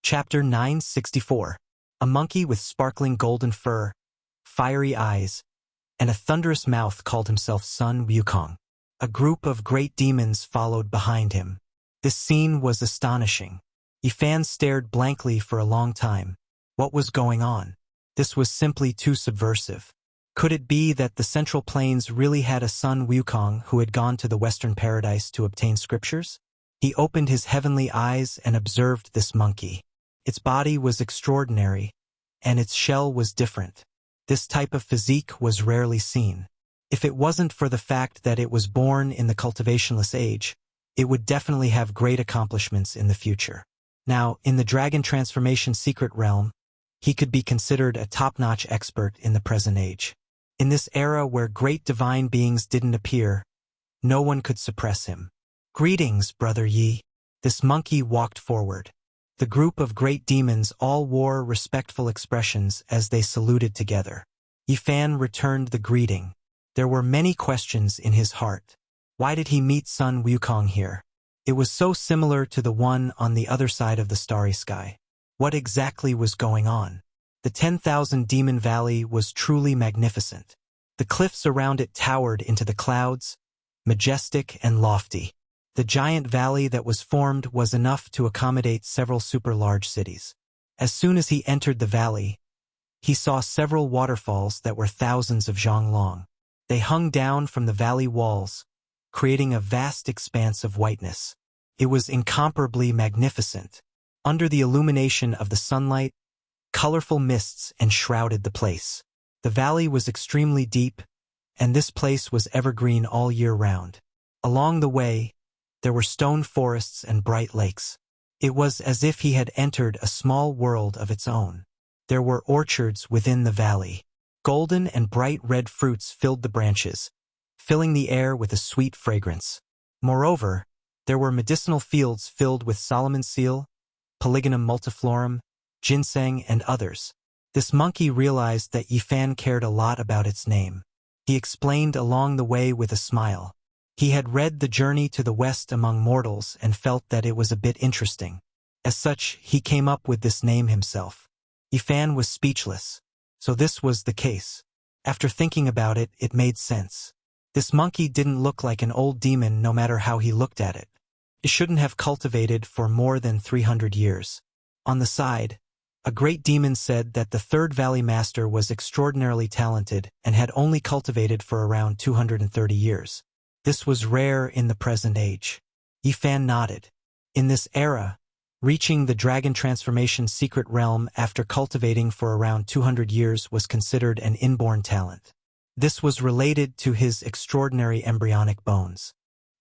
Chapter 964. A monkey with sparkling golden fur, fiery eyes, and a thunderous mouth called himself Sun Wukong. A group of great demons followed behind him. This scene was astonishing. Yifan stared blankly for a long time. What was going on? This was simply too subversive. Could it be that the Central Plains really had a Sun Wukong who had gone to the Western Paradise to obtain scriptures? He opened his heavenly eyes and observed this monkey. Its body was extraordinary, and its shell was different. This type of physique was rarely seen. If it wasn't for the fact that it was born in the cultivationless age, it would definitely have great accomplishments in the future. Now, in the dragon transformation secret realm, he could be considered a top-notch expert in the present age. In this era where great divine beings didn't appear, no one could suppress him. "Greetings, Brother Yi." This monkey walked forward. The group of great demons all wore respectful expressions as they saluted together. Yifan returned the greeting. There were many questions in his heart. Why did he meet Sun Wukong here? It was so similar to the one on the other side of the starry sky. What exactly was going on? The 10,000 Demon Valley was truly magnificent. The cliffs around it towered into the clouds, majestic and lofty. The giant valley that was formed was enough to accommodate several super-large cities. As soon as he entered the valley, he saw several waterfalls that were thousands of zhang long. They hung down from the valley walls, creating a vast expanse of whiteness. It was incomparably magnificent. Under the illumination of the sunlight, colorful mists enshrouded the place. The valley was extremely deep, and this place was evergreen all year round. Along the way, there were stone forests and bright lakes. It was as if he had entered a small world of its own. There were orchards within the valley. Golden and bright red fruits filled the branches, filling the air with a sweet fragrance. Moreover, there were medicinal fields filled with Solomon's seal, Polygonum multiflorum, ginseng, and others. This monkey realized that Yifan cared a lot about its name. He explained along the way with a smile. He had read The Journey to the West Among Mortals and felt that it was a bit interesting. As such, he came up with this name himself. Yifan was speechless. So this was the case. After thinking about it, it made sense. This monkey didn't look like an old demon no matter how he looked at it. It shouldn't have cultivated for more than 300 years. On the side, a great demon said that the Third Valley Master was extraordinarily talented and had only cultivated for around 230 years. This was rare in the present age. Yifan nodded. In this era, reaching the dragon transformation secret realm after cultivating for around 200 years was considered an inborn talent. This was related to his extraordinary embryonic bones.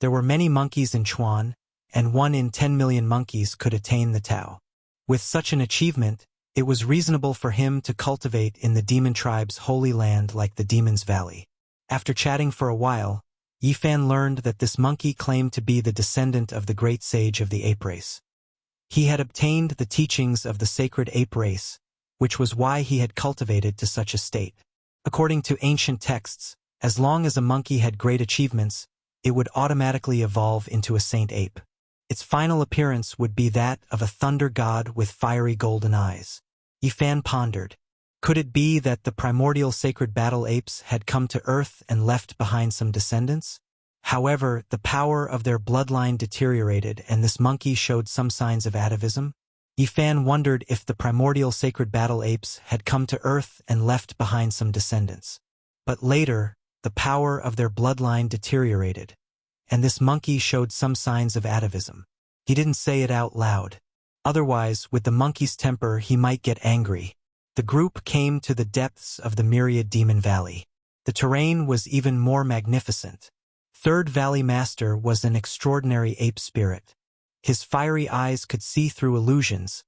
There were many monkeys in Chuan, and 1 in 10 million monkeys could attain the Tao. With such an achievement, it was reasonable for him to cultivate in the demon tribe's holy land like the Demon's Valley. After chatting for a while, Yifan learned that this monkey claimed to be the descendant of the great sage of the ape race. He had obtained the teachings of the sacred ape race, which was why he had cultivated to such a state. According to ancient texts, as long as a monkey had great achievements, it would automatically evolve into a saint ape. Its final appearance would be that of a thunder god with fiery golden eyes. Yifan pondered. Could it be that the primordial sacred battle apes had come to Earth and left behind some descendants? However, the power of their bloodline deteriorated and this monkey showed some signs of atavism. Yifan wondered if the primordial sacred battle apes had come to Earth and left behind some descendants. But later, the power of their bloodline deteriorated, and this monkey showed some signs of atavism. He didn't say it out loud. Otherwise, with the monkey's temper, he might get angry. The group came to the depths of the myriad Demon Valley. The terrain was even more magnificent. Third Valley Master was an extraordinary ape spirit. His fiery eyes could see through illusions,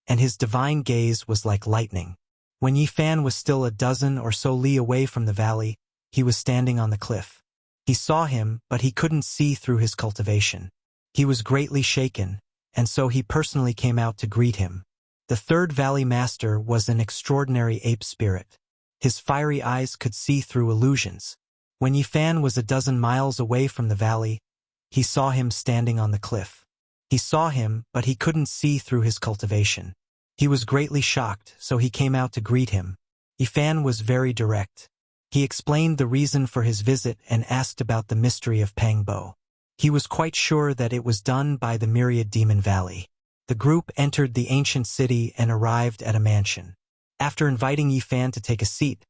and his divine gaze was like lightning. When Yifan was still a dozen or so li away from the valley, he was standing on the cliff. He saw him, but he couldn't see through his cultivation. He was greatly shaken, and so he personally came out to greet him. The Third Valley Master was an extraordinary ape spirit. His fiery eyes could see through illusions. When Yifan was a dozen miles away from the valley, he saw him standing on the cliff. He saw him, but he couldn't see through his cultivation. He was greatly shocked, so he came out to greet him. Yifan was very direct. He explained the reason for his visit and asked about the mystery of Pangbo. He was quite sure that it was done by the Myriad Demon Valley. The group entered the ancient city and arrived at a mansion. After inviting Yifan to take a seat,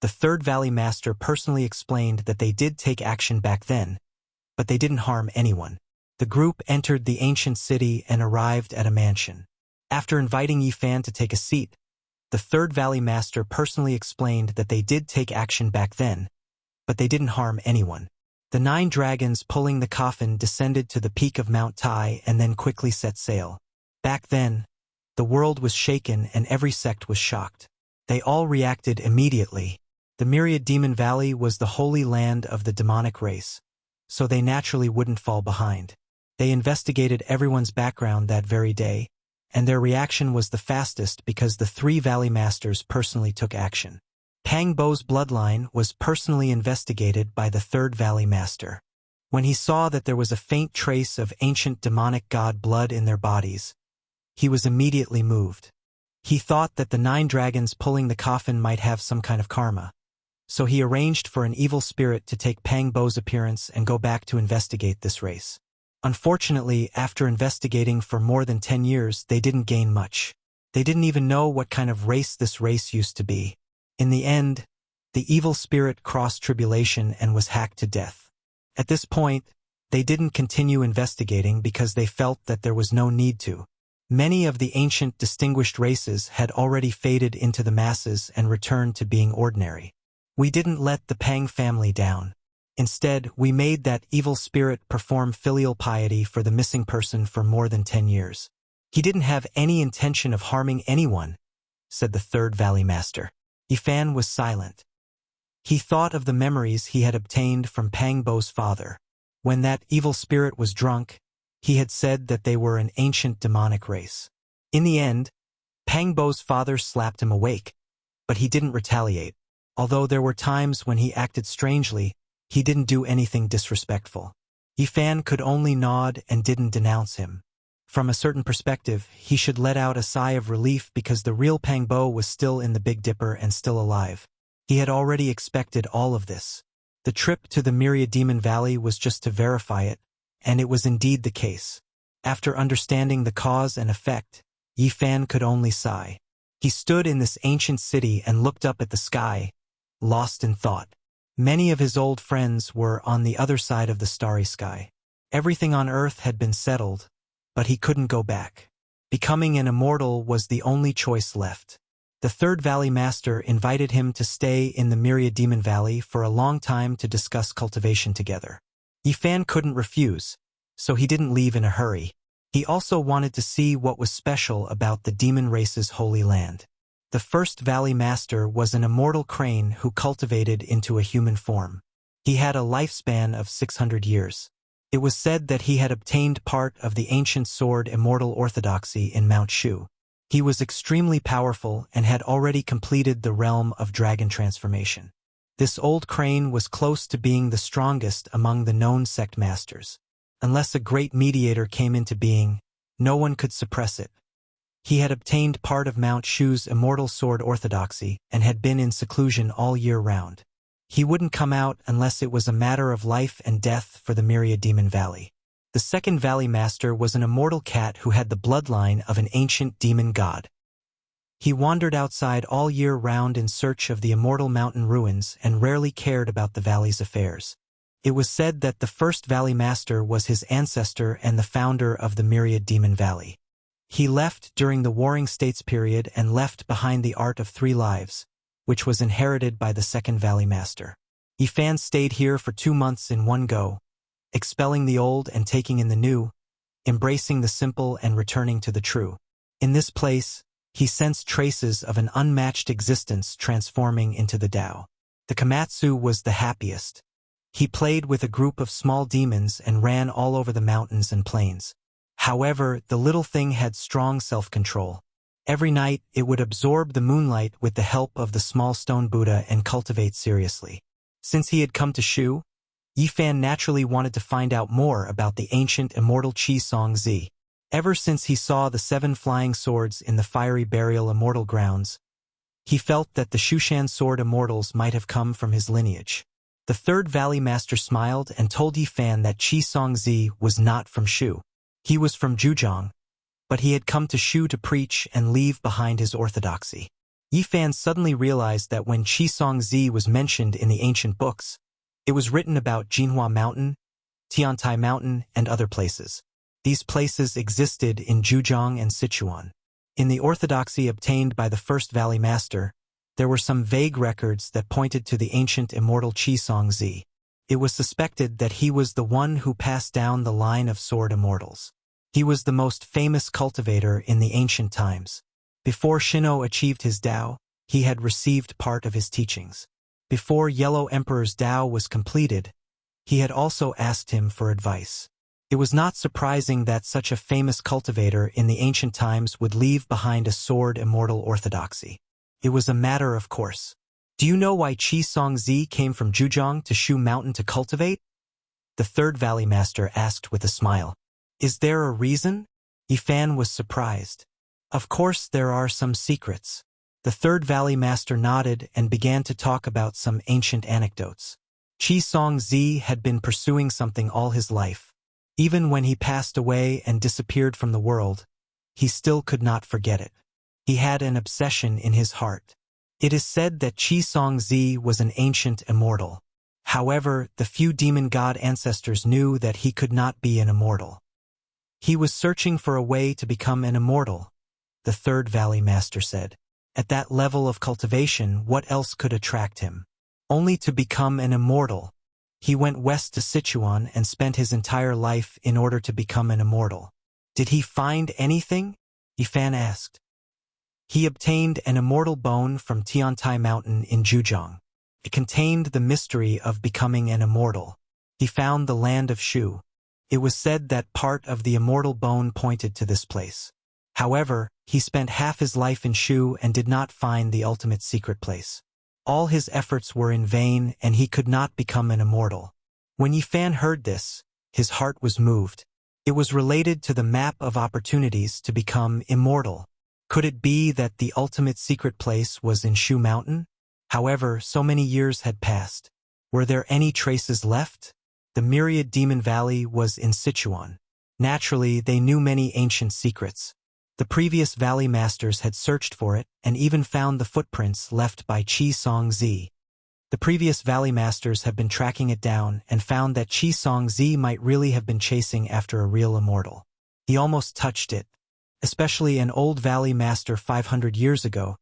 the Third Valley Master personally explained that they did take action back then, but they didn't harm anyone. The group entered the ancient city and arrived at a mansion. After inviting Yifan to take a seat, the Third Valley Master personally explained that they did take action back then, but they didn't harm anyone. The 9 dragons pulling the coffin descended to the peak of Mount Tai and then quickly set sail. Back then, the world was shaken and every sect was shocked. They all reacted immediately. The Myriad Demon Valley was the holy land of the demonic race, so they naturally wouldn't fall behind. They investigated everyone's background that very day, and their reaction was the fastest because the 3 Valley Masters personally took action. Pangbo's bloodline was personally investigated by the Third Valley Master. When he saw that there was a faint trace of ancient demonic god blood in their bodies, he was immediately moved. He thought that the 9 dragons pulling the coffin might have some kind of karma, so he arranged for an evil spirit to take Pangbo's appearance and go back to investigate this race. Unfortunately, after investigating for more than 10 years, they didn't gain much. They didn't even know what kind of race this race used to be. In the end, the evil spirit crossed tribulation and was hacked to death. At this point, they didn't continue investigating because they felt that there was no need to. Many of the ancient distinguished races had already faded into the masses and returned to being ordinary. We didn't let the Pang family down. Instead, we made that evil spirit perform filial piety for the missing person for more than 10 years. He didn't have any intention of harming anyone, said the Third Valley Master. Yifan was silent. He thought of the memories he had obtained from Pangbo's father. When that evil spirit was drunk, he had said that they were an ancient demonic race. In the end, Pangbo's father slapped him awake, but he didn't retaliate. Although there were times when he acted strangely, he didn't do anything disrespectful. Yifan could only nod and didn't denounce him. From a certain perspective, he should let out a sigh of relief because the real Pangbo was still in the Big Dipper and still alive. He had already expected all of this. The trip to the Myriad Demon Valley was just to verify it, and it was indeed the case. After understanding the cause and effect, Yifan could only sigh. He stood in this ancient city and looked up at the sky, lost in thought. Many of his old friends were on the other side of the starry sky. Everything on earth had been settled, but he couldn't go back. Becoming an immortal was the only choice left. The Third Valley Master invited him to stay in the Myriad Demon Valley for a long time to discuss cultivation together. Yifan couldn't refuse, so he didn't leave in a hurry. He also wanted to see what was special about the demon race's holy land. The First Valley Master was an immortal crane who cultivated into a human form. He had a lifespan of 600 years. It was said that he had obtained part of the ancient sword Immortal Orthodoxy in Mount Shu. He was extremely powerful and had already completed the realm of dragon transformation. This old crane was close to being the strongest among the known sect masters. Unless a great mediator came into being, no one could suppress it. He had obtained part of Mount Shu's immortal sword orthodoxy and had been in seclusion all year round. He wouldn't come out unless it was a matter of life and death for the Myriad Demon Valley. The Second Valley Master was an immortal cat who had the bloodline of an ancient demon god. He wandered outside all year round in search of the immortal mountain ruins and rarely cared about the valley's affairs. It was said that the First Valley Master was his ancestor and the founder of the Myriad Demon Valley. He left during the Warring States period and left behind the Art of 3 Lives, which was inherited by the Second Valley Master. Yifan stayed here for 2 months in one go, expelling the old and taking in the new, embracing the simple and returning to the true. In this place, he sensed traces of an unmatched existence transforming into the Tao. The Komatsu was the happiest. He played with a group of small demons and ran all over the mountains and plains. However, the little thing had strong self-control. Every night, it would absorb the moonlight with the help of the small stone Buddha and cultivate seriously. Since he had come to Shu, Yifan naturally wanted to find out more about the ancient immortal Qi Song Zi. Ever since he saw the 7 flying swords in the fiery burial immortal grounds, he felt that the Shushan sword immortals might have come from his lineage. The third Valley Master smiled and told Yifan that Qi Songzi was not from Shu. He was from Zhujiang, but he had come to Shu to preach and leave behind his orthodoxy. Yifan suddenly realized that when Qi Songzi was mentioned in the ancient books, it was written about Jinhua Mountain, Tiantai Mountain, and other places. These places existed in Zhujiang and Sichuan. In the orthodoxy obtained by the first Valley Master, there were some vague records that pointed to the ancient immortal Qi Songzi. It was suspected that he was the one who passed down the line of sword immortals. He was the most famous cultivator in the ancient times. Before Shino achieved his Tao, he had received part of his teachings. Before Yellow Emperor's Tao was completed, he had also asked him for advice. It was not surprising that such a famous cultivator in the ancient times would leave behind a sword immortal orthodoxy. It was a matter of course. Do you know why Qi Songzi came from Zhujiang to Shu Mountain to cultivate? The third Valley Master asked with a smile. Is there a reason? Yifan was surprised. Of course there are some secrets. The third Valley Master nodded and began to talk about some ancient anecdotes. Qi Songzi had been pursuing something all his life. Even when he passed away and disappeared from the world, he still could not forget it. He had an obsession in his heart. It is said that Qi Songzi was an ancient immortal. However, the few demon god ancestors knew that he could not be an immortal. He was searching for a way to become an immortal, the third Valley Master said. At that level of cultivation, what else could attract him? Only to become an immortal. He went west to Sichuan and spent his entire life in order to become an immortal. Did he find anything? Yifan asked. He obtained an immortal bone from Tiantai Mountain in Zhujiang. It contained the mystery of becoming an immortal. He found the land of Shu. It was said that part of the immortal bone pointed to this place. However, he spent half his life in Shu and did not find the ultimate secret place. All his efforts were in vain and he could not become an immortal. When Yifan heard this, his heart was moved. It was related to the map of opportunities to become immortal. Could it be that the ultimate secret place was in Shu Mountain? However, so many years had passed. Were there any traces left? The myriad demon valley was in Sichuan. Naturally, they knew many ancient secrets. The previous valley masters had searched for it and even found the footprints left by Qi Songzi. The previous valley masters have been tracking it down and found that Qi Songzi might really have been chasing after a real immortal. He almost touched it. Especially an old valley master 500 years ago,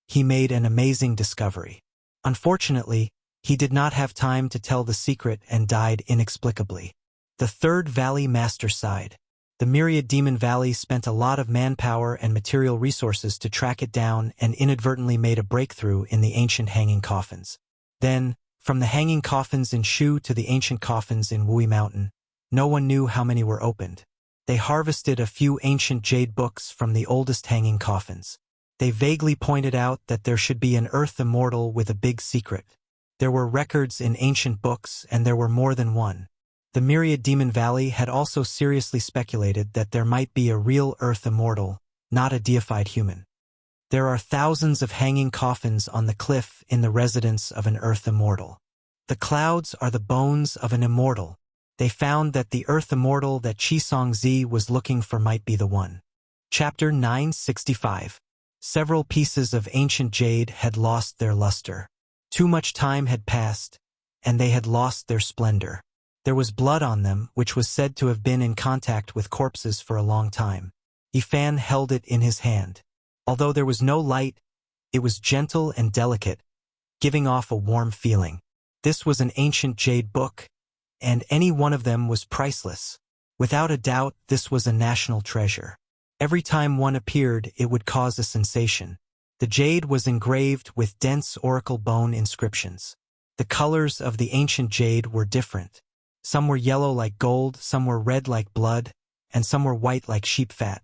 he made an amazing discovery. Unfortunately, he did not have time to tell the secret and died inexplicably. The third valley master sighed. The myriad demon valley spent a lot of manpower and material resources to track it down and inadvertently made a breakthrough in the ancient hanging coffins. Then, from the hanging coffins in Shu to the ancient coffins in Wui Mountain, no one knew how many were opened. They harvested a few ancient jade books from the oldest hanging coffins. They vaguely pointed out that there should be an earth immortal with a big secret. There were records in ancient books and there were more than one. The myriad demon valley had also seriously speculated that there might be a real earth immortal, not a deified human. There are thousands of hanging coffins on the cliff in the residence of an earth immortal. The clouds are the bones of an immortal. They found that the earth immortal that Qi Songzi was looking for might be the one. Chapter 965. Several pieces of ancient jade had lost their luster. Too much time had passed, and they had lost their splendor. There was blood on them, which was said to have been in contact with corpses for a long time. Yifan held it in his hand. Although there was no light, it was gentle and delicate, giving off a warm feeling. This was an ancient jade book, and any one of them was priceless. Without a doubt, this was a national treasure. Every time one appeared, it would cause a sensation. The jade was engraved with dense oracle bone inscriptions. The colors of the ancient jade were different. Some were yellow like gold, some were red like blood, and some were white like sheep fat.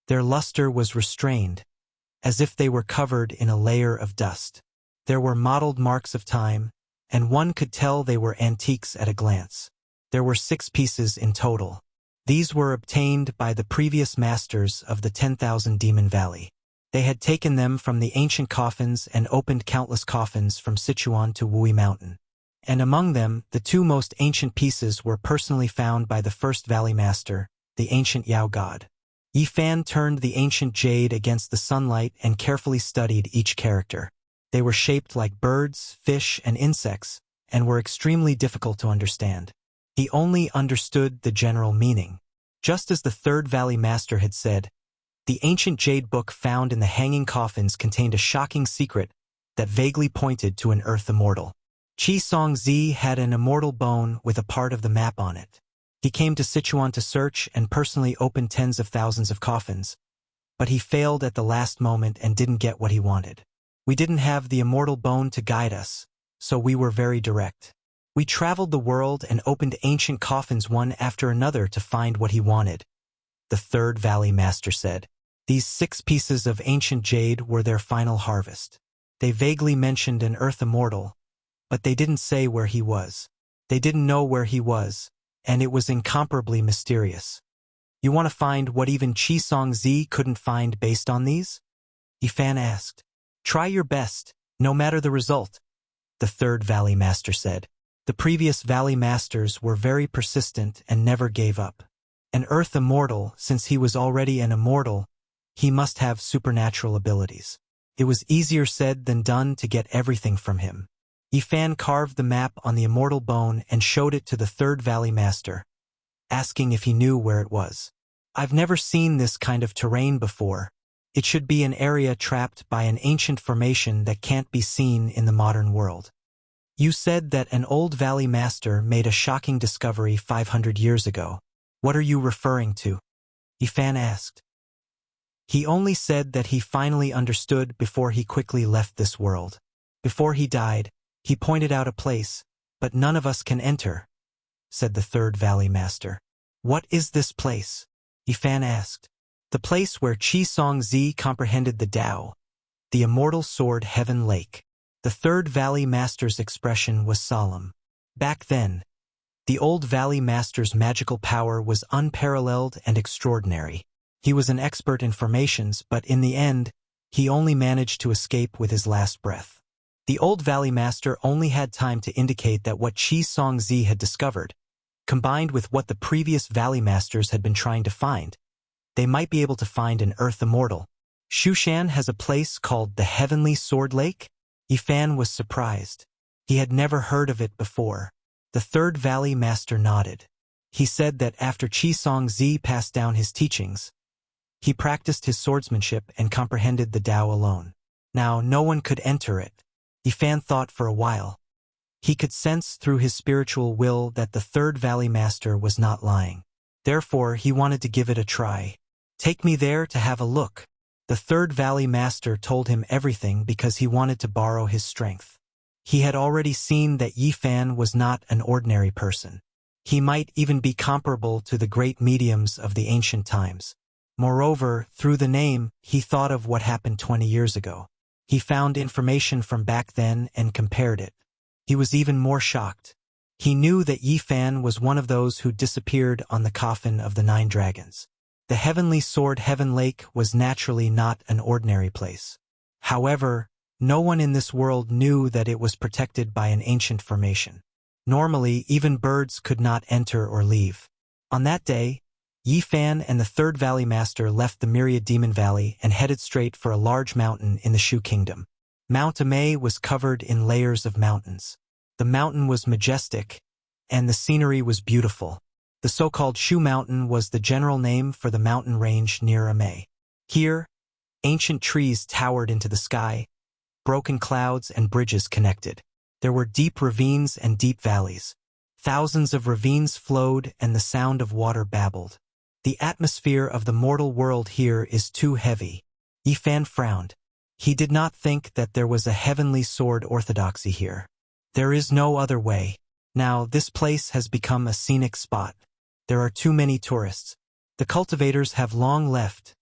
Their luster was restrained, as if they were covered in a layer of dust. There were mottled marks of time, and one could tell they were antiques at a glance. There were 6 pieces in total. These were obtained by the previous masters of the 10,000 Demon Valley. They had taken them from the ancient coffins and opened countless coffins from Sichuan to Wui Mountain. And among them, the two most ancient pieces were personally found by the first Valley Master, the ancient Yao God. Yi Fan turned the ancient jade against the sunlight and carefully studied each character. They were shaped like birds, fish, and insects, and were extremely difficult to understand. He only understood the general meaning. Just as the third Valley Master had said, the ancient jade book found in the hanging coffins contained a shocking secret that vaguely pointed to an earth immortal. Qi Songzi had an immortal bone with a part of the map on it. He came to Sichuan to search and personally opened tens of thousands of coffins, but he failed at the last moment and didn't get what he wanted. We didn't have the immortal bone to guide us, so we were very direct. We traveled the world and opened ancient coffins one after another to find what he wanted. The third Valley Master said. These 6 pieces of ancient jade were their final harvest. They vaguely mentioned an earth immortal, but they didn't say where he was. They didn't know where he was, and it was incomparably mysterious. You want to find what even Qi Songzi couldn't find based on these? Yi Fan asked. Try your best, no matter the result, the third Valley Master said. The previous Valley Masters were very persistent and never gave up. An earth immortal, since he was already an immortal, he must have supernatural abilities. It was easier said than done to get everything from him. Yi Fan carved the map on the immortal bone and showed it to the third Valley Master, asking if he knew where it was. I've never seen this kind of terrain before. It should be an area trapped by an ancient formation that can't be seen in the modern world. You said that an old Valley Master made a shocking discovery 500 years ago. What are you referring to? Yi Fan asked. He only said that he finally understood before he quickly left this world. Before he died, he pointed out a place, but none of us can enter, said the third Valley Master. What is this place? Yi Fan asked. The place where Qi Songzi comprehended the Tao, the immortal sword Heaven Lake. The third Valley Master's expression was solemn. Back then, the old Valley Master's magical power was unparalleled and extraordinary. He was an expert in formations, but in the end, he only managed to escape with his last breath. The old Valley Master only had time to indicate that what Qi Songzi had discovered, combined with what the previous Valley Masters had been trying to find, they might be able to find an earth immortal. Shushan has a place called the Heavenly Sword Lake? Yi Fan was surprised. He had never heard of it before. The third Valley Master nodded. He said that after Qi Songzi passed down his teachings, he practiced his swordsmanship and comprehended the Tao alone. Now no one could enter it. Yi Fan thought for a while. He could sense through his spiritual will that the third Valley Master was not lying. Therefore, he wanted to give it a try. Take me there to have a look. The third Valley Master told him everything because he wanted to borrow his strength. He had already seen that Yi Fan was not an ordinary person. He might even be comparable to the great mediums of the ancient times. Moreover, through the name, he thought of what happened 20 years ago. He found information from back then and compared it. He was even more shocked. He knew that Yi Fan was one of those who disappeared on the coffin of the 9 dragons. The Heavenly Sword Heaven Lake was naturally not an ordinary place. However, no one in this world knew that it was protected by an ancient formation. Normally, even birds could not enter or leave. On that day, Yi Fan and the third Valley Master left the Myriad Demon Valley and headed straight for a large mountain in the Shu Kingdom. Mount Amei was covered in layers of mountains. The mountain was majestic, and the scenery was beautiful. The so-called Shu Mountain was the general name for the mountain range near Amei. Here, ancient trees towered into the sky, broken clouds and bridges connected. There were deep ravines and deep valleys. Thousands of ravines flowed and the sound of water babbled. The atmosphere of the mortal world here is too heavy. Yi Fan frowned. He did not think that there was a heavenly sword orthodoxy here. There is no other way. Now, this place has become a scenic spot. There are too many tourists. The cultivators have long left,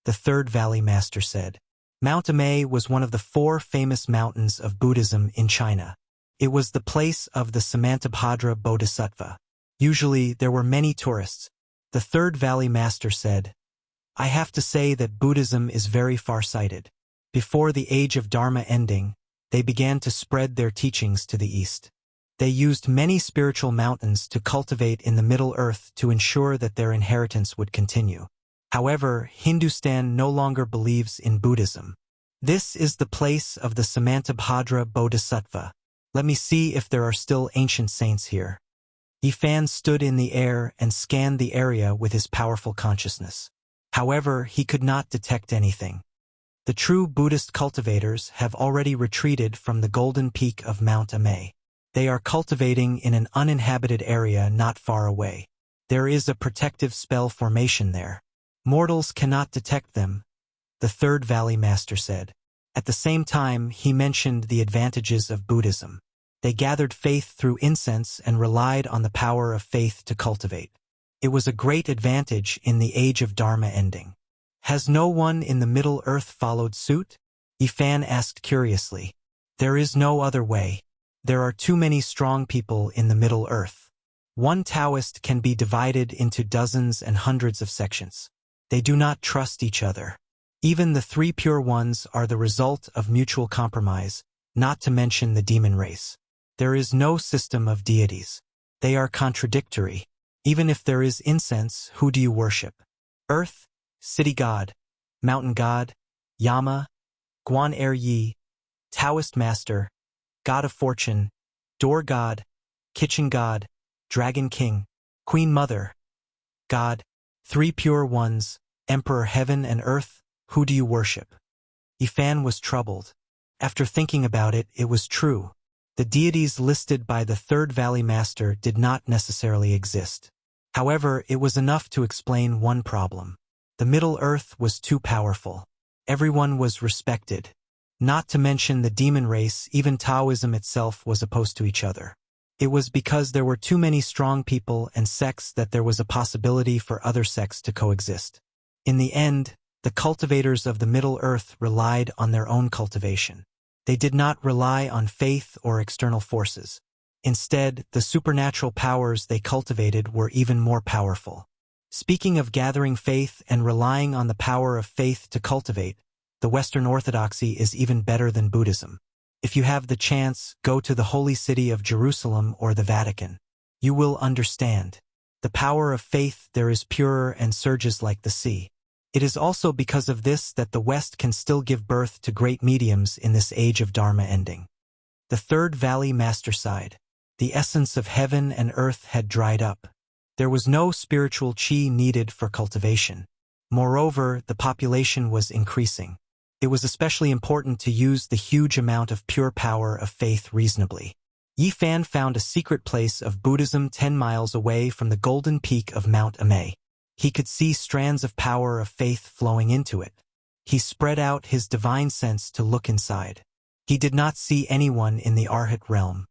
the third Valley Master said. Mount Amei was one of the 4 famous mountains of Buddhism in China. It was the place of the Samantabhadra Bodhisattva. Usually, there were many tourists, The third Valley Master said, I have to say that Buddhism is very far-sighted. Before the age of Dharma ending, they began to spread their teachings to the east. They used many spiritual mountains to cultivate in the Middle Earth to ensure that their inheritance would continue. However, Hindustan no longer believes in Buddhism. This is the place of the Samantabhadra Bodhisattva. Let me see if there are still ancient saints here. Yifan stood in the air and scanned the area with his powerful consciousness. However, he could not detect anything. The true Buddhist cultivators have already retreated from the golden peak of Mount Amay. They are cultivating in an uninhabited area not far away. There is a protective spell formation there. Mortals cannot detect them, the third Valley Master said. At the same time, he mentioned the advantages of Buddhism. They gathered faith through incense and relied on the power of faith to cultivate. It was a great advantage in the age of Dharma ending. Has no one in the Middle Earth followed suit? Yifan asked curiously. There is no other way. There are too many strong people in the Middle Earth. One Taoist can be divided into dozens and hundreds of sections. They do not trust each other. Even the three pure ones are the result of mutual compromise, not to mention the demon race. There is no system of deities. They are contradictory. Even if there is incense, who do you worship? Earth, city god, mountain god, Yama, Guan Er Yi, Taoist master, god of fortune, door god, kitchen god, dragon king, queen mother, god, three pure ones, emperor heaven and earth, who do you worship? Yifan was troubled. After thinking about it, it was true. The deities listed by the third Valley Master did not necessarily exist. However, it was enough to explain one problem. The Middle Earth was too powerful. Everyone was respected. Not to mention the demon race, even Taoism itself was opposed to each other. It was because there were too many strong people and sects that there was a possibility for other sects to coexist. In the end, the cultivators of the Middle Earth relied on their own cultivation. They did not rely on faith or external forces. Instead, the supernatural powers they cultivated were even more powerful. Speaking of gathering faith and relying on the power of faith to cultivate, the Western Orthodoxy is even better than Buddhism. If you have the chance, go to the holy city of Jerusalem or the Vatican. You will understand. The power of faith there is purer and surges like the sea. It is also because of this that the West can still give birth to great mediums in this age of Dharma ending. The third Valley Master sighed. The essence of heaven and earth had dried up. There was no spiritual chi needed for cultivation. Moreover, the population was increasing. It was especially important to use the huge amount of pure power of faith reasonably. Yifan found a secret place of Buddhism 10 miles away from the golden peak of Mount Amay. He could see strands of power of faith flowing into it. He spread out his divine sense to look inside. He did not see anyone in the Arhat realm.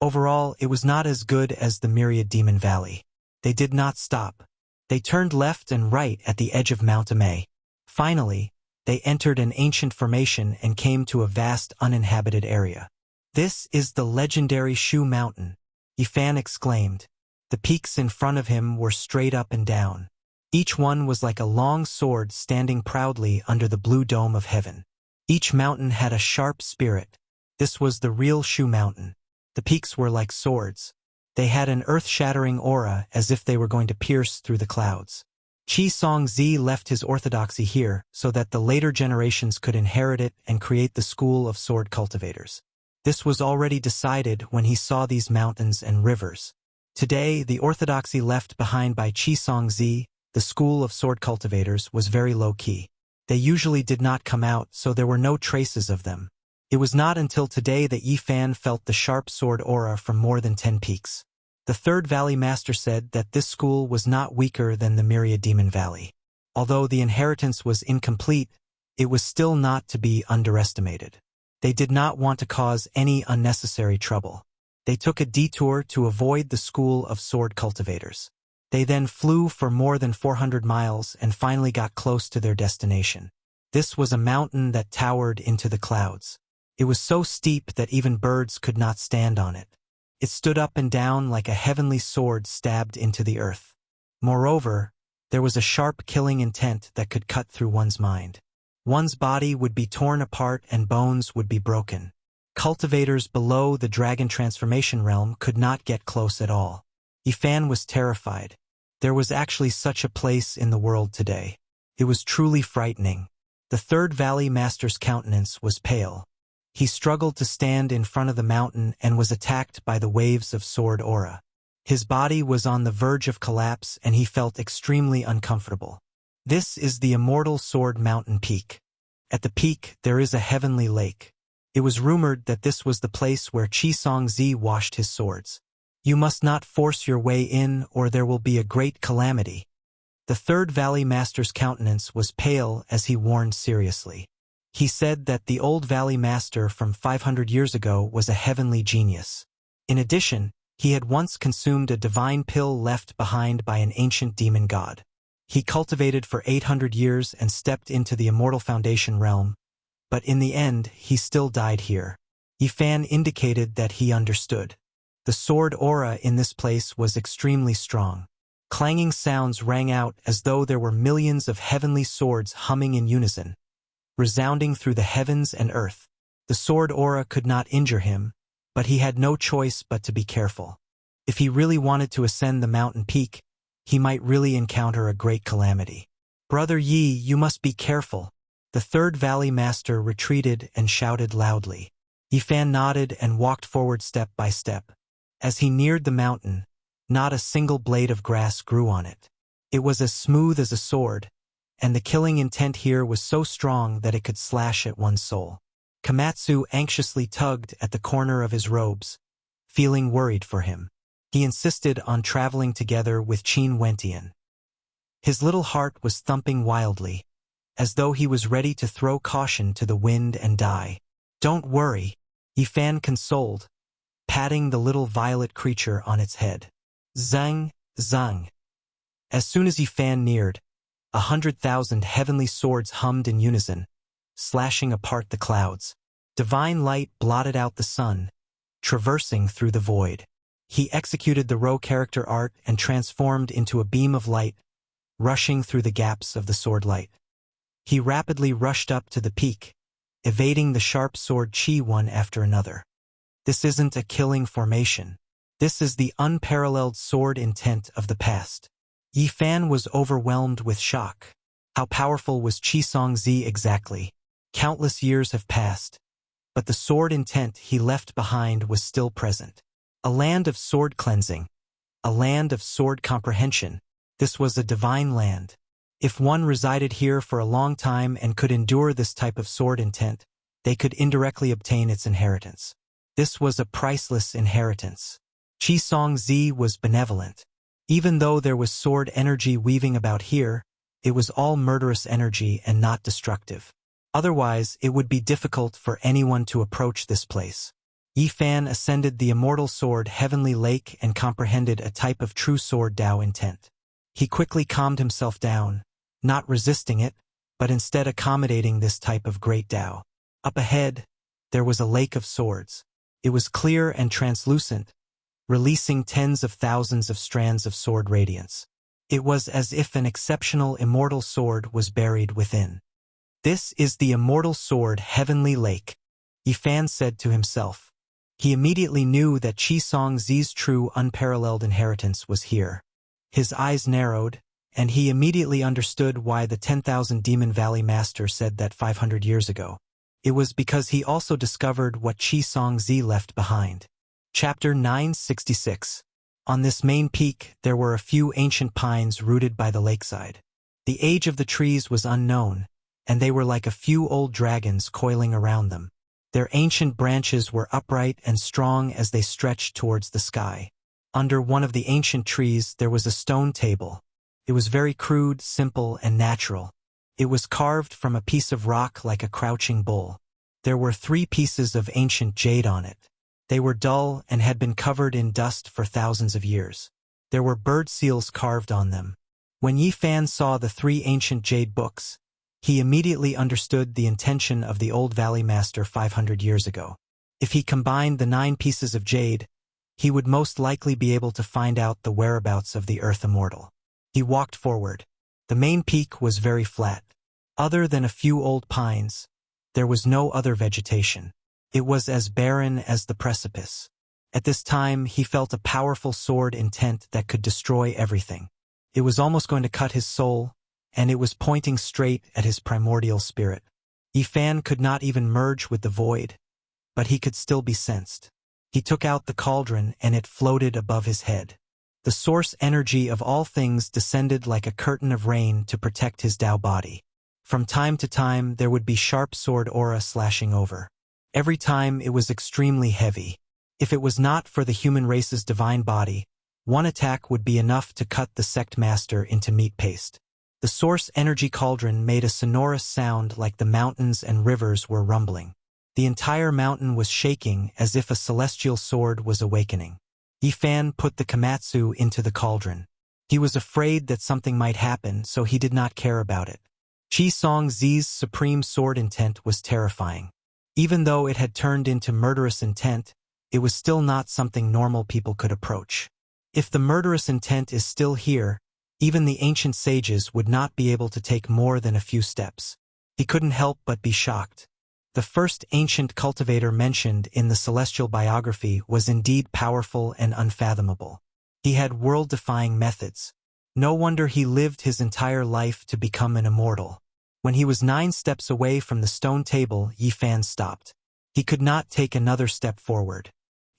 Overall, it was not as good as the Myriad Demon Valley. They did not stop. They turned left and right at the edge of Mount Amay. Finally, they entered an ancient formation and came to a vast uninhabited area. This is the legendary Shu Mountain, Yifan exclaimed. The peaks in front of him were straight up and down. Each one was like a long sword standing proudly under the blue dome of heaven. Each mountain had a sharp spirit. This was the real Shu Mountain. The peaks were like swords. They had an earth-shattering aura as if they were going to pierce through the clouds. Qi Songzi left his orthodoxy here so that the later generations could inherit it and create the school of sword cultivators. This was already decided when he saw these mountains and rivers. Today, the orthodoxy left behind by Qi Songzi, the school of sword cultivators, was very low-key. They usually did not come out, so there were no traces of them. It was not until today that Yifan felt the sharp sword aura from more than 10 peaks. The third Valley Master said that this school was not weaker than the Myriad Demon Valley. Although the inheritance was incomplete, it was still not to be underestimated. They did not want to cause any unnecessary trouble. They took a detour to avoid the school of sword cultivators. They then flew for more than 400 miles and finally got close to their destination. This was a mountain that towered into the clouds. It was so steep that even birds could not stand on it. It stood up and down like a heavenly sword stabbed into the earth. Moreover, There was a sharp killing intent that could cut through one's mind. One's body would be torn apart and bones would be broken. Cultivators below the dragon transformation realm could not get close at all. Yifan was terrified. There was actually such a place in the world today. It was truly frightening. The Third Valley Master's countenance was pale. He struggled to stand in front of the mountain and was attacked by the waves of sword aura. His body was on the verge of collapse and he felt extremely uncomfortable. This is the Immortal Sword Mountain Peak. At the peak, there is a heavenly lake. It was rumored that this was the place where Qisongzi washed his swords. You must not force your way in or there will be a great calamity. The Third Valley Master's countenance was pale as he warned seriously. He said that the old Valley Master from 500 years ago was a heavenly genius. In addition, he had once consumed a divine pill left behind by an ancient demon god. He cultivated for 800 years and stepped into the Immortal Foundation realm, but in the end, he still died here. Yifan indicated that he understood. The sword aura in this place was extremely strong. Clanging sounds rang out as though there were millions of heavenly swords humming in unison, resounding through the heavens and earth. The sword aura could not injure him, but he had no choice but to be careful. If he really wanted to ascend the mountain peak, he might really encounter a great calamity. Brother Yi, you must be careful. The Third Valley Master retreated and shouted loudly. Yifan nodded and walked forward step by step. As he neared the mountain, not a single blade of grass grew on it. It was as smooth as a sword, and the killing intent here was so strong that it could slash at one's soul. Komatsu anxiously tugged at the corner of his robes, feeling worried for him. He insisted on traveling together with Qin Wentian. His little heart was thumping wildly, as though he was ready to throw caution to the wind and die. Don't worry, Yifan consoled, patting the little violet creature on its head. Zang, zang. As soon as Yifan neared, 100,000 heavenly swords hummed in unison, slashing apart the clouds. Divine light blotted out the sun, traversing through the void. He executed the Ro character art and transformed into a beam of light, rushing through the gaps of the sword light. He rapidly rushed up to the peak, evading the sharp sword Qi one after another. This isn't a killing formation. This is the unparalleled sword intent of the past. Yifan was overwhelmed with shock. How powerful was Qisongzi exactly? Countless years have passed, but the sword intent he left behind was still present. A land of sword cleansing, a land of sword comprehension. This was a divine land. If one resided here for a long time and could endure this type of sword intent, they could indirectly obtain its inheritance. This was a priceless inheritance. Qisongzi was benevolent. Even though there was sword energy weaving about here, it was all murderous energy and not destructive. Otherwise, it would be difficult for anyone to approach this place. Yifan ascended the immortal sword Heavenly Lake and comprehended a type of true sword Dao intent. He quickly calmed himself down, not resisting it, but instead accommodating this type of great Dao. Up ahead, there was a lake of swords. It was clear and translucent, releasing tens of thousands of strands of sword radiance. It was as if an exceptional immortal sword was buried within. This is the immortal sword Heavenly Lake, Yifan said to himself. He immediately knew that Qisongzi's true unparalleled inheritance was here. His eyes narrowed, and he immediately understood why the 10,000 Demon Valley Master said that 500 years ago. It was because he also discovered what Qisongzi left behind. Chapter 966. On this main peak, there were a few ancient pines rooted by the lakeside. The age of the trees was unknown, and they were like a few old dragons coiling around them. Their ancient branches were upright and strong as they stretched towards the sky. Under one of the ancient trees, there was a stone table. It was very crude, simple, and natural. It was carved from a piece of rock like a crouching bull. There were 3 pieces of ancient jade on it. They were dull and had been covered in dust for thousands of years. There were bird seals carved on them. When Yifan saw the 3 ancient jade books, he immediately understood the intention of the old Valley Master 500 years ago. If he combined the 9 pieces of jade, he would most likely be able to find out the whereabouts of the Earth Immortal. He walked forward. The main peak was very flat. Other than a few old pines, there was no other vegetation. It was as barren as the precipice. At this time, he felt a powerful sword intent that could destroy everything. It was almost going to cut his soul, and it was pointing straight at his primordial spirit. Yifan could not even merge with the void, but he could still be sensed. He took out the cauldron and it floated above his head. The source energy of all things descended like a curtain of rain to protect his Tao body. From time to time there would be sharp sword aura slashing over. Every time it was extremely heavy. If it was not for the human race's divine body, one attack would be enough to cut the sect master into meat paste. The source energy cauldron made a sonorous sound like the mountains and rivers were rumbling. The entire mountain was shaking as if a celestial sword was awakening. Yifan put the Komatsu into the cauldron. He was afraid that something might happen, so he did not care about it. Qi Song Zi's supreme sword intent was terrifying. Even though it had turned into murderous intent, it was still not something normal people could approach. If the murderous intent is still here, even the ancient sages would not be able to take more than a few steps. He couldn't help but be shocked. The first ancient cultivator mentioned in the celestial biography was indeed powerful and unfathomable. He had world-defying methods. No wonder he lived his entire life to become an immortal. When he was 9 steps away from the stone table, Yifan stopped. He could not take another step forward.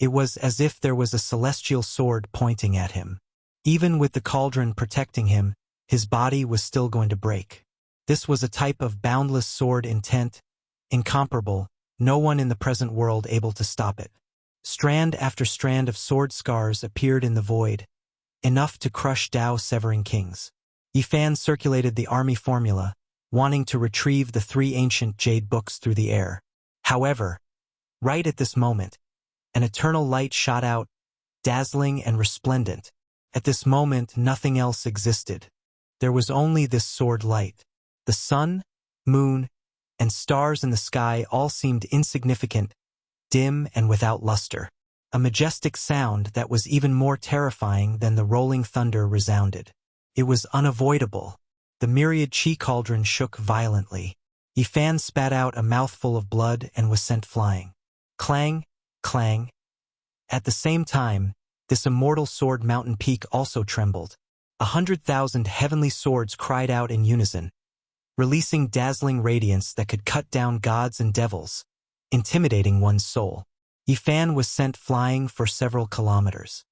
It was as if there was a celestial sword pointing at him. Even with the cauldron protecting him, his body was still going to break. This was a type of boundless sword intent, incomparable, no one in the present world able to stop it. Strand after strand of sword scars appeared in the void, enough to crush Tao-severing kings. Yifan circulated the army formula, wanting to retrieve the 3 ancient jade books through the air. However, right at this moment, an eternal light shot out, dazzling and resplendent. At this moment, nothing else existed. There was only this sword light. The sun, moon, and stars in the sky all seemed insignificant, dim and without luster. A majestic sound that was even more terrifying than the rolling thunder resounded. It was unavoidable. The myriad Qi cauldron shook violently. Yifan spat out a mouthful of blood and was sent flying. Clang, clang. At the same time, this immortal sword mountain peak also trembled. 100,000 heavenly swords cried out in unison, releasing dazzling radiance that could cut down gods and devils, intimidating one's soul. Yifan was sent flying for several kilometers.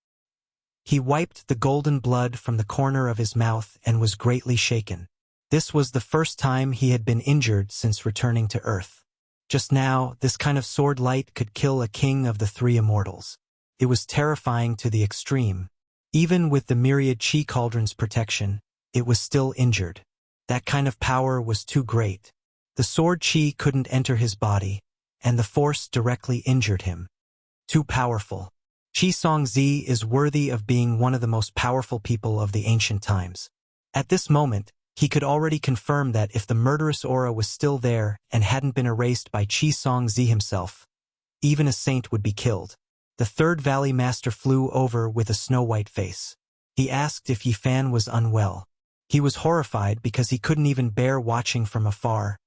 He wiped the golden blood from the corner of his mouth and was greatly shaken. This was the first time he had been injured since returning to Earth. Just now, this kind of sword light could kill a king of the 3 immortals. It was terrifying to the extreme. Even with the myriad Qi cauldron's protection, it was still injured. That kind of power was too great. The sword Qi couldn't enter his body, and the force directly injured him. Too powerful. Qi Song Zi is worthy of being one of the most powerful people of the ancient times. At this moment, he could already confirm that if the murderous aura was still there and hadn't been erased by Qi Song Zi himself, even a saint would be killed. The 3rd Valley Master flew over with a snow-white face. He asked if Yifan was unwell. He was horrified because he couldn't even bear watching from afar,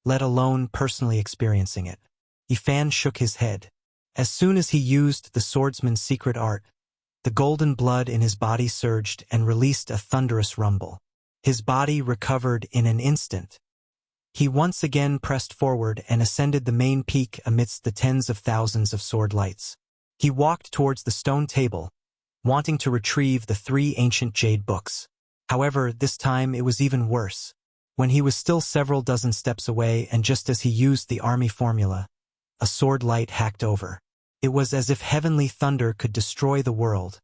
let alone personally experiencing it. Yifan shook his head. As soon as he used the swordsman's secret art, the golden blood in his body surged and released a thunderous rumble. His body recovered in an instant. He once again pressed forward and ascended the main peak amidst the tens of thousands of sword lights. He walked towards the stone table, wanting to retrieve the 3 ancient jade books. However, this time it was even worse. When he was still several dozen steps away and just as he used the army formula, a sword light hacked over. It was as if heavenly thunder could destroy the world,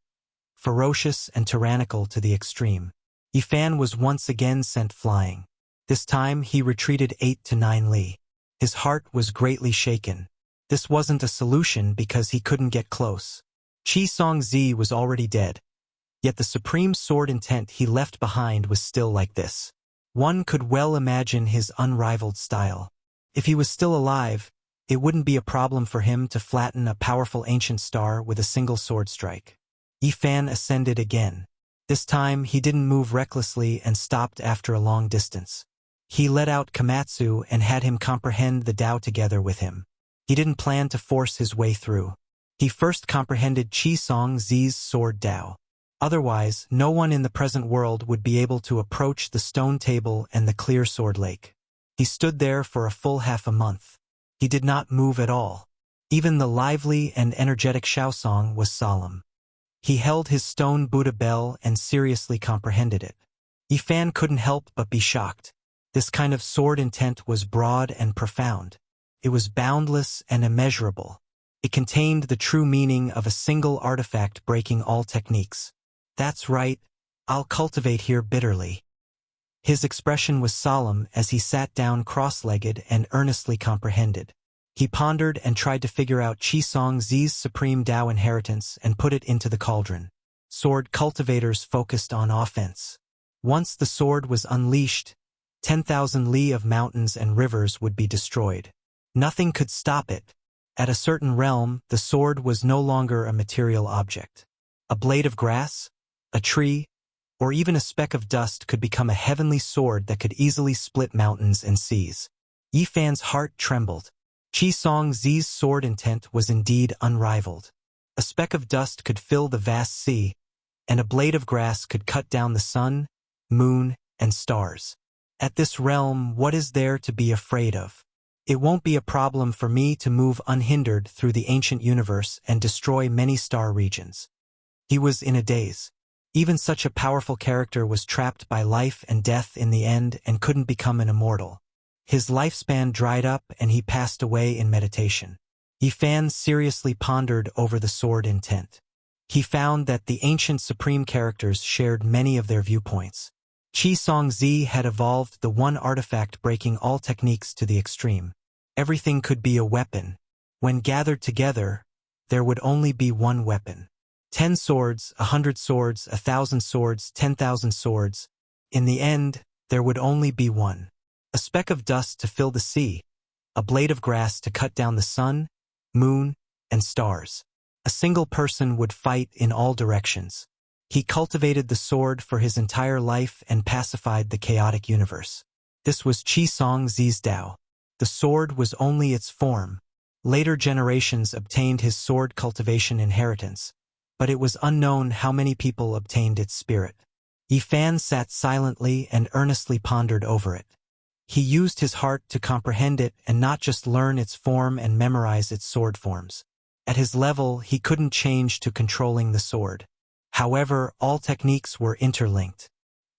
ferocious and tyrannical to the extreme. Yifan was once again sent flying. This time he retreated 8 to 9 li. His heart was greatly shaken. This wasn't a solution because he couldn't get close. Qi Song Zi was already dead. Yet the supreme sword intent he left behind was still like this. One could well imagine his unrivaled style. If he was still alive, it wouldn't be a problem for him to flatten a powerful ancient star with a single sword strike. Yifan ascended again. This time, he didn't move recklessly and stopped after a long distance. He let out Komatsu and had him comprehend the Tao together with him. He didn't plan to force his way through. He first comprehended Qi Song Zi's sword Tao. Otherwise, no one in the present world would be able to approach the stone table and the clear sword lake. He stood there for a full half a month. He did not move at all. Even the lively and energetic Shaosong was solemn. He held his stone Buddha bell and seriously comprehended it. Yifan couldn't help but be shocked. This kind of sword intent was broad and profound. It was boundless and immeasurable. It contained the true meaning of a single artifact breaking all techniques. That's right, I'll cultivate here bitterly. His expression was solemn as he sat down cross-legged and earnestly comprehended. He pondered and tried to figure out Qi Song Zi's supreme Tao inheritance and put it into the cauldron. Sword cultivators focused on offense. Once the sword was unleashed, 10,000 li of mountains and rivers would be destroyed. Nothing could stop it. At a certain realm, the sword was no longer a material object. A blade of grass, a tree, or even a speck of dust could become a heavenly sword that could easily split mountains and seas. Yifan's heart trembled. Qi Song Zi's sword intent was indeed unrivaled. A speck of dust could fill the vast sea, and a blade of grass could cut down the sun, moon, and stars. At this realm, what is there to be afraid of? It won't be a problem for me to move unhindered through the ancient universe and destroy many star regions. He was in a daze. Even such a powerful character was trapped by life and death in the end and couldn't become an immortal. His lifespan dried up and he passed away in meditation. Yifan seriously pondered over the sword intent. He found that the ancient supreme characters shared many of their viewpoints. Qi Song Zi had evolved the one artifact breaking all techniques to the extreme. Everything could be a weapon. When gathered together, there would only be one weapon. 10 swords, 100 swords, 1,000 swords, 10,000 swords. In the end, there would only be one. A speck of dust to fill the sea. A blade of grass to cut down the sun, moon, and stars. A single person would fight in all directions. He cultivated the sword for his entire life and pacified the chaotic universe. This was Qi Song Zi's Tao. The sword was only its form. Later generations obtained his sword cultivation inheritance, but it was unknown how many people obtained its spirit. Yifan sat silently and earnestly pondered over it. He used his heart to comprehend it and not just learn its form and memorize its sword forms. At his level, he couldn't change to controlling the sword. However, all techniques were interlinked.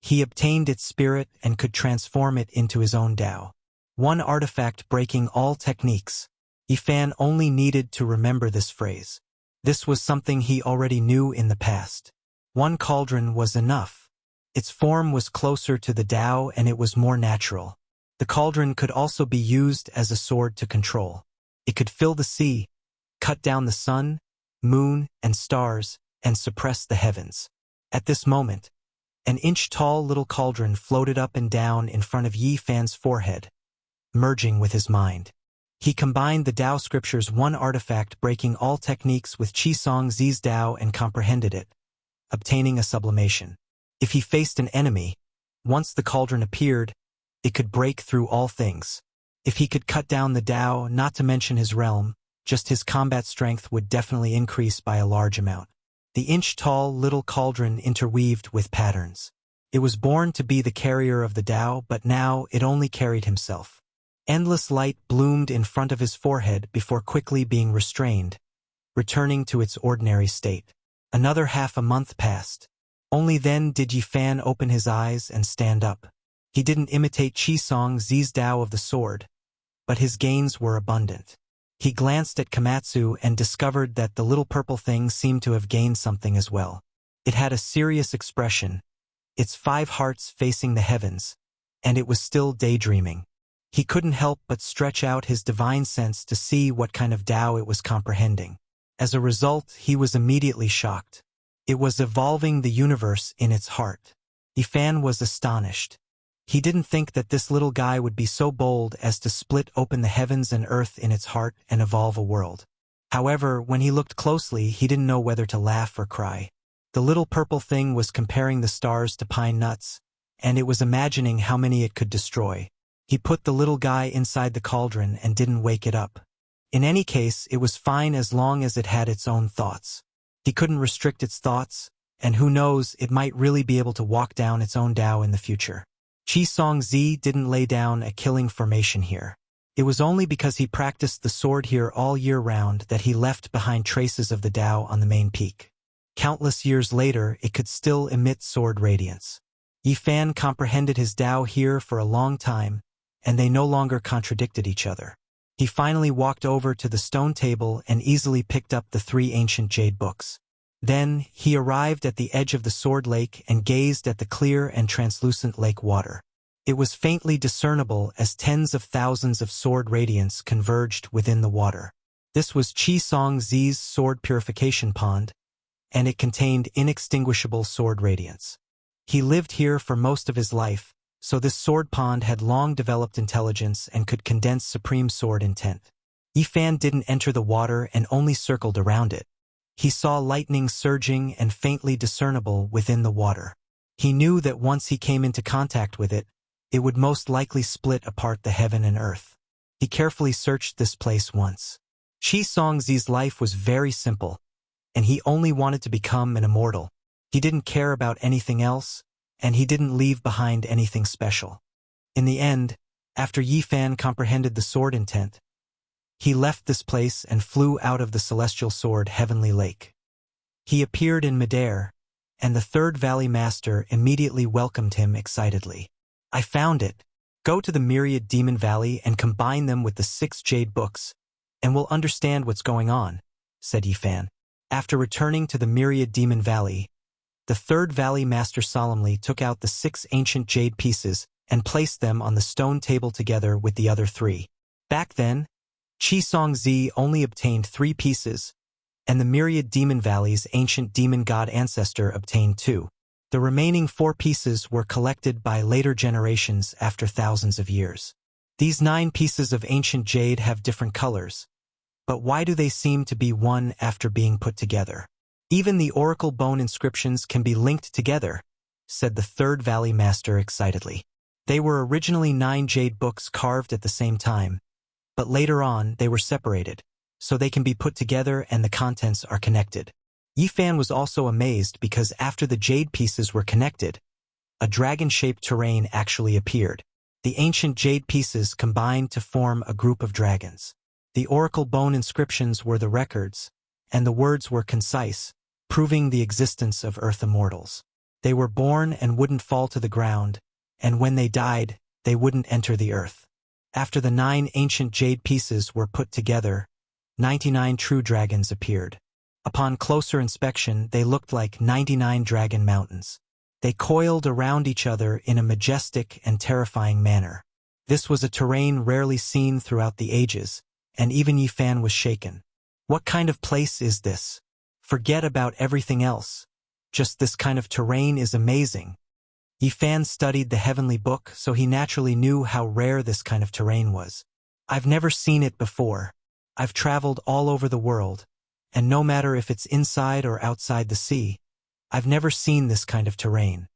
He obtained its spirit and could transform it into his own Tao. One artifact breaking all techniques. Yifan only needed to remember this phrase. This was something he already knew in the past. One cauldron was enough. Its form was closer to the Tao and it was more natural. The cauldron could also be used as a sword to control. It could fill the sea, cut down the sun, moon, and stars, and suppress the heavens. At this moment, an inch-tall little cauldron floated up and down in front of Yifan's forehead, merging with his mind. He combined the Tao scriptures one artifact breaking all techniques with Qi Song Zi's Tao and comprehended it, obtaining a sublimation. If he faced an enemy, once the cauldron appeared, it could break through all things. If he could cut down the Tao, not to mention his realm, just his combat strength would definitely increase by a large amount. The inch-tall little cauldron interweaved with patterns. It was born to be the carrier of the Tao, but now it only carried himself. Endless light bloomed in front of his forehead before quickly being restrained, returning to its ordinary state. Another half a month passed. Only then did Yifan open his eyes and stand up. He didn't imitate Qi Song Zi's Tao of the sword, but his gains were abundant. He glanced at Komatsu and discovered that the little purple thing seemed to have gained something as well. It had a serious expression, its 5 hearts facing the heavens, and it was still daydreaming. He couldn't help but stretch out his divine sense to see what kind of Tao it was comprehending. As a result, he was immediately shocked. It was evolving the universe in its heart. Yifan was astonished. He didn't think that this little guy would be so bold as to split open the heavens and earth in its heart and evolve a world. However, when he looked closely, he didn't know whether to laugh or cry. The little purple thing was comparing the stars to pine nuts, and it was imagining how many it could destroy. He put the little guy inside the cauldron and didn't wake it up. In any case, it was fine as long as it had its own thoughts. He couldn't restrict its thoughts, and who knows, it might really be able to walk down its own Tao in the future. Qi Songzi didn't lay down a killing formation here. It was only because he practiced the sword here all year round that he left behind traces of the Tao on the main peak. Countless years later, it could still emit sword radiance. Yi Fan comprehended his Tao here for a long time, and they no longer contradicted each other. He finally walked over to the stone table and easily picked up the 3 ancient jade books. Then, he arrived at the edge of the sword lake and gazed at the clear and translucent lake water. It was faintly discernible as tens of thousands of sword radiance converged within the water. This was Qi Songzi's sword purification pond, and it contained inextinguishable sword radiance. He lived here for most of his life, so this sword pond had long developed intelligence and could condense supreme sword intent. Yi Fan didn't enter the water and only circled around it. He saw lightning surging and faintly discernible within the water. He knew that once he came into contact with it, it would most likely split apart the heaven and earth. He carefully searched this place once. Qi Songzi's life was very simple, and he only wanted to become an immortal. He didn't care about anything else, and he didn't leave behind anything special. In the end, after Yi Fan comprehended the sword intent, he left this place and flew out of the celestial sword Heavenly Lake. He appeared in midair, and the Third Valley Master immediately welcomed him excitedly. "I found it. Go to the Myriad Demon Valley and combine them with the 6 jade books, and we'll understand what's going on," said Yi Fan. After returning to the Myriad Demon Valley, the Third Valley Master solemnly took out the 6 ancient jade pieces and placed them on the stone table together with the other 3. Back then, Qi Songzi only obtained 3 pieces, and the Myriad Demon Valley's ancient demon god ancestor obtained 2. The remaining 4 pieces were collected by later generations after thousands of years. These 9 pieces of ancient jade have different colors, but why do they seem to be one after being put together? "Even the oracle bone inscriptions can be linked together," said the Third Valley Master excitedly. They were originally 9 jade books carved at the same time, but later on they were separated, so they can be put together and the contents are connected. Yi Fan was also amazed because after the jade pieces were connected, a dragon-shaped terrain actually appeared. The ancient jade pieces combined to form a group of dragons. The oracle bone inscriptions were the records, and the words were concise, proving the existence of Earth immortals. They were born and wouldn't fall to the ground, and when they died, they wouldn't enter the earth. After the 9 ancient jade pieces were put together, 99 true dragons appeared. Upon closer inspection, they looked like 99 dragon mountains. They coiled around each other in a majestic and terrifying manner. This was a terrain rarely seen throughout the ages, and even Yi Fan was shaken. What kind of place is this? Forget about everything else. Just this kind of terrain is amazing. Yi Fan studied the Heavenly Book, so he naturally knew how rare this kind of terrain was. "I've never seen it before. I've traveled all over the world, and no matter if it's inside or outside the sea, I've never seen this kind of terrain."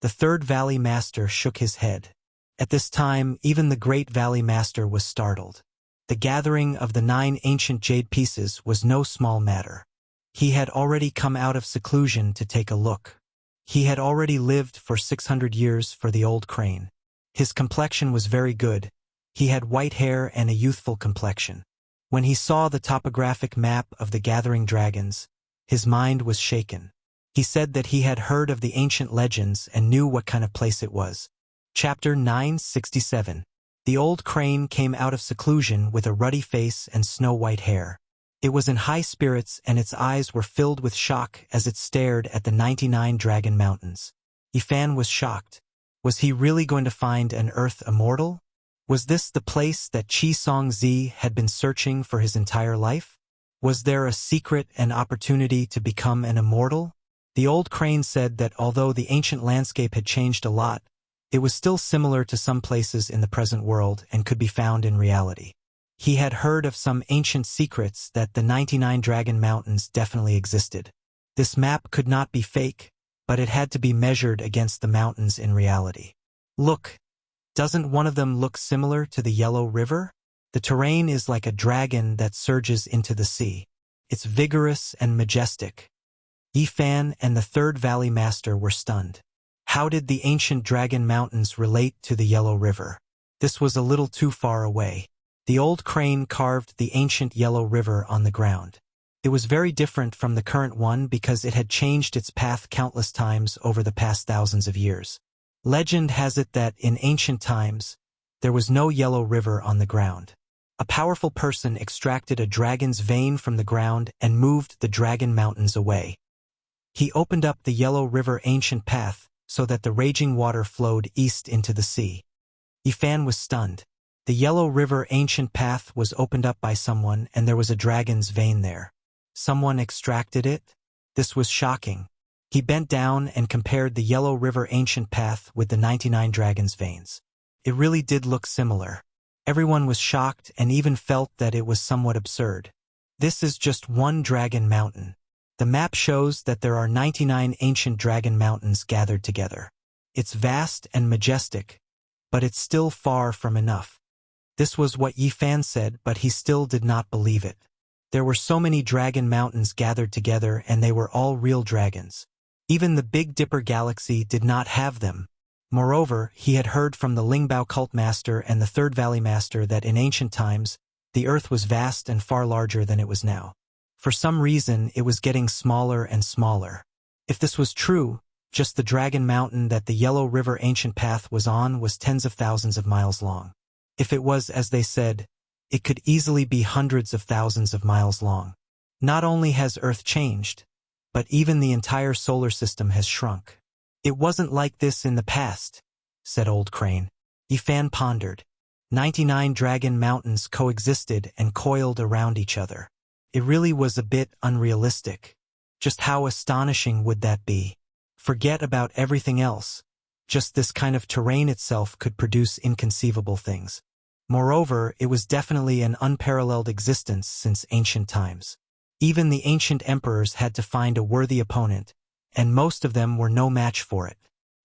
The Third Valley Master shook his head. At this time, even the Great Valley Master was startled. The gathering of the 9 ancient jade pieces was no small matter. He had already come out of seclusion to take a look. He had already lived for 600 years for the old crane. His complexion was very good. He had white hair and a youthful complexion. When he saw the topographic map of the gathering dragons, his mind was shaken. He said that he had heard of the ancient legends and knew what kind of place it was. Chapter 967. The old crane came out of seclusion with a ruddy face and snow-white hair. It was in high spirits and its eyes were filled with shock as it stared at the 99 dragon mountains. Yi Fan was shocked. Was he really going to find an Earth immortal? Was this the place that Qi Songzi had been searching for his entire life? Was there a secret and opportunity to become an immortal? The old crane said that although the ancient landscape had changed a lot, it was still similar to some places in the present world and could be found in reality. He had heard of some ancient secrets that the 99 Dragon Mountains definitely existed. This map could not be fake, but it had to be measured against the mountains in reality. Look, doesn't one of them look similar to the Yellow River? The terrain is like a dragon that surges into the sea. It's vigorous and majestic. Yifan and the Third Valley Master were stunned. How did the ancient Dragon Mountains relate to the Yellow River? This was a little too far away. The old crane carved the ancient Yellow River on the ground. It was very different from the current one because it had changed its path countless times over the past thousands of years. Legend has it that in ancient times, there was no Yellow River on the ground. A powerful person extracted a dragon's vein from the ground and moved the Dragon Mountains away. He opened up the Yellow River ancient path so that the raging water flowed east into the sea. Yifan was stunned. The Yellow River ancient path was opened up by someone and there was a dragon's vein there. Someone extracted it? This was shocking. He bent down and compared the Yellow River ancient path with the 99 dragons' veins. It really did look similar. Everyone was shocked and even felt that it was somewhat absurd. This is just one dragon mountain. The map shows that there are 99 ancient dragon mountains gathered together. It's vast and majestic, but it's still far from enough. This was what Yifan said, but he still did not believe it. There were so many dragon mountains gathered together and they were all real dragons. Even the Big Dipper galaxy did not have them. Moreover, he had heard from the Lingbao cult master and the Third Valley Master that in ancient times, the earth was vast and far larger than it was now. For some reason, it was getting smaller and smaller. If this was true, just the Dragon Mountain that the Yellow River ancient path was on was tens of thousands of miles long. If it was, as they said, it could easily be hundreds of thousands of miles long. Not only has Earth changed, but even the entire solar system has shrunk. It wasn't like this in the past, said Old Crane. Yifan pondered. 99 dragon mountains coexisted and coiled around each other. It really was a bit unrealistic. Just how astonishing would that be? Forget about everything else. Just this kind of terrain itself could produce inconceivable things. Moreover, it was definitely an unparalleled existence since ancient times. Even the ancient emperors had to find a worthy opponent, and most of them were no match for it.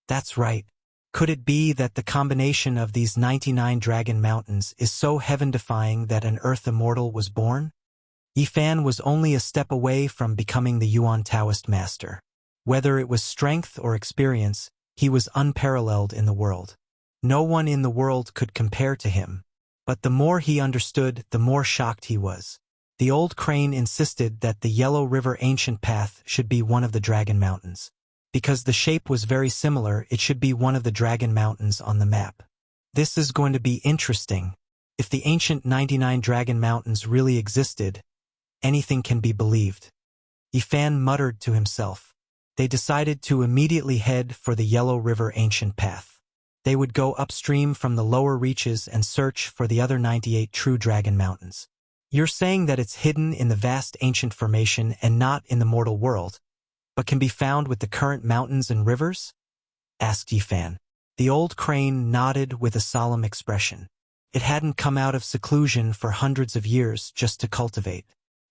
That's right. Could it be that the combination of these 99 dragon mountains is so heaven-defying that an earth immortal was born? Yifan was only a step away from becoming the Yuan Taoist master. Whether it was strength or experience, he was unparalleled in the world. No one in the world could compare to him. But the more he understood, the more shocked he was. The old crane insisted that the Yellow River ancient path should be one of the Dragon Mountains. Because the shape was very similar, it should be one of the Dragon Mountains on the map. This is going to be interesting. If the ancient 99 Dragon Mountains really existed, anything can be believed. Yifan muttered to himself. They decided to immediately head for the Yellow River ancient path. They would go upstream from the lower reaches and search for the other 98 true Dragon Mountains. You're saying that it's hidden in the vast ancient formation and not in the mortal world, but can be found with the current mountains and rivers? Asked Yifan. The old crane nodded with a solemn expression. It hadn't come out of seclusion for hundreds of years just to cultivate.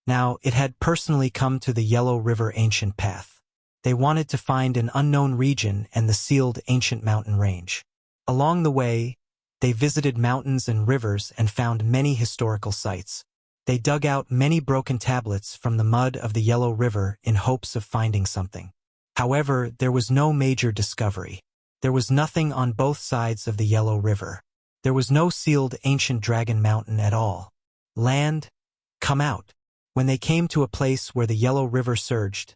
Now, it had personally come to the Yellow River ancient path. They wanted to find an unknown region and the sealed ancient mountain range. Along the way, they visited mountains and rivers and found many historical sites. They dug out many broken tablets from the mud of the Yellow River in hopes of finding something. However, there was no major discovery. There was nothing on both sides of the Yellow River. There was no sealed ancient Dragon Mountain at all. Land, come out. When they came to a place where the Yellow River surged,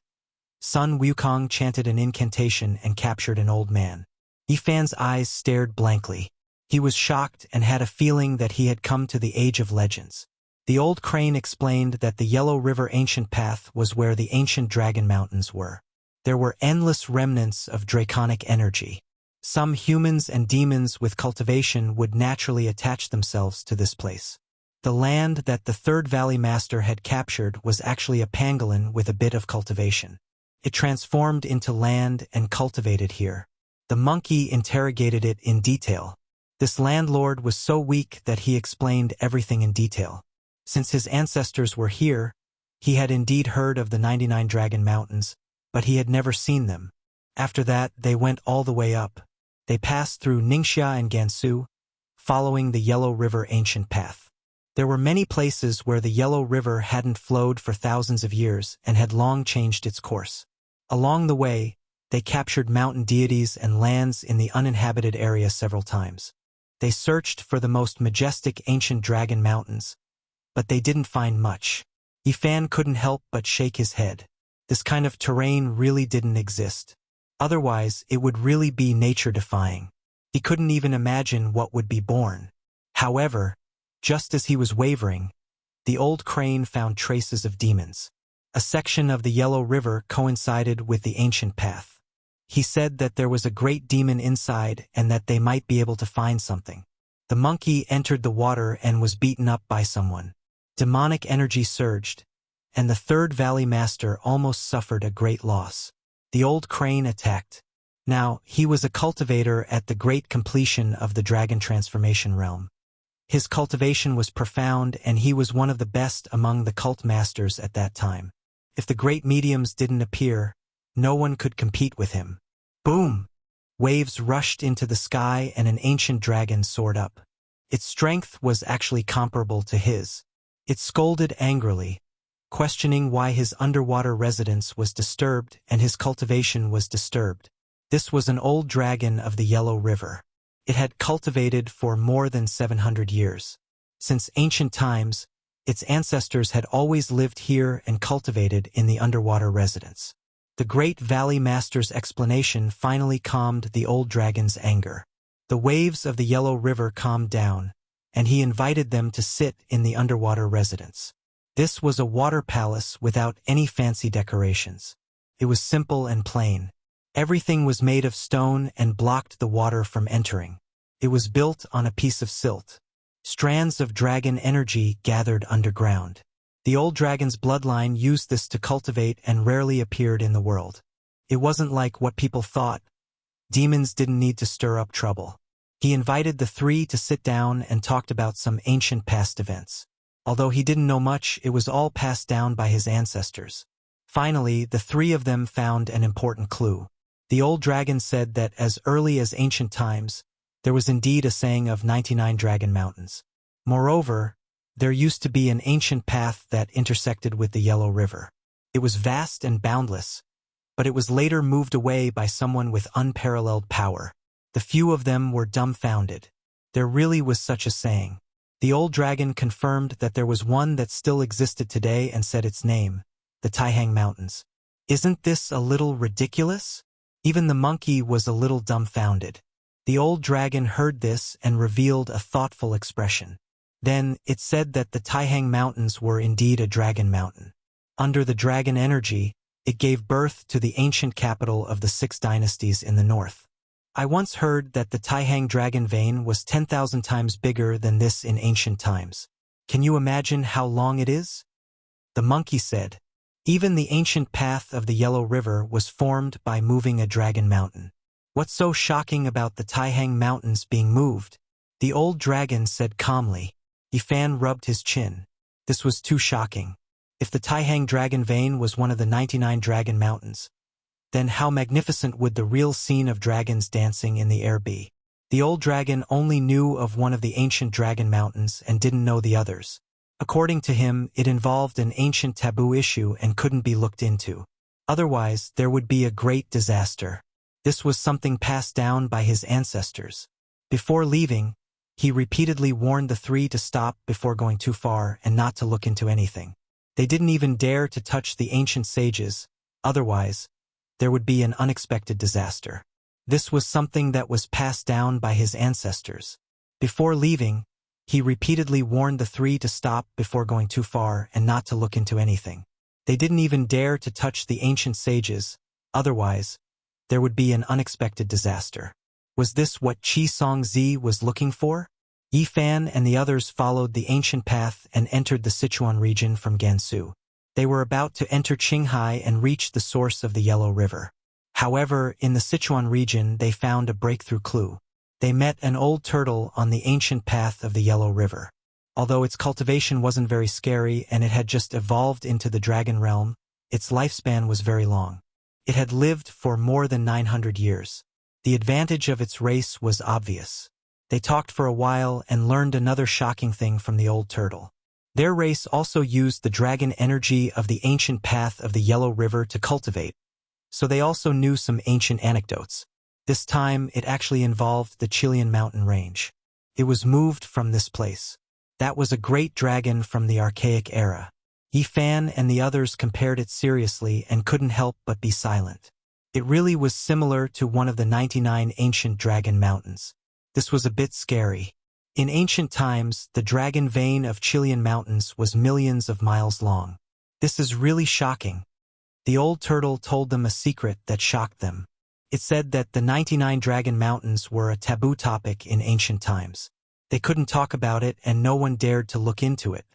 Sun Wukong chanted an incantation and captured an old man. Yifan's eyes stared blankly. He was shocked and had a feeling that he had come to the age of legends. The old crane explained that the Yellow River ancient path was where the ancient Dragon Mountains were. There were endless remnants of draconic energy. Some humans and demons with cultivation would naturally attach themselves to this place. The land that the Third Valley Master had captured was actually a pangolin with a bit of cultivation. It transformed into land and cultivated here. The monkey interrogated it in detail. This landlord was so weak that he explained everything in detail. Since his ancestors were here, he had indeed heard of the 99 Dragon Mountains, but he had never seen them. After that, they went all the way up. They passed through Ningxia and Gansu, following the Yellow River ancient path. There were many places where the Yellow River hadn't flowed for thousands of years and had long changed its course. Along the way, they captured mountain deities and lands in the uninhabited area several times. They searched for the most majestic ancient dragon mountains, but they didn't find much. Yifan couldn't help but shake his head. This kind of terrain really didn't exist. Otherwise, it would really be nature-defying. He couldn't even imagine what would be born. However, just as he was wavering, the old crane found traces of demons. A section of the Yellow River coincided with the ancient path. He said that there was a great demon inside and that they might be able to find something. The monkey entered the water and was beaten up by someone. Demonic energy surged, and the third valley master almost suffered a great loss. The old crane attacked. Now, he was a cultivator at the great completion of the dragon transformation realm. His cultivation was profound and he was one of the best among the cult masters at that time. If the great mediums didn't appear, no one could compete with him. Boom! Waves rushed into the sky and an ancient dragon soared up. Its strength was actually comparable to his. It scolded angrily, questioning why his underwater residence was disturbed and his cultivation was disturbed. This was an old dragon of the Yellow River. It had cultivated for more than 700 years. Since ancient times, its ancestors had always lived here and cultivated in the underwater residence. The great valley master's explanation finally calmed the old dragon's anger. The waves of the Yellow River calmed down, and he invited them to sit in the underwater residence. This was a water palace without any fancy decorations. It was simple and plain. Everything was made of stone and blocked the water from entering. It was built on a piece of silt. Strands of dragon energy gathered underground. The old dragon's bloodline used this to cultivate and rarely appeared in the world. It wasn't like what people thought. Demons didn't need to stir up trouble. He invited the three to sit down and talked about some ancient past events. Although he didn't know much, it was all passed down by his ancestors. Finally, the three of them found an important clue. The old dragon said that as early as ancient times, there was indeed a saying of 99 dragon mountains. Moreover, there used to be an ancient path that intersected with the Yellow River. It was vast and boundless, but it was later moved away by someone with unparalleled power. The few of them were dumbfounded. There really was such a saying. The old dragon confirmed that there was one that still existed today and said its name, the Taihang Mountains. Isn't this a little ridiculous? Even the monkey was a little dumbfounded. The old dragon heard this and revealed a thoughtful expression. Then, it said that the Taihang Mountains were indeed a dragon mountain. Under the dragon energy, it gave birth to the ancient capital of the 6 dynasties in the north. I once heard that the Taihang dragon vein was 10,000 times bigger than this in ancient times. Can you imagine how long it is? The monkey said, even the ancient path of the Yellow River was formed by moving a dragon mountain. What's so shocking about the Taihang Mountains being moved? The old dragon said calmly. Yifan rubbed his chin. This was too shocking. If the Taihang dragon vein was one of the 99 dragon mountains, then how magnificent would the real scene of dragons dancing in the air be? The old dragon only knew of one of the ancient dragon mountains and didn't know the others. According to him, it involved an ancient taboo issue and couldn't be looked into. Otherwise, there would be a great disaster. This was something passed down by his ancestors. Before leaving, he repeatedly warned the three to stop before going too far and not to look into anything. They didn't even dare to touch the ancient sages, otherwise, there would be an unexpected disaster. This was something that was passed down by his ancestors. Before leaving, he repeatedly warned the three to stop before going too far and not to look into anything. They didn't even dare to touch the ancient sages, otherwise, there would be an unexpected disaster. Was this what Qi Songzi was looking for? Yifan and the others followed the ancient path and entered the Sichuan region from Gansu. They were about to enter Qinghai and reach the source of the Yellow River. However, in the Sichuan region they found a breakthrough clue. They met an old turtle on the ancient path of the Yellow River. Although its cultivation wasn't very scary and it had just evolved into the dragon realm, its lifespan was very long. It had lived for more than 900 years. The advantage of its race was obvious. They talked for a while and learned another shocking thing from the old turtle. Their race also used the dragon energy of the ancient path of the Yellow River to cultivate, so they also knew some ancient anecdotes. This time, it actually involved the Chilean mountain range. It was moved from this place. That was a great dragon from the archaic era. Yifan and the others compared it seriously and couldn't help but be silent. It really was similar to one of the 99 ancient dragon mountains. This was a bit scary. In ancient times, the dragon vein of Chilean mountains was millions of miles long. This is really shocking. The old turtle told them a secret that shocked them. It said that the 99 dragon mountains were a taboo topic in ancient times. They couldn't talk about it and no one dared to look into it.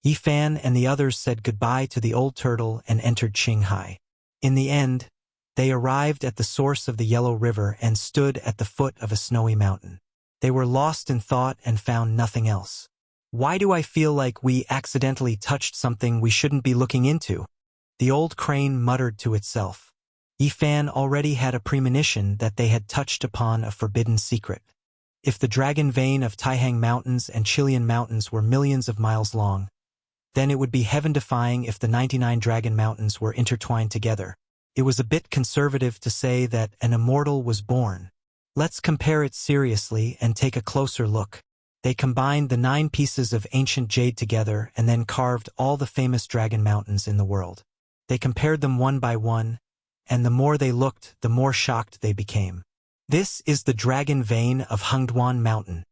Yifan and the others said goodbye to the old turtle and entered Qinghai. In the end, they arrived at the source of the Yellow River and stood at the foot of a snowy mountain. They were lost in thought and found nothing else. Why do I feel like we accidentally touched something we shouldn't be looking into? The old crane muttered to itself. Yifan already had a premonition that they had touched upon a forbidden secret. If the dragon vein of Taihang Mountains and Chilean Mountains were millions of miles long, then it would be heaven-defying if the 99 dragon mountains were intertwined together. It was a bit conservative to say that an immortal was born. Let's compare it seriously and take a closer look. They combined the 9 pieces of ancient jade together and then carved all the famous dragon mountains in the world. They compared them one by one, and the more they looked, the more shocked they became. This is the dragon vein of Hengduan Mountain.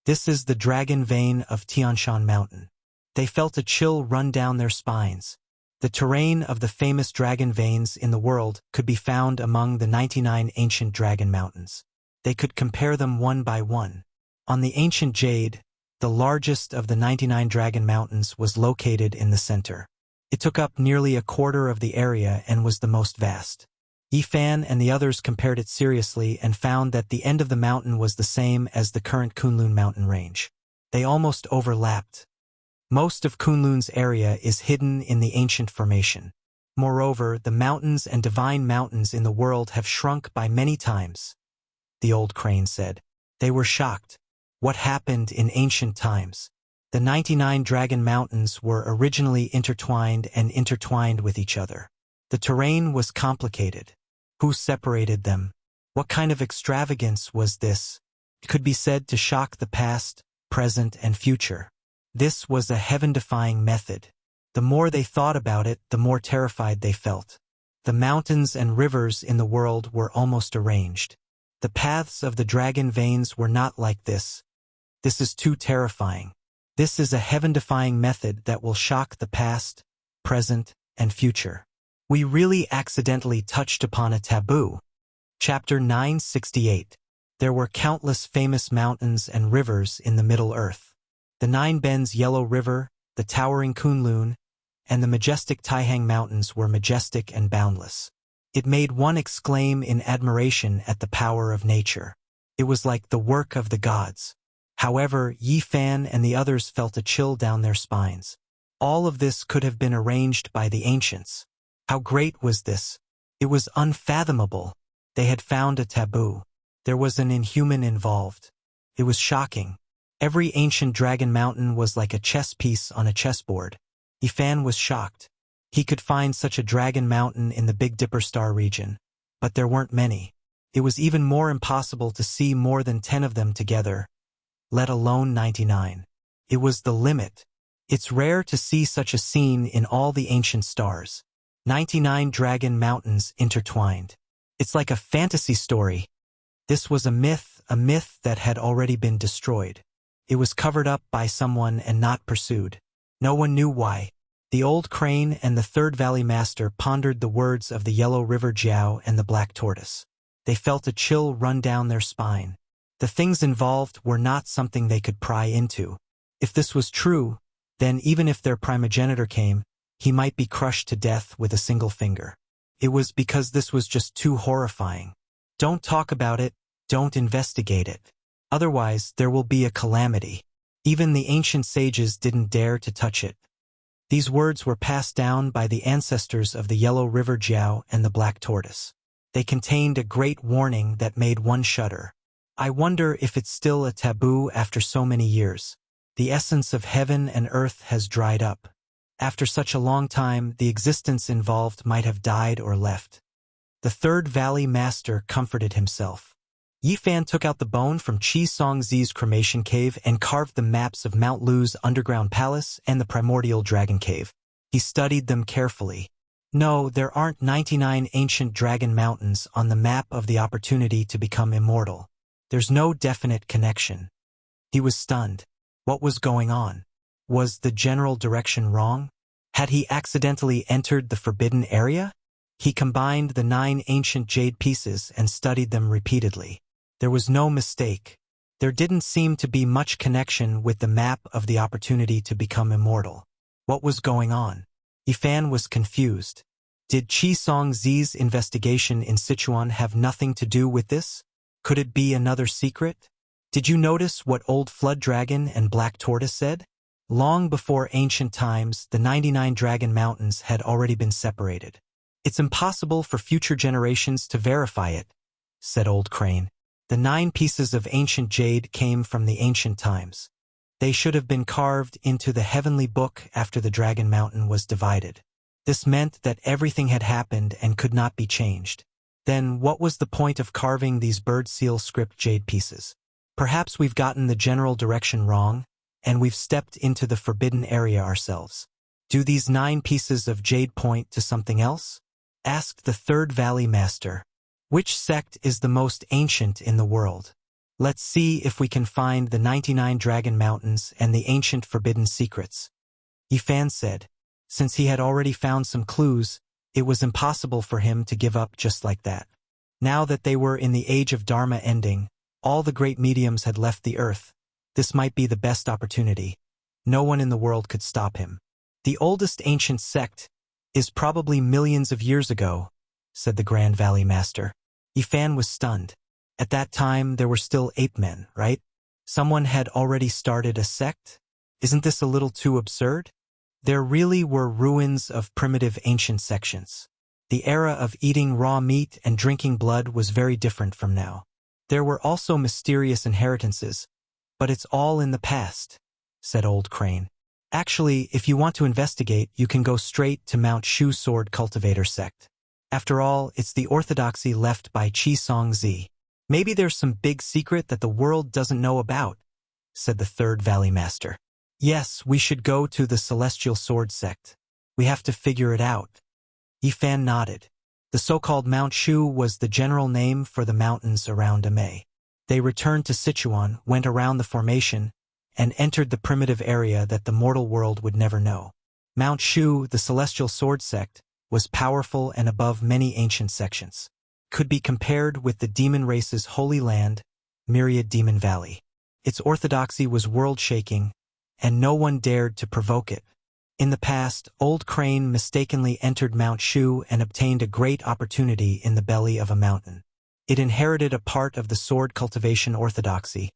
This is the dragon vein of Tianshan Mountain. They felt a chill run down their spines. The terrain of the famous dragon veins in the world could be found among the 99 ancient dragon mountains. They could compare them one by one. On the ancient jade, the largest of the 99 dragon mountains was located in the center. It took up nearly a quarter of the area and was the most vast. Yifan and the others compared it seriously and found that the end of the mountain was the same as the current Kunlun mountain range. They almost overlapped. Most of Kunlun's area is hidden in the ancient formation. Moreover, the mountains and divine mountains in the world have shrunk by many times. The old crane said. They were shocked. What happened in ancient times? The 99 dragon mountains were originally intertwined with each other. The terrain was complicated. Who separated them? What kind of extravagance was this? It could be said to shock the past, present, and future. This was a heaven-defying method. The more they thought about it, the more terrified they felt. The mountains and rivers in the world were almost arranged. The paths of the dragon veins were not like this. This is too terrifying. This is a heaven-defying method that will shock the past, present, and future. We really accidentally touched upon a taboo. Chapter 968. There were countless famous mountains and rivers in the Middle Earth. The 9 Bends Yellow River, the towering Kunlun, and the majestic Taihang Mountains were majestic and boundless. It made one exclaim in admiration at the power of nature. It was like the work of the gods. However, Yifan and the others felt a chill down their spines. All of this could have been arranged by the ancients. How great was this? It was unfathomable. They had found a taboo. There was an inhuman involved. It was shocking. Every ancient dragon mountain was like a chess piece on a chessboard. Yifan was shocked. He could find such a dragon mountain in the Big Dipper Star region, but there weren't many. It was even more impossible to see more than 10 of them together, let alone 99. It was the limit. It's rare to see such a scene in all the ancient stars. 99 dragon mountains intertwined. It's like a fantasy story. This was a myth that had already been destroyed. It was covered up by someone and not pursued. No one knew why. The old crane and the third valley master pondered the words of the Yellow River Jiao and the Black Tortoise. They felt a chill run down their spine. The things involved were not something they could pry into. If this was true, then even if their primogenitor came, he might be crushed to death with a single finger. It was because this was just too horrifying. Don't talk about it, don't investigate it. Otherwise, there will be a calamity. Even the ancient sages didn't dare to touch it. These words were passed down by the ancestors of the Yellow River Jiao and the Black Tortoise. They contained a great warning that made one shudder. I wonder if it's still a taboo after so many years. The essence of heaven and earth has dried up. After such a long time, the existence involved might have died or left. The Third Valley Master comforted himself. Yifan took out the bone from Qi Songzi's cremation cave and carved the maps of Mount Lu's underground palace and the primordial dragon cave. He studied them carefully. No, there aren't 99 ancient dragon mountains on the map of the opportunity to become immortal. There's no definite connection. He was stunned. What was going on? Was the general direction wrong? Had he accidentally entered the forbidden area? He combined the 9 ancient jade pieces and studied them repeatedly. There was no mistake. There didn't seem to be much connection with the map of the opportunity to become immortal. What was going on? Yifan was confused. Did Qi Songzi's investigation in Sichuan have nothing to do with this? Could it be another secret? Did you notice what Old Flood Dragon and Black Tortoise said? Long before ancient times, the 99 Dragon Mountains had already been separated. It's impossible for future generations to verify it, said Old Crane. The 9 pieces of ancient jade came from the ancient times. They should have been carved into the heavenly book after the Dragon Mountain was divided. This meant that everything had happened and could not be changed. Then what was the point of carving these bird seal script jade pieces? Perhaps we've gotten the general direction wrong, and we've stepped into the forbidden area ourselves. Do these 9 pieces of jade point to something else? Asked the Third Valley Master. Which sect is the most ancient in the world? Let's see if we can find the 99 Dragon Mountains and the ancient forbidden secrets. Yifan said. Since he had already found some clues, it was impossible for him to give up just like that. Now that they were in the age of Dharma ending, all the great mediums had left the earth. This might be the best opportunity. No one in the world could stop him. The oldest ancient sect is probably millions of years ago, said the Grand Valley Master. Yifan was stunned. At that time, there were still ape men, right? Someone had already started a sect? Isn't this a little too absurd? There really were ruins of primitive ancient sections. The era of eating raw meat and drinking blood was very different from now. There were also mysterious inheritances, but it's all in the past, said Old Crane. Actually, if you want to investigate, you can go straight to Mount Shu Sword Cultivator Sect. After all, it's the orthodoxy left by Qi Songzi. Maybe there's some big secret that the world doesn't know about, said the Third Valley Master. Yes, we should go to the Celestial Sword Sect. We have to figure it out. Yifan nodded. The so-called Mount Shu was the general name for the mountains around Amei. They returned to Sichuan, went around the formation, and entered the primitive area that the mortal world would never know. Mount Shu, the Celestial Sword Sect, was powerful and above many ancient sections. Could be compared with the demon race's holy land, Myriad Demon Valley. Its orthodoxy was world-shaking, and no one dared to provoke it. In the past, Old Crane mistakenly entered Mount Shu and obtained a great opportunity in the belly of a mountain. It inherited a part of the sword cultivation orthodoxy,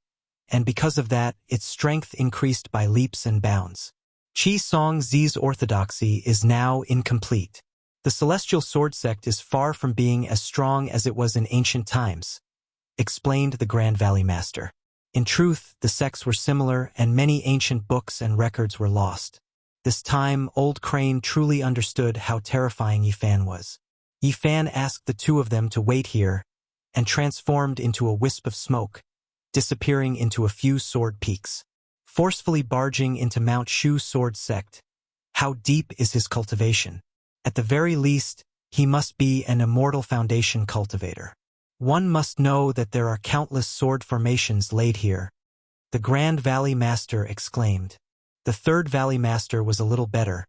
and because of that, its strength increased by leaps and bounds. Qi Songzi's orthodoxy is now incomplete. The Celestial Sword Sect is far from being as strong as it was in ancient times, explained the Grand Valley Master. In truth, the sects were similar and many ancient books and records were lost. This time, Old Crane truly understood how terrifying Yifan was. Yifan asked the 2 of them to wait here and transformed into a wisp of smoke, disappearing into a few sword peaks. Forcefully barging into Mount Shu Sword Sect. How deep is his cultivation? At the very least, he must be an immortal foundation cultivator. One must know that there are countless sword formations laid here, the Grand Valley Master exclaimed. The Third Valley Master was a little better,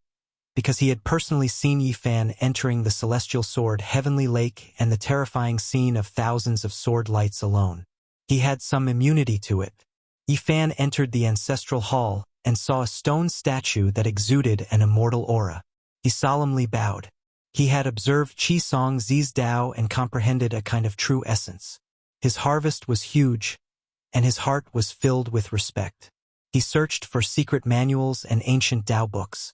because he had personally seen Yifan entering the Celestial Sword Heavenly Lake and the terrifying scene of thousands of sword lights alone. He had some immunity to it. Yifan entered the ancestral hall and saw a stone statue that exuded an immortal aura. He solemnly bowed. He had observed Qi Songzi's Tao and comprehended a kind of true essence. His harvest was huge, and his heart was filled with respect. He searched for secret manuals and ancient Tao books.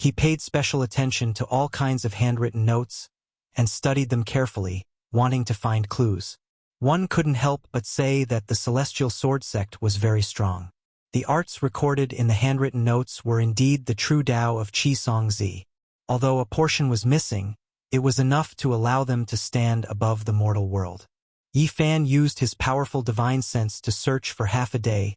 He paid special attention to all kinds of handwritten notes and studied them carefully, wanting to find clues. One couldn't help but say that the Celestial Sword sect was very strong. The arts recorded in the handwritten notes were indeed the true Tao of Qi Song Zi. Although a portion was missing, it was enough to allow them to stand above the mortal world. Yi Fan used his powerful divine sense to search for half a day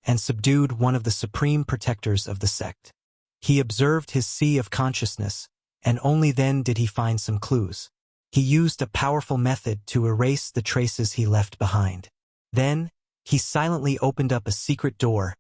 and subdued one of the supreme protectors of the sect. He observed his sea of consciousness, and only then did he find some clues. He used a powerful method to erase the traces he left behind. Then, he silently opened up a secret door,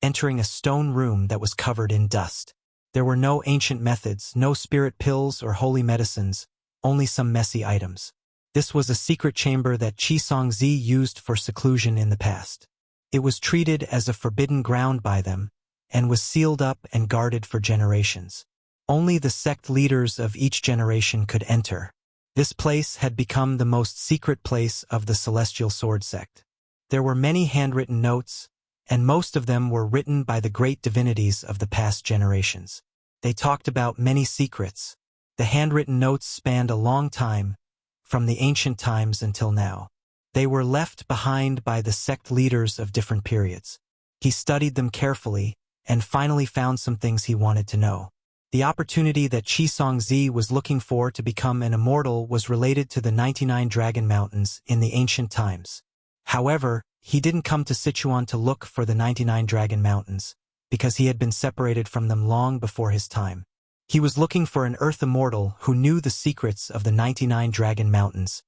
entering a stone room that was covered in dust. There were no ancient methods, no spirit pills or holy medicines, only some messy items. This was a secret chamber that Qi Song Zi used for seclusion in the past. It was treated as a forbidden ground by them, and was sealed up and guarded for generations. Only the sect leaders of each generation could enter. This place had become the most secret place of the Celestial Sword sect. There were many handwritten notes, and most of them were written by the great divinities of the past generations. They talked about many secrets. The handwritten notes spanned a long time, from the ancient times until now. They were left behind by the sect leaders of different periods. He studied them carefully, and finally found some things he wanted to know. The opportunity that Qi Song Zi was looking for to become an immortal was related to the 99 Dragon Mountains in the ancient times. However, he didn't come to Sichuan to look for the 99 Dragon Mountains, because he had been separated from them long before his time. He was looking for an Earth immortal who knew the secrets of the 99 Dragon Mountains,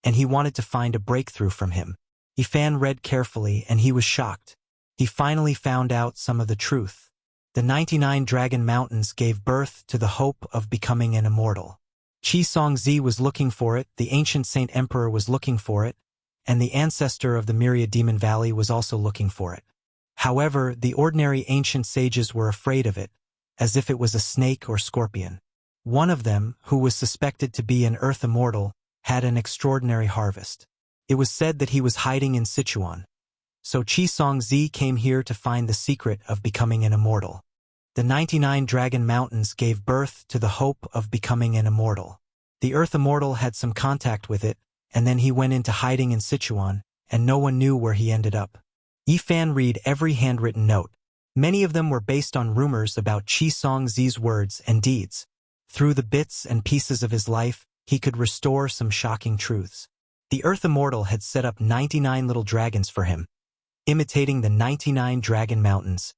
and he wanted to find a breakthrough from him. Yi Fan read carefully, and he was shocked. He finally found out some of the truth. The 99 Dragon Mountains gave birth to the hope of becoming an immortal. Qi Song Zi was looking for it, the ancient Saint Emperor was looking for it, and the ancestor of the Myriad Demon Valley was also looking for it. However, the ordinary ancient sages were afraid of it, as if it was a snake or scorpion. One of them, who was suspected to be an Earth immortal, had an extraordinary harvest. It was said that he was hiding in Sichuan. So Qi Song Zi came here to find the secret of becoming an immortal. The 99 Dragon Mountains gave birth to the hope of becoming an immortal. The Earth immortal had some contact with it, and then he went into hiding in Sichuan, and no one knew where he ended up. Yi Fan read every handwritten note. Many of them were based on rumors about Qi Song Zi's words and deeds. Through the bits and pieces of his life, he could restore some shocking truths. The Earth immortal had set up 99 little dragons for him, imitating the 99 Dragon Mountains,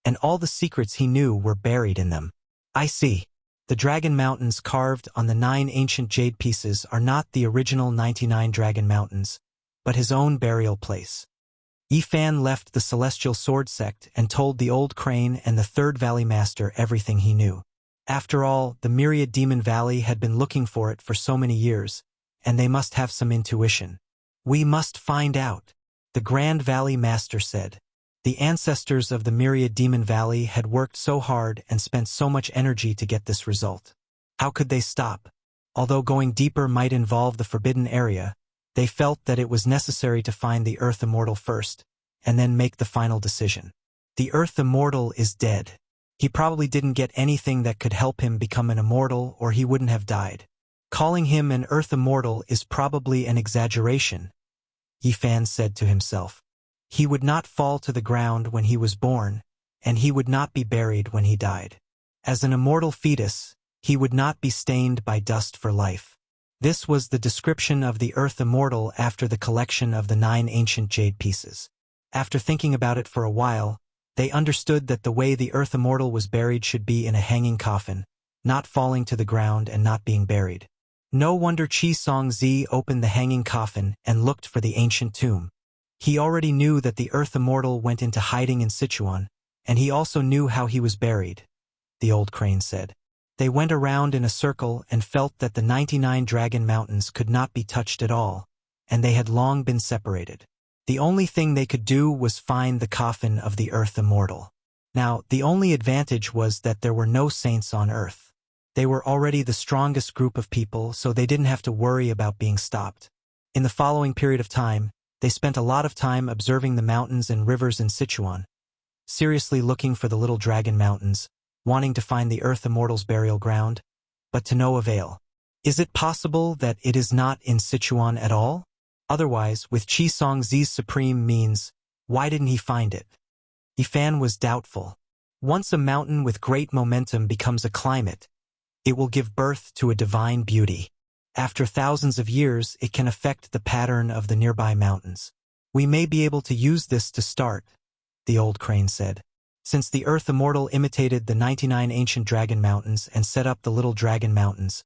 and all the secrets he knew were buried in them. I see. The Dragon Mountains carved on the 9 ancient jade pieces are not the original 99 Dragon Mountains, but his own burial place. Yi Fan left the Celestial Sword sect and told the Old Crane and the Third Valley Master everything he knew. After all, the Myriad Demon Valley had been looking for it for so many years, and they must have some intuition. We must find out, the Grand Valley Master said. The ancestors of the Myriad Demon Valley had worked so hard and spent so much energy to get this result. How could they stop? Although going deeper might involve the forbidden area, they felt that it was necessary to find the Earth Immortal first, and then make the final decision. The Earth Immortal is dead. He probably didn't get anything that could help him become an immortal, or he wouldn't have died. Calling him an Earth Immortal is probably an exaggeration, Yi Fan said to himself. He would not fall to the ground when he was born, and he would not be buried when he died. As an immortal fetus, he would not be stained by dust for life. This was the description of the Earth Immortal after the collection of the 9 ancient jade pieces. After thinking about it for a while, they understood that the way the Earth Immortal was buried should be in a hanging coffin, not falling to the ground and not being buried. No wonder Qi Song Zi opened the hanging coffin and looked for the ancient tomb. He already knew that the Earth Immortal went into hiding in Sichuan, and he also knew how he was buried, the Old Crane said. They went around in a circle and felt that the 99 Dragon Mountains could not be touched at all, and they had long been separated. The only thing they could do was find the coffin of the Earth Immortal. Now, the only advantage was that there were no saints on Earth. They were already the strongest group of people, so they didn't have to worry about being stopped. In the following period of time, they spent a lot of time observing the mountains and rivers in Sichuan, seriously looking for the little Dragon Mountains, wanting to find the Earth Immortal's burial ground, but to no avail. Is it possible that it is not in Sichuan at all? Otherwise, with Qisong Zi's supreme means, why didn't he find it? Yifan was doubtful. Once a mountain with great momentum becomes a climate, it will give birth to a divine beauty. After thousands of years, it can affect the pattern of the nearby mountains. We may be able to use this to start, the old crane said. Since the Earth Immortal imitated the 99 ancient dragon mountains and set up the little dragon mountains,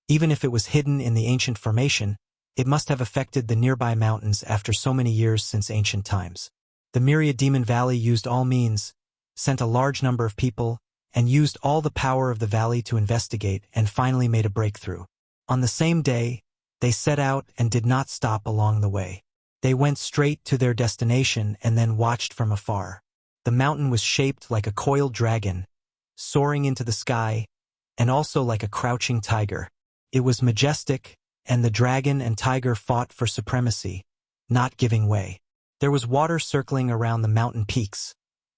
even if it was hidden in the ancient formation, it must have affected the nearby mountains after so many years since ancient times. The myriad Demon Valley used all means, sent a large number of people, and used all the power of the valley to investigate and finally made a breakthrough. On the same day, they set out and did not stop along the way. They went straight to their destination and then watched from afar. The mountain was shaped like a coiled dragon, soaring into the sky, and also like a crouching tiger. It was majestic, and the dragon and tiger fought for supremacy, not giving way. There was water circling around the mountain peaks,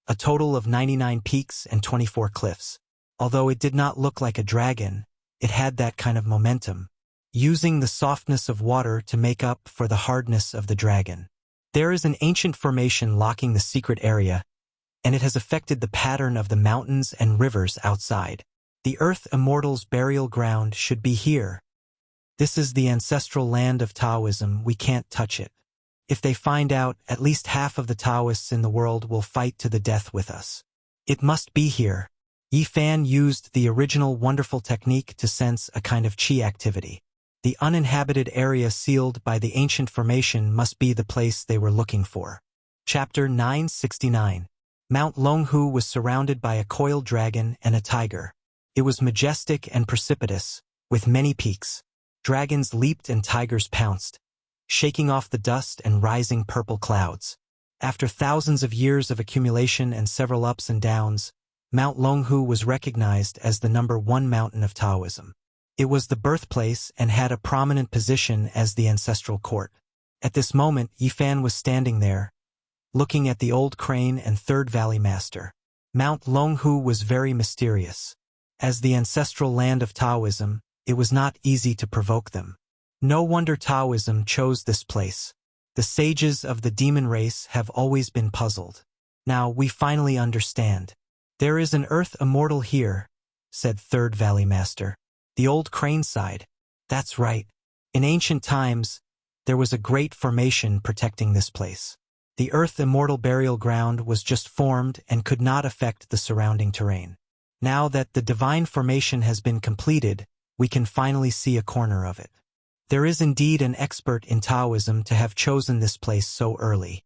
a total of 99 peaks and 24 cliffs. Although it did not look like a dragon, it had that kind of momentum, using the softness of water to make up for the hardness of the dragon. There is an ancient formation locking the secret area, and it has affected the pattern of the mountains and rivers outside. The Earth Immortal's burial ground should be here. This is the ancestral land of Taoism. We can't touch it. If they find out, at least half of the Taoists in the world will fight to the death with us. It must be here. Yifan used the original wonderful technique to sense a kind of qi activity. The uninhabited area sealed by the ancient formation must be the place they were looking for. Chapter 969. Mount Longhu was surrounded by a coiled dragon and a tiger. It was majestic and precipitous, with many peaks. Dragons leaped and tigers pounced, shaking off the dust and rising purple clouds. After thousands of years of accumulation and several ups and downs, Mount Longhu was recognized as the #1 mountain of Taoism. It was the birthplace and had a prominent position as the ancestral court. At this moment, Yifan was standing there, looking at the old crane and third valley master. Mount Longhu was very mysterious. As the ancestral land of Taoism, it was not easy to provoke them. No wonder Taoism chose this place. The sages of the demon race have always been puzzled. Now we finally understand. There is an Earth Immortal here, said third valley master. The old crane sighed. That's right. In ancient times, there was a great formation protecting this place. The Earth Immortal burial ground was just formed and could not affect the surrounding terrain. Now that the divine formation has been completed, we can finally see a corner of it. There is indeed an expert in Taoism to have chosen this place so early.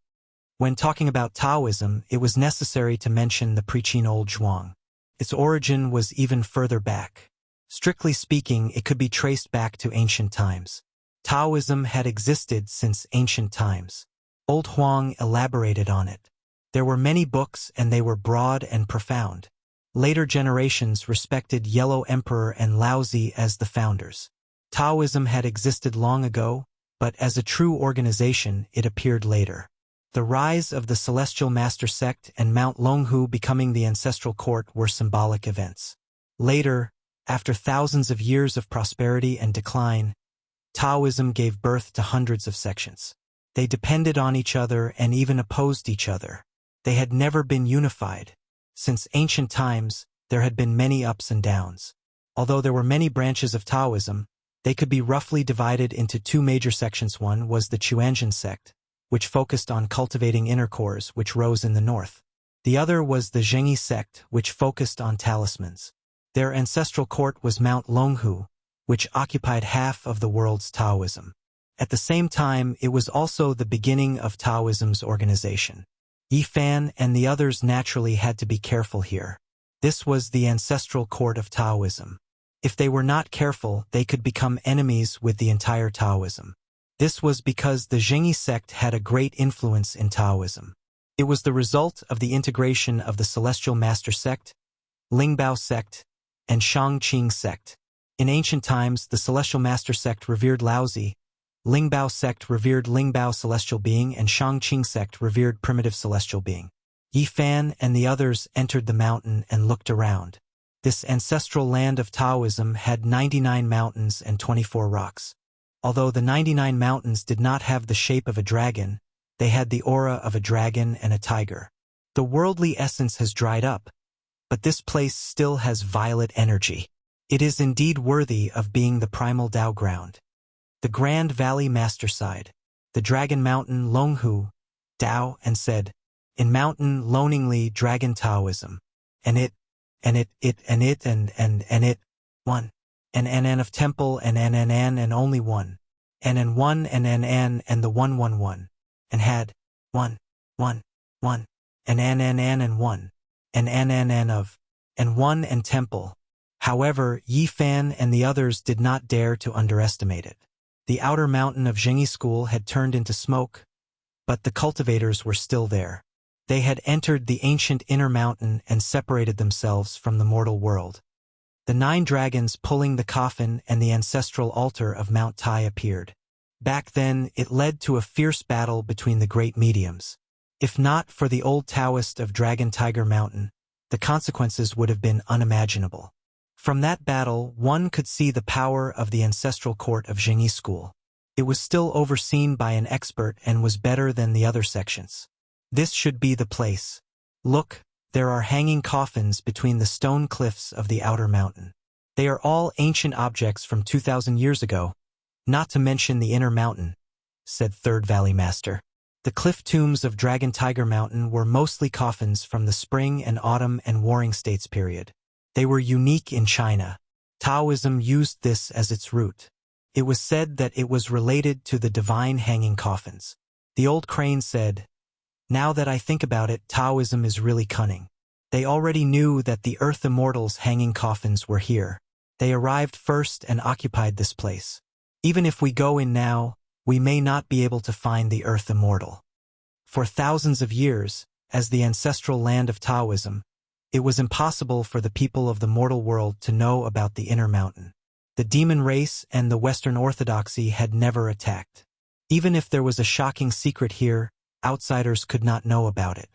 When talking about Taoism, it was necessary to mention the preaching old Zhuang. Its origin was even further back. Strictly speaking, it could be traced back to ancient times. Taoism had existed since ancient times. Old Huang elaborated on it. There were many books and they were broad and profound. Later generations respected Yellow Emperor and Laozi as the founders. Taoism had existed long ago, but as a true organization, it appeared later. The rise of the Celestial Master Sect and Mount Longhu becoming the ancestral court were symbolic events. Later, after thousands of years of prosperity and decline, Taoism gave birth to hundreds of sections. They depended on each other and even opposed each other. They had never been unified. Since ancient times, there had been many ups and downs. Although there were many branches of Taoism, they could be roughly divided into two major sections. One was the Chuanjin sect, which focused on cultivating inner cores, which rose in the north. The other was the Zhengyi sect, which focused on talismans. Their ancestral court was Mount Longhu, which occupied half of the world's Taoism. At the same time, it was also the beginning of Taoism's organization. Yifan and the others naturally had to be careful here. This was the ancestral court of Taoism. If they were not careful, they could become enemies with the entire Taoism. This was because the Zhengyi sect had a great influence in Taoism. It was the result of the integration of the Celestial Master Sect, Lingbao sect, and Shangqing sect. In ancient times, the Celestial Master Sect revered Laozi, Lingbao sect revered Lingbao celestial being, and Shangqing sect revered primitive celestial being. Yifan and the others entered the mountain and looked around. This ancestral land of Taoism had 99 mountains and 24 rocks. Although the 99 mountains did not have the shape of a dragon, they had the aura of a dragon and a tiger. The worldly essence has dried up, but this place still has violet energy. It is indeed worthy of being the primal Tao ground. The Grand Valley Master sighed. The Dragon Mountain Longhu, Tao, and said, in mountain loningly dragon Taoism, and it, one, and of temple and only one, and one and the one, and had, one, and one, and of, and one and temple. However, Yi Fan and the others did not dare to underestimate it. The outer mountain of Jingyi School had turned into smoke, but the cultivators were still there. They had entered the ancient inner mountain and separated themselves from the mortal world. The 9 dragons pulling the coffin and the ancestral altar of Mount Tai appeared. Back then, it led to a fierce battle between the great mediums. If not for the old Taoist of Dragon Tiger Mountain, the consequences would have been unimaginable. From that battle, one could see the power of the ancestral court of Jingyi School. It was still overseen by an expert and was better than the other sections. This should be the place. Look, there are hanging coffins between the stone cliffs of the outer mountain. They are all ancient objects from 2,000 years ago, not to mention the inner mountain, said Third Valley Master. The cliff tombs of Dragon Tiger Mountain were mostly coffins from the Spring and Autumn and Warring States period. They were unique in China. Taoism used this as its root. It was said that it was related to the divine hanging coffins. The old crane said, now that I think about it, Taoism is really cunning. They already knew that the Earth Immortals' hanging coffins were here. They arrived first and occupied this place. Even if we go in now, we may not be able to find the Earth Immortal. For thousands of years, as the ancestral land of Taoism, it was impossible for the people of the mortal world to know about the inner mountain. The demon race and the Western Orthodoxy had never attacked. Even if there was a shocking secret here, outsiders could not know about it.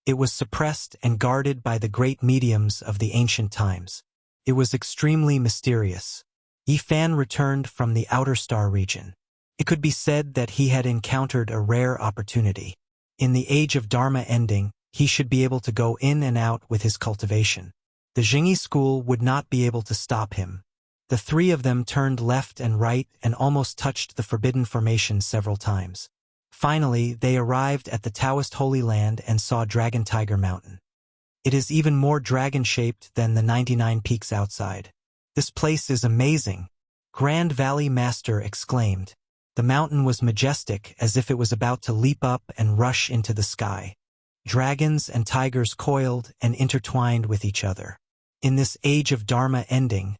It was suppressed and guarded by the great mediums of the ancient times. It was extremely mysterious. Yi Fan returned from the outer star region. It could be said that he had encountered a rare opportunity. In the age of Dharma ending, he should be able to go in and out with his cultivation. The Jingyi School would not be able to stop him. The 3 of them turned left and right and almost touched the forbidden formation several times. Finally, they arrived at the Taoist Holy Land and saw Dragon Tiger Mountain. It is even more dragon-shaped than the 99 peaks outside. This place is amazing, Grand Valley Master exclaimed. The mountain was majestic, as if it was about to leap up and rush into the sky. Dragons and tigers coiled and intertwined with each other. In this age of Dharma ending,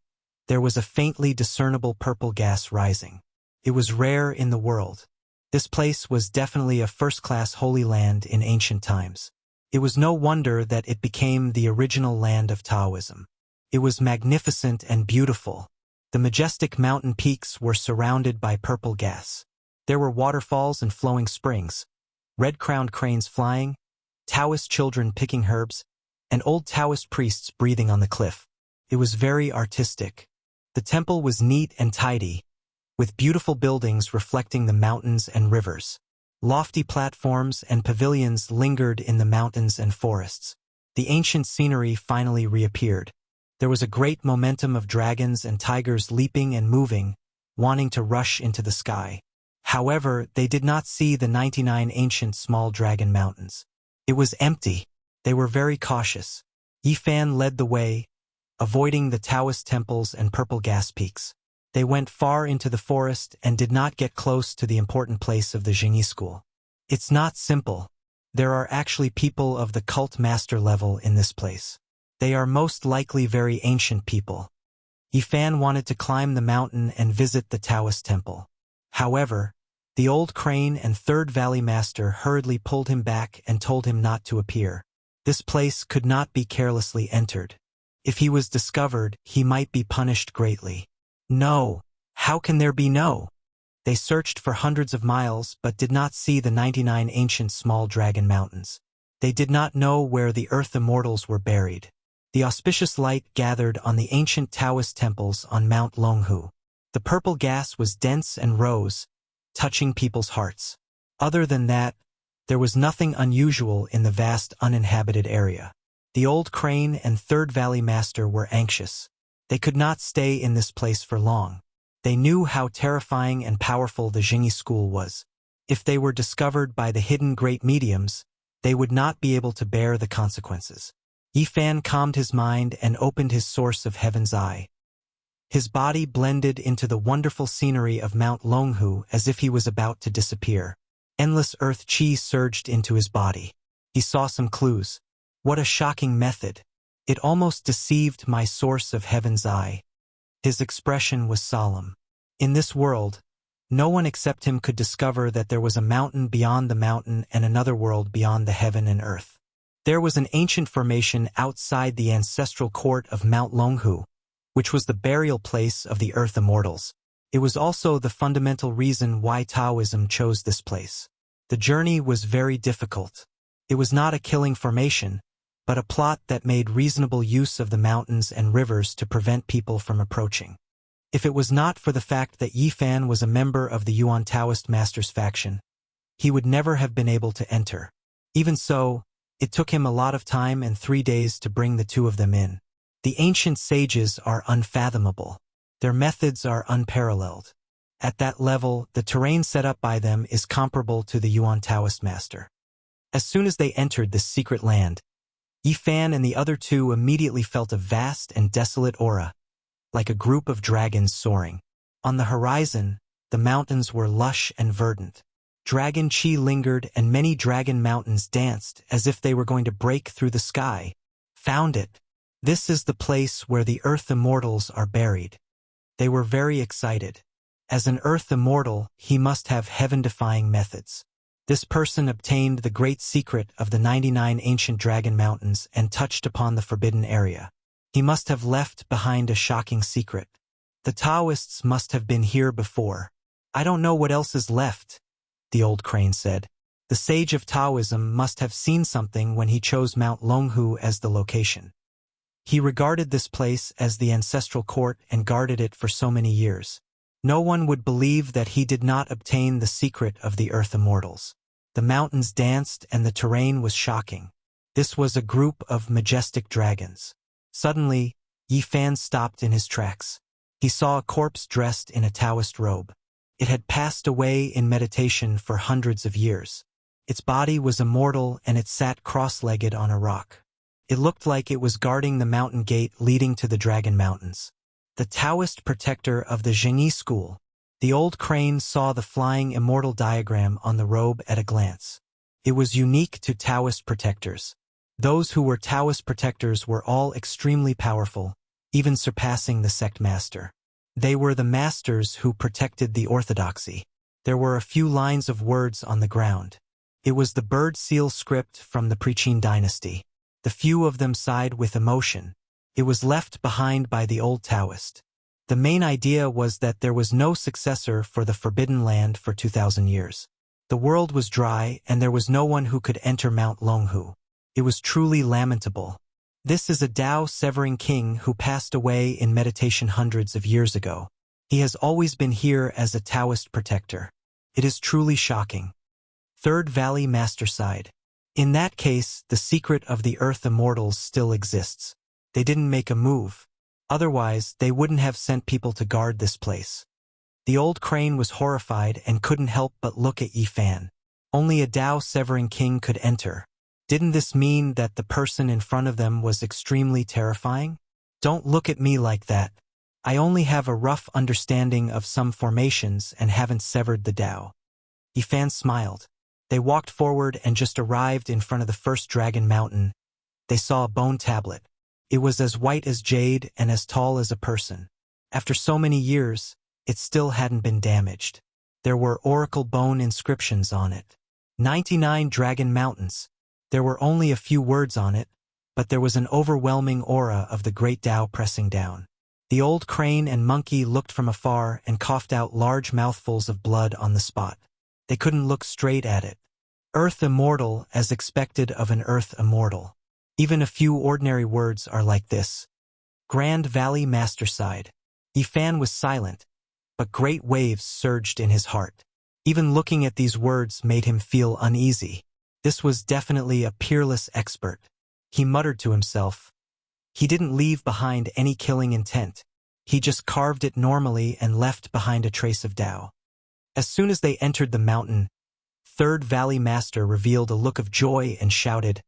there was a faintly discernible purple gas rising. It was rare in the world. This place was definitely a first-class holy land in ancient times. It was no wonder that it became the original land of Taoism. It was magnificent and beautiful. The majestic mountain peaks were surrounded by purple gas. There were waterfalls and flowing springs, red-crowned cranes flying, Taoist children picking herbs, and old Taoist priests breathing on the cliff. It was very artistic. The temple was neat and tidy, with beautiful buildings reflecting the mountains and rivers. Lofty platforms and pavilions lingered in the mountains and forests. The ancient scenery finally reappeared. There was a great momentum of dragons and tigers leaping and moving, wanting to rush into the sky. However, they did not see the 99 ancient small dragon mountains. It was empty. They were very cautious. Yi Fan led the way, avoiding the Taoist temples and purple gas peaks. They went far into the forest and did not get close to the important place of the Jingyi School. It's not simple. There are actually people of the cult master level in this place. They are most likely very ancient people. Yi Fan wanted to climb the mountain and visit the Taoist temple. However, the old crane and Third Valley Master hurriedly pulled him back and told him not to appear. This place could not be carelessly entered. If he was discovered, he might be punished greatly. No, how can there be no? They searched for hundreds of miles but did not see the 99 ancient small dragon mountains. They did not know where the Earth Immortals were buried. The auspicious light gathered on the ancient Taoist temples on Mount Longhu. The purple gas was dense and rose, touching people's hearts. Other than that, there was nothing unusual in the vast uninhabited area. The old crane and Third Valley Master were anxious. They could not stay in this place for long. They knew how terrifying and powerful the Jingyi school was. If they were discovered by the hidden great mediums, they would not be able to bear the consequences. Yifan calmed his mind and opened his source of heaven's eye. His body blended into the wonderful scenery of Mount Longhu as if he was about to disappear. Endless earth chi surged into his body. He saw some clues. What a shocking method! It almost deceived my source of heaven's eye. His expression was solemn. In this world, no one except him could discover that there was a mountain beyond the mountain and another world beyond the heaven and earth. There was an ancient formation outside the ancestral court of Mount Longhu, which was the burial place of the earth immortals. It was also the fundamental reason why Taoism chose this place. The journey was very difficult. It was not a killing formation, but a plot that made reasonable use of the mountains and rivers to prevent people from approaching. If it was not for the fact that Yifan was a member of the Yuan Taoist Masters faction, he would never have been able to enter. Even so, it took him a lot of time and 3 days to bring the two of them in. The ancient sages are unfathomable. Their methods are unparalleled. At that level, the terrain set up by them is comparable to the Yuan Taoist master. As soon as they entered this secret land, Yifan and the other two immediately felt a vast and desolate aura, like a group of dragons soaring. On the horizon, the mountains were lush and verdant. Dragon chi lingered and many dragon mountains danced as if they were going to break through the sky. Found it. This is the place where the earth immortals are buried. They were very excited. As an earth immortal, he must have heaven-defying methods. This person obtained the great secret of the 99 ancient dragon mountains and touched upon the forbidden area. He must have left behind a shocking secret. The Taoists must have been here before. I don't know what else is left, the old crane said. The sage of Taoism must have seen something when he chose Mount Longhu as the location. He regarded this place as the ancestral court and guarded it for so many years. No one would believe that he did not obtain the secret of the earth immortals. The mountains danced and the terrain was shocking. This was a group of majestic dragons. Suddenly, Yifan stopped in his tracks. He saw a corpse dressed in a Taoist robe. It had passed away in meditation for hundreds of years. Its body was immortal and it sat cross-legged on a rock. It looked like it was guarding the mountain gate leading to the Dragon Mountains. The Taoist protector of the Jingyi school. The old crane saw the flying immortal diagram on the robe at a glance. It was unique to Taoist protectors. Those who were Taoist protectors were all extremely powerful, even surpassing the sect master. They were the masters who protected the orthodoxy. There were a few lines of words on the ground. It was the bird seal script from the Preqin dynasty. The few of them sighed with emotion. It was left behind by the old Taoist. The main idea was that there was no successor for the Forbidden Land for 2,000 years. The world was dry and there was no one who could enter Mount Longhu. It was truly lamentable. This is a Tao-severing king who passed away in meditation hundreds of years ago. He has always been here as a Taoist protector. It is truly shocking. Third Valley Master sighed. In that case, the secret of the Earth Immortals still exists. They didn't make a move. Otherwise, they wouldn't have sent people to guard this place. The old crane was horrified and couldn't help but look at Yifan. Only a Tao-severing king could enter. Didn't this mean that the person in front of them was extremely terrifying? Don't look at me like that. I only have a rough understanding of some formations and haven't severed the Tao. Yifan smiled. They walked forward and just arrived in front of the first Dragon Mountain. They saw a bone tablet. It was as white as jade and as tall as a person. After so many years, it still hadn't been damaged. There were oracle bone inscriptions on it. 99 Dragon Mountains. There were only a few words on it, but there was an overwhelming aura of the great Tao pressing down. The old crane and monkey looked from afar and coughed out large mouthfuls of blood on the spot. They couldn't look straight at it. Earth Immortal as expected of an Earth Immortal. Even a few ordinary words are like this. Grand Valley Masterside. Yifan was silent, but great waves surged in his heart. Even looking at these words made him feel uneasy. This was definitely a peerless expert. He muttered to himself. He didn't leave behind any killing intent. He just carved it normally and left behind a trace of Tao. As soon as they entered the mountain, Third Valley Master revealed a look of joy and shouted,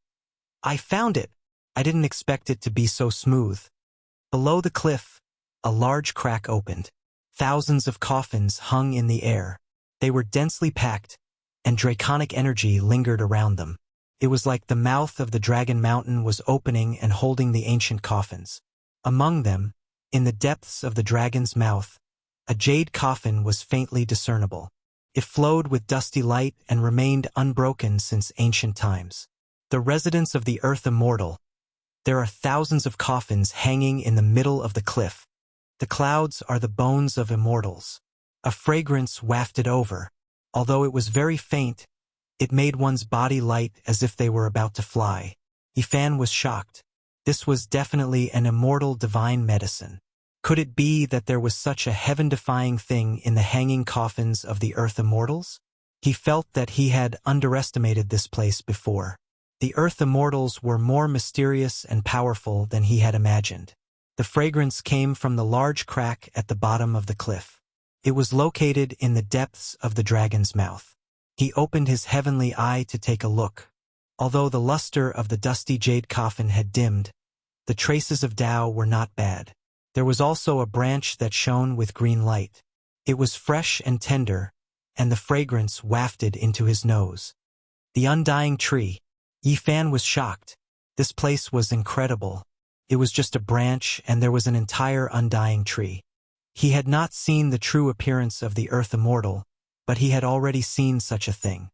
"I found it! I didn't expect it to be so smooth." Below the cliff, a large crack opened. Thousands of coffins hung in the air. They were densely packed, and draconic energy lingered around them. It was like the mouth of the Dragon Mountain was opening and holding the ancient coffins. Among them, in the depths of the dragon's mouth, a jade coffin was faintly discernible. It flowed with dusty light and remained unbroken since ancient times. The residents of the Earth Immortal. There are thousands of coffins hanging in the middle of the cliff. The clouds are the bones of immortals. A fragrance wafted over. Although it was very faint, it made one's body light as if they were about to fly. Yifan was shocked. This was definitely an immortal divine medicine. Could it be that there was such a heaven-defying thing in the hanging coffins of the Earth Immortals? He felt that he had underestimated this place before. The Earth Immortals were more mysterious and powerful than he had imagined. The fragrance came from the large crack at the bottom of the cliff. It was located in the depths of the dragon's mouth. He opened his heavenly eye to take a look. Although the luster of the dusty jade coffin had dimmed, the traces of Tao were not bad. There was also a branch that shone with green light. It was fresh and tender, and the fragrance wafted into his nose. The undying tree. Yifan was shocked. This place was incredible. It was just a branch and there was an entire undying tree. He had not seen the true appearance of the Earth Immortal, but he had already seen such a thing.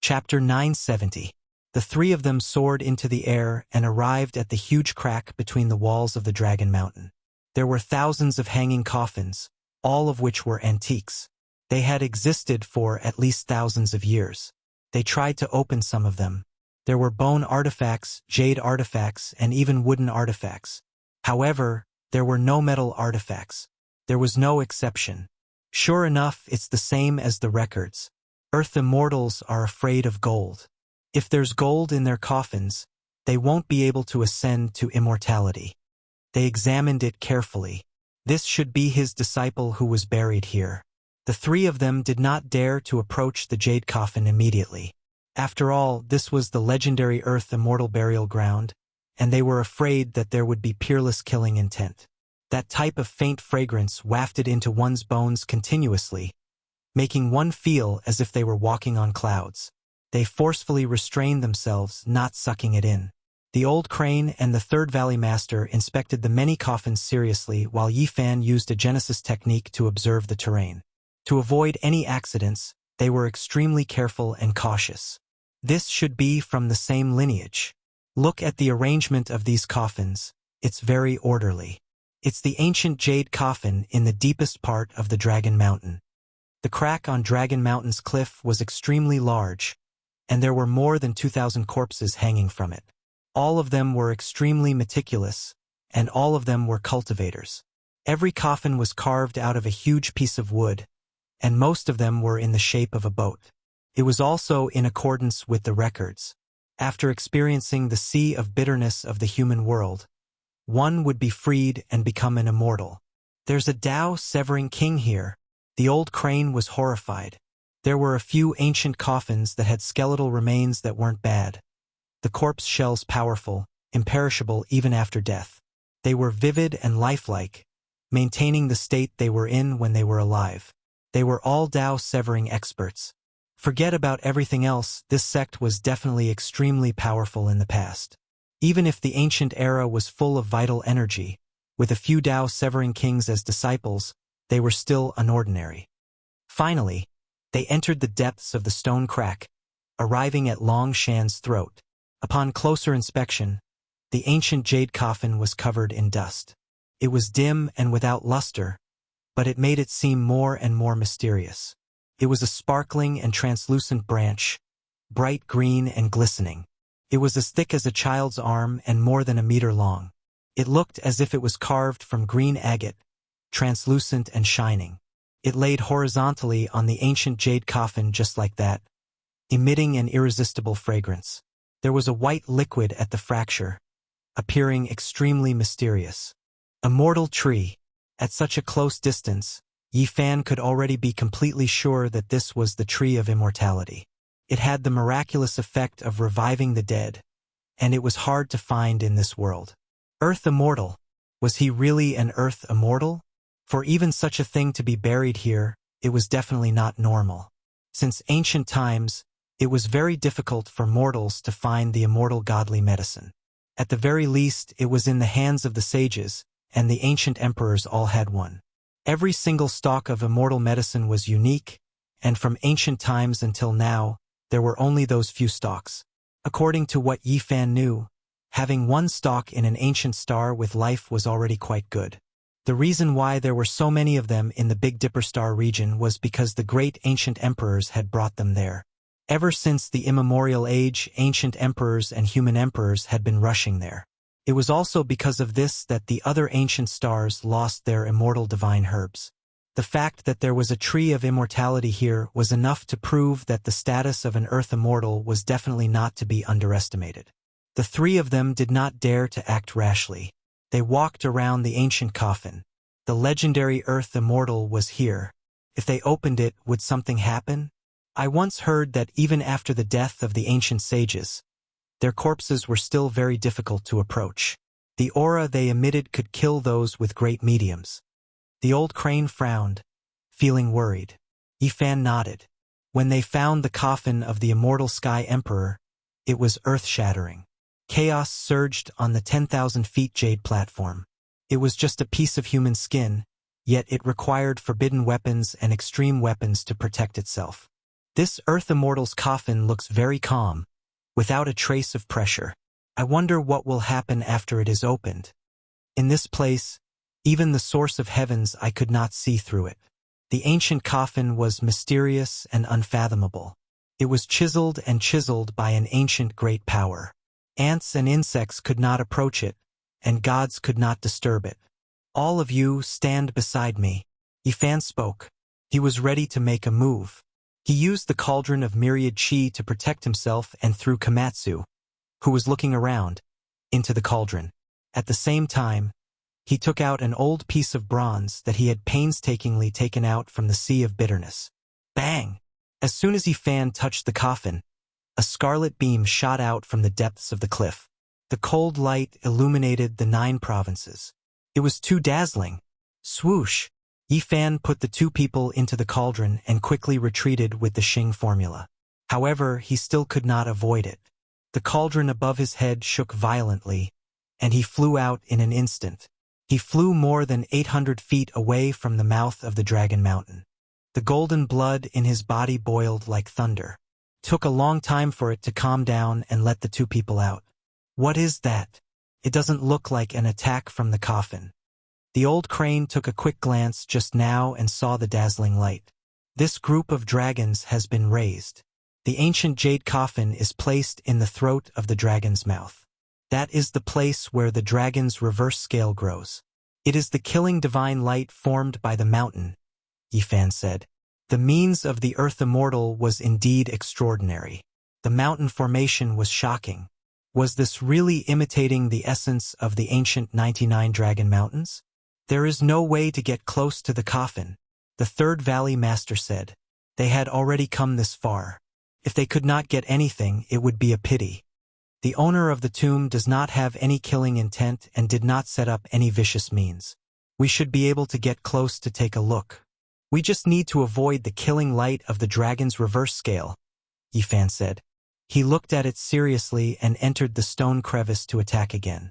Chapter 970. The three of them soared into the air and arrived at the huge crack between the walls of the Dragon Mountain. There were thousands of hanging coffins, all of which were antiques. They had existed for at least thousands of years. They tried to open some of them. There were bone artifacts, jade artifacts, and even wooden artifacts. However, there were no metal artifacts. There was no exception. Sure enough, it's the same as the records. Earth Immortals are afraid of gold. If there's gold in their coffins, they won't be able to ascend to immortality. They examined it carefully. This should be his disciple who was buried here. The three of them did not dare to approach the jade coffin immediately. After all, this was the legendary Earth Immortal burial ground, and they were afraid that there would be peerless killing intent. That type of faint fragrance wafted into one's bones continuously, making one feel as if they were walking on clouds. They forcefully restrained themselves, not sucking it in. The old crane and the Third Valley Master inspected the many coffins seriously while Yifan used a Genesis technique to observe the terrain. To avoid any accidents, they were extremely careful and cautious. This should be from the same lineage. Look at the arrangement of these coffins. It's very orderly. It's the ancient jade coffin in the deepest part of the Dragon Mountain. The crack on Dragon Mountain's cliff was extremely large, and there were more than 2,000 corpses hanging from it. All of them were extremely meticulous, and all of them were cultivators. Every coffin was carved out of a huge piece of wood, and most of them were in the shape of a boat. It was also in accordance with the records. After experiencing the sea of bitterness of the human world, one would be freed and become an immortal. There's a Tao-severing king here. The old crane was horrified. There were a few ancient coffins that had skeletal remains that weren't bad. The corpse shells powerful, imperishable even after death. They were vivid and lifelike, maintaining the state they were in when they were alive. They were all Tao-severing experts. Forget about everything else, this sect was definitely extremely powerful in the past. Even if the ancient era was full of vital energy, with a few Tao-severing kings as disciples, they were still unordinary. Finally, they entered the depths of the stone crack, arriving at Long Shan's throat. Upon closer inspection, the ancient jade coffin was covered in dust. It was dim and without luster, but it made it seem more and more mysterious. It was a sparkling and translucent branch, bright green and glistening. It was as thick as a child's arm and more than a meter long. It looked as if it was carved from green agate, translucent and shining. It laid horizontally on the ancient jade coffin just like that, emitting an irresistible fragrance. There was a white liquid at the fracture, appearing extremely mysterious. Immortal tree. At such a close distance, Yi Fan could already be completely sure that this was the tree of immortality. It had the miraculous effect of reviving the dead, and it was hard to find in this world. Earth immortal. Was he really an earth immortal? For even such a thing to be buried here, it was definitely not normal. Since ancient times, it was very difficult for mortals to find the immortal godly medicine. At the very least, it was in the hands of the sages, and the ancient emperors all had one. Every single stalk of immortal medicine was unique, and from ancient times until now, there were only those few stalks. According to what Yi Fan knew, having one stalk in an ancient star with life was already quite good. The reason why there were so many of them in the Big Dipper star region was because the great ancient emperors had brought them there. Ever since the immemorial age, ancient emperors and human emperors had been rushing there. It was also because of this that the other ancient stars lost their immortal divine herbs. The fact that there was a tree of immortality here was enough to prove that the status of an earth immortal was definitely not to be underestimated. The three of them did not dare to act rashly. They walked around the ancient coffin. The legendary earth immortal was here. If they opened it, would something happen? I once heard that even after the death of the ancient sages, their corpses were still very difficult to approach. The aura they emitted could kill those with great mediums. The old crane frowned, feeling worried. Yi Fan nodded. When they found the coffin of the immortal Sky Emperor, it was earth-shattering. Chaos surged on the 10,000 feet jade platform. It was just a piece of human skin, yet it required forbidden weapons and extreme weapons to protect itself. This earth immortal's coffin looks very calm, without a trace of pressure. I wonder what will happen after it is opened. In this place, even the source of heavens I could not see through it. The ancient coffin was mysterious and unfathomable. It was chiseled and chiseled by an ancient great power. Ants and insects could not approach it, and gods could not disturb it. All of you stand beside me. Yi Fan spoke. He was ready to make a move. He used the cauldron of myriad chi to protect himself and threw Komatsu, who was looking around, into the cauldron. At the same time, he took out an old piece of bronze that he had painstakingly taken out from the sea of bitterness. Bang! As soon as Yi Fan touched the coffin, a scarlet beam shot out from the depths of the cliff. The cold light illuminated the 9 provinces. It was too dazzling. Swoosh! Yi Fan put the 2 people into the cauldron and quickly retreated with the Xing formula. However, he still could not avoid it. The cauldron above his head shook violently, and he flew out in an instant. He flew more than 800 feet away from the mouth of the Dragon Mountain. The golden blood in his body boiled like thunder. Took a long time for it to calm down and let the 2 people out. What is that? It doesn't look like an attack from the coffin. The old crane took a quick glance just now and saw the dazzling light. This group of dragons has been raised. The ancient jade coffin is placed in the throat of the dragon's mouth. That is the place where the dragon's reverse scale grows. It is the killing divine light formed by the mountain, Yi Fan said. The means of the earth immortal was indeed extraordinary. The mountain formation was shocking. Was this really imitating the essence of the ancient 99 Dragon Mountains? There is no way to get close to the coffin, the Third Valley Master said. They had already come this far. If they could not get anything, it would be a pity. The owner of the tomb does not have any killing intent and did not set up any vicious means. We should be able to get close to take a look. We just need to avoid the killing light of the dragon's reverse scale, Yi Fan said. He looked at it seriously and entered the stone crevice to attack again.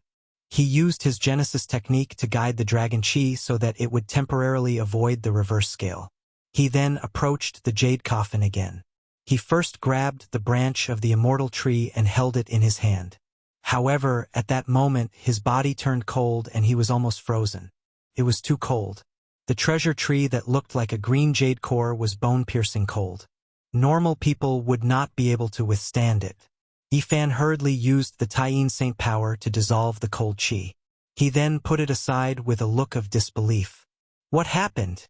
He used his Genesis technique to guide the dragon chi so that it would temporarily avoid the reverse scale. He then approached the jade coffin again. He first grabbed the branch of the immortal tree and held it in his hand. However, at that moment, his body turned cold and he was almost frozen. It was too cold. The treasure tree that looked like a green jade core was bone-piercing cold. Normal people would not be able to withstand it. Yifan hurriedly used the Taiyin Saint power to dissolve the cold qi. He then put it aside with a look of disbelief. "What happened?"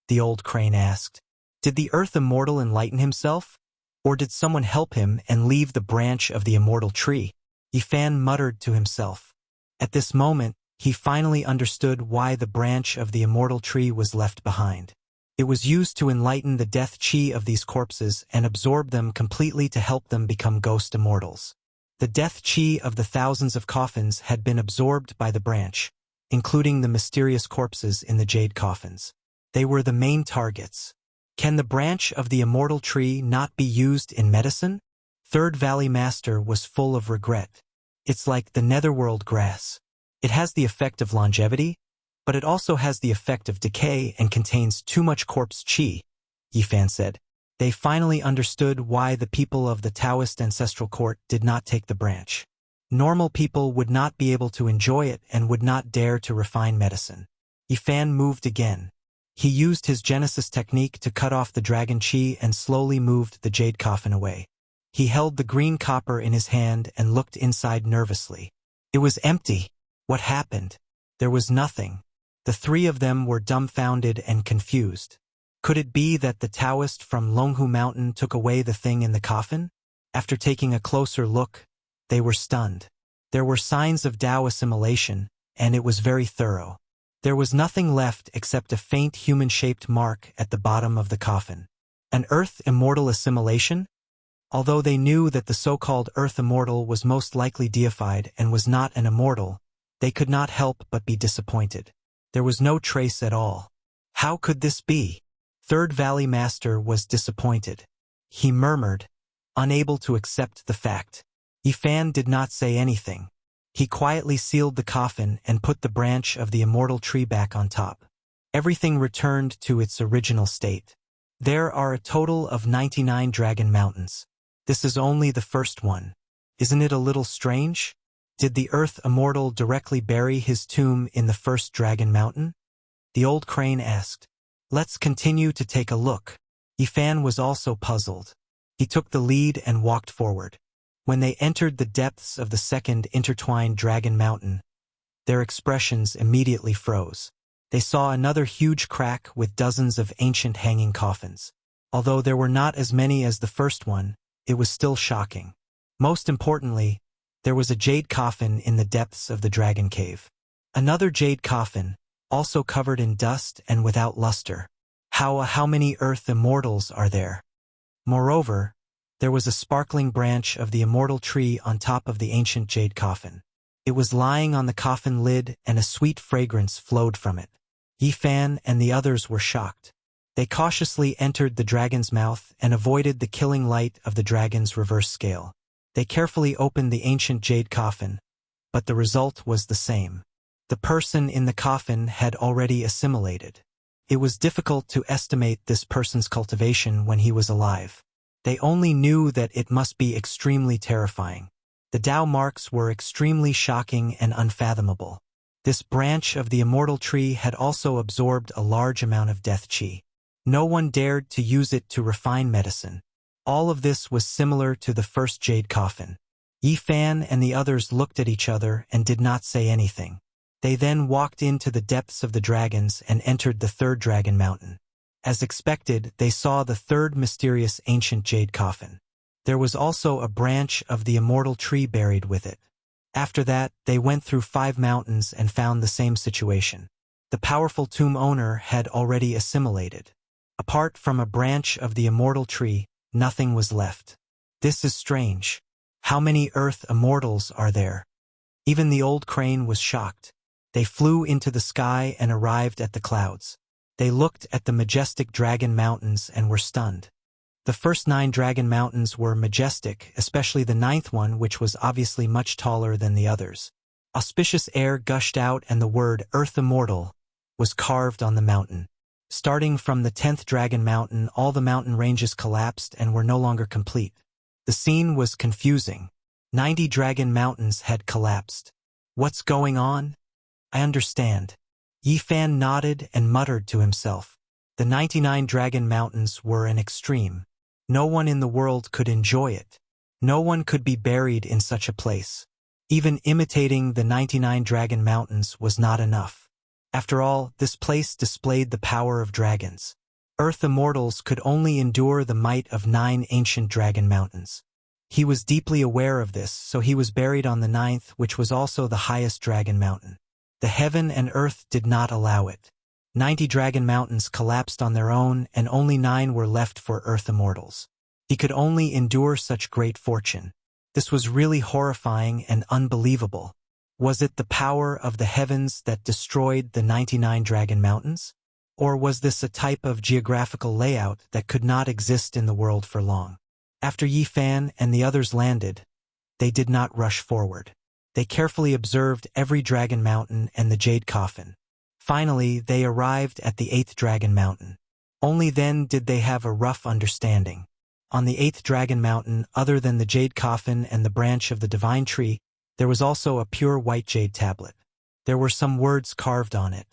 the old crane asked. "Did the earth immortal enlighten himself? Or did someone help him and leave the branch of the immortal tree?" Yifan muttered to himself. At this moment, he finally understood why the branch of the immortal tree was left behind. It was used to enlighten the death qi of these corpses and absorb them completely to help them become ghost immortals. The death qi of the thousands of coffins had been absorbed by the branch, including the mysterious corpses in the jade coffins. They were the main targets. Can the branch of the immortal tree not be used in medicine? Third Valley Master was full of regret. It's like the netherworld grass. It has the effect of longevity, but it also has the effect of decay and contains too much corpse qi, Yifan said. They finally understood why the people of the Taoist ancestral court did not take the branch. Normal people would not be able to enjoy it and would not dare to refine medicine. Yifan moved again. He used his Genesis technique to cut off the dragon qi and slowly moved the jade coffin away. He held the green copper in his hand and looked inside nervously. It was empty. What happened? There was nothing. The three of them were dumbfounded and confused. Could it be that the Taoist from Longhu Mountain took away the thing in the coffin? After taking a closer look, they were stunned. There were signs of Tao assimilation, and it was very thorough. There was nothing left except a faint human-shaped mark at the bottom of the coffin. An Earth Immortal assimilation? Although they knew that the so-called Earth Immortal was most likely deified and was not an immortal, they could not help but be disappointed. There was no trace at all. How could this be? Third Valley Master was disappointed. He murmured, unable to accept the fact. Yifan did not say anything. He quietly sealed the coffin and put the branch of the immortal tree back on top. Everything returned to its original state. There are a total of 99 dragon mountains. This is only the first one. Isn't it a little strange? Did the Earth Immortal directly bury his tomb in the first dragon mountain? The old crane asked. Let's continue to take a look. Yifan was also puzzled. He took the lead and walked forward. When they entered the depths of the second intertwined dragon mountain, their expressions immediately froze. They saw another huge crack with dozens of ancient hanging coffins. Although there were not as many as the first one, it was still shocking. Most importantly, there was a jade coffin in the depths of the dragon cave. Another jade coffin, also covered in dust and without luster. How many Earth Immortals are there? Moreover, there was a sparkling branch of the immortal tree on top of the ancient jade coffin. It was lying on the coffin lid and a sweet fragrance flowed from it. Yifan and the others were shocked. They cautiously entered the dragon's mouth and avoided the killing light of the dragon's reverse scale. They carefully opened the ancient jade coffin, but the result was the same. The person in the coffin had already assimilated. It was difficult to estimate this person's cultivation when he was alive. They only knew that it must be extremely terrifying. The Tao marks were extremely shocking and unfathomable. This branch of the immortal tree had also absorbed a large amount of death qi. No one dared to use it to refine medicine. All of this was similar to the first jade coffin. Yifan and the others looked at each other and did not say anything. They then walked into the depths of the dragons and entered the third dragon mountain. As expected, they saw the third mysterious ancient jade coffin. There was also a branch of the immortal tree buried with it. After that, they went through 5 mountains and found the same situation. The powerful tomb owner had already assimilated. Apart from a branch of the immortal tree, nothing was left. This is strange. How many Earth Immortals are there? Even the old crane was shocked. They flew into the sky and arrived at the clouds. They looked at the majestic dragon mountains and were stunned. The first 9 dragon mountains were majestic, especially the 9th one, which was obviously much taller than the others. Auspicious air gushed out and the word Earth Immortal was carved on the mountain. Starting from the 10th dragon mountain, all the mountain ranges collapsed and were no longer complete. The scene was confusing. 90 dragon mountains had collapsed. What's going on? I understand. Yifan nodded and muttered to himself. The 99 dragon mountains were an extreme. No one in the world could enjoy it. No one could be buried in such a place. Even imitating the 99 Dragon Mountains was not enough. After all, this place displayed the power of dragons. Earth immortals could only endure the might of 9 ancient dragon mountains. He was deeply aware of this, so he was buried on the 9th, which was also the highest dragon mountain. The heaven and earth did not allow it. 90 dragon mountains collapsed on their own, and only 9 were left for earth immortals. He could only endure such great fortune. This was really horrifying and unbelievable. Was it the power of the heavens that destroyed the 99 dragon mountains? Or was this a type of geographical layout that could not exist in the world for long? After Yi Fan and the others landed, they did not rush forward. They carefully observed every dragon mountain and the jade coffin. Finally, they arrived at the 8th dragon mountain. Only then did they have a rough understanding. On the 8th dragon mountain, other than the jade coffin and the branch of the divine tree, there was also a pure white jade tablet. There were some words carved on it.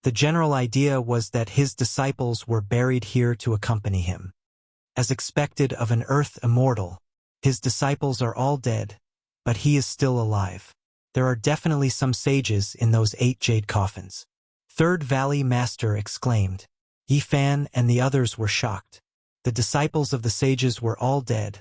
The general idea was that his disciples were buried here to accompany him. As expected of an earth immortal, his disciples are all dead, but he is still alive. There are definitely some sages in those 8 jade coffins. Third Valley Master exclaimed. Yi Fan and the others were shocked. The disciples of the sages were all dead,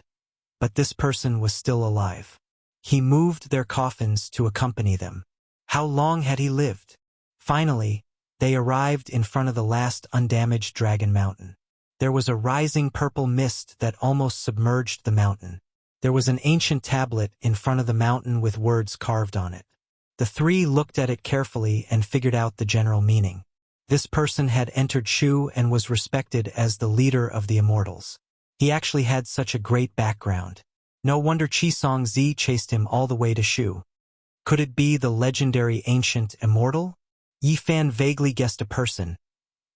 but this person was still alive. He moved their coffins to accompany them. How long had he lived? Finally, they arrived in front of the last undamaged dragon mountain. There was a rising purple mist that almost submerged the mountain. There was an ancient tablet in front of the mountain with words carved on it. The 3 looked at it carefully and figured out the general meaning. This person had entered Shu and was respected as the leader of the immortals. He actually had such a great background. No wonder Qisong Zi chased him all the way to Shu. Could it be the legendary ancient immortal? Yi Fan vaguely guessed a person,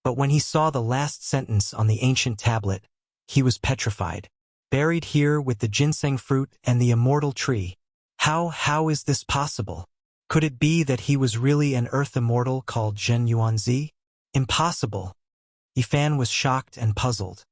but when he saw the last sentence on the ancient tablet, he was petrified. Buried here with the ginseng fruit and the immortal tree. How is this possible? Could it be that he was really an earth immortal called Zhen Yuanzi? Impossible. Yi Fan was shocked and puzzled.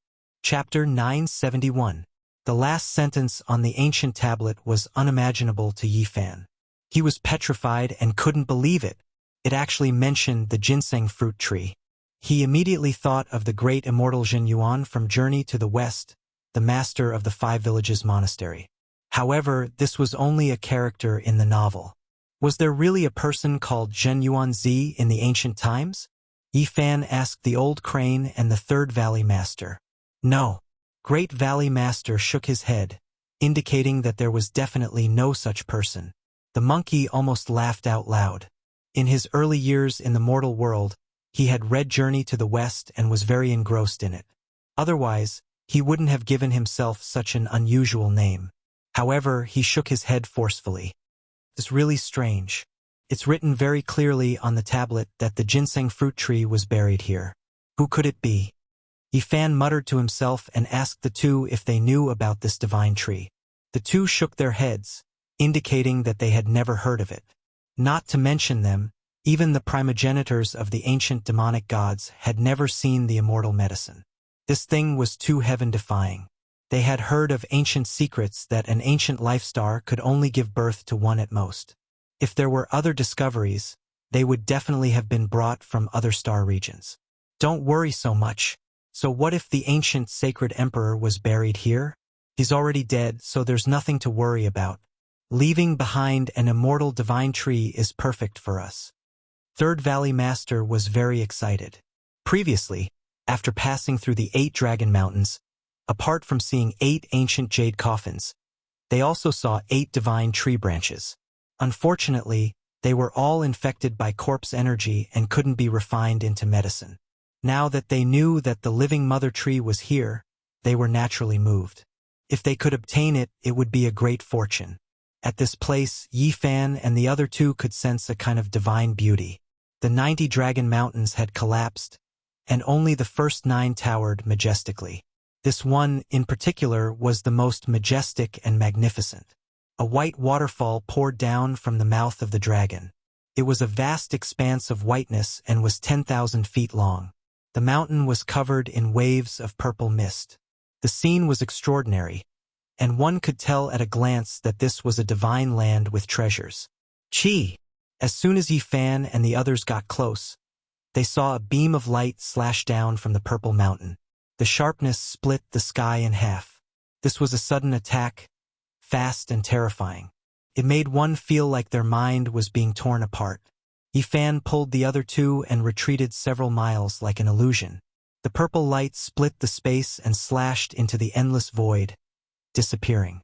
Chapter 971. The last sentence on the ancient tablet was unimaginable to Yi Fan. He was petrified and couldn't believe it. It actually mentioned the ginseng fruit tree. He immediately thought of the great immortal Zhen Yuan from Journey to the West, the master of the 5 Villages Monastery. However, this was only a character in the novel. Was there really a person called Zhen Yuanzi in the ancient times? Yi Fan asked the old crane and the 3rd Valley Master. No. Great Valley Master shook his head, indicating that there was definitely no such person. The monkey almost laughed out loud. In his early years in the mortal world, he had read Journey to the West and was very engrossed in it. Otherwise, he wouldn't have given himself such an unusual name. However, he shook his head forcefully. It's really strange. It's written very clearly on the tablet that the ginseng fruit tree was buried here. Who could it be? Yi Fan muttered to himself and asked the 2 if they knew about this divine tree. The 2 shook their heads, indicating that they had never heard of it. Not to mention them, even the primogenitors of the ancient demonic gods had never seen the immortal medicine. This thing was too heaven-defying. They had heard of ancient secrets that an ancient life star could only give birth to 1 at most. If there were other discoveries, they would definitely have been brought from other star regions. Don't worry so much. So what if the ancient sacred emperor was buried here? He's already dead, so there's nothing to worry about. Leaving behind an immortal divine tree is perfect for us. 3rd Valley Master was very excited. Previously, after passing through the 8 dragon mountains, apart from seeing 8 ancient jade coffins, they also saw 8 divine tree branches. Unfortunately, they were all infected by corpse energy and couldn't be refined into medicine. Now that they knew that the living mother tree was here, they were naturally moved. If they could obtain it, it would be a great fortune. At this place, Yi Fan and the other 2 could sense a kind of divine beauty. The 90 dragon mountains had collapsed, and only the first 9 towered majestically. This one, in particular, was the most majestic and magnificent. A white waterfall poured down from the mouth of the dragon. It was a vast expanse of whiteness and was 10,000 feet long. The mountain was covered in waves of purple mist. The scene was extraordinary. and one could tell at a glance that this was a divine land with treasures. Chi! As soon as Yi Fan and the others got close, they saw a beam of light slash down from the purple mountain. The sharpness split the sky in half. This was a sudden attack, fast and terrifying. It made one feel like their mind was being torn apart. Yi Fan pulled the other two and retreated several miles like an illusion. The purple light split the space and slashed into the endless void, disappearing.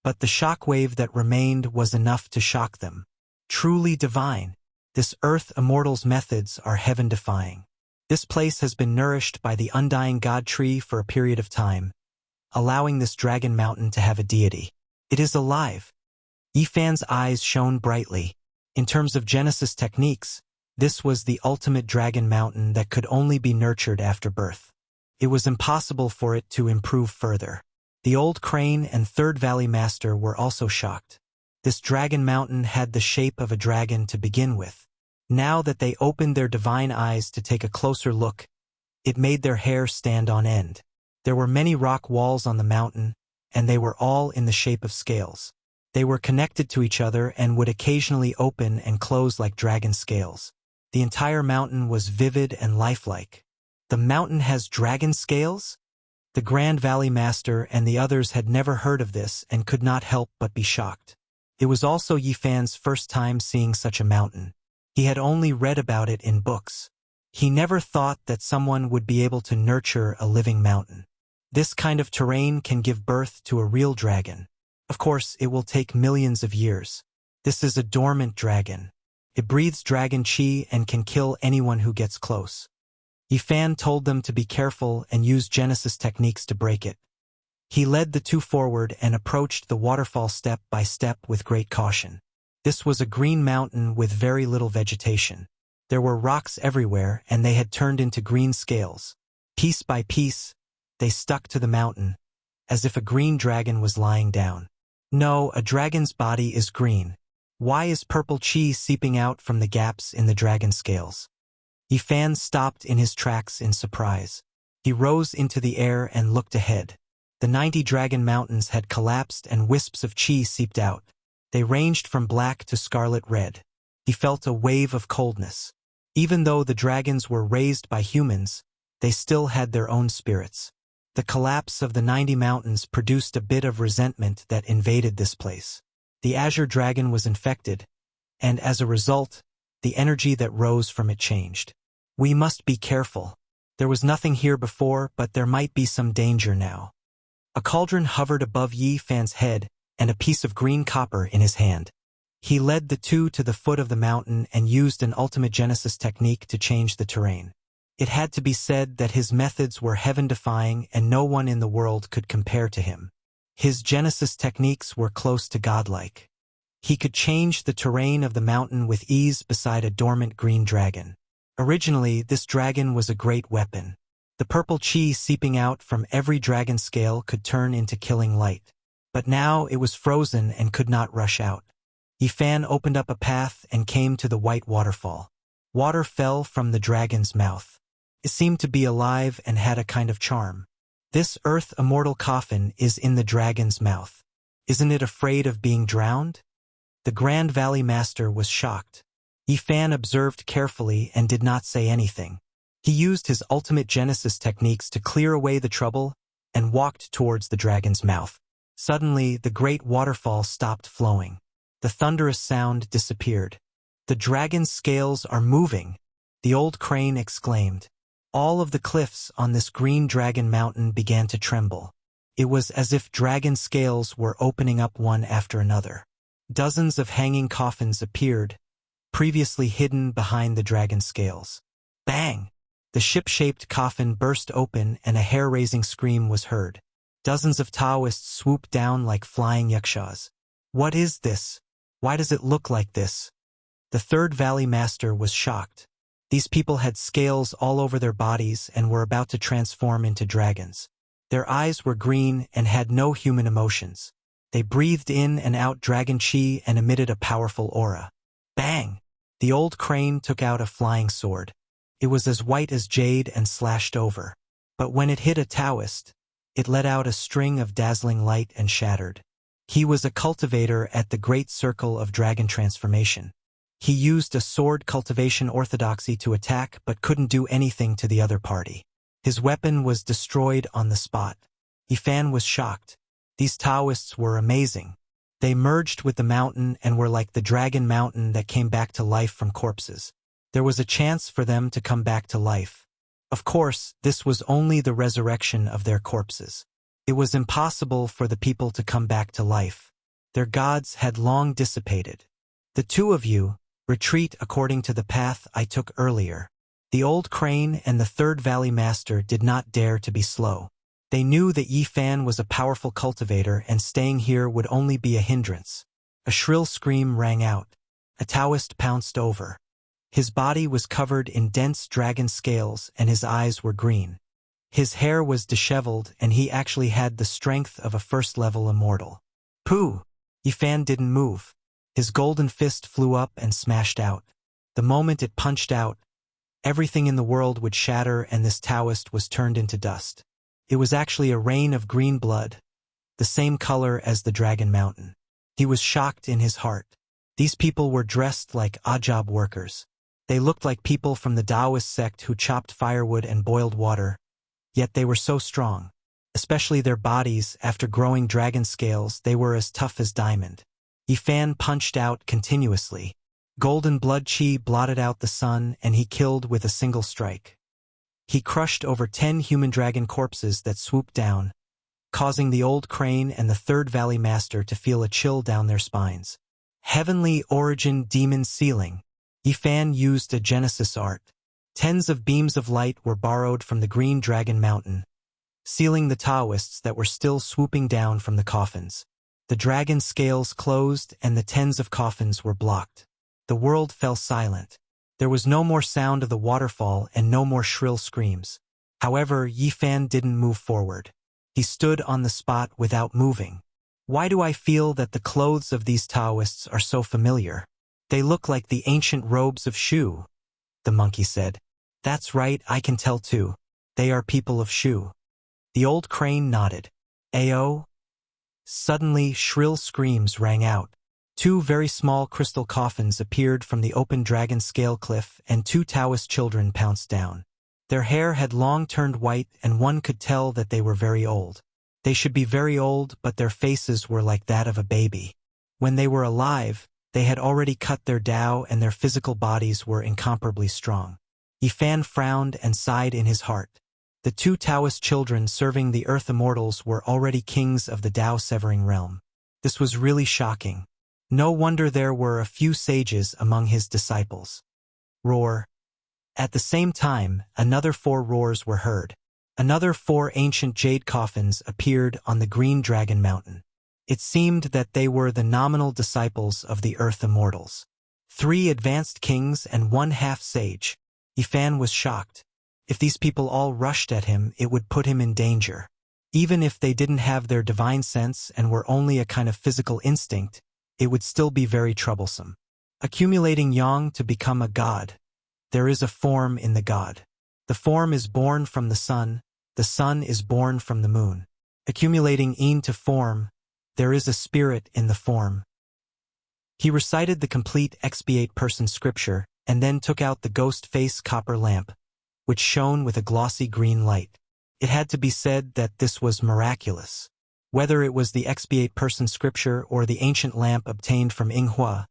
But the shockwave that remained was enough to shock them. Truly divine. This Earth Immortal's methods are heaven-defying. This place has been nourished by the undying God tree for a period of time, allowing this dragon mountain to have a deity. It is alive. Yi Fan's eyes shone brightly. In terms of Genesis techniques, this was the ultimate dragon mountain that could only be nurtured after birth. It was impossible for it to improve further. The old crane and third valley master were also shocked. This dragon mountain had the shape of a dragon to begin with. Now that they opened their divine eyes to take a closer look, it made their hair stand on end. There were many rock walls on the mountain, and they were all in the shape of scales. They were connected to each other and would occasionally open and close like dragon scales. The entire mountain was vivid and lifelike. The mountain has dragon scales? The Grand Valley Master and the others had never heard of this and could not help but be shocked. It was also Yi Fan's first time seeing such a mountain. He had only read about it in books. He never thought that someone would be able to nurture a living mountain. This kind of terrain can give birth to a real dragon. Of course, it will take millions of years. This is a dormant dragon. It breathes dragon chi and can kill anyone who gets close. Yi Fan told them to be careful and use Genesis techniques to break it. He led the two forward and approached the waterfall step by step with great caution. This was a green mountain with very little vegetation. There were rocks everywhere and they had turned into green scales. Piece by piece, they stuck to the mountain, as if a green dragon was lying down. No, a dragon's body is green. Why is purple chi seeping out from the gaps in the dragon scales? Yi Fan stopped in his tracks in surprise. He rose into the air and looked ahead. The 90 dragon mountains had collapsed and wisps of chi seeped out. They ranged from black to scarlet red. He felt a wave of coldness. Even though the dragons were raised by humans, they still had their own spirits. The collapse of the 90 mountains produced a bit of resentment that invaded this place. The azure dragon was infected, and as a result, the energy that rose from it changed. We must be careful. There was nothing here before, but there might be some danger now. A cauldron hovered above Yi Fan's head and a piece of green copper in his hand. He led the two to the foot of the mountain and used an ultimate Genesis technique to change the terrain. It had to be said that his methods were heaven-defying and no one in the world could compare to him. His Genesis techniques were close to godlike. He could change the terrain of the mountain with ease beside a dormant green dragon. Originally, this dragon was a great weapon. The purple chi seeping out from every dragon scale could turn into killing light. But now it was frozen and could not rush out. Yi Fan opened up a path and came to the white waterfall. Water fell from the dragon's mouth. It seemed to be alive and had a kind of charm. This Earth Immortal coffin is in the dragon's mouth. Isn't it afraid of being drowned? The Grand Valley Master was shocked. Yi Fan observed carefully and did not say anything. He used his ultimate Genesis techniques to clear away the trouble and walked towards the dragon's mouth. Suddenly, the great waterfall stopped flowing. The thunderous sound disappeared. The dragon's scales are moving, the old crane exclaimed. All of the cliffs on this green dragon mountain began to tremble. It was as if dragon scales were opening up one after another. Dozens of hanging coffins appeared, previously hidden behind the dragon scales. Bang! The ship-shaped coffin burst open and a hair-raising scream was heard. Dozens of Taoists swooped down like flying yakshas. What is this? Why does it look like this? The Third Valley Master was shocked. These people had scales all over their bodies and were about to transform into dragons. Their eyes were green and had no human emotions. They breathed in and out dragon chi and emitted a powerful aura. Bang! The old crane took out a flying sword. It was as white as jade and slashed over. But when it hit a Taoist, It let out a string of dazzling light and shattered. He was a cultivator at the Great Circle of Dragon Transformation. He used a sword cultivation orthodoxy to attack but couldn't do anything to the other party. His weapon was destroyed on the spot. Yifan was shocked. These Taoists were amazing. They merged with the mountain and were like the dragon mountain that came back to life from corpses. There was a chance for them to come back to life. Of course, this was only the resurrection of their corpses. It was impossible for the people to come back to life. Their gods had long dissipated. The two of you, retreat according to the path I took earlier. The old crane and the third valley master did not dare to be slow. They knew that Yifan was a powerful cultivator and staying here would only be a hindrance. A shrill scream rang out. A Taoist pounced over. His body was covered in dense dragon scales and his eyes were green. His hair was disheveled and he actually had the strength of a first-level immortal. Pooh! Yifan didn't move. His golden fist flew up and smashed out. The moment it punched out, everything in the world would shatter and this Taoist was turned into dust. It was actually a rain of green blood, the same color as the Dragon Mountain. He was shocked in his heart. These people were dressed like odd-job workers. They looked like people from the Taoist sect who chopped firewood and boiled water, yet they were so strong. Especially their bodies, after growing dragon scales, they were as tough as diamond. Yifan punched out continuously. Golden blood chi blotted out the sun and he killed with a single strike. He crushed over 10 human dragon corpses that swooped down, causing the old crane and the third valley master to feel a chill down their spines. Heavenly origin demon sealing. Yifan used a Genesis art. Tens of beams of light were borrowed from the green dragon mountain, sealing the Taoists that were still swooping down from the coffins. The dragon scales closed and the tens of coffins were blocked. The world fell silent. There was no more sound of the waterfall and no more shrill screams. However, Yifan didn't move forward. He stood on the spot without moving. Why do I feel that the clothes of these Taoists are so familiar? They look like the ancient robes of Shu, the monkey said. That's right, I can tell too. They are people of Shu. The old crane nodded. Ayo? Suddenly, shrill screams rang out. 2 very small crystal coffins appeared from the open dragon scale cliff and 2 Taoist children pounced down. Their hair had long turned white and one could tell that they were very old. They should be very old, but their faces were like that of a baby. When they were alive, they had already cut their Tao and their physical bodies were incomparably strong. Yifan frowned and sighed in his heart. The 2 Taoist children serving the Earth Immortals were already kings of the Tao-severing realm. This was really shocking. No wonder there were a few sages among his disciples. Roar. At the same time, another 4 roars were heard. Another 4 ancient jade coffins appeared on the green dragon mountain. It seemed that they were the nominal disciples of the Earth Immortals. 3 advanced kings and 1 half-sage. Yifan was shocked. If these people all rushed at him, it would put him in danger. Even if they didn't have their divine sense and were only a kind of physical instinct, it would still be very troublesome. Accumulating yang to become a god. There is a form in the god. The form is born from the sun is born from the moon. Accumulating yin to form, there is a spirit in the form. He recited the complete expiate person scripture and then took out the ghost face copper lamp, which shone with a glossy green light. It had to be said that this was miraculous. Whether it was the expiate person scripture or the ancient lamp obtained from Yinghua,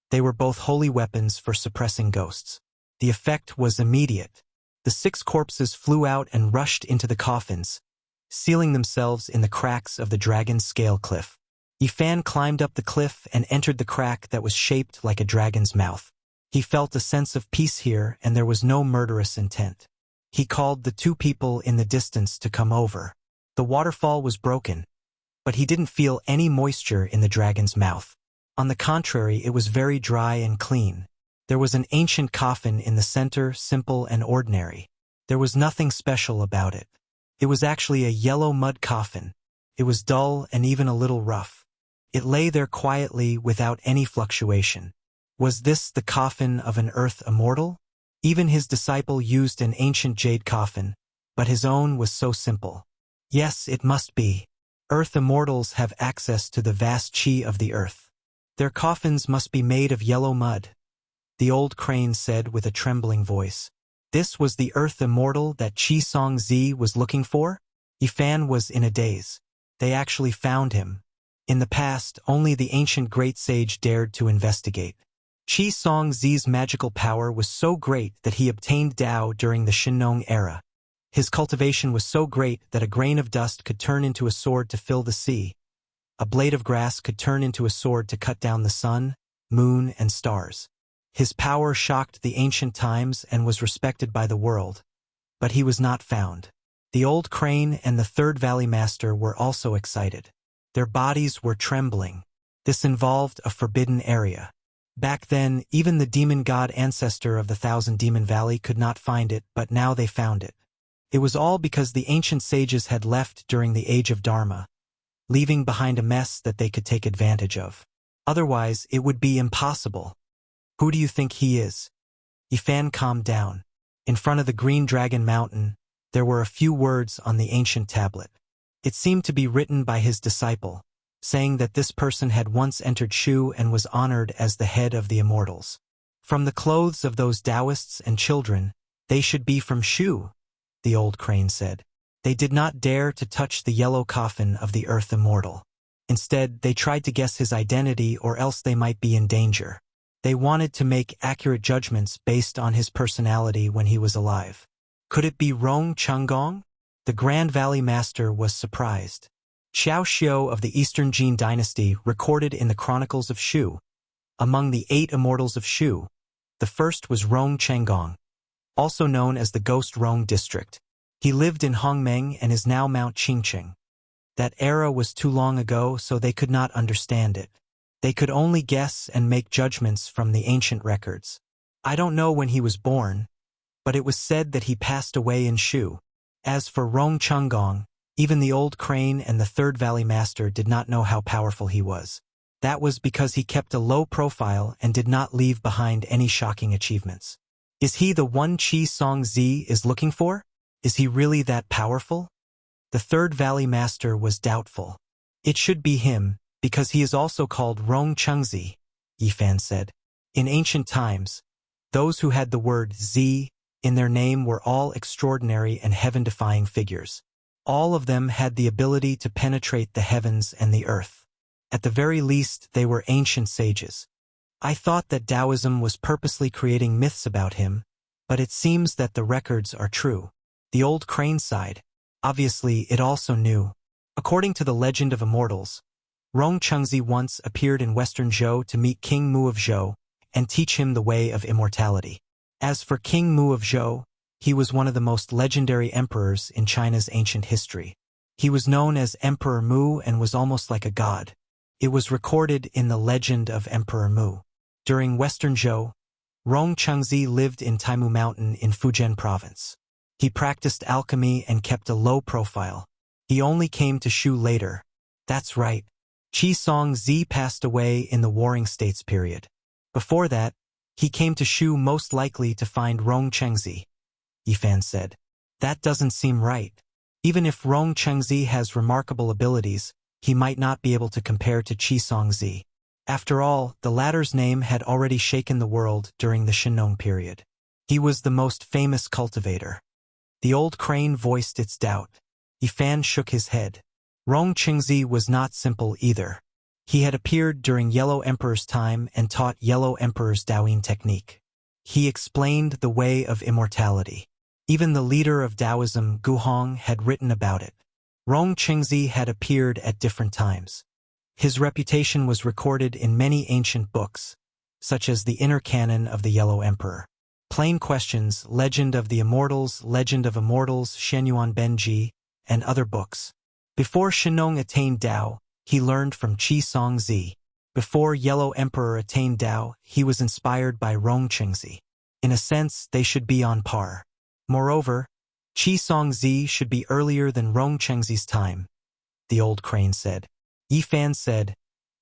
they were both holy weapons for suppressing ghosts. The effect was immediate. The 6 corpses flew out and rushed into the coffins, sealing themselves in the cracks of the dragon's scale cliff. Yifan climbed up the cliff and entered the crack that was shaped like a dragon's mouth. He felt a sense of peace here and there was no murderous intent. He called the 2 people in the distance to come over. The waterfall was broken, but he didn't feel any moisture in the dragon's mouth. On the contrary, it was very dry and clean. There was an ancient coffin in the center, simple and ordinary. There was nothing special about it. It was actually a yellow mud coffin. It was dull and even a little rough. It lay there quietly without any fluctuation. Was this the coffin of an Earth Immortal? Even his disciple used an ancient jade coffin, but his own was so simple. Yes, it must be. Earth immortals have access to the vast chi of the earth. Their coffins must be made of yellow mud. The old crane said with a trembling voice. This was the earth immortal that Chi Song Zi was looking for? Yifan was in a daze. They actually found him. In the past, only the ancient great sage dared to investigate. Chi Song Zi's magical power was so great that he obtained Tao during the Shinnong era. His cultivation was so great that a grain of dust could turn into a sword to fill the sea. A blade of grass could turn into a sword to cut down the sun, moon, and stars. His power shocked the ancient times and was respected by the world. But he was not found. The old crane and the third valley master were also excited. Their bodies were trembling. This involved a forbidden area. Back then, even the demon god ancestor of the Thousand Demon Valley could not find it, but now they found it. It was all because the ancient sages had left during the Age of Dharma, leaving behind a mess that they could take advantage of. Otherwise, it would be impossible. Who do you think he is? Yifan calmed down. In front of the Green Dragon Mountain, there were a few words on the ancient tablet. It seemed to be written by his disciple, saying that this person had once entered Shu and was honored as the head of the immortals. From the clothes of those Taoists and children, they should be from Shu, the old crane said. They did not dare to touch the yellow coffin of the earth immortal. Instead, they tried to guess his identity or else they might be in danger. They wanted to make accurate judgments based on his personality when he was alive. Could it be Rong Chunggong? The Grand Valley Master was surprised. Xiao Xiu of the Eastern Jin dynasty recorded in the Chronicles of Shu. Among the 8 immortals of Shu, the first was Rong Chenggong, also known as the Ghost Rong District. He lived in Hongmeng and is now Mount Qingqing. That era was too long ago, so they could not understand it. They could only guess and make judgments from the ancient records. I don't know when he was born, but it was said that he passed away in Shu. As for Rong Chunggong, even the old crane and the third valley master did not know how powerful he was. That was because he kept a low profile and did not leave behind any shocking achievements. Is he the one Chi Song Zi is looking for? Is he really that powerful? The third valley master was doubtful. It should be him, because he is also called Rong Chengzi, Yifan said. In ancient times, those who had the word Zi in their name were all extraordinary and heaven-defying figures. All of them had the ability to penetrate the heavens and the earth. At the very least, they were ancient sages. I thought that Taoism was purposely creating myths about him, but it seems that the records are true. The old crane sighed. Obviously, it also knew. According to the legend of immortals, Rong Chengzi once appeared in Western Zhou to meet King Mu of Zhou and teach him the way of immortality. As for King Mu of Zhou, he was one of the most legendary emperors in China's ancient history. He was known as Emperor Mu and was almost like a god. It was recorded in the legend of Emperor Mu. During Western Zhou, Rong Chengzi lived in Taimu Mountain in Fujian province. He practiced alchemy and kept a low profile. He only came to Shu later. That's right. Chi Song Zi passed away in the Warring States period. Before that, he came to Shu most likely to find Rong Chengzi, Yifan said. That doesn't seem right. Even if Rong Chengzi has remarkable abilities, he might not be able to compare to Chi Song Zi. After all, the latter's name had already shaken the world during the Shinnong period. He was the most famous cultivator. The old crane voiced its doubt. Yifan shook his head. Rong Chengzi was not simple either. He had appeared during Yellow Emperor's time and taught Yellow Emperor's Daoyin technique. He explained the way of immortality. Even the leader of Taoism, Guhong, had written about it. Rong Chengzi had appeared at different times. His reputation was recorded in many ancient books, such as the Inner Canon of the Yellow Emperor, Plain Questions, Legend of the Immortals, Legend of Immortals, Shenyuan Benji, and other books. Before Shinnong attained Tao, he learned from Chi Song Zi. Before Yellow Emperor attained Tao, he was inspired by Rong Chengzi. In a sense, they should be on par. Moreover, Chi Song Zi should be earlier than Rong Chengzi's time, the old crane said. Yifan said,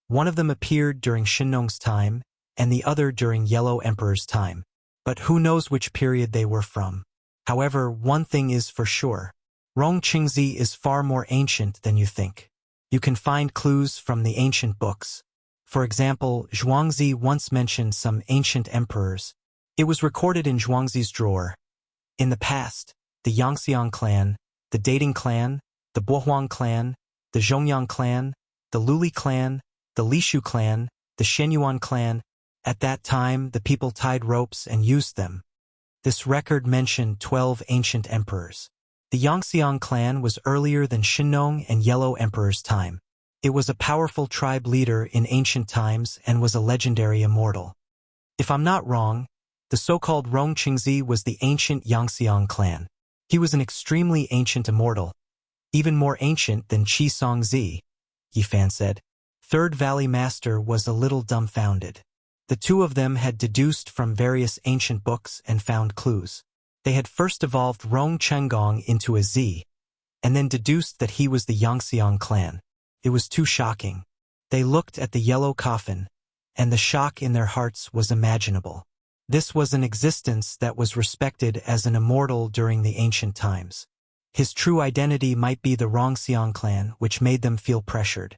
one of them appeared during Shinnong's time, and the other during Yellow Emperor's time. But who knows which period they were from. However, one thing is for sure. Rongqingzi is far more ancient than you think. You can find clues from the ancient books. For example, Zhuangzi once mentioned some ancient emperors. It was recorded in Zhuangzi's drawer. In the past, the Yangxiang clan, the Dating clan, the Bohuang clan, the Zhongyang clan, the Luli clan, the Lishu clan, the Shenyuan clan. At that time, the people tied ropes and used them. This record mentioned 12 ancient emperors. The Yangxiang clan was earlier than Shennong and Yellow Emperor's time. It was a powerful tribe leader in ancient times and was a legendary immortal. If I'm not wrong, the so-called Rongqingzi was the ancient Yangxiang clan. He was an extremely ancient immortal, even more ancient than Qi Songzi, Yifan said. Third Valley Master was a little dumbfounded. The two of them had deduced from various ancient books and found clues. They had first evolved Rong Chenggong into a Z, and then deduced that he was the Yangxiang clan. It was too shocking. They looked at the yellow coffin, and the shock in their hearts was imaginable. This was an existence that was respected as an immortal during the ancient times. His true identity might be the Rongxiang clan, which made them feel pressured.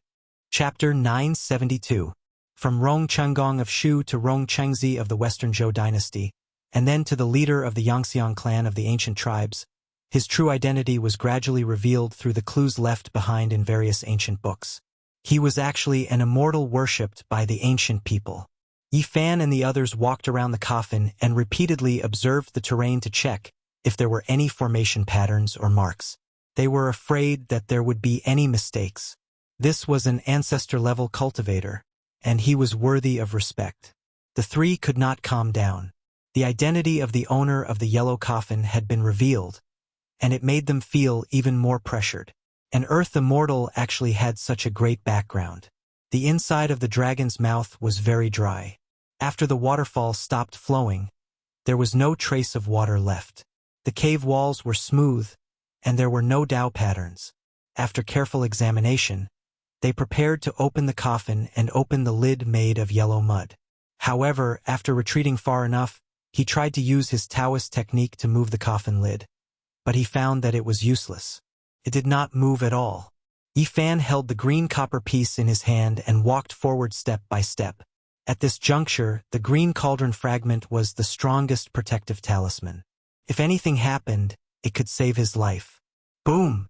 Chapter 972. From Rong Chenggong of Shu to Rong Chengzi of the Western Zhou dynasty, and then to the leader of the Yangxiang clan of the ancient tribes, his true identity was gradually revealed through the clues left behind in various ancient books. He was actually an immortal worshipped by the ancient people. Yifan and the others walked around the coffin and repeatedly observed the terrain to check if there were any formation patterns or marks. They were afraid that there would be any mistakes. This was an ancestor-level cultivator, and he was worthy of respect. The three could not calm down. The identity of the owner of the yellow coffin had been revealed, and it made them feel even more pressured. An Earth immortal actually had such a great background. The inside of the dragon's mouth was very dry. After the waterfall stopped flowing, there was no trace of water left. The cave walls were smooth, and there were no Dao patterns. After careful examination, they prepared to open the coffin and open the lid made of yellow mud. However, after retreating far enough, he tried to use his Taoist technique to move the coffin lid, but he found that it was useless. It did not move at all. Yifan held the green copper piece in his hand and walked forward step by step. At this juncture, the green cauldron fragment was the strongest protective talisman. If anything happened, it could save his life. Boom!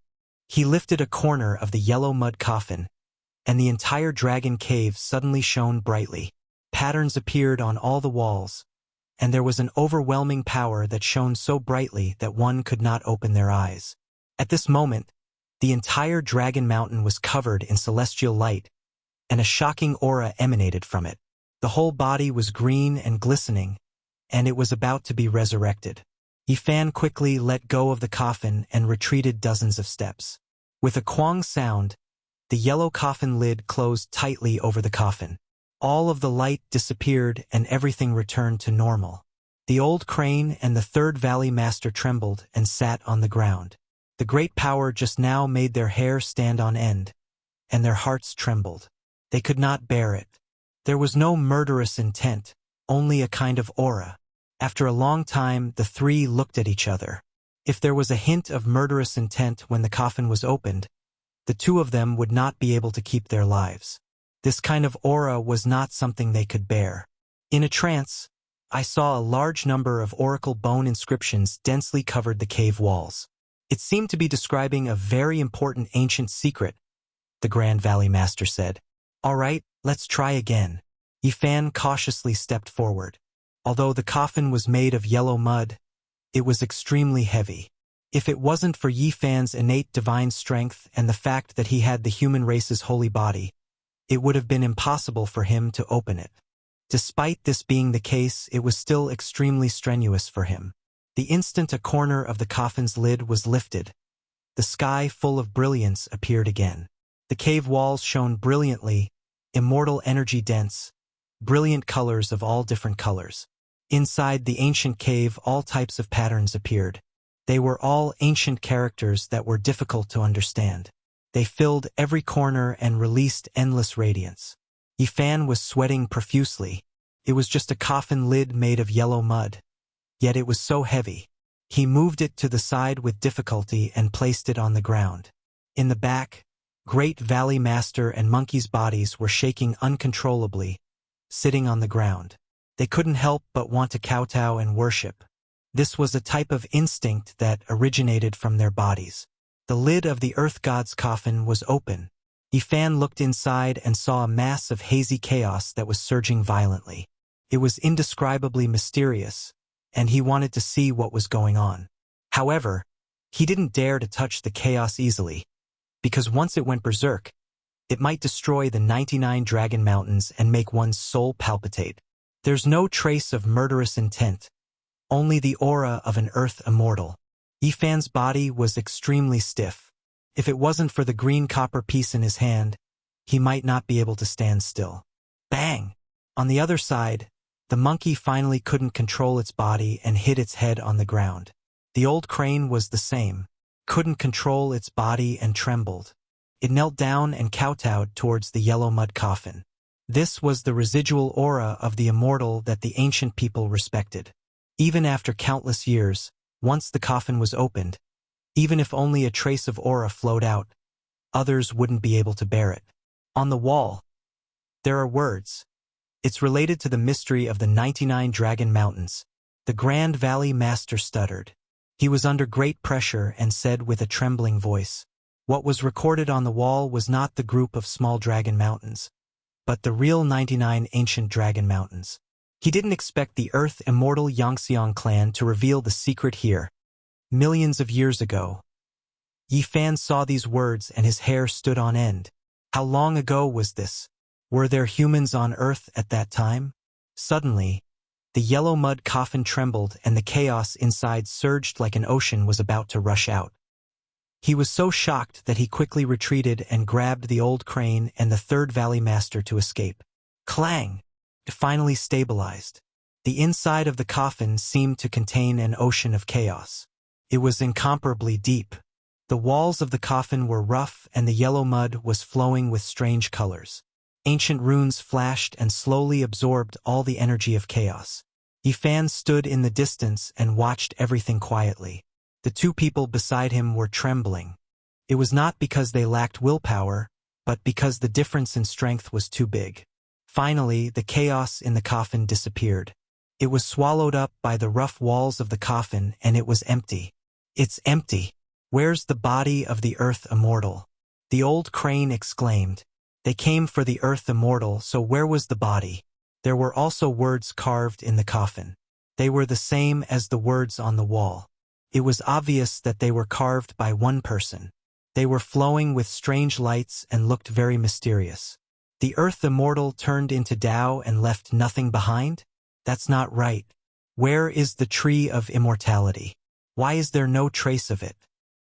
He lifted a corner of the yellow mud coffin, and the entire dragon cave suddenly shone brightly. Patterns appeared on all the walls, and there was an overwhelming power that shone so brightly that one could not open their eyes. At this moment, the entire dragon mountain was covered in celestial light, and a shocking aura emanated from it. The whole body was green and glistening, and it was about to be resurrected. Yifan quickly let go of the coffin and retreated dozens of steps. With a quang sound, the yellow coffin lid closed tightly over the coffin. All of the light disappeared and everything returned to normal. The old crane and the Third Valley Master trembled and sat on the ground. The great power just now made their hair stand on end, and their hearts trembled. They could not bear it. There was no murderous intent, only a kind of aura. After a long time, the three looked at each other. If there was a hint of murderous intent when the coffin was opened, the two of them would not be able to keep their lives. This kind of aura was not something they could bear. In a trance, I saw a large number of oracle bone inscriptions densely covered the cave walls. It seemed to be describing a very important ancient secret, the Grand Valley Master said. All right, let's try again. Yifan cautiously stepped forward. Although the coffin was made of yellow mud, it was extremely heavy. If it wasn't for Yifan's innate divine strength and the fact that he had the human race's holy body, it would have been impossible for him to open it. Despite this being the case, it was still extremely strenuous for him. The instant a corner of the coffin's lid was lifted, the sky full of brilliance appeared again. The cave walls shone brilliantly, immortal energy dense, brilliant colors of all different colors. Inside the ancient cave, all types of patterns appeared. They were all ancient characters that were difficult to understand. They filled every corner and released endless radiance. Yifan was sweating profusely. It was just a coffin lid made of yellow mud. Yet it was so heavy. He moved it to the side with difficulty and placed it on the ground. In the back, Great Valley Master and Monkey's bodies were shaking uncontrollably, sitting on the ground. They couldn't help but want to kowtow and worship. This was a type of instinct that originated from their bodies. The lid of the Earth God's coffin was open. Yifan looked inside and saw a mass of hazy chaos that was surging violently. It was indescribably mysterious, and he wanted to see what was going on. However, he didn't dare to touch the chaos easily, because once it went berserk, it might destroy the 99 Dragon Mountains and make one's soul palpitate. There's no trace of murderous intent, only the aura of an Earth immortal. Yifan's body was extremely stiff. If it wasn't for the green copper piece in his hand, he might not be able to stand still. Bang! On the other side, the monkey finally couldn't control its body and hit its head on the ground. The old crane was the same, couldn't control its body and trembled. It knelt down and kowtowed towards the yellow mud coffin. This was the residual aura of the immortal that the ancient people respected. Even after countless years, once the coffin was opened, even if only a trace of aura flowed out, others wouldn't be able to bear it. On the wall, there are words. It's related to the mystery of the 99 Dragon Mountains. The Grand Valley Master stuttered. He was under great pressure and said with a trembling voice, what was recorded on the wall was not the group of small dragon mountains, but the real 99 ancient dragon mountains. He didn't expect the Earth Immortal Yangxiang clan to reveal the secret here. Millions of years ago. Yifan saw these words and his hair stood on end. How long ago was this? Were there humans on Earth at that time? Suddenly, the yellow mud coffin trembled and the chaos inside surged like an ocean was about to rush out. He was so shocked that he quickly retreated and grabbed the old crane and the third Valley Master to escape. Clang! It finally stabilized. The inside of the coffin seemed to contain an ocean of chaos. It was incomparably deep. The walls of the coffin were rough and the yellow mud was flowing with strange colors. Ancient runes flashed and slowly absorbed all the energy of chaos. Yifan stood in the distance and watched everything quietly. The two people beside him were trembling. It was not because they lacked willpower, but because the difference in strength was too big. Finally, the chaos in the coffin disappeared. It was swallowed up by the rough walls of the coffin and it was empty. It's empty. Where's the body of the Earth Immortal? The old crane exclaimed. They came for the Earth Immortal, so where was the body? There were also words carved in the coffin. They were the same as the words on the wall. It was obvious that they were carved by one person. They were flowing with strange lights and looked very mysterious. The Earth Immortal turned into Tao and left nothing behind? That's not right. Where is the tree of immortality? Why is there no trace of it?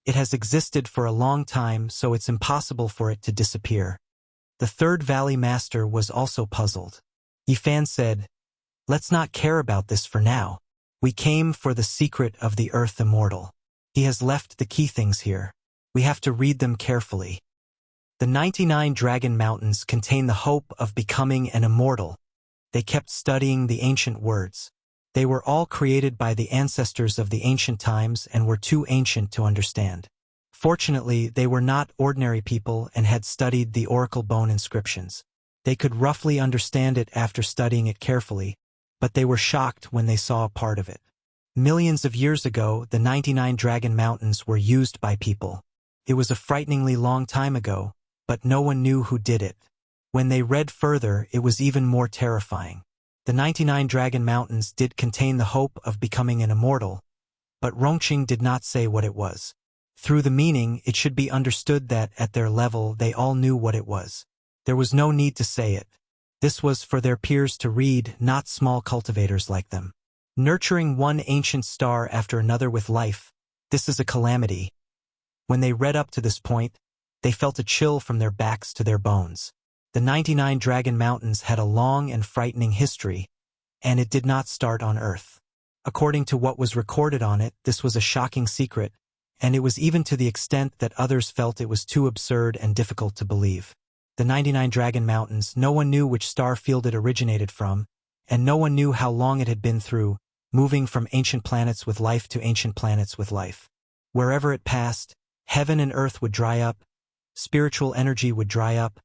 It has existed for a long time, so it's impossible for it to disappear. The third Valley Master was also puzzled. Yifan said, let's not care about this for now. We came for the secret of the Earth Immortal. He has left the key things here. We have to read them carefully. The 99 Dragon Mountains contain the hope of becoming an immortal. They kept studying the ancient words. They were all created by the ancestors of the ancient times and were too ancient to understand. Fortunately, they were not ordinary people and had studied the oracle bone inscriptions. They could roughly understand it after studying it carefully, but they were shocked when they saw a part of it. Millions of years ago, the 99 Dragon Mountains were used by people. It was a frighteningly long time ago, but no one knew who did it. When they read further, it was even more terrifying. The 99 Dragon Mountains did contain the hope of becoming an immortal, but Rongqing did not say what it was. Through the meaning, it should be understood that, at their level, they all knew what it was. There was no need to say it. This was for their peers to read, not small cultivators like them. Nurturing one ancient star after another with life, this is a calamity. When they read up to this point, they felt a chill from their backs to their bones. The 99 Dragon Mountains had a long and frightening history, and it did not start on Earth. According to what was recorded on it, this was a shocking secret, and it was even to the extent that others felt it was too absurd and difficult to believe. The 99 Dragon Mountains, no one knew which star field it originated from, and no one knew how long it had been through, moving from ancient planets with life to ancient planets with life. Wherever it passed, heaven and earth would dry up, spiritual energy would dry up,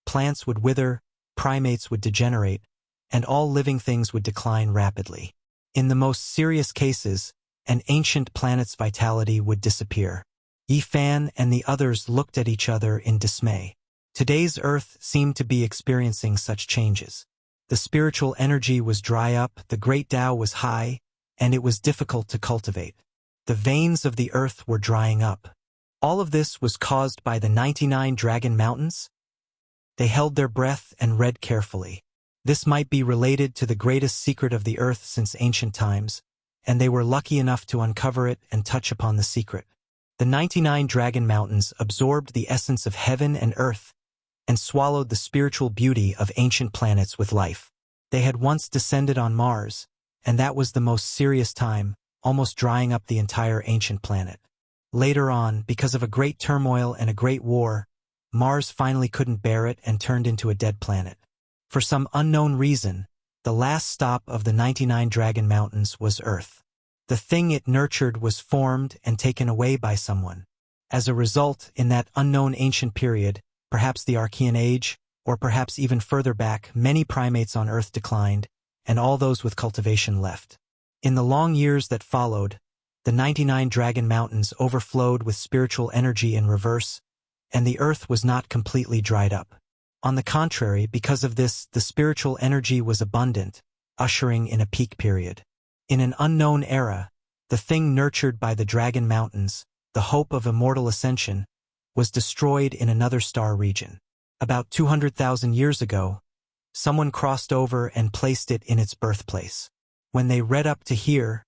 plants would wither, primates would degenerate, and all living things would decline rapidly. In the most serious cases, an ancient planet's vitality would disappear. Yifan and the others looked at each other in dismay. Today's Earth seemed to be experiencing such changes. The spiritual energy was dry up, the great Tao was high, and it was difficult to cultivate. The veins of the Earth were drying up. All of this was caused by the 99 Dragon Mountains? They held their breath and read carefully. This might be related to the greatest secret of the Earth since ancient times, and they were lucky enough to uncover it and touch upon the secret. The 99 Dragon Mountains absorbed the essence of heaven and earth and swallowed the spiritual beauty of ancient planets with life. They had once descended on Mars, and that was the most serious time, almost drying up the entire ancient planet. Later on, because of a great turmoil and a great war, Mars finally couldn't bear it and turned into a dead planet. For some unknown reason, the last stop of the 99 Dragon Mountains was Earth. The thing it nurtured was formed and taken away by someone. As a result, in that unknown ancient period, perhaps the Archean Age, or perhaps even further back, many primates on Earth declined, and all those with cultivation left. In the long years that followed, the 99 Dragon Mountains overflowed with spiritual energy in reverse, and the Earth was not completely dried up. On the contrary, because of this, the spiritual energy was abundant, ushering in a peak period. In an unknown era, the thing nurtured by the Dragon Mountains, the hope of immortal ascension, was destroyed in another star region. About 200,000 years ago, someone crossed over and placed it in its birthplace. When they read up to here,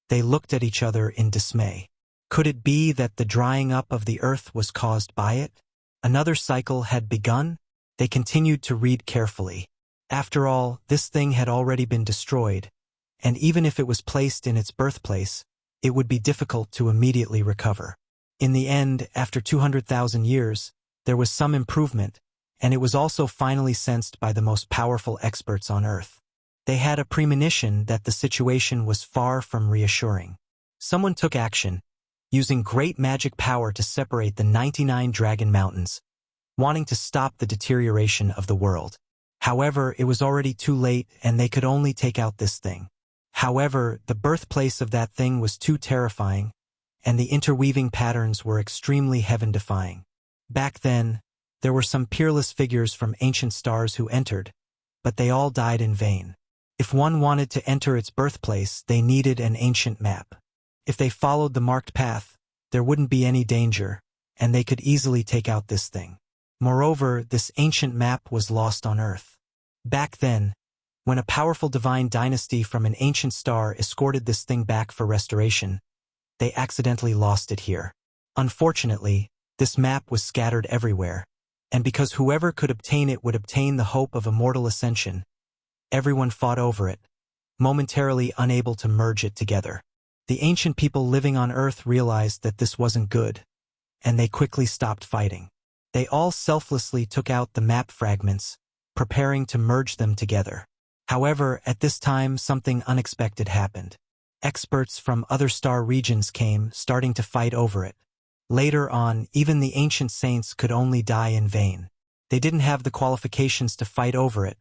they looked at each other in dismay. Could it be that the drying up of the Earth was caused by it? Another cycle had begun? They continued to read carefully. After all, this thing had already been destroyed, and even if it was placed in its birthplace, it would be difficult to immediately recover. In the end, after 200,000 years, there was some improvement, and it was also finally sensed by the most powerful experts on Earth. They had a premonition that the situation was far from reassuring. Someone took action, using great magic power to separate the 99 Dragon Mountains, wanting to stop the deterioration of the world. However, it was already too late, and they could only take out this thing. However, the birthplace of that thing was too terrifying, and the interweaving patterns were extremely heaven-defying. Back then, there were some peerless figures from ancient stars who entered, but they all died in vain. If one wanted to enter its birthplace, they needed an ancient map. If they followed the marked path, there wouldn't be any danger, and they could easily take out this thing. Moreover, this ancient map was lost on Earth. Back then, when a powerful divine dynasty from an ancient star escorted this thing back for restoration, they accidentally lost it here. Unfortunately, this map was scattered everywhere, and because whoever could obtain it would obtain the hope of immortal ascension, everyone fought over it, momentarily unable to merge it together. The ancient people living on Earth realized that this wasn't good, and they quickly stopped fighting. They all selflessly took out the map fragments, preparing to merge them together. However, at this time something unexpected happened. Experts from other star regions came, starting to fight over it. Later on, even the ancient saints could only die in vain. They didn't have the qualifications to fight over it,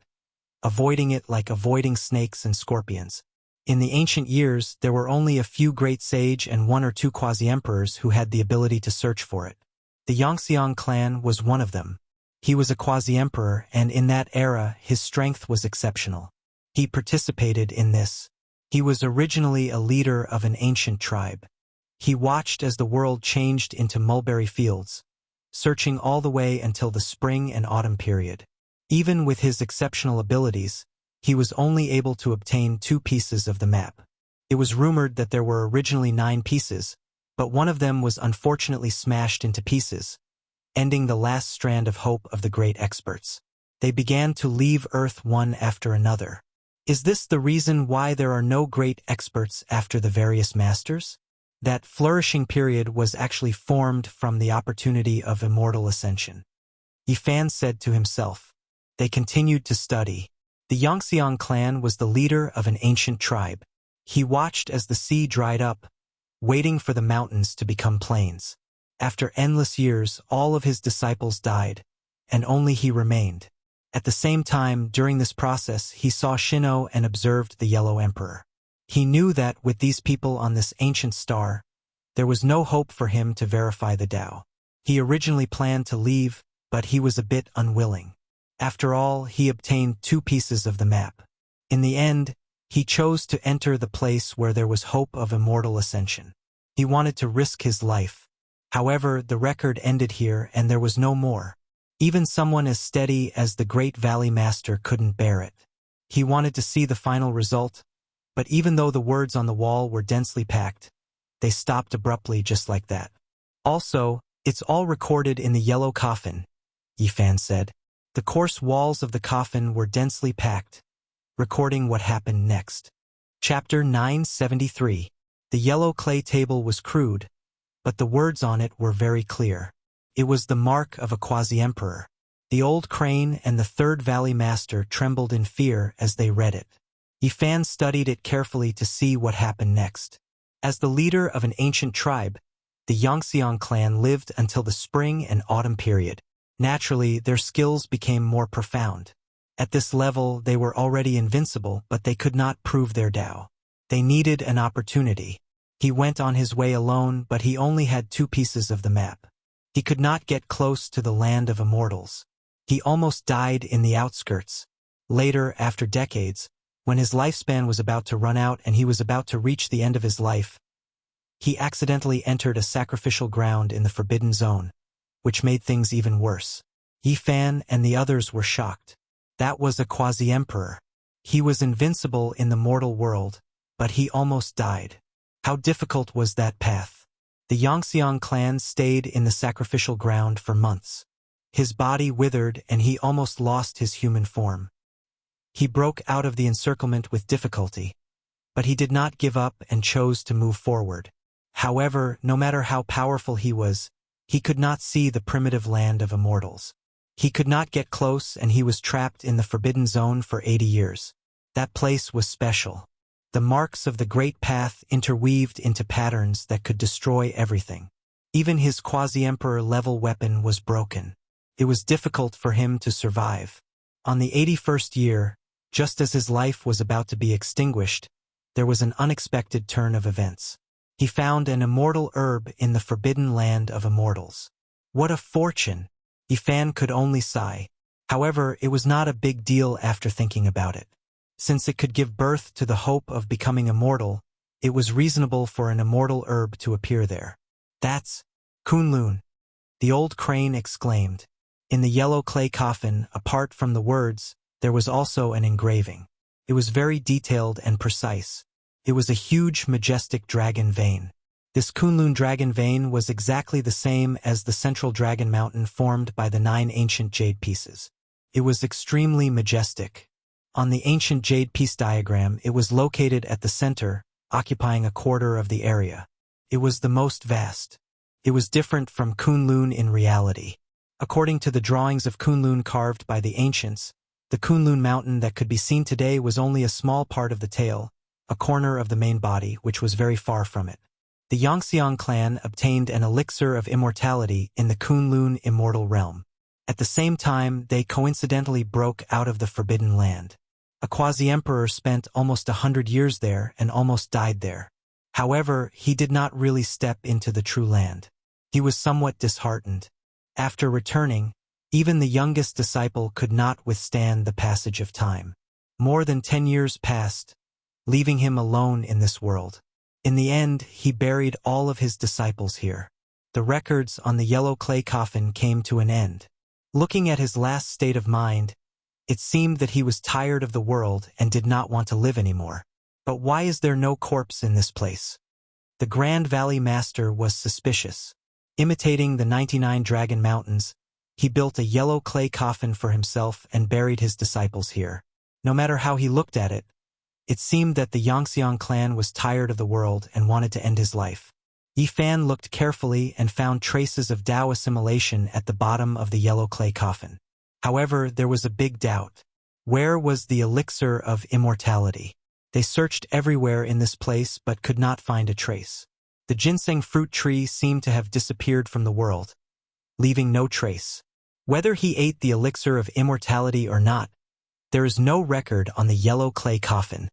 avoiding it like avoiding snakes and scorpions. In the ancient years, there were only a few great sage and one or two quasi-emperors who had the ability to search for it. The Wuxia clan was one of them. He was a quasi-emperor, and in that era, his strength was exceptional. He participated in this. He was originally a leader of an ancient tribe. He watched as the world changed into mulberry fields, searching all the way until the spring and autumn period. Even with his exceptional abilities, he was only able to obtain 2 pieces of the map. It was rumored that there were originally 9 pieces, but one of them was unfortunately smashed into pieces, ending the last strand of hope of the great experts. They began to leave Earth one after another. Is this the reason why there are no great experts after the various masters? That flourishing period was actually formed from the opportunity of immortal ascension. Yifan said to himself. They continued to study. The Wuxia clan was the leader of an ancient tribe. He watched as the sea dried up, waiting for the mountains to become plains. After endless years, all of his disciples died, and only he remained. At the same time, during this process, he saw Shino and observed the Yellow Emperor. He knew that, with these people on this ancient star, there was no hope for him to verify the Tao. He originally planned to leave, but he was a bit unwilling. After all, he obtained 2 pieces of the map. In the end, he chose to enter the place where there was hope of immortal ascension. He wanted to risk his life. However, the record ended here and there was no more. Even someone as steady as the Great Valley Master couldn't bear it. He wanted to see the final result, but even though the words on the wall were densely packed, they stopped abruptly just like that. Also, it's all recorded in the yellow coffin, Yifan said. The coarse walls of the coffin were densely packed, recording what happened next. Chapter 973. The yellow clay table was crude, but the words on it were very clear. It was the mark of a quasi-emperor. The old crane and the Third Valley Master trembled in fear as they read it. Yifan studied it carefully to see what happened next. As the leader of an ancient tribe, the Yangxiang clan lived until the spring and autumn period. Naturally, their skills became more profound. At this level, they were already invincible, but they could not prove their Tao. They needed an opportunity. He went on his way alone, but he only had 2 pieces of the map. He could not get close to the land of immortals. He almost died in the outskirts. Later, after decades, when his lifespan was about to run out and he was about to reach the end of his life, he accidentally entered a sacrificial ground in the Forbidden Zone, which made things even worse. Yifan and the others were shocked. That was a quasi-emperor. He was invincible in the mortal world, but he almost died. How difficult was that path? The Yangxiang clan stayed in the sacrificial ground for months. His body withered and he almost lost his human form. He broke out of the encirclement with difficulty, but he did not give up and chose to move forward. However, no matter how powerful he was, he could not see the primitive land of immortals. He could not get close and he was trapped in the Forbidden Zone for 80 years. That place was special. The marks of the Great Path interweaved into patterns that could destroy everything. Even his quasi-emperor level weapon was broken. It was difficult for him to survive. On the 81st year, just as his life was about to be extinguished, there was an unexpected turn of events. He found an immortal herb in the forbidden land of immortals. What a fortune! Yifan could only sigh. However, it was not a big deal after thinking about it. Since it could give birth to the hope of becoming immortal, it was reasonable for an immortal herb to appear there. That's Kunlun, the old crane exclaimed. In the yellow clay coffin, apart from the words, there was also an engraving. It was very detailed and precise. It was a huge, majestic dragon vein. This Kunlun dragon vein was exactly the same as the central dragon mountain formed by the 9 ancient jade pieces. It was extremely majestic. On the ancient jade piece diagram, it was located at the center, occupying a quarter of the area. It was the most vast. It was different from Kunlun in reality. According to the drawings of Kunlun carved by the ancients, the Kunlun mountain that could be seen today was only a small part of the tail, a corner of the main body, which was very far from it. The Yangxiang clan obtained an elixir of immortality in the Kunlun immortal realm. At the same time, they coincidentally broke out of the Forbidden Land. A quasi-emperor spent almost 100 years there and almost died there. However, he did not really step into the true land. He was somewhat disheartened. After returning, even the youngest disciple could not withstand the passage of time. More than 10 years passed, leaving him alone in this world. In the end, he buried all of his disciples here. The records on the yellow clay coffin came to an end. Looking at his last state of mind, it seemed that he was tired of the world and did not want to live anymore. But why is there no corpse in this place? The Grand Valley Master was suspicious. Imitating the 99 Dragon Mountains, he built a yellow clay coffin for himself and buried his disciples here. No matter how he looked at it, it seemed that the Yangxiang clan was tired of the world and wanted to end his life. Yifan looked carefully and found traces of Tao assimilation at the bottom of the yellow clay coffin. However, there was a big doubt. Where was the elixir of immortality? They searched everywhere in this place but could not find a trace. The ginseng fruit tree seemed to have disappeared from the world, leaving no trace. Whether he ate the elixir of immortality or not, there is no record on the yellow clay coffin.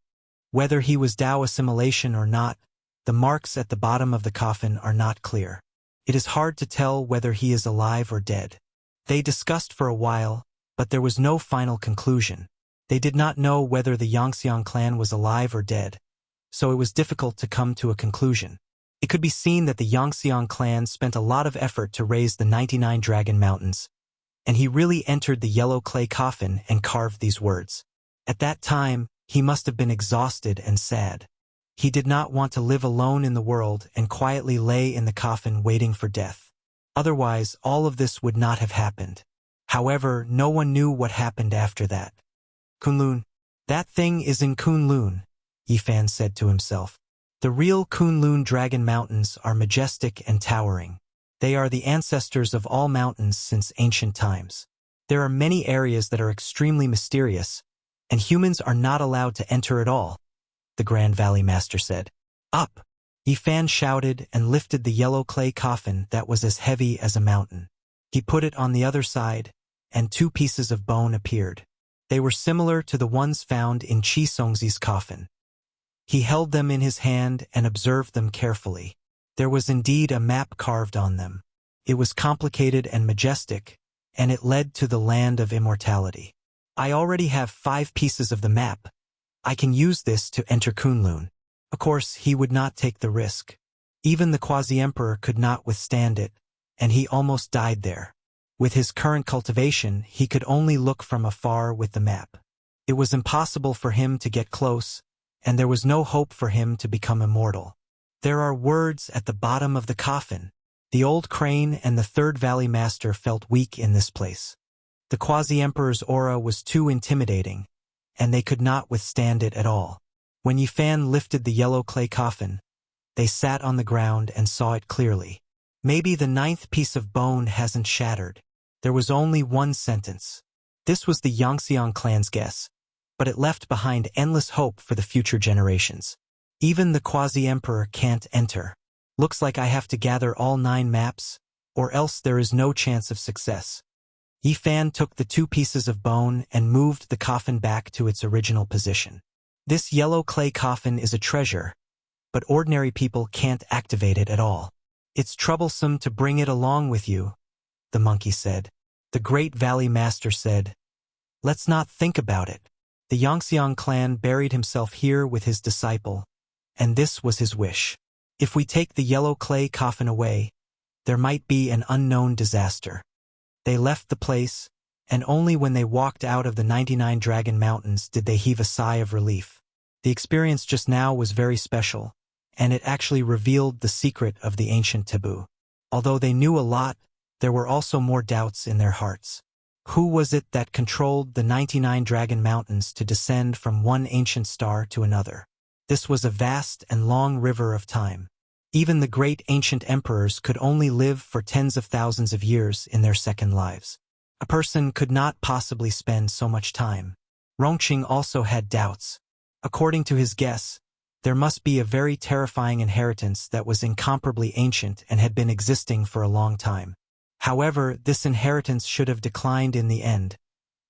Whether he was Tao assimilation or not, the marks at the bottom of the coffin are not clear. It is hard to tell whether he is alive or dead. They discussed for a while, but there was no final conclusion. They did not know whether the Yangxiang clan was alive or dead, so it was difficult to come to a conclusion. It could be seen that the Yangxiang clan spent a lot of effort to raise the 99 Dragon Mountains, and he really entered the yellow clay coffin and carved these words. At that time, he must have been exhausted and sad. He did not want to live alone in the world and quietly lay in the coffin waiting for death. Otherwise, all of this would not have happened. However, no one knew what happened after that. Kunlun. That thing is in Kunlun, Yifan said to himself. The real Kunlun Dragon Mountains are majestic and towering. They are the ancestors of all mountains since ancient times. There are many areas that are extremely mysterious, and humans are not allowed to enter at all, the Grand Valley Master said. Up! Yifan shouted and lifted the yellow clay coffin that was as heavy as a mountain. He put it on the other side, and 2 pieces of bone appeared. They were similar to the ones found in Qi Songzi's coffin. He held them in his hand and observed them carefully. There was indeed a map carved on them. It was complicated and majestic, and it led to the land of immortality. I already have 5 pieces of the map. I can use this to enter Kunlun. Of course, he would not take the risk. Even the Quasi-Emperor could not withstand it, and he almost died there. With his current cultivation, he could only look from afar with the map. It was impossible for him to get close, and there was no hope for him to become immortal. There are words at the bottom of the coffin. The old crane and the Third Valley Master felt weak in this place. The Quasi-Emperor's aura was too intimidating, and they could not withstand it at all. When Yifan lifted the yellow clay coffin, they sat on the ground and saw it clearly. Maybe the 9th piece of bone hasn't shattered. There was only 1 sentence. This was the Yangxiang clan's guess, but it left behind endless hope for the future generations. Even the Quasi-Emperor can't enter. Looks like I have to gather all 9 maps, or else there is no chance of success. Yifan took the 2 pieces of bone and moved the coffin back to its original position. This yellow clay coffin is a treasure, but ordinary people can't activate it at all. It's troublesome to bring it along with you, the monkey said. The Great Valley Master said, let's not think about it. The Yangxiang clan buried himself here with his disciple, and this was his wish. If we take the yellow clay coffin away, there might be an unknown disaster. They left the place, and only when they walked out of the 99 Dragon Mountains did they heave a sigh of relief. The experience just now was very special, and it actually revealed the secret of the ancient taboo. Although they knew a lot, there were also more doubts in their hearts. Who was it that controlled the 99 Dragon Mountains to descend from one ancient star to another? This was a vast and long river of time. Even the great ancient emperors could only live for tens of thousands of years in their second lives. A person could not possibly spend so much time. Rongqing also had doubts. According to his guess, there must be a very terrifying inheritance that was incomparably ancient and had been existing for a long time. However, this inheritance should have declined in the end,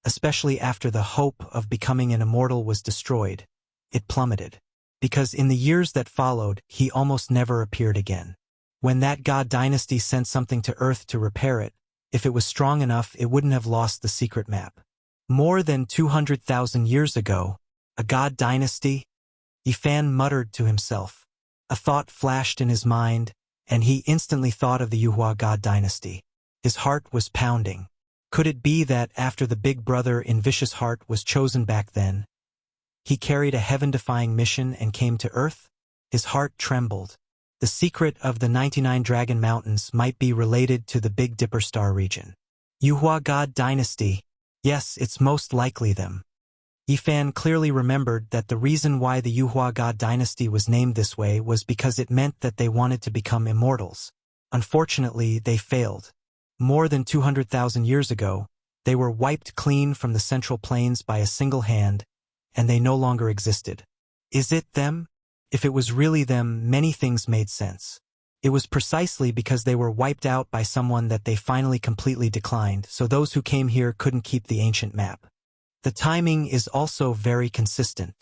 especially after the hope of becoming an immortal was destroyed. It plummeted. Because in the years that followed, he almost never appeared again. When that god dynasty sent something to Earth to repair it, if it was strong enough, it wouldn't have lost the secret map. More than 200,000 years ago, a god dynasty? Yifan muttered to himself. A thought flashed in his mind, and he instantly thought of the Yuhua god dynasty. His heart was pounding. Could it be that after the big brother in Vicious Heart was chosen back then, he carried a heaven-defying mission and came to Earth? His heart trembled. The secret of the 99 Dragon Mountains might be related to the Big Dipper star region. Yuhua god dynasty. Yes, it's most likely them. Yifan clearly remembered that the reason why the Yuhua god dynasty was named this way was because it meant that they wanted to become immortals. Unfortunately, they failed. More than 200,000 years ago, they were wiped clean from the Central Plains by a single hand, and they no longer existed. Is it them? If it was really them, many things made sense. It was precisely because they were wiped out by someone that they finally completely declined, so those who came here couldn't keep the ancient map. The timing is also very consistent.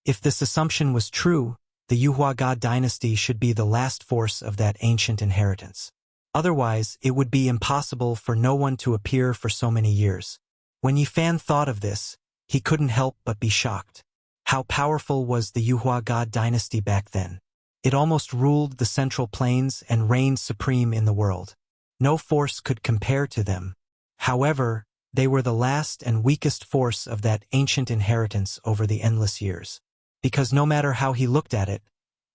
If this assumption was true, the Yuhua dynasty should be the last force of that ancient inheritance. Otherwise, it would be impossible for no one to appear for so many years. When Yifan thought of this, he couldn't help but be shocked. How powerful was the Yuhua dynasty back then? It almost ruled the Central Plains and reigned supreme in the world. No force could compare to them. However, they were the last and weakest force of that ancient inheritance over the endless years. Because no matter how he looked at it,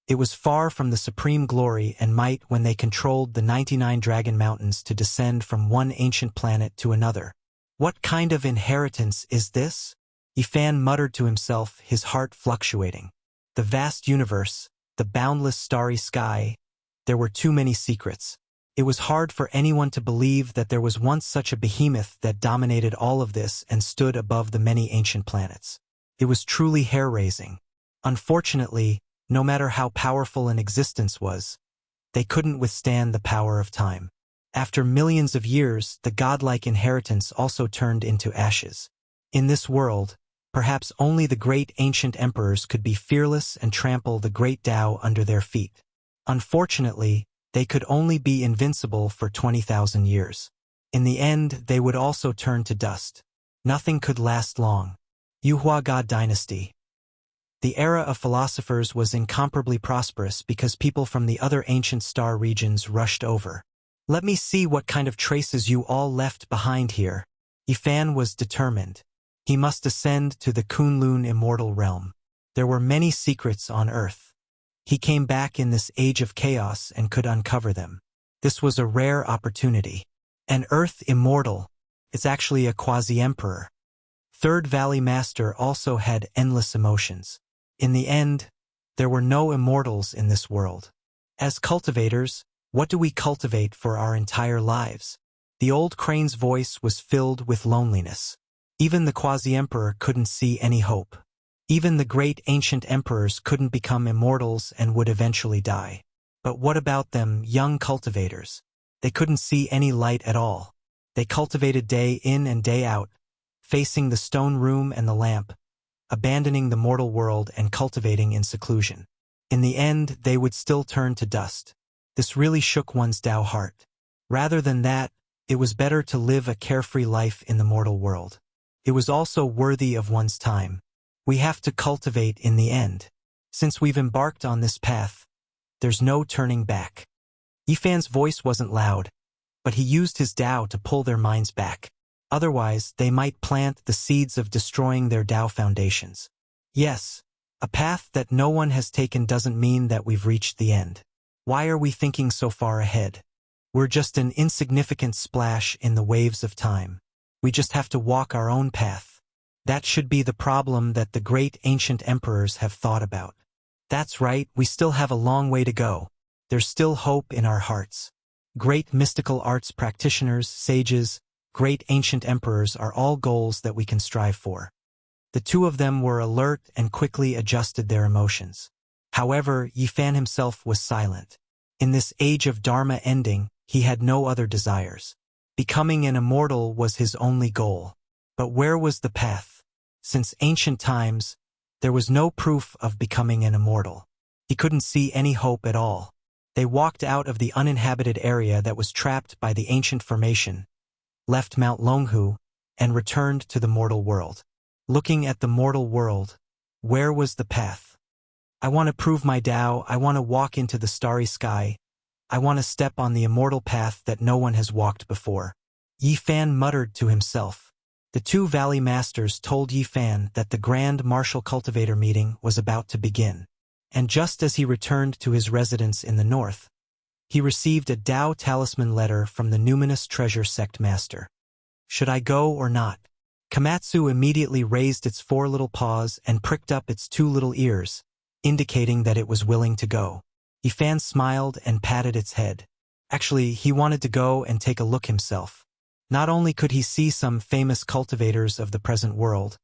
it was far from the supreme glory and might when they controlled the 99 Dragon Mountains to descend from one ancient planet to another. What kind of inheritance is this? Yifan muttered to himself, his heart fluctuating. The vast universe, the boundless starry sky, there were too many secrets. It was hard for anyone to believe that there was once such a behemoth that dominated all of this and stood above the many ancient planets. It was truly hair-raising. Unfortunately, no matter how powerful an existence was, they couldn't withstand the power of time. After millions of years, the godlike inheritance also turned into ashes. In this world, perhaps only the great ancient emperors could be fearless and trample the great Tao under their feet. Unfortunately, they could only be invincible for 20,000 years. In the end, they would also turn to dust. Nothing could last long. Yuhua dynasty. The era of philosophers was incomparably prosperous because people from the other ancient star regions rushed over. Let me see what kind of traces you all left behind here. Yifan was determined. He must ascend to the Kunlun immortal realm. There were many secrets on Earth. He came back in this age of chaos and could uncover them. This was a rare opportunity. An Earth immortal. It's actually a quasi-emperor. Third Valley Master also had endless emotions. In the end, there were no immortals in this world. As cultivators, what do we cultivate for our entire lives? The old crane's voice was filled with loneliness. Even the quasi-emperor couldn't see any hope. Even the great ancient emperors couldn't become immortals and would eventually die. But what about them young cultivators? They couldn't see any light at all. They cultivated day in and day out, facing the stone room and the lamp, abandoning the mortal world and cultivating in seclusion. In the end, they would still turn to dust. This really shook one's Tao heart. Rather than that, it was better to live a carefree life in the mortal world. It was also worthy of one's time. We have to cultivate in the end. Since we've embarked on this path, there's no turning back. Yifan's voice wasn't loud, but he used his Tao to pull their minds back. Otherwise, they might plant the seeds of destroying their Tao foundations. Yes, a path that no one has taken doesn't mean that we've reached the end. Why are we thinking so far ahead? We're just an insignificant splash in the waves of time. We just have to walk our own path. That should be the problem that the great ancient emperors have thought about. That's right, we still have a long way to go. There's still hope in our hearts. Great mystical arts practitioners, sages, great ancient emperors are all goals that we can strive for. The two of them were alert and quickly adjusted their emotions. However, Yifan himself was silent. In this age of Dharma ending, he had no other desires. Becoming an immortal was his only goal. But where was the path? Since ancient times, there was no proof of becoming an immortal. He couldn't see any hope at all. They walked out of the uninhabited area that was trapped by the ancient formation, left Mount Longhu, and returned to the mortal world. Looking at the mortal world, where was the path? I want to prove my Tao, I want to walk into the starry sky, I want to step on the immortal path that no one has walked before. Yifan muttered to himself. The two Valley Masters told Yifan that the Grand Martial Cultivator meeting was about to begin. And just as he returned to his residence in the north, he received a Tao talisman letter from the numinous treasure sect master. Should I go or not? Komatsu immediately raised its 4 little paws and pricked up its 2 little ears, indicating that it was willing to go. Yifan smiled and patted its head. Actually, he wanted to go and take a look himself. Not only could he see some famous cultivators of the present world,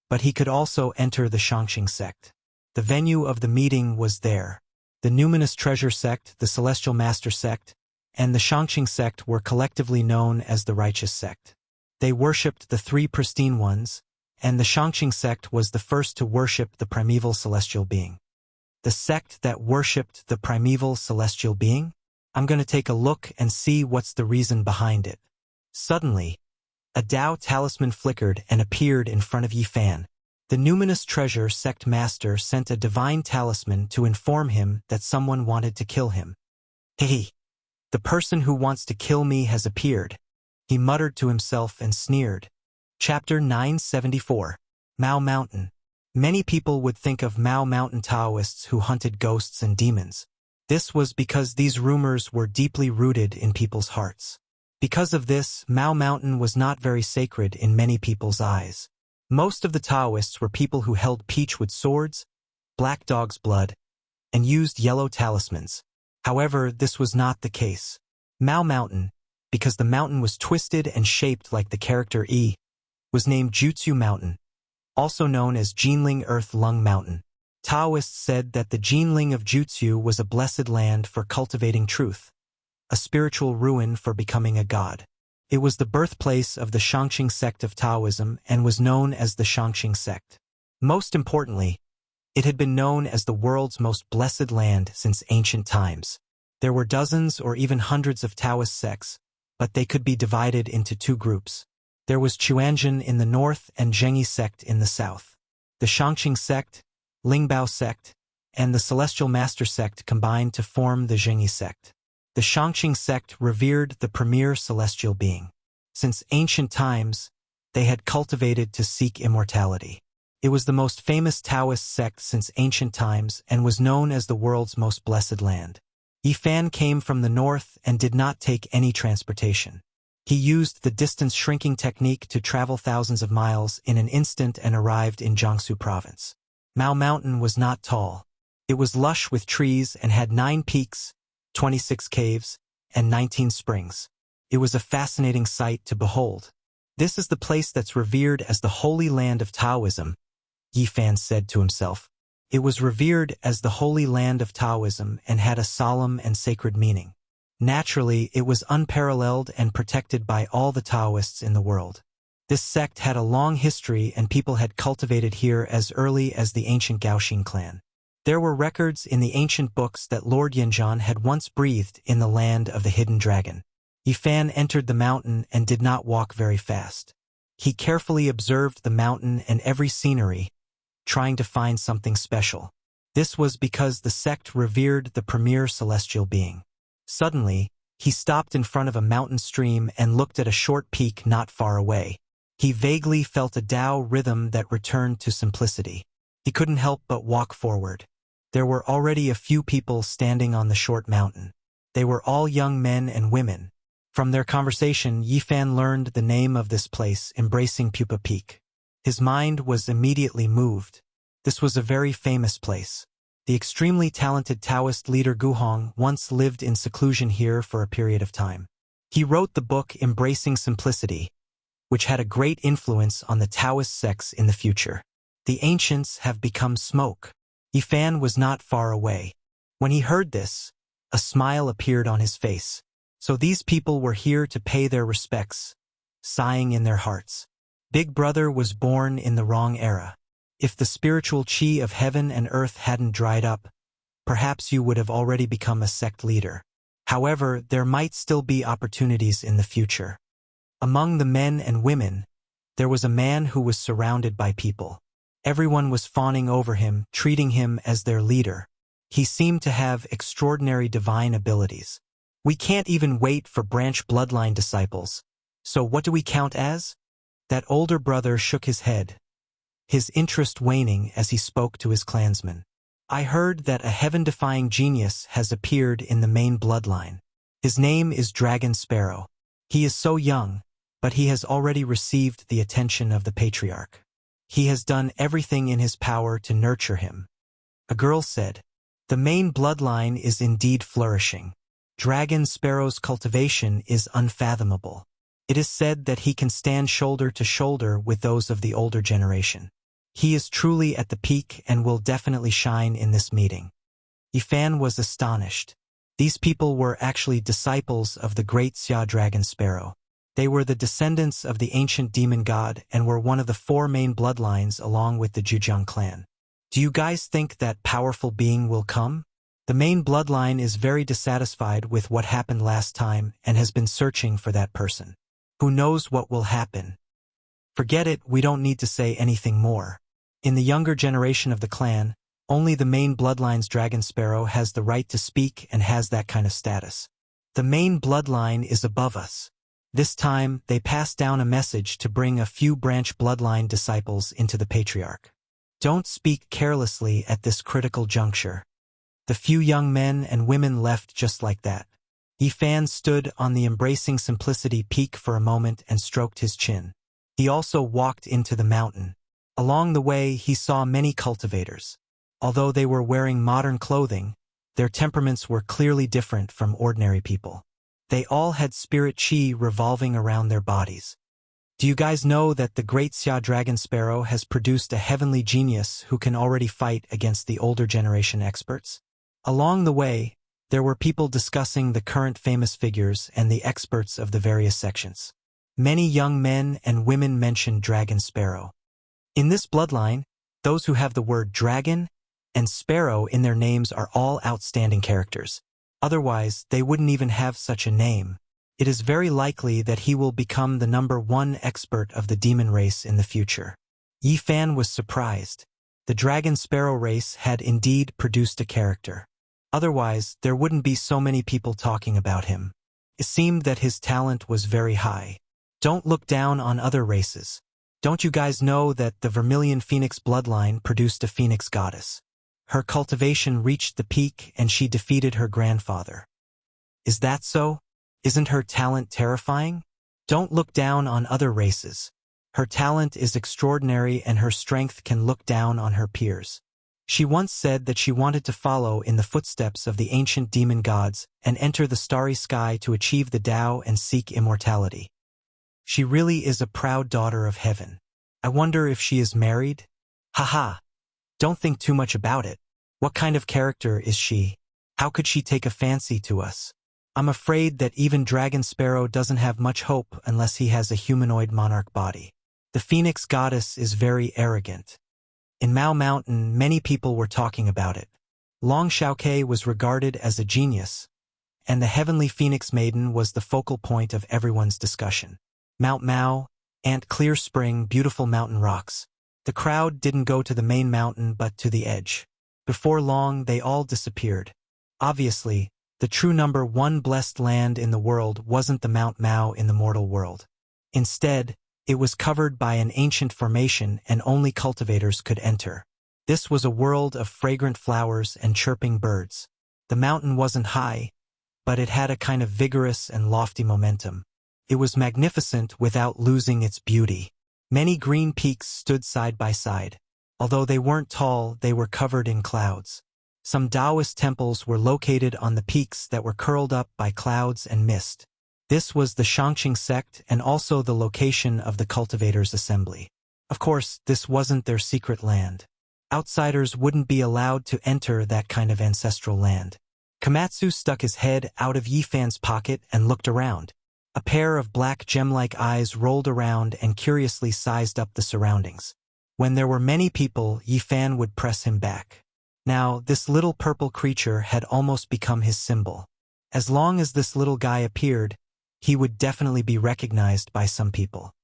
but he could also enter the Shangxing sect. The venue of the meeting was there. The Numinous Treasure Sect, the Celestial Master Sect, and the Shangqing Sect were collectively known as the Righteous Sect. They worshipped the three pristine ones, and the Shangqing Sect was the first to worship the primeval celestial being. The sect that worshipped the primeval celestial being? I'm going to take a look and see what's the reason behind it. Suddenly, a Tao talisman flickered and appeared in front of Yi Fan. The Numinous Treasure Sect Master sent a divine talisman to inform him that someone wanted to kill him. Hey, the person who wants to kill me has appeared, he muttered to himself and sneered. Chapter 974. Mao Mountain. Many people would think of Mao Mountain Taoists who hunted ghosts and demons. This was because these rumors were deeply rooted in people's hearts. Because of this, Mao Mountain was not very sacred in many people's eyes. Most of the Taoists were people who held peachwood swords, black dog's blood, and used yellow talismans. However, this was not the case. Mao Mountain, because the mountain was twisted and shaped like the character E, was named Jutsu Mountain, also known as Jinling Earth Lung Mountain. Taoists said that the Jinling of Jutsu was a blessed land for cultivating truth, a spiritual ruin for becoming a god. It was the birthplace of the Shangqing sect of Taoism and was known as the Shangqing sect. Most importantly, it had been known as the world's most blessed land since ancient times. There were dozens or even hundreds of Taoist sects, but they could be divided into two groups. There was Chuanjin in the north and Zhengyi sect in the south. The Shangqing sect, Lingbao sect, and the Celestial Master sect combined to form the Zhengyi sect. The Shangqing sect revered the premier celestial being. Since ancient times, they had cultivated to seek immortality. It was the most famous Taoist sect since ancient times and was known as the world's most blessed land. Yi Fan came from the north and did not take any transportation. He used the distance shrinking technique to travel thousands of miles in an instant and arrived in Jiangsu province. Mao Mountain was not tall. It was lush with trees and had 9 peaks, 26 caves, and 19 springs. It was a fascinating sight to behold. This is the place that's revered as the Holy Land of Taoism, Yi Fan said to himself. It was revered as the Holy Land of Taoism and had a solemn and sacred meaning. Naturally, it was unparalleled and protected by all the Taoists in the world. This sect had a long history and people had cultivated here as early as the ancient Gaoxing clan. There were records in the ancient books that Lord Yanzhan had once breathed in the land of the hidden dragon. Yi Fan entered the mountain and did not walk very fast. He carefully observed the mountain and every scenery, trying to find something special. This was because the sect revered the premier celestial being. Suddenly, he stopped in front of a mountain stream and looked at a short peak not far away. He vaguely felt a Tao rhythm that returned to simplicity. He couldn't help but walk forward. There were already a few people standing on the short mountain. They were all young men and women. From their conversation, Yi Fan learned the name of this place, Embracing Pupa Peak. His mind was immediately moved. This was a very famous place. The extremely talented Taoist leader Guhong once lived in seclusion here for a period of time. He wrote the book Embracing Simplicity, which had a great influence on the Taoist sects in the future. The ancients have become smoke. Yi Fan was not far away. When he heard this, a smile appeared on his face. So these people were here to pay their respects, sighing in their hearts. Big Brother was born in the wrong era. If the spiritual chi of heaven and earth hadn't dried up, perhaps you would have already become a sect leader. However, there might still be opportunities in the future. Among the men and women, there was a man who was surrounded by people. Everyone was fawning over him, treating him as their leader. He seemed to have extraordinary divine abilities. We can't even wait for branch bloodline disciples. So what do we count as? That older brother shook his head, his interest waning as he spoke to his clansmen. I heard that a heaven-defying genius has appeared in the main bloodline. His name is Dragon Sparrow. He is so young, but he has already received the attention of the patriarch. He has done everything in his power to nurture him. A girl said, the main bloodline is indeed flourishing. Dragon Sparrow's cultivation is unfathomable. It is said that he can stand shoulder to shoulder with those of the older generation. He is truly at the peak and will definitely shine in this meeting. Yifan was astonished. These people were actually disciples of the great Xia dragon sparrow. They were the descendants of the ancient demon god and were one of the 4 main bloodlines along with the Zhujiang clan. Do you guys think that powerful being will come? The main bloodline is very dissatisfied with what happened last time and has been searching for that person. Who knows what will happen? Forget it, we don't need to say anything more. In the younger generation of the clan, only the main bloodline's dragon sparrow has the right to speak and has that kind of status. The main bloodline is above us. This time, they pass down a message to bring a few branch bloodline disciples into the patriarch. Don't speak carelessly at this critical juncture. The few young men and women left just like that. Yifan stood on the embracing simplicity peak for a moment and stroked his chin. He also walked into the mountain. Along the way, he saw many cultivators. Although they were wearing modern clothing, their temperaments were clearly different from ordinary people. They all had spirit chi revolving around their bodies. Do you guys know that the great Xia dragon sparrow has produced a heavenly genius who can already fight against the older generation experts? Along the way, there were people discussing the current famous figures and the experts of the various sections. Many young men and women mentioned dragon sparrow. In this bloodline, those who have the word dragon and sparrow in their names are all outstanding characters. Otherwise, they wouldn't even have such a name. It is very likely that he will become the #1 expert of the demon race in the future. Yifan was surprised. The dragon sparrow race had indeed produced a character. Otherwise, there wouldn't be so many people talking about him. It seemed that his talent was very high. Don't look down on other races. Don't you guys know that the Vermilion Phoenix bloodline produced a phoenix goddess? Her cultivation reached the peak and she defeated her grandfather. Is that so? Isn't her talent terrifying? Don't look down on other races. Her talent is extraordinary and her strength can look down on her peers. She once said that she wanted to follow in the footsteps of the ancient demon gods and enter the starry sky to achieve the Tao and seek immortality. She really is a proud daughter of heaven. I wonder if she is married? Haha. Don't think too much about it. What kind of character is she? How could she take a fancy to us? I'm afraid that even Dragon Sparrow doesn't have much hope unless he has a humanoid monarch body. The Phoenix Goddess is very arrogant. In Mao Mountain, many people were talking about it. Long Xiaoke was regarded as a genius, and the Heavenly Phoenix Maiden was the focal point of everyone's discussion. Mount Mao, Ant Clear Spring, beautiful mountain rocks. The crowd didn't go to the main mountain but to the edge. Before long, they all disappeared. Obviously, the true #1 blessed land in the world wasn't the Mount Mao in the mortal world. Instead, it was covered by an ancient formation and only cultivators could enter. This was a world of fragrant flowers and chirping birds. The mountain wasn't high, but it had a kind of vigorous and lofty momentum. It was magnificent without losing its beauty. Many green peaks stood side by side. Although they weren't tall, they were covered in clouds. Some Taoist temples were located on the peaks that were curled up by clouds and mist. This was the Shangqing sect and also the location of the cultivators' assembly. Of course, this wasn't their secret land. Outsiders wouldn't be allowed to enter that kind of ancestral land. Komatsu stuck his head out of Yifan's pocket and looked around. A pair of black gem-like eyes rolled around and curiously sized up the surroundings. When there were many people, Yifan would press him back. Now, this little purple creature had almost become his symbol. As long as this little guy appeared, he would definitely be recognized by some people.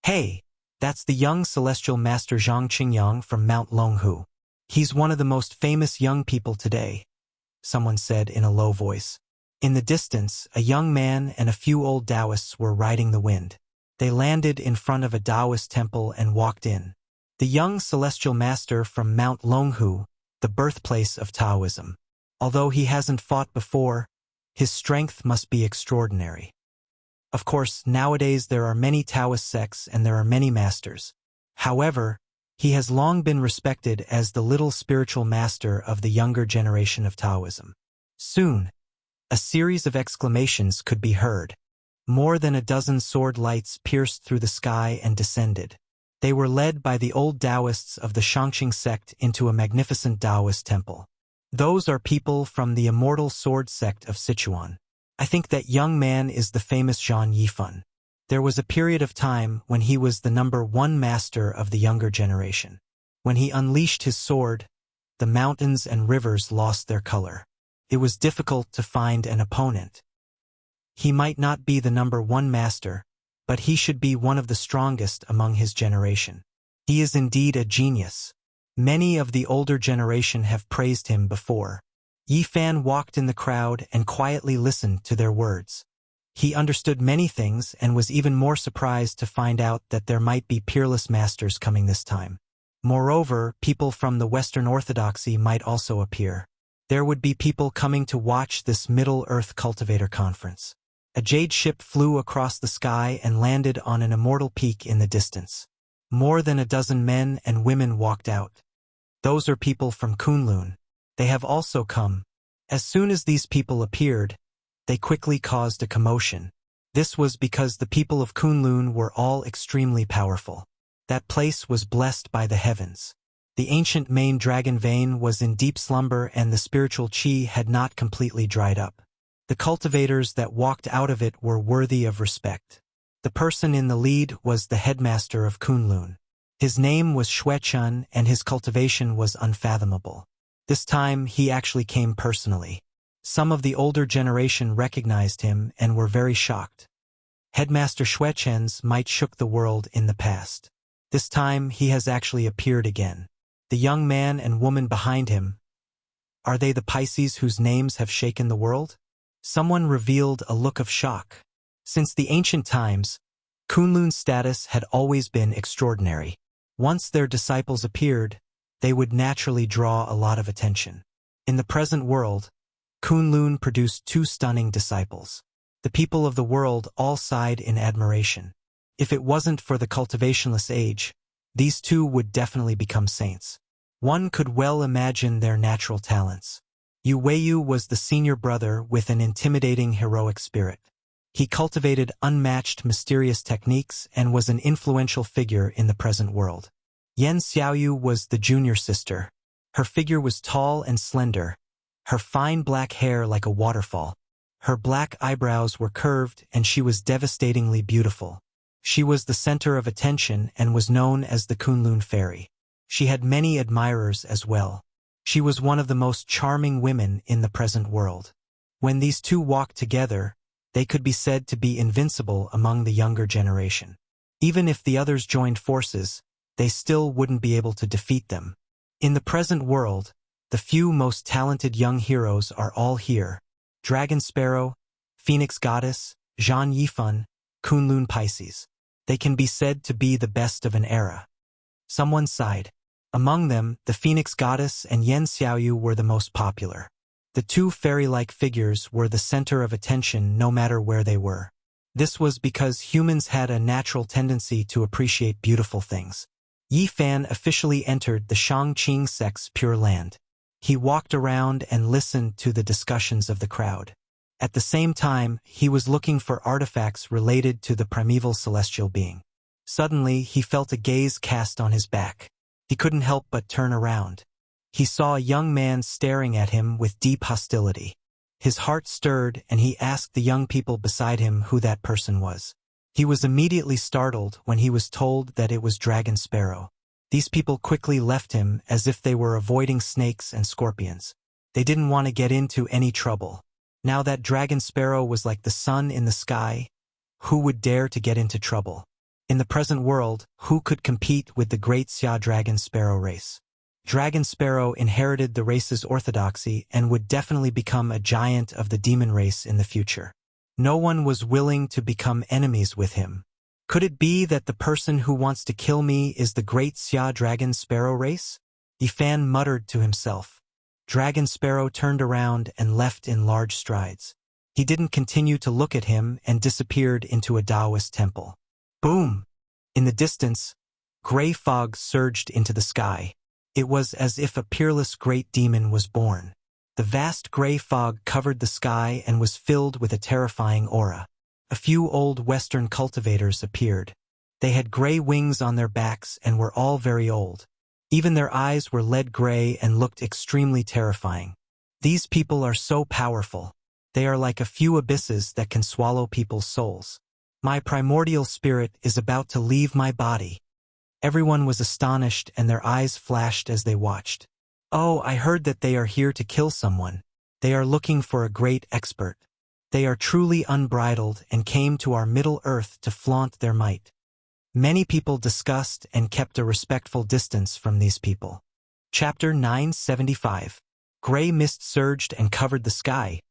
Hey, that's the young celestial master Zhang Qingyang from Mount Longhu. He's one of the most famous young people today, someone said in a low voice. In the distance, a young man and a few old Taoists were riding the wind. They landed in front of a Taoist temple and walked in. The young celestial master from Mount Longhu, the birthplace of Taoism. Although he hasn't fought before, his strength must be extraordinary. Of course, nowadays there are many Taoist sects and there are many masters. However, he has long been respected as the little spiritual master of the younger generation of Taoism. Soon, a series of exclamations could be heard. More than a dozen sword lights pierced through the sky and descended. They were led by the old Taoists of the Shangqing sect into a magnificent Taoist temple. Those are people from the immortal sword sect of Sichuan. I think that young man is the famous Zhang Yifan. There was a period of time when he was the #1 master of the younger generation. When he unleashed his sword, the mountains and rivers lost their color. It was difficult to find an opponent. He might not be the #1 master, but he should be one of the strongest among his generation. He is indeed a genius. Many of the older generation have praised him before. Yi Fan walked in the crowd and quietly listened to their words. He understood many things and was even more surprised to find out that there might be peerless masters coming this time. Moreover, people from the Western Orthodoxy might also appear. There would be people coming to watch this Middle-earth cultivator conference. A jade ship flew across the sky and landed on an immortal peak in the distance. More than a dozen men and women walked out. Those are people from Kunlun. They have also come. As soon as these people appeared, they quickly caused a commotion. This was because the people of Kunlun were all extremely powerful. That place was blessed by the heavens. The ancient main dragon vein was in deep slumber and the spiritual qi had not completely dried up. The cultivators that walked out of it were worthy of respect. The person in the lead was the headmaster of Kunlun. His name was Xuechun and his cultivation was unfathomable. This time he actually came personally. Some of the older generation recognized him and were very shocked. Headmaster Xuechun's might shook the world in the past. This time he has actually appeared again. The young man and woman behind him, are they the Pisces whose names have shaken the world? Someone revealed a look of shock. Since the ancient times, Kunlun's status had always been extraordinary. Once their disciples appeared, they would naturally draw a lot of attention. In the present world, Kunlun produced 2 stunning disciples. The people of the world all sighed in admiration. If it wasn't for the cultivationless age, these 2 would definitely become saints. One could well imagine their natural talents. Yu Weiyu was the senior brother with an intimidating heroic spirit. He cultivated unmatched mysterious techniques and was an influential figure in the present world. Yan Xiaoyu was the junior sister. Her figure was tall and slender, her fine black hair like a waterfall. Her black eyebrows were curved and she was devastatingly beautiful. She was the center of attention and was known as the Kunlun Fairy. She had many admirers as well. She was one of the most charming women in the present world. When these 2 walked together, they could be said to be invincible among the younger generation. Even if the others joined forces, they still wouldn't be able to defeat them. In the present world, the few most talented young heroes are all here. Dragon Sparrow, Phoenix Goddess, Zhang Yifan, Kunlun Pisces. They can be said to be the best of an era. Someone sighed. Among them, the Phoenix Goddess and Yan Xiaoyu were the most popular. The 2 fairy-like figures were the center of attention no matter where they were. This was because humans had a natural tendency to appreciate beautiful things. Yi Fan officially entered the Shangqing sect's Pure Land. He walked around and listened to the discussions of the crowd. At the same time, he was looking for artifacts related to the primeval celestial being. Suddenly, he felt a gaze cast on his back. He couldn't help but turn around. He saw a young man staring at him with deep hostility. His heart stirred and he asked the young people beside him who that person was. He was immediately startled when he was told that it was Dragon Sparrow. These people quickly left him as if they were avoiding snakes and scorpions. They didn't want to get into any trouble. Now that Dragon Sparrow was like the sun in the sky, who would dare to get into trouble? In the present world, who could compete with the great Xia Dragon Sparrow race? Dragon Sparrow inherited the race's orthodoxy and would definitely become a giant of the demon race in the future. No one was willing to become enemies with him. Could it be that the person who wants to kill me is the great Xia Dragon Sparrow race? Yi Fan muttered to himself. Dragon Sparrow turned around and left in large strides. He didn't continue to look at him and disappeared into a Taoist temple. Boom! In the distance, gray fog surged into the sky. It was as if a peerless great demon was born. The vast gray fog covered the sky and was filled with a terrifying aura. A few old Western cultivators appeared. They had gray wings on their backs and were all very old. Even their eyes were lead gray and looked extremely terrifying. These people are so powerful. They are like a few abysses that can swallow people's souls. My primordial spirit is about to leave my body. Everyone was astonished and their eyes flashed as they watched. Oh, I heard that they are here to kill someone. They are looking for a great expert. They are truly unbridled and came to our Middle Earth to flaunt their might. Many people discussed and kept a respectful distance from these people. Chapter 975. Gray mist surged and covered the sky,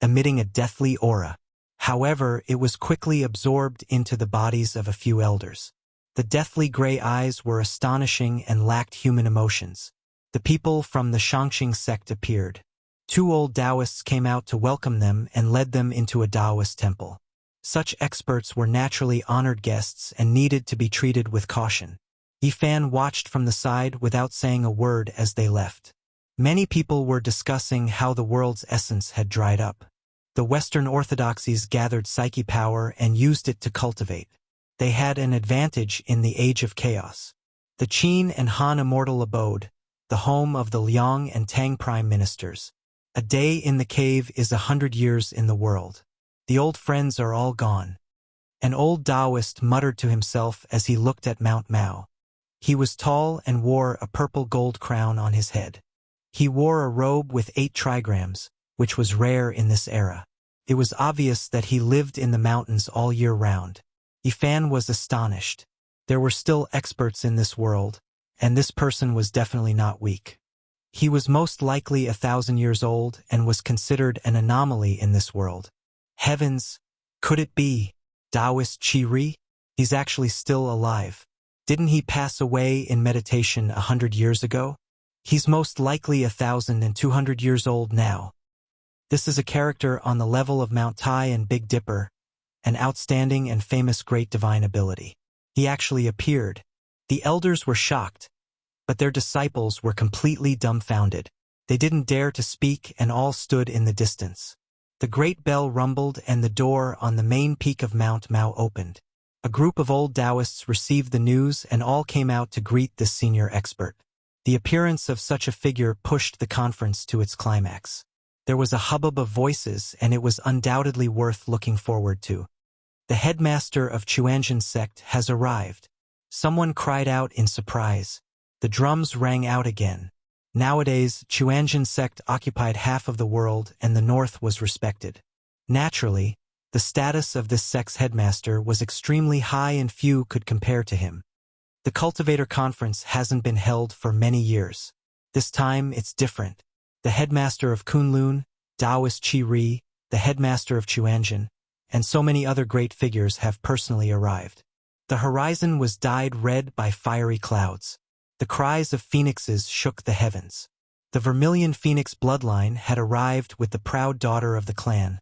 emitting a deathly aura. However, it was quickly absorbed into the bodies of a few elders. The deathly gray eyes were astonishing and lacked human emotions. The people from the Shangxing sect appeared. 2 old Taoists came out to welcome them and led them into a Taoist temple. Such experts were naturally honored guests and needed to be treated with caution. Yifan watched from the side without saying a word as they left. Many people were discussing how the world's essence had dried up. The Western orthodoxies gathered psyche power and used it to cultivate. They had an advantage in the age of chaos. The Qin and Han immortal abode, the home of the Liang and Tang prime ministers. A day in the cave is 100 years in the world. The old friends are all gone. An old Taoist muttered to himself as he looked at Mount Mao. He was tall and wore a purple gold crown on his head. He wore a robe with 8 trigrams, which was rare in this era. It was obvious that he lived in the mountains all year round. Yifan was astonished. There were still experts in this world, and this person was definitely not weak. He was most likely 1,000 years old and was considered an anomaly in this world. Heavens, could it be Taoist Qi? He's actually still alive. Didn't he pass away in meditation 100 years ago? He's most likely 1,200 years old now. This is a character on the level of Mount Tai and Big Dipper, an outstanding and famous great divine ability. He actually appeared. The elders were shocked, but their disciples were completely dumbfounded. They didn't dare to speak and all stood in the distance. The great bell rumbled and the door on the main peak of Mount Mao opened. A group of old Taoists received the news and all came out to greet this senior expert. The appearance of such a figure pushed the conference to its climax. There was a hubbub of voices and it was undoubtedly worth looking forward to. The headmaster of Chuanjin sect has arrived. Someone cried out in surprise. The drums rang out again. Nowadays, Chuanjin sect occupied half of the world and the north was respected. Naturally, the status of this sect's headmaster was extremely high and few could compare to him. The Cultivator Conference hasn't been held for many years. This time it's different. The headmaster of Kunlun, Taoist Qi, the headmaster of Chuanjin, and so many other great figures have personally arrived. The horizon was dyed red by fiery clouds. The cries of phoenixes shook the heavens. The Vermilion Phoenix bloodline had arrived with the proud daughter of the clan,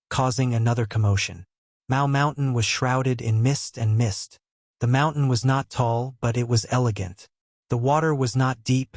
causing another commotion. Mao Mountain was shrouded in mist and mist. The mountain was not tall, but it was elegant. The water was not deep,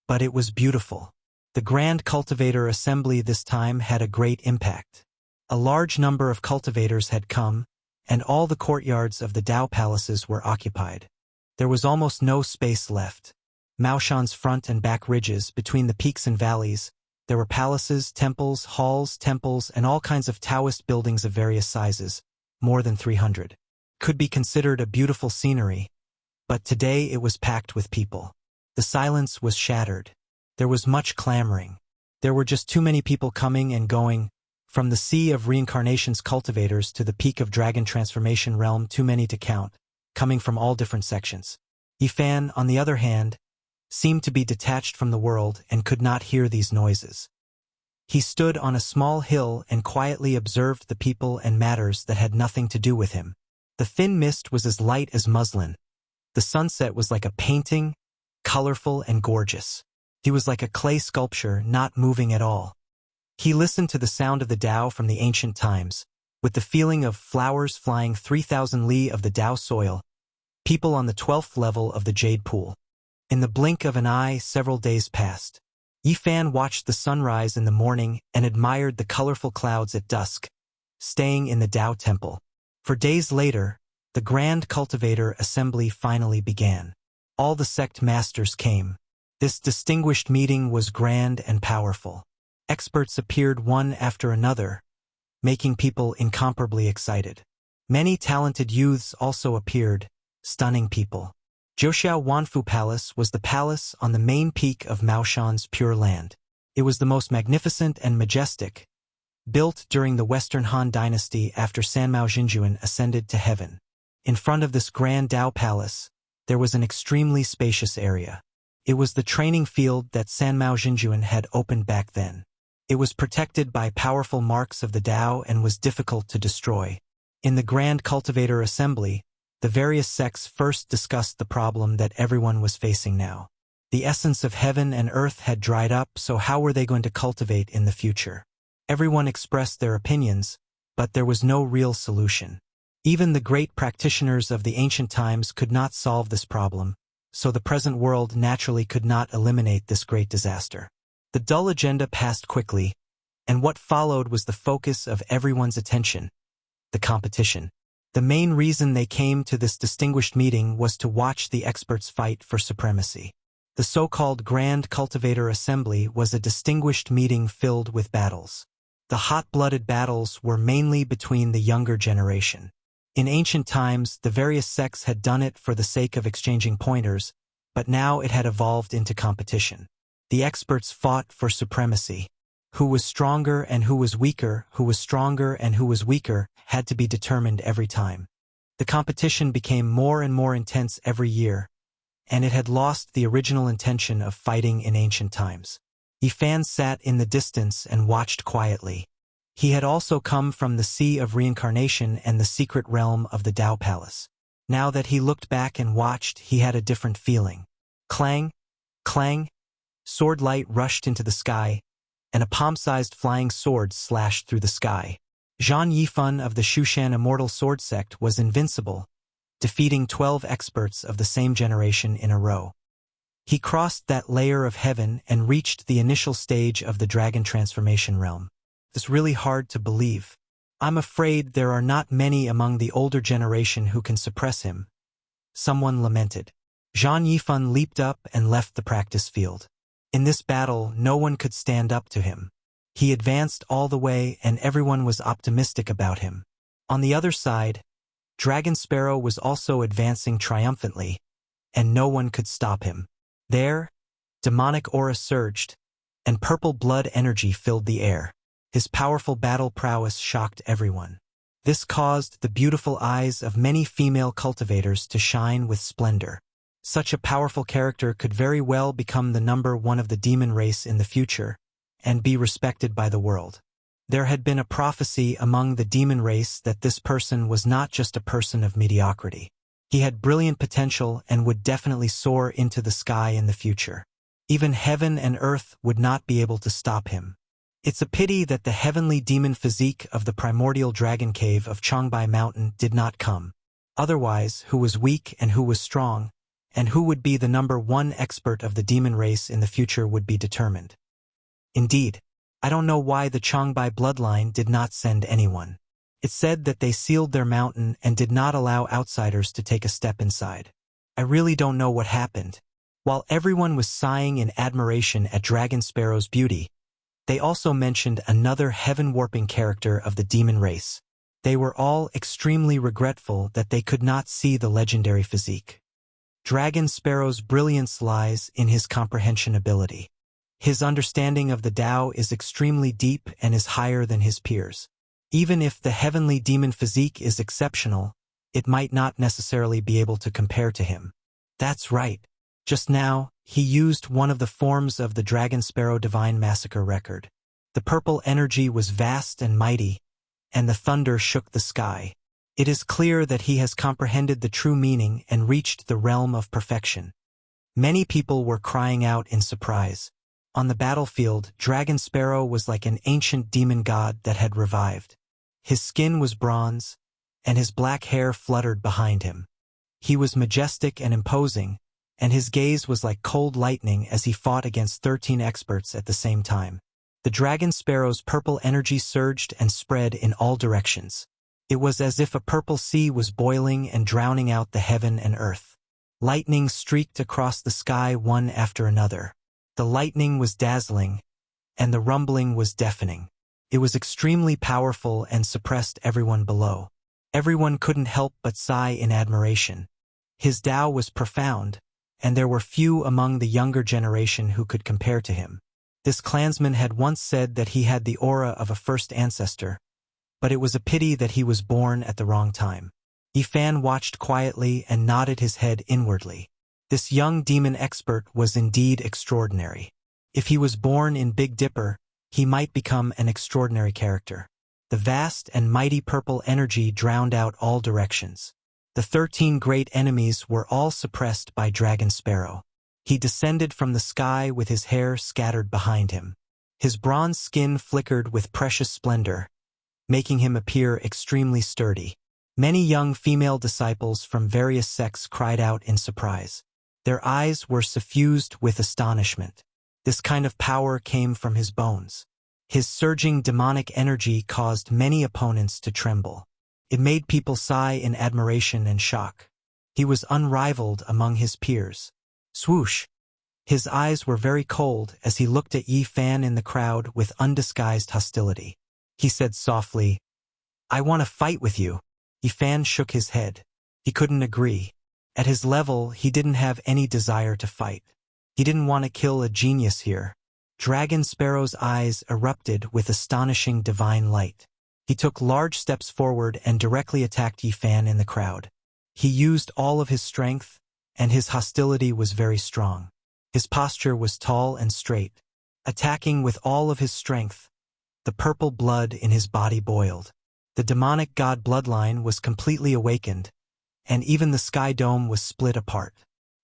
but it was beautiful. The Grand Cultivator Assembly this time had a great impact. A large number of cultivators had come, and all the courtyards of the Tao palaces were occupied. There was almost no space left. Maoshan's front and back ridges, between the peaks and valleys, there were palaces, temples, halls, temples, and all kinds of Taoist buildings of various sizes, more than 300. Could be considered a beautiful scenery, but today it was packed with people. The silence was shattered. There was much clamoring. There were just too many people coming and going, from the Sea of Reincarnation's cultivators to the Peak of Dragon Transformation Realm, too many to count, coming from all different sections. Yifan, on the other hand, seemed to be detached from the world and could not hear these noises. He stood on a small hill and quietly observed the people and matters that had nothing to do with him. The thin mist was as light as muslin. The sunset was like a painting, colorful and gorgeous. He was like a clay sculpture, not moving at all. He listened to the sound of the Tao from the ancient times, with the feeling of flowers flying 3,000 li of the Tao soil, people on the 12th level of the Jade Pool. In the blink of an eye, several days passed. Yifan watched the sunrise in the morning and admired the colorful clouds at dusk, staying in the Tao temple. For days later, The Grand Cultivator Assembly finally began. All the sect masters came. This distinguished meeting was grand and powerful. Experts appeared one after another, making people incomparably excited. Many talented youths also appeared, stunning people. Joxiao Wanfu Palace was the palace on the main peak of Maoshan's Pure Land. It was the most magnificent and majestic, built during the Western Han Dynasty after Sanmao Jinjuan ascended to heaven. In front of this grand Dao Palace, there was an extremely spacious area. It was the training field that Sanmao Jinjuan had opened back then. It was protected by powerful marks of the Dao and was difficult to destroy. In the Grand Cultivator Assembly, the various sects first discussed the problem that everyone was facing now. The essence of heaven and earth had dried up, so how were they going to cultivate in the future? Everyone expressed their opinions, but there was no real solution. Even the great practitioners of the ancient times could not solve this problem, so the present world naturally could not eliminate this great disaster. The dull agenda passed quickly, and what followed was the focus of everyone's attention: the competition. The main reason they came to this distinguished meeting was to watch the experts fight for supremacy. The so-called Grand Cultivator Assembly was a distinguished meeting filled with battles. The hot-blooded battles were mainly between the younger generation. In ancient times, the various sects had done it for the sake of exchanging pointers, but now it had evolved into competition. The experts fought for supremacy. Who was stronger and who was weaker, who was stronger and who was weaker, had to be determined every time. The competition became more and more intense every year, and it had lost the original intention of fighting in ancient times. Yifan sat in the distance and watched quietly. He had also come from the Sea of Reincarnation and the secret realm of the Dao Palace. Now that he looked back and watched, he had a different feeling. Clang! Clang! Sword light rushed into the sky, and a palm-sized flying sword slashed through the sky. Zhang Yifan of the Shushan Immortal Sword Sect was invincible, defeating 12 experts of the same generation in a row. He crossed that layer of heaven and reached the initial stage of the Dragon Transformation Realm. It's really hard to believe. I'm afraid there are not many among the older generation who can suppress him. Someone lamented. Zhang Yifan leaped up and left the practice field. In this battle, no one could stand up to him. He advanced all the way and everyone was optimistic about him. On the other side, Dragon Sparrow was also advancing triumphantly, and no one could stop him. There, demonic aura surged, and purple blood energy filled the air. His powerful battle prowess shocked everyone. This caused the beautiful eyes of many female cultivators to shine with splendor. Such a powerful character could very well become the number one of the demon race in the future, and be respected by the world. There had been a prophecy among the demon race that this person was not just a person of mediocrity. He had brilliant potential and would definitely soar into the sky in the future. Even heaven and earth would not be able to stop him. It's a pity that the heavenly demon physique of the primordial dragon cave of Changbai Mountain did not come. Otherwise, who was weak and who was strong, and who would be the number one expert of the demon race in the future would be determined. Indeed, I don't know why the Changbai bloodline did not send anyone. It said that they sealed their mountain and did not allow outsiders to take a step inside. I really don't know what happened. While everyone was sighing in admiration at Dragon Sparrow's beauty, they also mentioned another heaven-warping character of the demon race. They were all extremely regretful that they could not see the legendary physique. Dragon Sparrow's brilliance lies in his comprehension ability. His understanding of the Tao is extremely deep and is higher than his peers. Even if the heavenly demon physique is exceptional, it might not necessarily be able to compare to him. That's right. Just now, he used one of the forms of the Dragon Sparrow Divine Massacre record. The purple energy was vast and mighty, and the thunder shook the sky. It is clear that he has comprehended the true meaning and reached the realm of perfection. Many people were crying out in surprise. On the battlefield, Dragon Sparrow was like an ancient demon god that had revived. His skin was bronze, and his black hair fluttered behind him. He was majestic and imposing, and his gaze was like cold lightning as he fought against 13 experts at the same time. The Dragon Sparrow's purple energy surged and spread in all directions. It was as if a purple sea was boiling and drowning out the heaven and earth. Lightning streaked across the sky one after another. The lightning was dazzling, and the rumbling was deafening. It was extremely powerful and suppressed everyone below. Everyone couldn't help but sigh in admiration. His Tao was profound, and there were few among the younger generation who could compare to him. This clansman had once said that he had the aura of a first ancestor, but it was a pity that he was born at the wrong time. Yifan watched quietly and nodded his head inwardly. This young demon expert was indeed extraordinary. If he was born in Big Dipper, he might become an extraordinary character. The vast and mighty purple energy drowned out all directions. The 13 great enemies were all suppressed by Dragon Sparrow. He descended from the sky with his hair scattered behind him. His bronze skin flickered with precious splendor, making him appear extremely sturdy. Many young female disciples from various sects cried out in surprise. Their eyes were suffused with astonishment. This kind of power came from his bones. His surging demonic energy caused many opponents to tremble. It made people sigh in admiration and shock. He was unrivaled among his peers. Swoosh! His eyes were very cold as he looked at Yifan in the crowd with undisguised hostility. He said softly, "I want to fight with you." Yifan shook his head. He couldn't agree. At his level, he didn't have any desire to fight. He didn't want to kill a genius here. Dragon Sparrow's eyes erupted with astonishing divine light. He took large steps forward and directly attacked Yifan in the crowd. He used all of his strength, and his hostility was very strong. His posture was tall and straight. Attacking with all of his strength, the purple blood in his body boiled. The demonic god bloodline was completely awakened, and even the sky dome was split apart.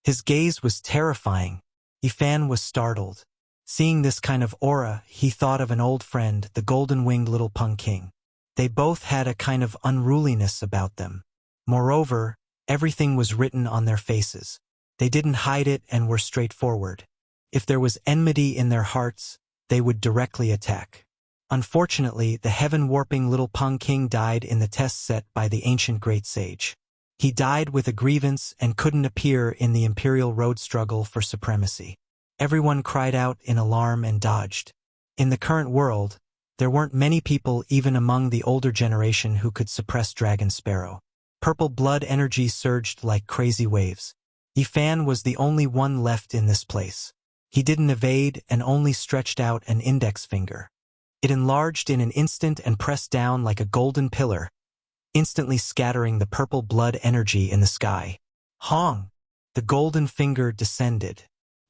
His gaze was terrifying. Yifan was startled. Seeing this kind of aura, he thought of an old friend, the golden-winged little Pung King. They both had a kind of unruliness about them. Moreover, everything was written on their faces. They didn't hide it and were straightforward. If there was enmity in their hearts, they would directly attack. Unfortunately, the heaven-warping little Pung King died in the test set by the ancient great sage. He died with a grievance and couldn't appear in the imperial road struggle for supremacy. Everyone cried out in alarm and dodged. In the current world, there weren't many people even among the older generation who could suppress Dragon Sparrow. Purple blood energy surged like crazy waves. Yifan was the only one left in this place. He didn't evade and only stretched out an index finger. It enlarged in an instant and pressed down like a golden pillar, instantly scattering the purple blood energy in the sky. Hong! The golden finger descended.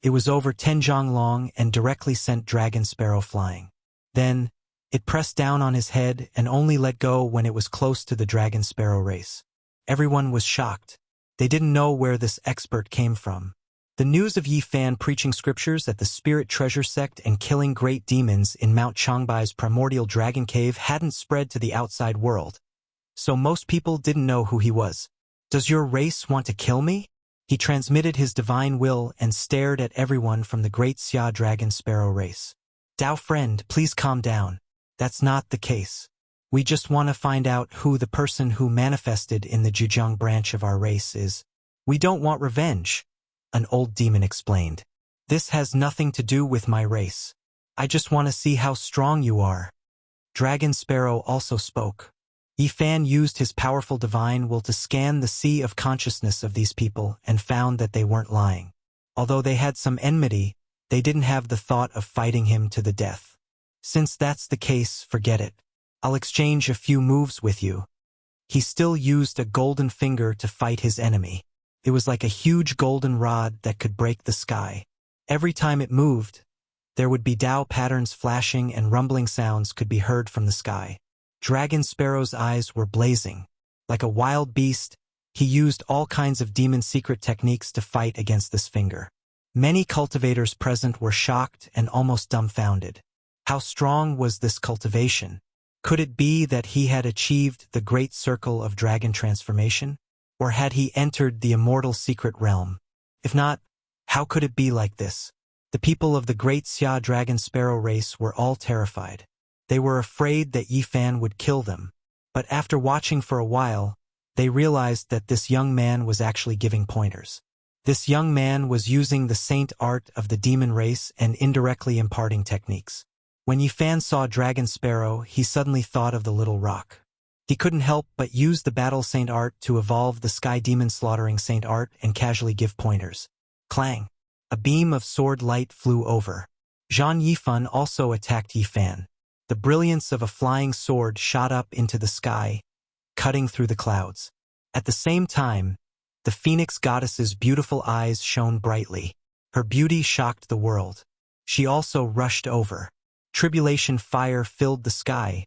It was over 10 zhang long and directly sent Dragon Sparrow flying. Then, it pressed down on his head and only let go when it was close to the Dragon Sparrow race. Everyone was shocked. They didn't know where this expert came from. The news of Yifan preaching scriptures at the Spirit Treasure Sect and killing great demons in Mount Changbai's primordial dragon cave hadn't spread to the outside world, so most people didn't know who he was. "Does your race want to kill me?" He transmitted his divine will and stared at everyone from the great Xia Dragon Sparrow race. "Dao friend, please calm down. That's not the case. We just want to find out who the person who manifested in the Zhejiang branch of our race is. We don't want revenge," an old demon explained. "This has nothing to do with my race. I just want to see how strong you are." Dragon Sparrow also spoke. Yifan used his powerful divine will to scan the sea of consciousness of these people and found that they weren't lying. Although they had some enmity, they didn't have the thought of fighting him to the death. "Since that's the case, forget it. I'll exchange a few moves with you." He still used a golden finger to fight his enemy. It was like a huge golden rod that could break the sky. Every time it moved, there would be Tao patterns flashing and rumbling sounds could be heard from the sky. Dragon Sparrow's eyes were blazing. Like a wild beast, he used all kinds of demon secret techniques to fight against this finger. Many cultivators present were shocked and almost dumbfounded. How strong was this cultivation? Could it be that he had achieved the great circle of dragon transformation? Or had he entered the immortal secret realm? If not, how could it be like this? The people of the great Xia Dragon Sparrow race were all terrified. They were afraid that Yifan would kill them. But after watching for a while, they realized that this young man was actually giving pointers. This young man was using the saint art of the demon race and indirectly imparting techniques. When Yifan saw Dragon Sparrow, he suddenly thought of the little rock. He couldn't help but use the battle saint art to evolve the sky demon slaughtering saint art and casually give pointers. Clang! A beam of sword light flew over. Zhang Yifan also attacked Yifan. The brilliance of a flying sword shot up into the sky, cutting through the clouds. At the same time, the Phoenix goddess's beautiful eyes shone brightly. Her beauty shocked the world. She also rushed over. Tribulation fire filled the sky,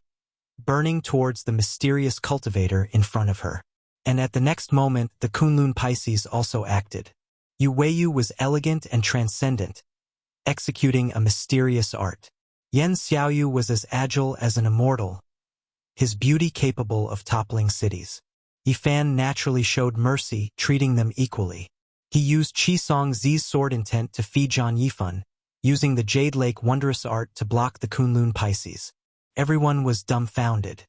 burning towards the mysterious cultivator in front of her. And at the next moment, the Kunlun Pisces also acted. Yu Weiyu was elegant and transcendent, executing a mysterious art. Yan Xiaoyu was as agile as an immortal, his beauty capable of toppling cities. Yifan naturally showed mercy, treating them equally. He used Qisong Zi's sword intent to feed Zhang Yifan, using the Jade Lake wondrous art to block the Kunlun Pisces. Everyone was dumbfounded.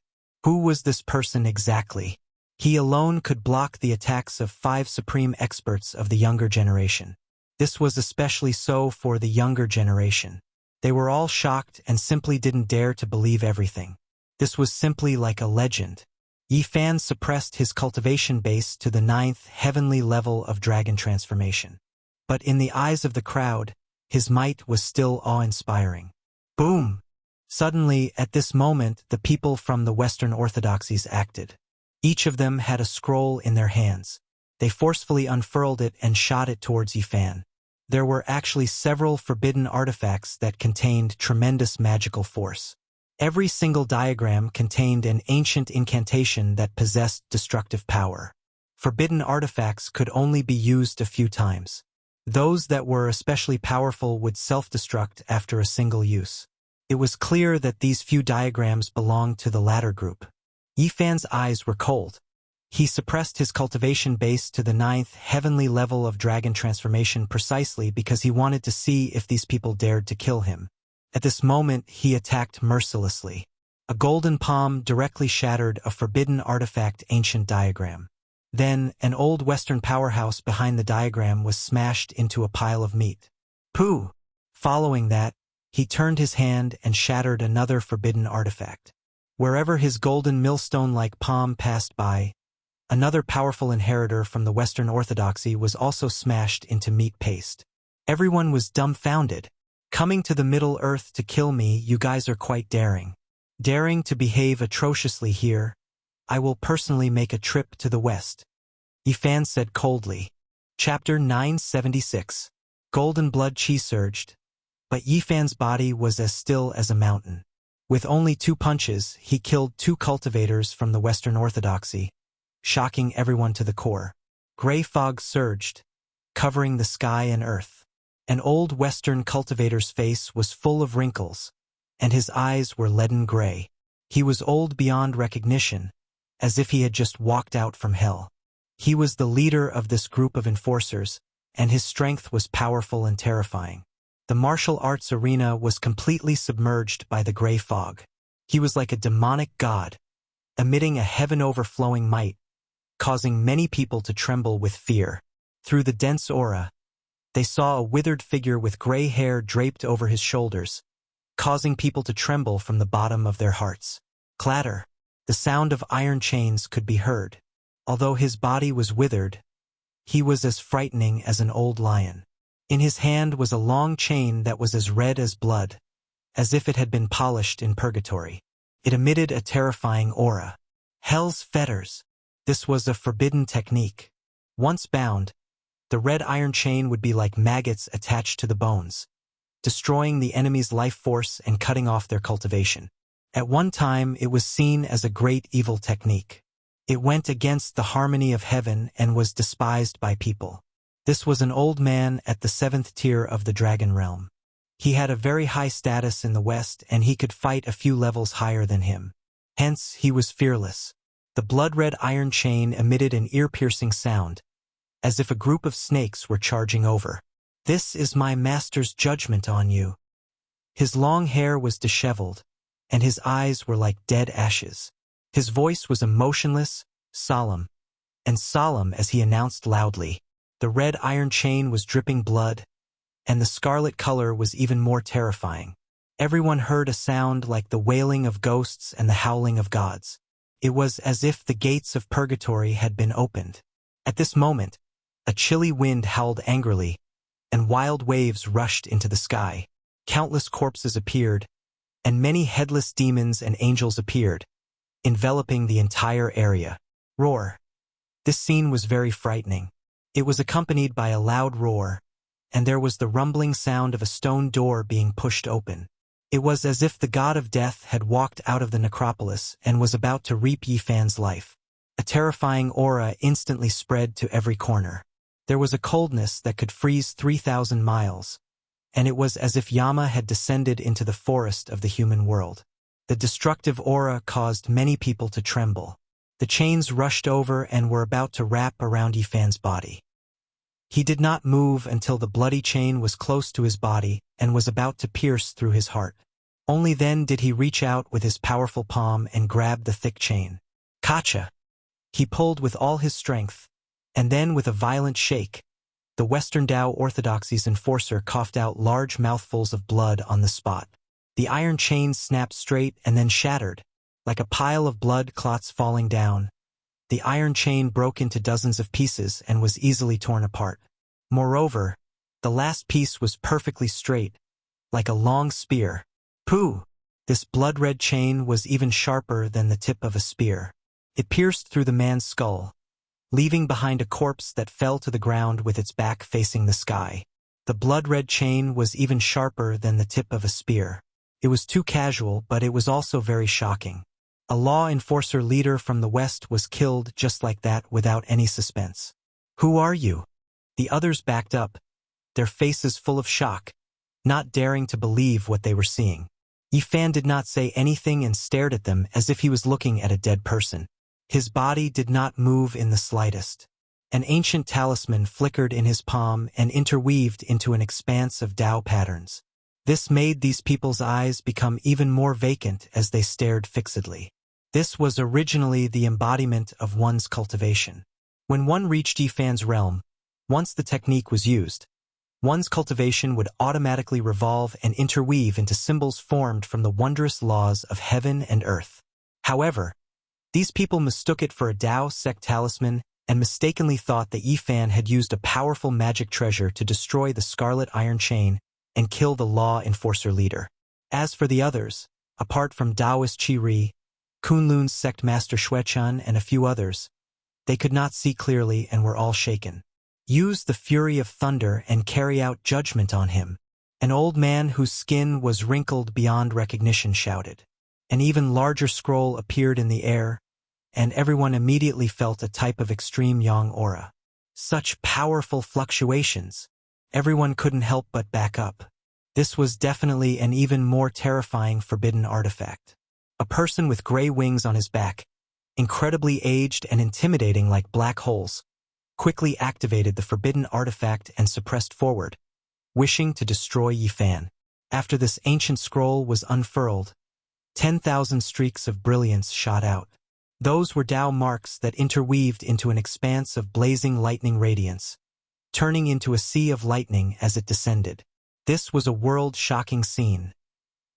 Who was this person exactly? He alone could block the attacks of 5 supreme experts of the younger generation. This was especially so for the younger generation. They were all shocked and simply didn't dare to believe everything. This was simply like a legend. Yifan suppressed his cultivation base to the 9th heavenly level of dragon transformation. But in the eyes of the crowd, his might was still awe-inspiring. Boom! Suddenly, at this moment, the people from the Western Orthodoxies acted. Each of them had a scroll in their hands. They forcefully unfurled it and shot it towards Yifan. There were actually several forbidden artifacts that contained tremendous magical force. Every single diagram contained an ancient incantation that possessed destructive power. Forbidden artifacts could only be used a few times. Those that were especially powerful would self-destruct after a single use. It was clear that these few diagrams belonged to the latter group. Yifan's eyes were cold. He suppressed his cultivation base to the 9th heavenly level of dragon transformation precisely because he wanted to see if these people dared to kill him. At this moment, he attacked mercilessly. A golden palm directly shattered a forbidden artifact ancient diagram. Then, an old Western powerhouse behind the diagram was smashed into a pile of meat. Pooh! Following that, he turned his hand and shattered another forbidden artifact. Wherever his golden millstone-like palm passed by, another powerful inheritor from the Western Orthodoxy was also smashed into meat paste. Everyone was dumbfounded. Coming to the Middle Earth to kill me, you guys are quite daring. Daring to behave atrociously here, I will personally make a trip to the West, Yifan said coldly. Chapter 976. Golden blood chi surged, but Yifan's body was as still as a mountain. With only 2 punches, he killed 2 cultivators from the Western Orthodoxy, shocking everyone to the core. Gray fog surged, covering the sky and earth. An old Western cultivator's face was full of wrinkles, and his eyes were leaden gray. He was old beyond recognition, as if he had just walked out from hell. He was the leader of this group of enforcers, and his strength was powerful and terrifying. The martial arts arena was completely submerged by the gray fog. He was like a demonic god, emitting a heaven-overflowing might, causing many people to tremble with fear. Through the dense aura, they saw a withered figure with gray hair draped over his shoulders, causing people to tremble from the bottom of their hearts. Clatter! The sound of iron chains could be heard. Although his body was withered, he was as frightening as an old lion. In his hand was a long chain that was as red as blood, as if it had been polished in purgatory. It emitted a terrifying aura. Hell's fetters! This was a forbidden technique. Once bound, the red iron chain would be like maggots attached to the bones, destroying the enemy's life force and cutting off their cultivation. At one time, it was seen as a great evil technique. It went against the harmony of heaven and was despised by people. This was an old man at the 7th tier of the dragon realm. He had a very high status in the West and he could fight a few levels higher than him. Hence, he was fearless. The blood-red iron chain emitted an ear-piercing sound, as if a group of snakes were charging over. This is my master's judgment on you. His long hair was disheveled, and his eyes were like dead ashes. His voice was emotionless, solemn, and solemn as he announced loudly. The red iron chain was dripping blood, and the scarlet color was even more terrifying. Everyone heard a sound like the wailing of ghosts and the howling of gods. It was as if the gates of purgatory had been opened. At this moment, a chilly wind howled angrily, and wild waves rushed into the sky. Countless corpses appeared, and many headless demons and angels appeared, enveloping the entire area. Roar. This scene was very frightening. It was accompanied by a loud roar, and there was the rumbling sound of a stone door being pushed open. It was as if the god of death had walked out of the necropolis and was about to reap Yifan's life. A terrifying aura instantly spread to every corner. There was a coldness that could freeze 3,000 miles, and it was as if Yama had descended into the forest of the human world. The destructive aura caused many people to tremble. The chains rushed over and were about to wrap around Yifan's body. He did not move until the bloody chain was close to his body and was about to pierce through his heart. Only then did he reach out with his powerful palm and grab the thick chain. Kacha! He pulled with all his strength, and then with a violent shake, the Western Tao Orthodoxy's enforcer coughed out large mouthfuls of blood on the spot. The iron chain snapped straight and then shattered, like a pile of blood clots falling down. The iron chain broke into dozens of pieces and was easily torn apart. Moreover, the last piece was perfectly straight, like a long spear. Pooh! This blood-red chain was even sharper than the tip of a spear. It pierced through the man's skull, leaving behind a corpse that fell to the ground with its back facing the sky. The blood-red chain was even sharper than the tip of a spear. It was too casual, but it was also very shocking. A law enforcer leader from the West was killed just like that without any suspense. Who are you? The others backed up, their faces full of shock, not daring to believe what they were seeing. Yifan did not say anything and stared at them as if he was looking at a dead person. His body did not move in the slightest. An ancient talisman flickered in his palm and interweaved into an expanse of Tao patterns. This made these people's eyes become even more vacant as they stared fixedly. This was originally the embodiment of one's cultivation. When one reached Yifan's realm, once the technique was used, one's cultivation would automatically revolve and interweave into symbols formed from the wondrous laws of heaven and earth. However, these people mistook it for a Tao sect talisman and mistakenly thought that Yifan had used a powerful magic treasure to destroy the scarlet iron chain and kill the law enforcer leader. As for the others, apart from Taoist Qi, Kunlun's sect master Xuechan and a few others, they could not see clearly and were all shaken. Use the fury of thunder and carry out judgment on him. An old man whose skin was wrinkled beyond recognition shouted. An even larger scroll appeared in the air, and everyone immediately felt a type of extreme yang aura. Such powerful fluctuations. Everyone couldn't help but back up. This was definitely an even more terrifying forbidden artifact. A person with gray wings on his back, incredibly aged and intimidating like black holes, quickly activated the forbidden artifact and suppressed forward, wishing to destroy Yifan. After this ancient scroll was unfurled, 10,000 streaks of brilliance shot out. Those were Tao marks that interweaved into an expanse of blazing lightning radiance, turning into a sea of lightning as it descended. This was a world-shocking scene.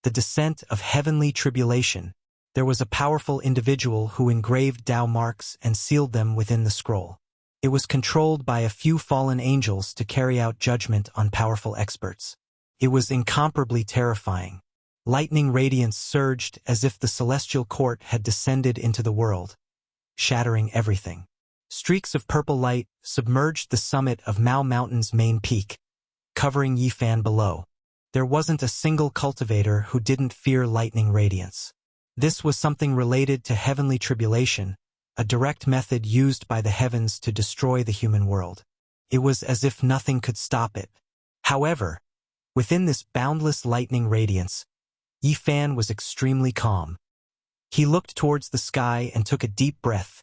The descent of heavenly tribulation. There was a powerful individual who engraved Tao marks and sealed them within the scroll. It was controlled by a few fallen angels to carry out judgment on powerful experts. It was incomparably terrifying. Lightning radiance surged as if the celestial court had descended into the world, shattering everything. Streaks of purple light submerged the summit of Mao Mountain's main peak, covering Yifan below. There wasn't a single cultivator who didn't fear lightning radiance. This was something related to heavenly tribulation, a direct method used by the heavens to destroy the human world. It was as if nothing could stop it. However, within this boundless lightning radiance, Yifan was extremely calm. He looked towards the sky and took a deep breath,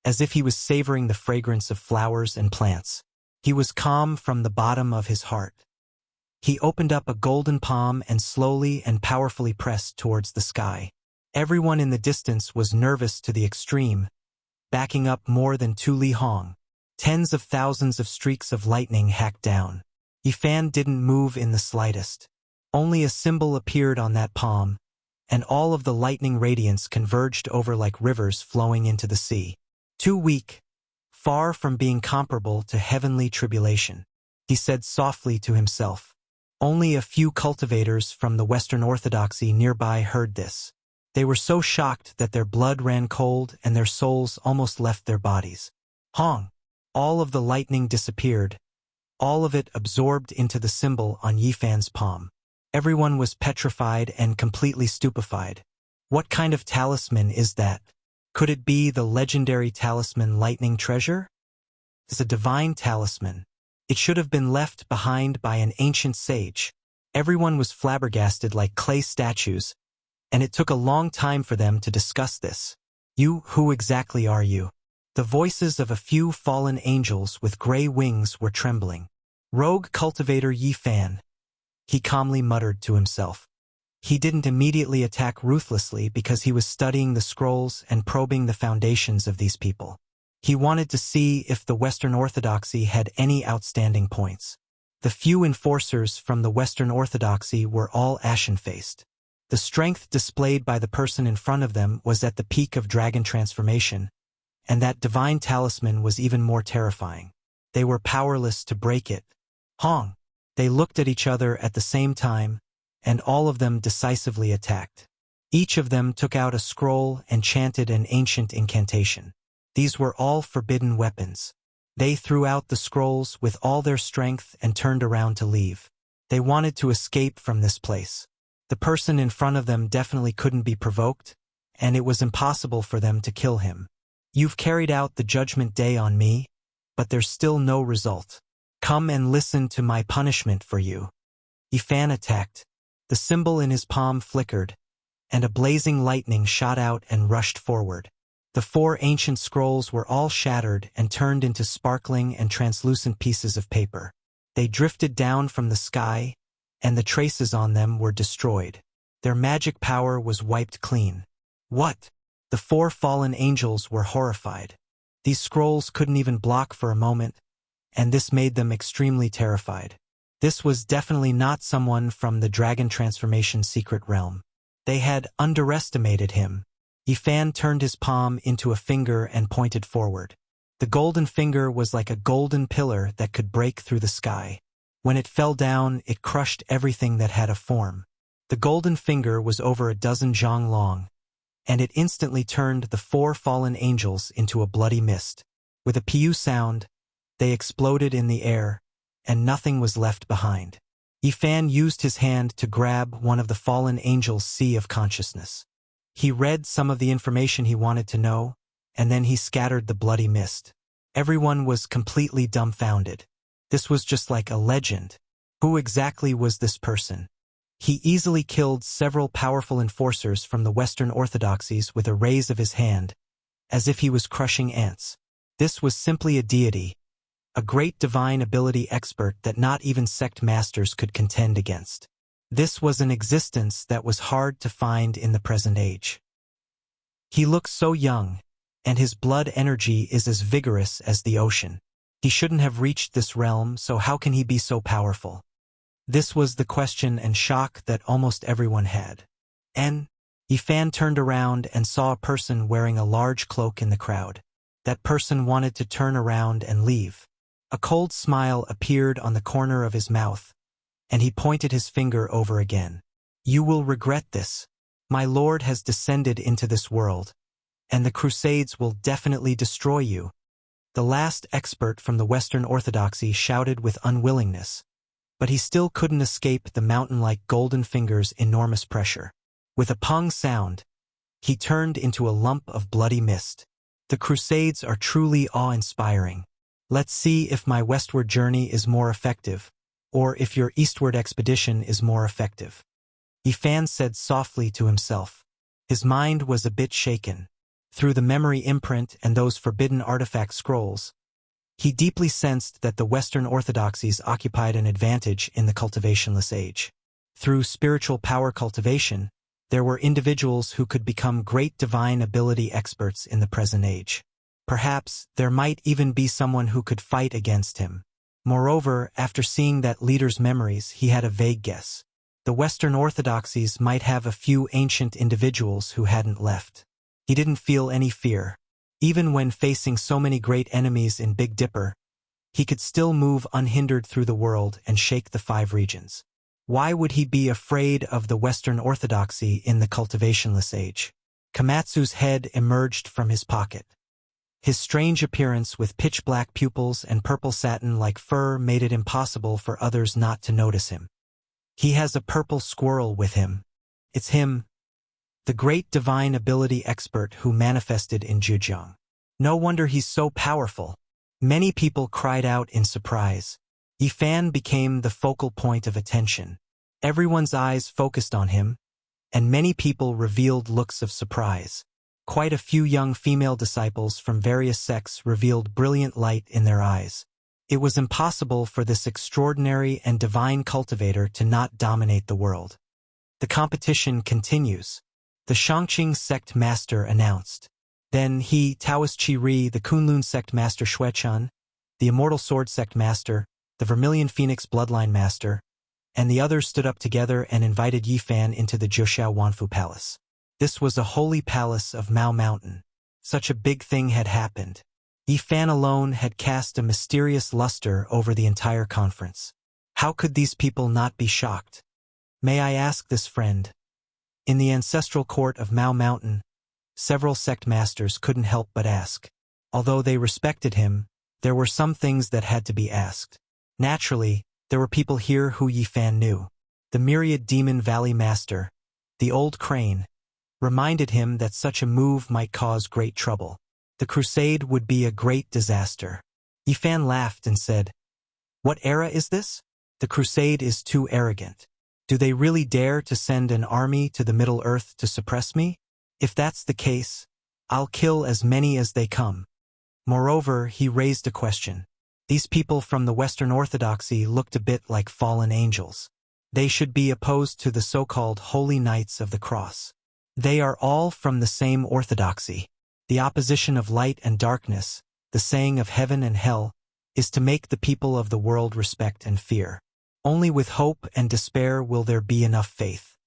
as if he was savoring the fragrance of flowers and plants. He was calm from the bottom of his heart. He opened up a golden palm and slowly and powerfully pressed towards the sky. Everyone in the distance was nervous to the extreme, backing up more than 2 li hong. Tens of thousands of streaks of lightning hacked down. Yifan didn't move in the slightest. Only a symbol appeared on that palm, and all of the lightning radiance converged over like rivers flowing into the sea. Too weak, far from being comparable to heavenly tribulation, he said softly to himself. Only a few cultivators from the Western Orthodoxy nearby heard this. They were so shocked that their blood ran cold and their souls almost left their bodies. Hong! All of the lightning disappeared, all of it absorbed into the symbol on Yifan's palm. Everyone was petrified and completely stupefied. What kind of talisman is that? Could it be the legendary talisman Lightning Treasure? It's a divine talisman. It should have been left behind by an ancient sage. Everyone was flabbergasted like clay statues, and it took a long time for them to discuss this. You, who exactly are you? The voices of a few fallen angels with gray wings were trembling. Rogue cultivator Yifan, he calmly muttered to himself. He didn't immediately attack ruthlessly because he was studying the scrolls and probing the foundations of these people. He wanted to see if the Western Orthodoxy had any outstanding points. The few enforcers from the Western Orthodoxy were all ashen-faced. The strength displayed by the person in front of them was at the peak of dragon transformation, and that divine talisman was even more terrifying. They were powerless to break it. Hong! They looked at each other at the same time, and all of them decisively attacked. Each of them took out a scroll and chanted an ancient incantation. These were all forbidden weapons. They threw out the scrolls with all their strength and turned around to leave. They wanted to escape from this place. The person in front of them definitely couldn't be provoked, and it was impossible for them to kill him. You've carried out the judgment day on me, but there's still no result. Come and listen to my punishment for you. Yifan attacked. The symbol in his palm flickered, and a blazing lightning shot out and rushed forward. The 4 ancient scrolls were all shattered and turned into sparkling and translucent pieces of paper. They drifted down from the sky, and the traces on them were destroyed. Their magic power was wiped clean. What? The 4 fallen angels were horrified. These scrolls couldn't even block for a moment, and this made them extremely terrified. This was definitely not someone from the dragon transformation secret realm. They had underestimated him. Yifan turned his palm into a finger and pointed forward. The golden finger was like a golden pillar that could break through the sky. When it fell down, it crushed everything that had a form. The golden finger was over a dozen zhang long, and it instantly turned the 4 fallen angels into a bloody mist. With a piu sound, they exploded in the air, and nothing was left behind. Yifan used his hand to grab one of the fallen angels' sea of consciousness. He read some of the information he wanted to know, and then he scattered the bloody mist. Everyone was completely dumbfounded. This was just like a legend. Who exactly was this person? He easily killed several powerful enforcers from the Western Orthodoxies with a raise of his hand, as if he was crushing ants. This was simply a deity, a great divine ability expert that not even sect masters could contend against. This was an existence that was hard to find in the present age. He looks so young, and his blood energy is as vigorous as the ocean. He shouldn't have reached this realm, so how can he be so powerful? This was the question and shock that almost everyone had. And Yifan turned around and saw a person wearing a large cloak in the crowd. That person wanted to turn around and leave. A cold smile appeared on the corner of his mouth, and he pointed his finger over again. You will regret this. My lord has descended into this world, and the Crusades will definitely destroy you. The last expert from the Western Orthodoxy shouted with unwillingness, but he still couldn't escape the mountain-like golden finger's enormous pressure. With a pung sound, he turned into a lump of bloody mist. The Crusades are truly awe-inspiring. Let's see if my westward journey is more effective, or if your eastward expedition is more effective. Yifan said softly to himself. His mind was a bit shaken. Through the memory imprint and those forbidden artifact scrolls, he deeply sensed that the Western Orthodoxies occupied an advantage in the cultivationless age. Through spiritual power cultivation, there were individuals who could become great divine ability experts in the present age. Perhaps there might even be someone who could fight against him. Moreover, after seeing that leader's memories, he had a vague guess. The Western Orthodoxies might have a few ancient individuals who hadn't left. He didn't feel any fear. Even when facing so many great enemies in Big Dipper, he could still move unhindered through the world and shake the 5 regions. Why would he be afraid of the Western Orthodoxy in the cultivationless age? Komatsu's head emerged from his pocket. His strange appearance with pitch-black pupils and purple satin-like fur made it impossible for others not to notice him. He has a purple squirrel with him. It's him, the great divine ability expert who manifested in Zhejiang. No wonder he's so powerful. Many people cried out in surprise. Yifan became the focal point of attention. Everyone's eyes focused on him, and many people revealed looks of surprise. Quite a few young female disciples from various sects revealed brilliant light in their eyes. It was impossible for this extraordinary and divine cultivator to not dominate the world. The competition continues. The Shangqing sect master announced. Then he, Taoist Qi Ri, the Kunlun sect master Xuechan, the Immortal Sword sect master, the Vermilion Phoenix bloodline master, and the others stood up together and invited Yifan into the Jiuxiao Wanfu Palace. This was a holy palace of Mao Mountain. Such a big thing had happened. Yifan alone had cast a mysterious luster over the entire conference. How could these people not be shocked? May I ask this, friend? In the ancestral court of Mao Mountain, several sect masters couldn't help but ask. Although they respected him, there were some things that had to be asked. Naturally, there were people here who Yifan knew. The Myriad Demon Valley Master, the Old Crane, reminded him that such a move might cause great trouble. The crusade would be a great disaster. Yifan laughed and said, "What era is this? The crusade is too arrogant. Do they really dare to send an army to the Middle Earth to suppress me? If that's the case, I'll kill as many as they come." Moreover, he raised a question. These people from the Western Orthodoxy looked a bit like fallen angels. They should be opposed to the so-called Holy Knights of the Cross. They are all from the same orthodoxy. The opposition of light and darkness, the saying of heaven and hell, is to make the people of the world respect and fear. Only with hope and despair will there be enough faith.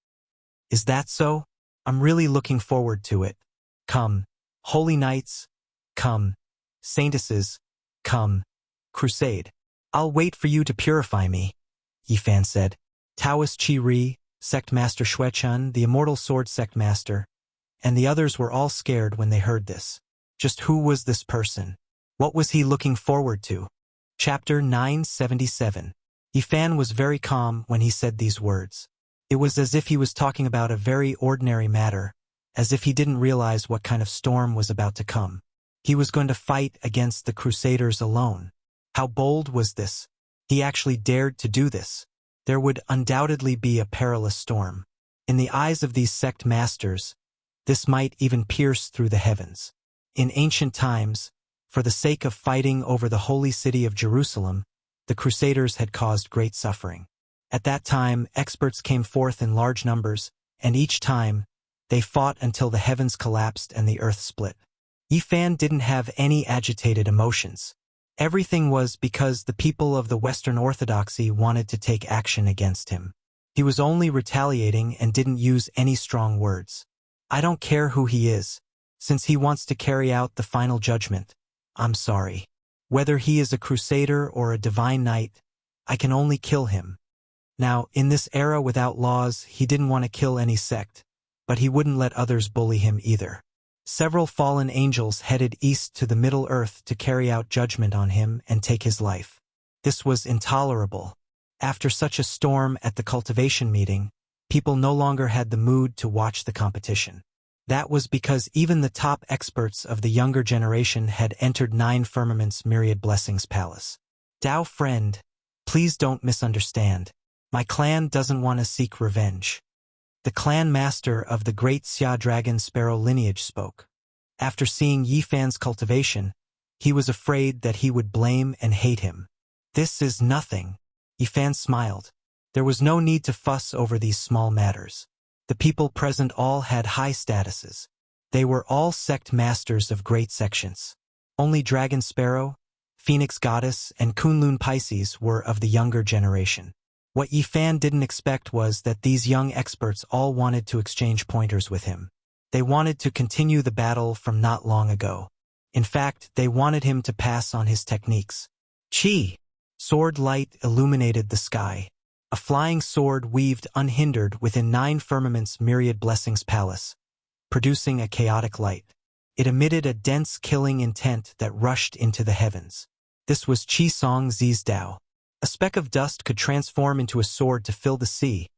Is that so? I'm really looking forward to it. Come, Holy Knights, come, Saintesses, come, Crusade. I'll wait for you to purify me, Yifan said. Taoist Qi Ri, Sect Master Xuechan, the Immortal Sword Sect Master, and the others were all scared when they heard this. Just who was this person? What was he looking forward to? Chapter 977. Yifan was very calm when he said these words. It was as if he was talking about a very ordinary matter, as if he didn't realize what kind of storm was about to come. He was going to fight against the Crusaders alone. How bold was this? He actually dared to do this. There would undoubtedly be a perilous storm. In the eyes of these sect masters, this might even pierce through the heavens. In ancient times, for the sake of fighting over the holy city of Jerusalem, the Crusaders had caused great suffering. At that time, experts came forth in large numbers, and each time, they fought until the heavens collapsed and the earth split. Yifan didn't have any agitated emotions. Everything was because the people of the Western Orthodoxy wanted to take action against him. He was only retaliating and didn't use any strong words. I don't care who he is. Since he wants to carry out the final judgment, I'm sorry. Whether he is a crusader or a divine knight, I can only kill him. Now, in this era without laws, he didn't want to kill any sect, but he wouldn't let others bully him either. Several fallen angels headed east to the Middle Earth to carry out judgment on him and take his life. This was intolerable. After such a storm at the cultivation meeting, people no longer had the mood to watch the competition. That was because even the top experts of the younger generation had entered Nine Firmament's Myriad Blessings Palace. Dao friend, please don't misunderstand. My clan doesn't want to seek revenge. The clan master of the great Xia Dragon Sparrow lineage spoke. After seeing Yifan's cultivation, he was afraid that he would blame and hate him. This is nothing. Yifan smiled. There was no need to fuss over these small matters. The people present all had high statuses. They were all sect masters of great sections. Only Dragon Sparrow, Phoenix Goddess, and Kunlun Pisces were of the younger generation. What Yi Fan didn't expect was that these young experts all wanted to exchange pointers with him. They wanted to continue the battle from not long ago. In fact, they wanted him to pass on his techniques. Chi! Sword light illuminated the sky. A flying sword weaved unhindered within 9 firmaments myriad blessings palace, producing a chaotic light. It emitted a dense killing intent that rushed into the heavens. This was Chi Song Zi's Dao. A speck of dust could transform into a sword to fill the sea,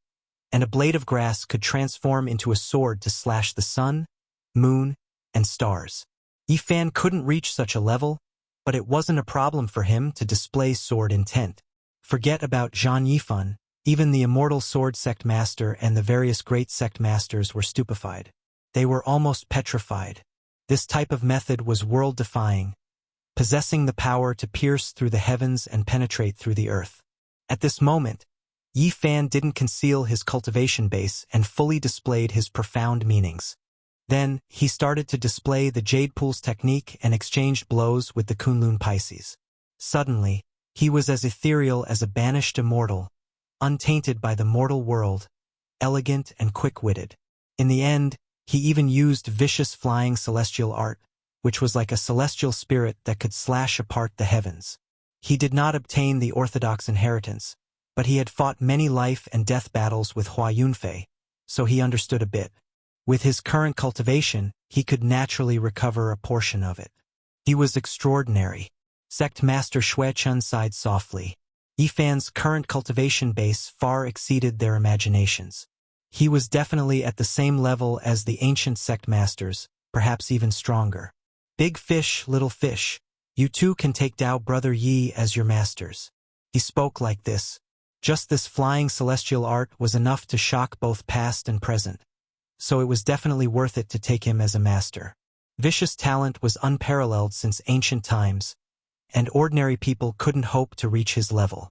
and a blade of grass could transform into a sword to slash the sun, moon, and stars. Yi Fan couldn't reach such a level, but it wasn't a problem for him to display sword intent. Forget about Zhang Yifan, even the immortal sword sect master and the various great sect masters were stupefied. They were almost petrified. This type of method was world-defying, possessing the power to pierce through the heavens and penetrate through the earth. At this moment, Yi Fan didn't conceal his cultivation base and fully displayed his profound meanings. Then, he started to display the Jade Pool's technique and exchanged blows with the Kunlun Pisces. Suddenly, he was as ethereal as a banished immortal, untainted by the mortal world, elegant and quick-witted. In the end, he even used vicious flying celestial art, which was like a celestial spirit that could slash apart the heavens. He did not obtain the orthodox inheritance, but he had fought many life and death battles with Hua Yunfei, so he understood a bit. With his current cultivation, he could naturally recover a portion of it. He was extraordinary. Sect Master Xuechun sighed softly. Yi Fan's current cultivation base far exceeded their imaginations. He was definitely at the same level as the ancient sect masters, perhaps even stronger. Big fish, little fish, you too can take Dao Brother Yi as your masters. He spoke like this. Just this flying celestial art was enough to shock both past and present. So it was definitely worth it to take him as a master. Vicious talent was unparalleled since ancient times, and ordinary people couldn't hope to reach his level.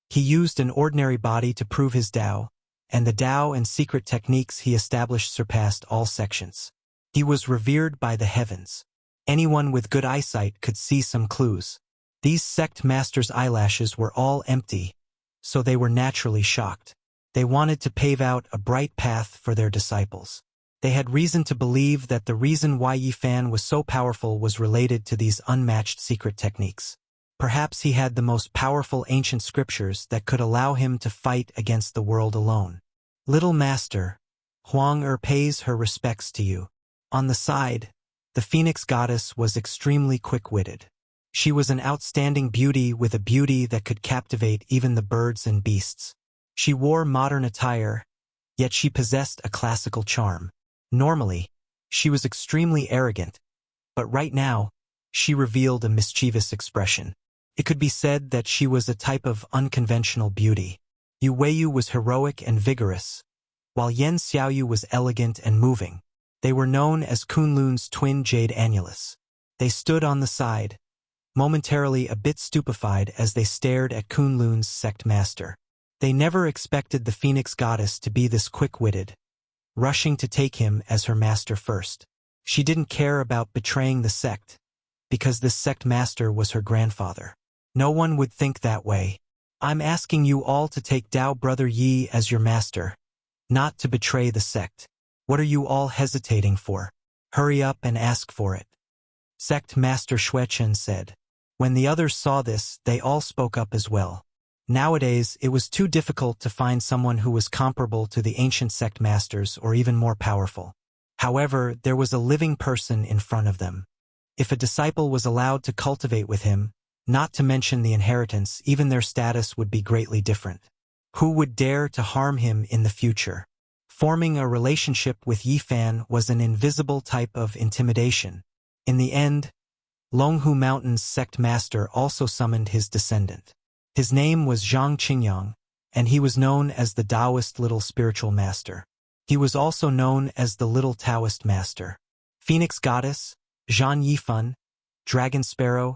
He used an ordinary body to prove his Dao, and the Dao and secret techniques he established surpassed all sections. He was revered by the heavens. Anyone with good eyesight could see some clues. These sect masters' eyelashes were all empty, so they were naturally shocked. They wanted to pave out a bright path for their disciples. They had reason to believe that the reason why Yi Fan was so powerful was related to these unmatched secret techniques. Perhaps he had the most powerful ancient scriptures that could allow him to fight against the world alone. Little Master, Huang pays her respects to you. On the side, the Phoenix Goddess was extremely quick-witted. She was an outstanding beauty with a beauty that could captivate even the birds and beasts. She wore modern attire, yet she possessed a classical charm. Normally, she was extremely arrogant, but right now, she revealed a mischievous expression. It could be said that she was a type of unconventional beauty. Yu Weiyu was heroic and vigorous, while Yen Xiaoyu was elegant and moving. They were known as Kunlun's twin jade annulus. They stood on the side, momentarily a bit stupefied as they stared at Kunlun's sect master. They never expected the Phoenix Goddess to be this quick-witted, rushing to take him as her master first. She didn't care about betraying the sect, because this sect master was her grandfather. No one would think that way. I'm asking you all to take Dao Brother Yi as your master, not to betray the sect. What are you all hesitating for? Hurry up and ask for it. Sect Master Xuechun said. When the others saw this, they all spoke up as well. Nowadays, it was too difficult to find someone who was comparable to the ancient sect masters or even more powerful. However, there was a living person in front of them. If a disciple was allowed to cultivate with him, not to mention the inheritance, even their status would be greatly different. Who would dare to harm him in the future? Forming a relationship with Yi Fan was an invisible type of intimidation. In the end, Longhu Mountain's sect master also summoned his descendant. His name was Zhang Qingyang, and he was known as the Taoist Little Spiritual Master. He was also known as the Little Taoist Master. Phoenix Goddess, Zhang Yifan, Dragon Sparrow,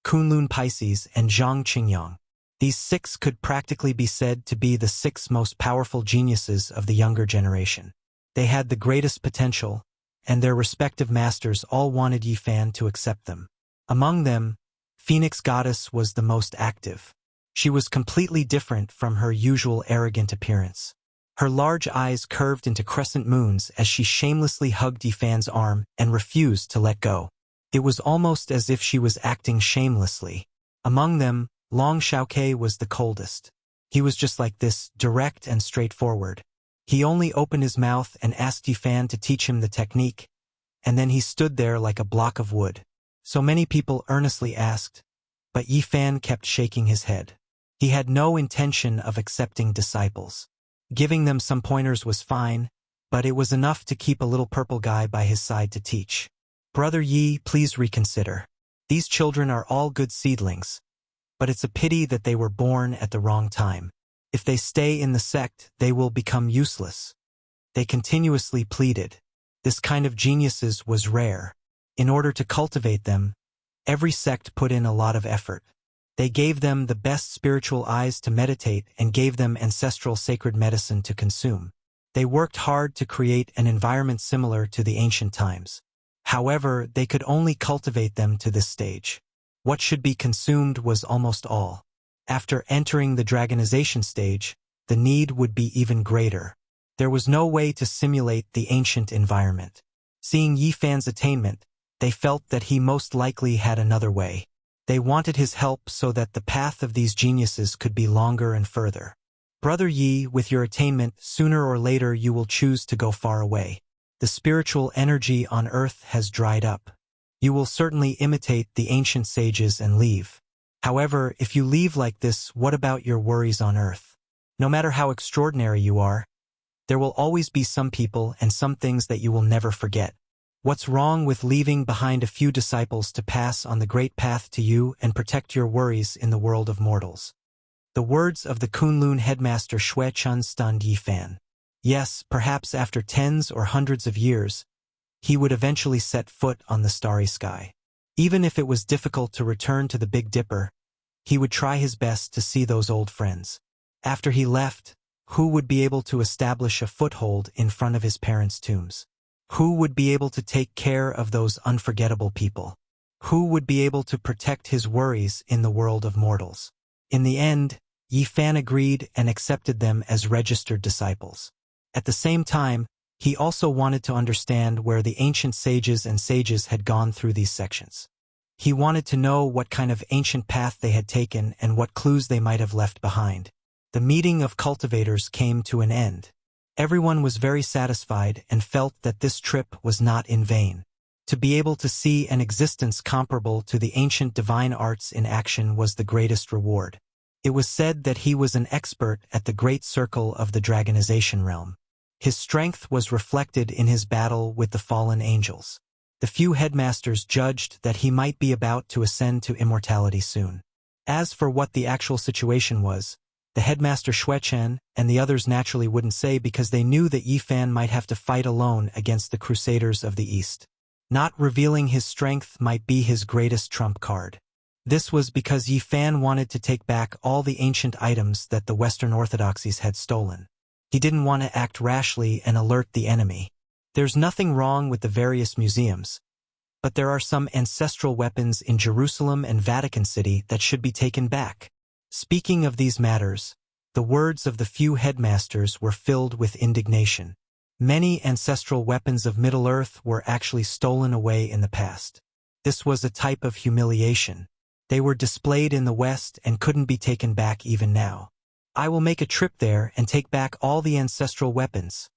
Kunlun Pisces, and Zhang Qingyang. These 6 could practically be said to be the 6 most powerful geniuses of the younger generation. They had the greatest potential, and their respective masters all wanted Yi Fan to accept them. Among them, Phoenix Goddess was the most active. She was completely different from her usual arrogant appearance. Her large eyes curved into crescent moons as she shamelessly hugged Yi Fan's arm and refused to let go. It was almost as if she was acting shamelessly. Among them, Long Xiaoke was the coldest. He was just like this, direct and straightforward. He only opened his mouth and asked Yi Fan to teach him the technique, and then he stood there like a block of wood. So many people earnestly asked, but Yi Fan kept shaking his head. He had no intention of accepting disciples. Giving them some pointers was fine, but it was enough to keep a little purple guy by his side to teach. Brother Yi, please reconsider. These children are all good seedlings, but it's a pity that they were born at the wrong time. If they stay in the sect, they will become useless. They continuously pleaded. This kind of geniuses was rare. In order to cultivate them, every sect put in a lot of effort. They gave them the best spiritual eyes to meditate and gave them ancestral sacred medicine to consume. They worked hard to create an environment similar to the ancient times. However, they could only cultivate them to this stage. What should be consumed was almost all. After entering the dragonization stage, the need would be even greater. There was no way to simulate the ancient environment. Seeing Yi Fan's attainment, they felt that he most likely had another way. They wanted his help so that the path of these geniuses could be longer and further. Brother Yi, with your attainment, sooner or later you will choose to go far away. The spiritual energy on earth has dried up. You will certainly imitate the ancient sages and leave. However, if you leave like this, what about your worries on earth? No matter how extraordinary you are, there will always be some people and some things that you will never forget. What's wrong with leaving behind a few disciples to pass on the great path to you and protect your worries in the world of mortals? The words of the Kunlun headmaster Xue Chun stunned Yi Fan. Yes, perhaps after tens or hundreds of years, he would eventually set foot on the starry sky. Even if it was difficult to return to the Big Dipper, he would try his best to see those old friends. After he left, who would be able to establish a foothold in front of his parents' tombs? Who would be able to take care of those unforgettable people? Who would be able to protect his worries in the world of mortals? In the end, Yi Fan agreed and accepted them as registered disciples. At the same time, he also wanted to understand where the ancient sages and sages had gone through these sections. He wanted to know what kind of ancient path they had taken and what clues they might have left behind. The meeting of cultivators came to an end. Everyone was very satisfied and felt that this trip was not in vain. To be able to see an existence comparable to the ancient divine arts in action was the greatest reward. It was said that he was an expert at the great circle of the dragonization realm. His strength was reflected in his battle with the fallen angels. The few headmasters judged that he might be about to ascend to immortality soon. As for what the actual situation was, the headmaster Xue Chen and the others naturally wouldn't say because they knew that Yi Fan might have to fight alone against the Crusaders of the East. Not revealing his strength might be his greatest trump card. This was because Yi Fan wanted to take back all the ancient items that the Western Orthodoxies had stolen. He didn't want to act rashly and alert the enemy. There's nothing wrong with the various museums, but there are some ancestral weapons in Jerusalem and Vatican City that should be taken back. Speaking of these matters, the words of the few headmasters were filled with indignation. Many ancestral weapons of Middle-earth were actually stolen away in the past. This was a type of humiliation. They were displayed in the West and couldn't be taken back even now. I will make a trip there and take back all the ancestral weapons,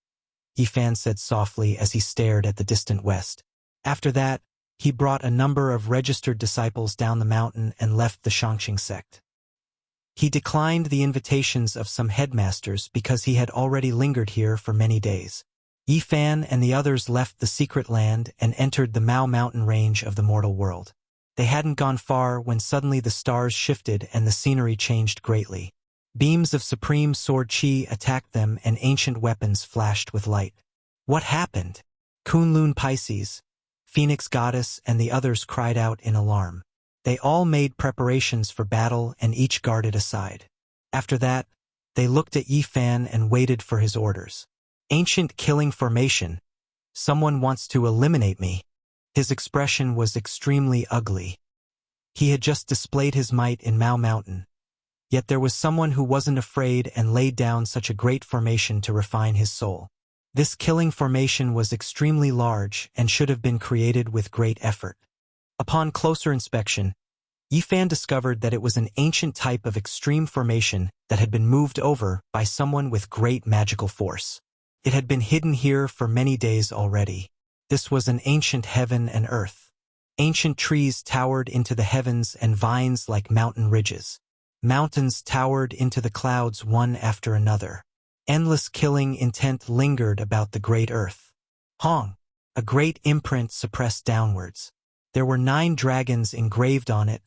Yi Fan said softly as he stared at the distant west. After that, he brought a number of registered disciples down the mountain and left the Shangqing sect. He declined the invitations of some headmasters because he had already lingered here for many days. Yi Fan and the others left the secret land and entered the Mao mountain range of the mortal world. They hadn't gone far when suddenly the stars shifted and the scenery changed greatly. Beams of supreme sword chi attacked them and ancient weapons flashed with light. What happened? Kunlun Pisces, Phoenix Goddess and the others cried out in alarm. They all made preparations for battle and each guarded aside. After that, they looked at Yi Fan and waited for his orders. Ancient killing formation. Someone wants to eliminate me. His expression was extremely ugly. He had just displayed his might in Mao Mountain. Yet there was someone who wasn't afraid and laid down such a great formation to refine his soul. This killing formation was extremely large and should have been created with great effort. Upon closer inspection, Yifan discovered that it was an ancient type of extreme formation that had been moved over by someone with great magical force. It had been hidden here for many days already. This was an ancient heaven and earth. Ancient trees towered into the heavens and vines like mountain ridges. Mountains towered into the clouds one after another. Endless killing intent lingered about the great earth. Hong, a great imprint suppressed downwards. There were 9 dragons engraved on it,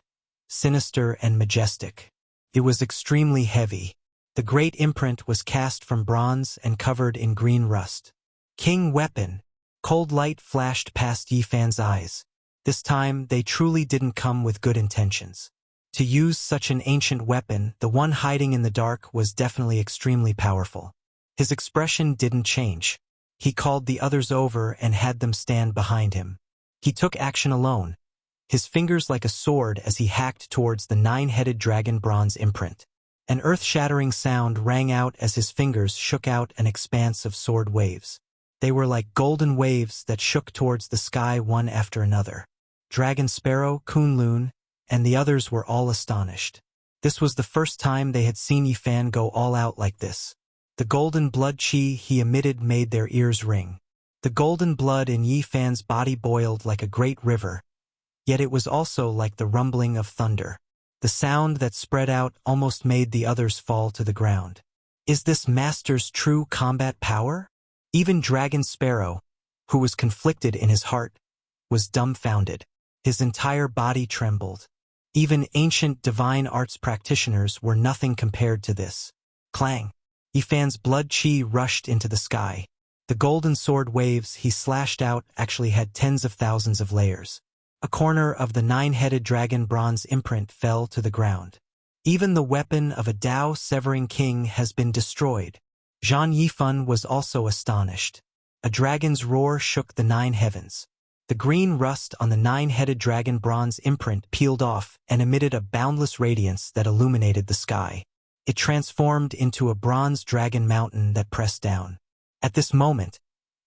sinister and majestic. It was extremely heavy. The great imprint was cast from bronze and covered in green rust. King weapon. Cold light flashed past Yifan's eyes. This time they truly didn't come with good intentions. To use such an ancient weapon, the one hiding in the dark was definitely extremely powerful. His expression didn't change. He called the others over and had them stand behind him. He took action alone, his fingers like a sword as he hacked towards the 9-headed dragon bronze imprint. An earth-shattering sound rang out as his fingers shook out an expanse of sword waves. They were like golden waves that shook towards the sky one after another. Dragon Sparrow, Kunlun, and the others were all astonished. This was the first time they had seen Yifan go all out like this. The golden blood chi he emitted made their ears ring. The golden blood in Yifan's body boiled like a great river, yet it was also like the rumbling of thunder. The sound that spread out almost made the others fall to the ground. Is this master's true combat power? Even Dragon Sparrow, who was conflicted in his heart, was dumbfounded. His entire body trembled. Even ancient divine arts practitioners were nothing compared to this. Clang! Yifan's blood chi rushed into the sky. The golden sword waves he slashed out actually had tens of thousands of layers. A corner of the 9-headed dragon bronze imprint fell to the ground. Even the weapon of a Tao-severing king has been destroyed. Zhang Yifan was also astonished. A dragon's roar shook the 9 heavens. The green rust on the 9-headed dragon bronze imprint peeled off and emitted a boundless radiance that illuminated the sky. It transformed into a bronze dragon mountain that pressed down. At this moment,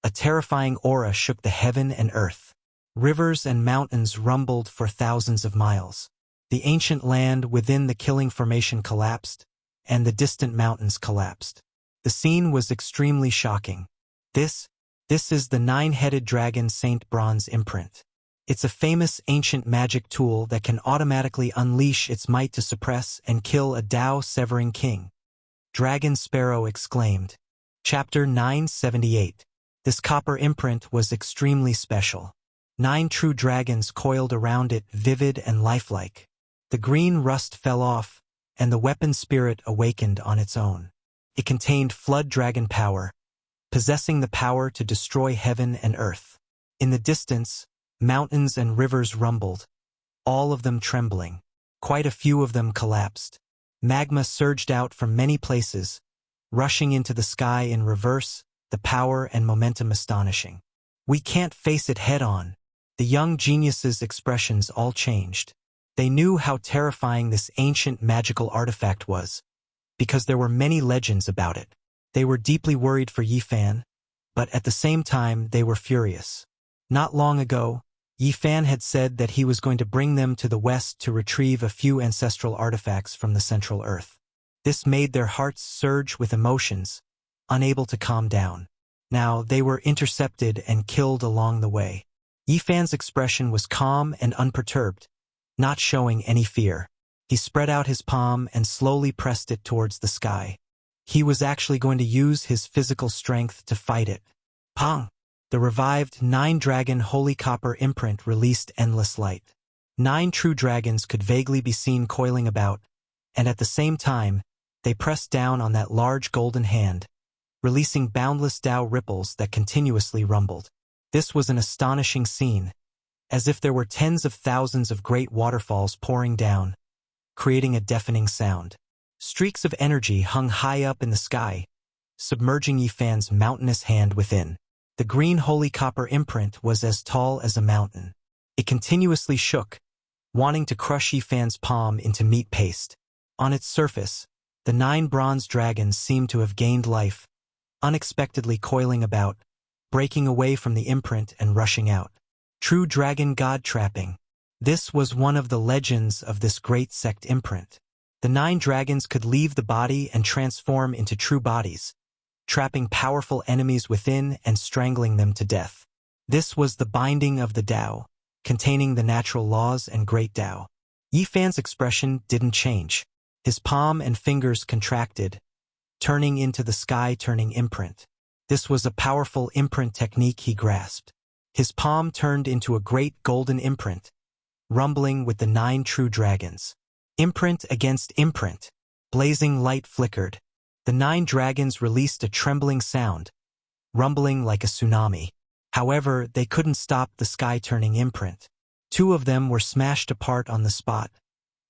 a terrifying aura shook the heaven and earth. Rivers and mountains rumbled for thousands of miles. The ancient land within the killing formation collapsed, and the distant mountains collapsed. The scene was extremely shocking. This is the 9-headed dragon Saint Bronze imprint. It's a famous ancient magic tool that can automatically unleash its might to suppress and kill a Tao-severing king. Dragon Sparrow exclaimed. Chapter 978. This copper imprint was extremely special. 9 true dragons coiled around it, vivid and lifelike. The green rust fell off, and the weapon spirit awakened on its own. It contained flood dragon power, possessing the power to destroy heaven and earth. In the distance, mountains and rivers rumbled, all of them trembling. Quite a few of them collapsed. Magma surged out from many places, rushing into the sky in reverse, the power and momentum astonishing. We can't face it head-on. The young geniuses' expressions all changed. They knew how terrifying this ancient magical artifact was, because there were many legends about it. They were deeply worried for Yifan, but at the same time they were furious. Not long ago, Yifan had said that he was going to bring them to the west to retrieve a few ancestral artifacts from the Central Earth. This made their hearts surge with emotions, unable to calm down. Now they were intercepted and killed along the way. Yifan's expression was calm and unperturbed, not showing any fear. He spread out his palm and slowly pressed it towards the sky. He was actually going to use his physical strength to fight it. Pong! The revived 9-dragon holy copper imprint released endless light. 9 true dragons could vaguely be seen coiling about, and at the same time, they pressed down on that large golden hand, releasing boundless Tao ripples that continuously rumbled. This was an astonishing scene, as if there were tens of thousands of great waterfalls pouring down, creating a deafening sound. Streaks of energy hung high up in the sky, submerging Yifan's mountainous hand within. The green holy copper imprint was as tall as a mountain. It continuously shook, wanting to crush Yifan's palm into meat paste. On its surface, the 9 bronze dragons seemed to have gained life, unexpectedly coiling about, breaking away from the imprint and rushing out. True dragon god trapping. This was one of the legends of this great sect imprint. The 9 dragons could leave the body and transform into true bodies, trapping powerful enemies within and strangling them to death. This was the binding of the Tao, containing the natural laws and great Tao. Yifan's expression didn't change. His palm and fingers contracted, turning into the sky-turning imprint. This was a powerful imprint technique he grasped. His palm turned into a great golden imprint, rumbling with the 9 true dragons. Imprint against imprint. Blazing light flickered. The 9 dragons released a trembling sound, rumbling like a tsunami. However, they couldn't stop the sky-turning imprint. 2 of them were smashed apart on the spot,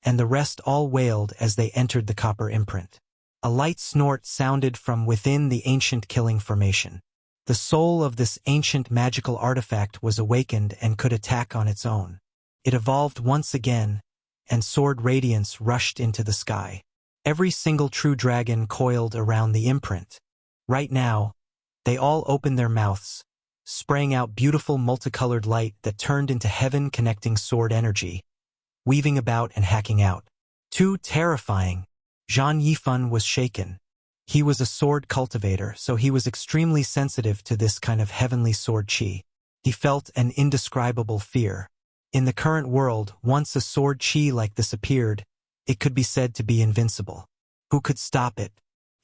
and the rest all wailed as they entered the copper imprint. A light snort sounded from within the ancient killing formation. The soul of this ancient magical artifact was awakened and could attack on its own. It evolved once again, and sword radiance rushed into the sky. Every single true dragon coiled around the imprint. Right now, they all opened their mouths, spraying out beautiful multicolored light that turned into heaven-connecting sword energy, weaving about and hacking out. Too terrifying. Zhang Yifan was shaken. He was a sword cultivator, so he was extremely sensitive to this kind of heavenly sword chi. He felt an indescribable fear. In the current world, once a sword chi like this appeared, it could be said to be invincible. Who could stop it?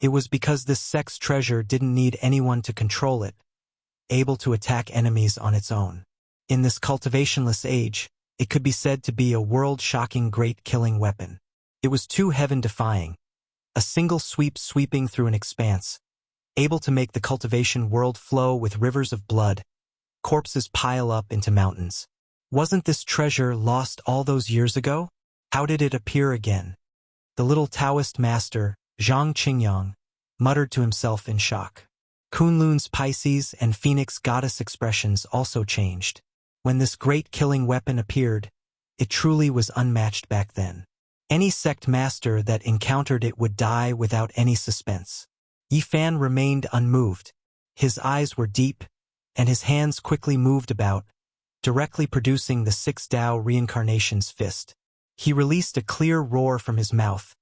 It was because this sect's treasure didn't need anyone to control it, able to attack enemies on its own. In this cultivationless age, it could be said to be a world-shocking great killing weapon. It was too heaven-defying, a single sweep sweeping through an expanse, able to make the cultivation world flow with rivers of blood, corpses pile up into mountains. Wasn't this treasure lost all those years ago? How did it appear again? The little Taoist master, Zhang Qingyang, muttered to himself in shock. Kunlun's Pisces and Phoenix goddess expressions also changed. When this great killing weapon appeared, it truly was unmatched back then. Any sect master that encountered it would die without any suspense. Yifan remained unmoved. His eyes were deep, and his hands quickly moved about, directly producing the 6 Tao reincarnation's fist. He released a clear roar from his mouth,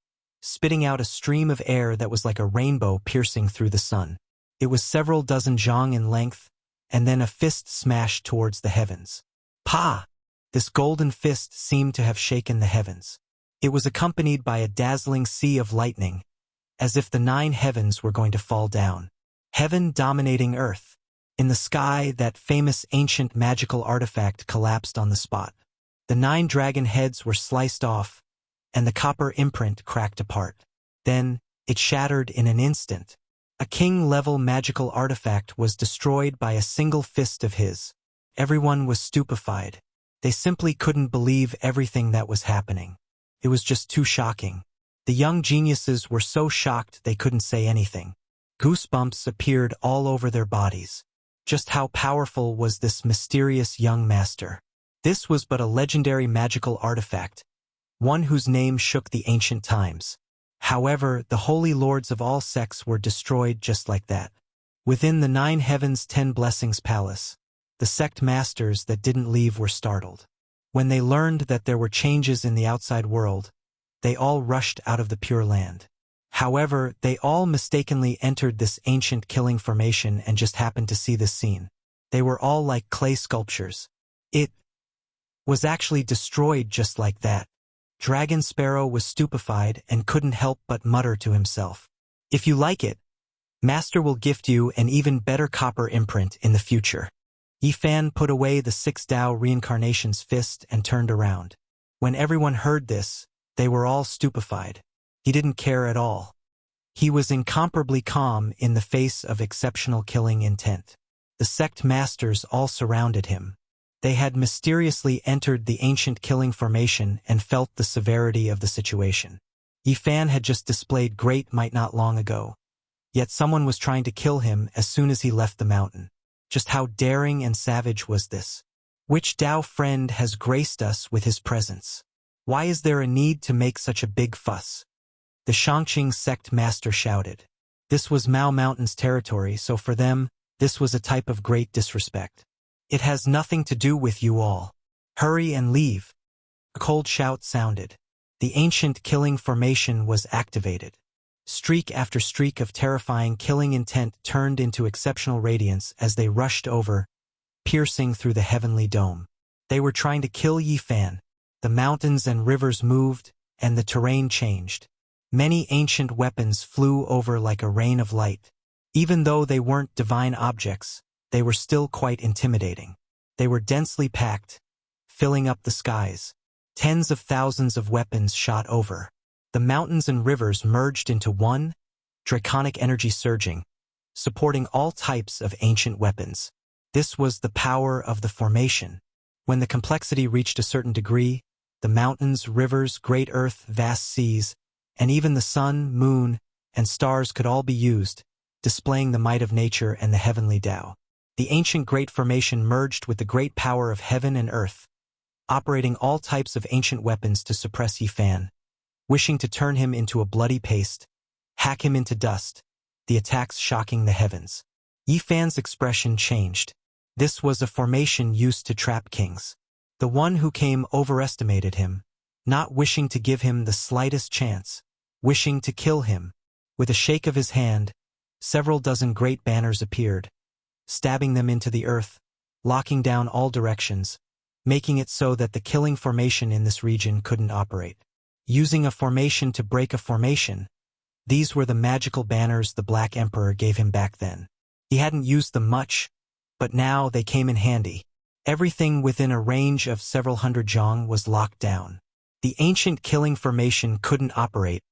spitting out a stream of air that was like a rainbow piercing through the sun. It was several dozen zhang in length, and then a fist smashed towards the heavens. Pa! This golden fist seemed to have shaken the heavens. It was accompanied by a dazzling sea of lightning, as if the 9 heavens were going to fall down. Heaven dominating earth. In the sky, that famous ancient magical artifact collapsed on the spot. The 9 dragon heads were sliced off, and the copper imprint cracked apart. Then, it shattered in an instant. A king-level magical artifact was destroyed by a single fist of his. Everyone was stupefied. They simply couldn't believe everything that was happening. It was just too shocking. The young geniuses were so shocked they couldn't say anything. Goosebumps appeared all over their bodies. Just how powerful was this mysterious young master? This was but a legendary magical artifact, one whose name shook the ancient times. However, the holy lords of all sects were destroyed just like that. Within the 9 heavens 10 blessings palace, the sect masters that didn't leave were startled. When they learned that there were changes in the outside world, they all rushed out of the Pure Land. However, they all mistakenly entered this ancient killing formation and just happened to see this scene. They were all like clay sculptures. It was actually destroyed just like that. Dragon Sparrow was stupefied and couldn't help but mutter to himself. If you like it, Master will gift you an even better copper imprint in the future. Yifan put away the 6 Tao reincarnation's fist and turned around. When everyone heard this, they were all stupefied. He didn't care at all. He was incomparably calm in the face of exceptional killing intent. The sect masters all surrounded him. They had mysteriously entered the ancient killing formation and felt the severity of the situation. Yifan had just displayed great might not long ago. Yet someone was trying to kill him as soon as he left the mountain. Just how daring and savage was this? Which Tao friend has graced us with his presence? Why is there a need to make such a big fuss? The Shangqing sect master shouted. This was Mao Mountain's territory, so for them, this was a type of great disrespect. It has nothing to do with you all. Hurry and leave. A cold shout sounded. The ancient killing formation was activated. Streak after streak of terrifying killing intent turned into exceptional radiance as they rushed over, piercing through the heavenly dome. They were trying to kill Yi Fan. The mountains and rivers moved, and the terrain changed. Many ancient weapons flew over like a rain of light. Even though they weren't divine objects, they were still quite intimidating. They were densely packed, filling up the skies. Tens of thousands of weapons shot over. The mountains and rivers merged into one, draconic energy surging, supporting all types of ancient weapons. This was the power of the formation. When the complexity reached a certain degree, the mountains, rivers, great earth, vast seas, and even the sun, moon, and stars could all be used, displaying the might of nature and the heavenly Tao. The ancient great formation merged with the great power of heaven and earth, operating all types of ancient weapons to suppress Yi Fan. Wishing to turn him into a bloody paste, hack him into dust, the attacks shocking the heavens. Yi Fan's expression changed. This was a formation used to trap kings. The one who came overestimated him, not wishing to give him the slightest chance, wishing to kill him. With a shake of his hand, several dozen great banners appeared, stabbing them into the earth, locking down all directions, making it so that the killing formation in this region couldn't operate. Using a formation to break a formation, these were the magical banners the Black Emperor gave him back then. He hadn't used them much, but now they came in handy. Everything within a range of several hundred zhang was locked down. The ancient killing formation couldn't operate,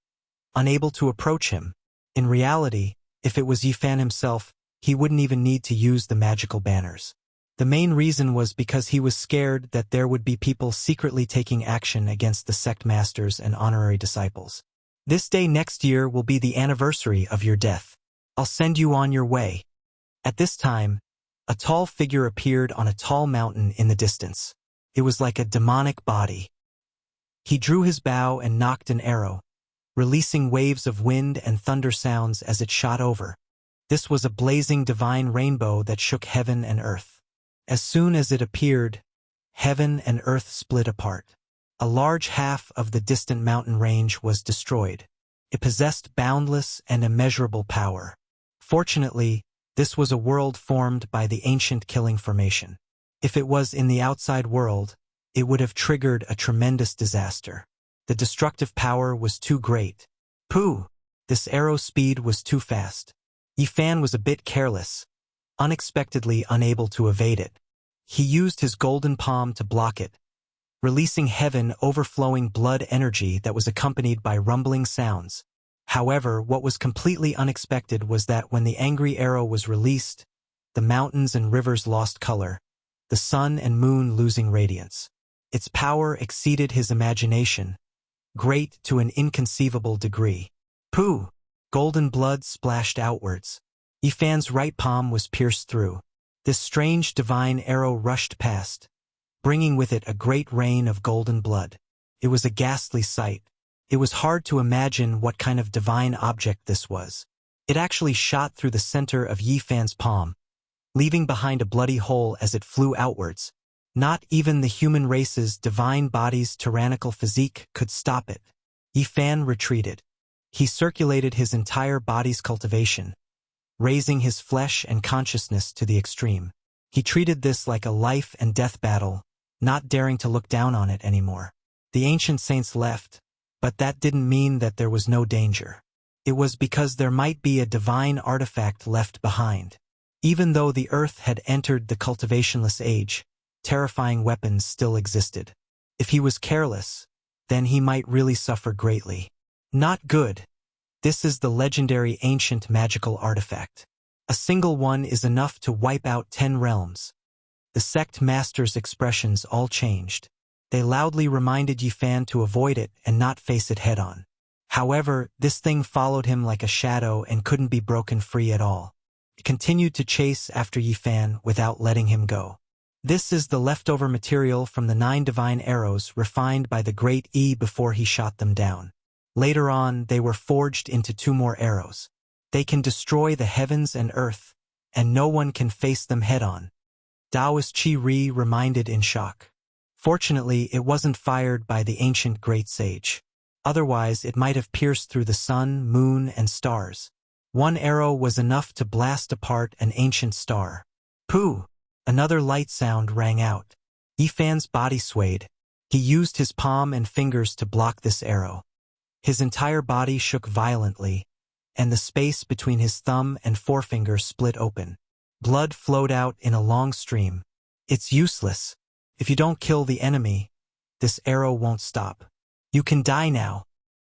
unable to approach him. In reality, if it was Yi Fan himself, he wouldn't even need to use the magical banners. The main reason was because he was scared that there would be people secretly taking action against the sect masters and honorary disciples. This day next year will be the anniversary of your death. I'll send you on your way. At this time, a tall figure appeared on a tall mountain in the distance. It was like a demonic body. He drew his bow and knocked an arrow, releasing waves of wind and thunder sounds as it shot over. This was a blazing divine rainbow that shook heaven and earth. As soon as it appeared, heaven and earth split apart. A large half of the distant mountain range was destroyed. It possessed boundless and immeasurable power. Fortunately, this was a world formed by the ancient killing formation. If it was in the outside world, it would have triggered a tremendous disaster. The destructive power was too great. Pooh! This arrow's speed was too fast. Yi Fan was a bit careless, unexpectedly unable to evade it. He used his golden palm to block it, releasing heaven overflowing blood energy that was accompanied by rumbling sounds. However, what was completely unexpected was that when the angry arrow was released, the mountains and rivers lost color, the sun and moon losing radiance. Its power exceeded his imagination, great to an inconceivable degree. Pooh! Golden blood splashed outwards. Yi Fan's right palm was pierced through. This strange divine arrow rushed past, bringing with it a great rain of golden blood. It was a ghastly sight. It was hard to imagine what kind of divine object this was. It actually shot through the center of Yi Fan's palm, leaving behind a bloody hole as it flew outwards. Not even the human race's divine body's tyrannical physique could stop it. Yi Fan retreated. He circulated his entire body's cultivation, raising his flesh and consciousness to the extreme. He treated this like a life and death battle, not daring to look down on it anymore. The ancient saints left, but that didn't mean that there was no danger. It was because there might be a divine artifact left behind. Even though the earth had entered the cultivationless age, terrifying weapons still existed. If he was careless, then he might really suffer greatly. Not good. This is the legendary ancient magical artifact. A single one is enough to wipe out 10 realms. The sect masters' expressions all changed. They loudly reminded Yi Fan to avoid it and not face it head-on. However, this thing followed him like a shadow and couldn't be broken free at all. It continued to chase after Yifan without letting him go. This is the leftover material from the 9 divine arrows refined by the great Yi before he shot them down. Later on, they were forged into 2 more arrows. They can destroy the heavens and earth, and no one can face them head-on. Taoist Qi Ri reminded in shock. Fortunately, it wasn't fired by the ancient great sage. Otherwise, it might have pierced through the sun, moon, and stars. 1 arrow was enough to blast apart an ancient star. Pooh! Another light sound rang out. Yifan's body swayed. He used his palm and fingers to block this arrow. His entire body shook violently, and the space between his thumb and forefinger split open. Blood flowed out in a long stream. It's useless. If you don't kill the enemy, this arrow won't stop. You can die now.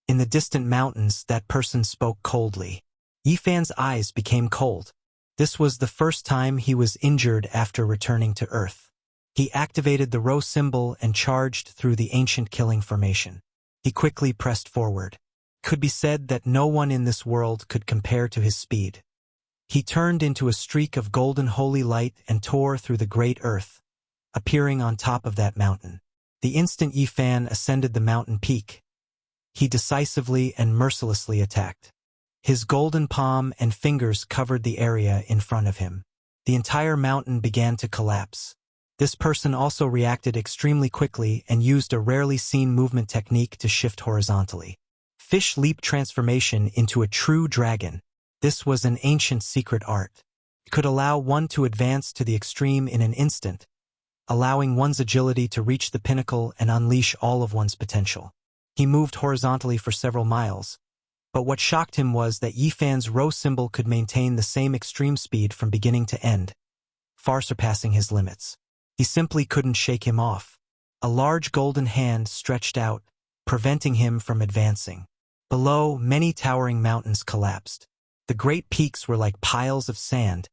In the distant mountains, that person spoke coldly. Yifan's eyes became cold. This was the first time he was injured after returning to Earth. He activated the Rho symbol and charged through the ancient killing formation. He quickly pressed forward. Could be said that no one in this world could compare to his speed. He turned into a streak of golden holy light and tore through the great Earth, appearing on top of that mountain. The instant Yifan ascended the mountain peak, he decisively and mercilessly attacked. His golden palm and fingers covered the area in front of him. The entire mountain began to collapse. This person also reacted extremely quickly and used a rarely seen movement technique to shift horizontally. Fish leap transformation into a true dragon. This was an ancient secret art. It could allow one to advance to the extreme in an instant, allowing one's agility to reach the pinnacle and unleash all of one's potential. He moved horizontally for several miles, but what shocked him was that Yifan's Rho symbol could maintain the same extreme speed from beginning to end, far surpassing his limits. He simply couldn't shake him off. A large golden hand stretched out, preventing him from advancing. Below, many towering mountains collapsed. The great peaks were like piles of sand,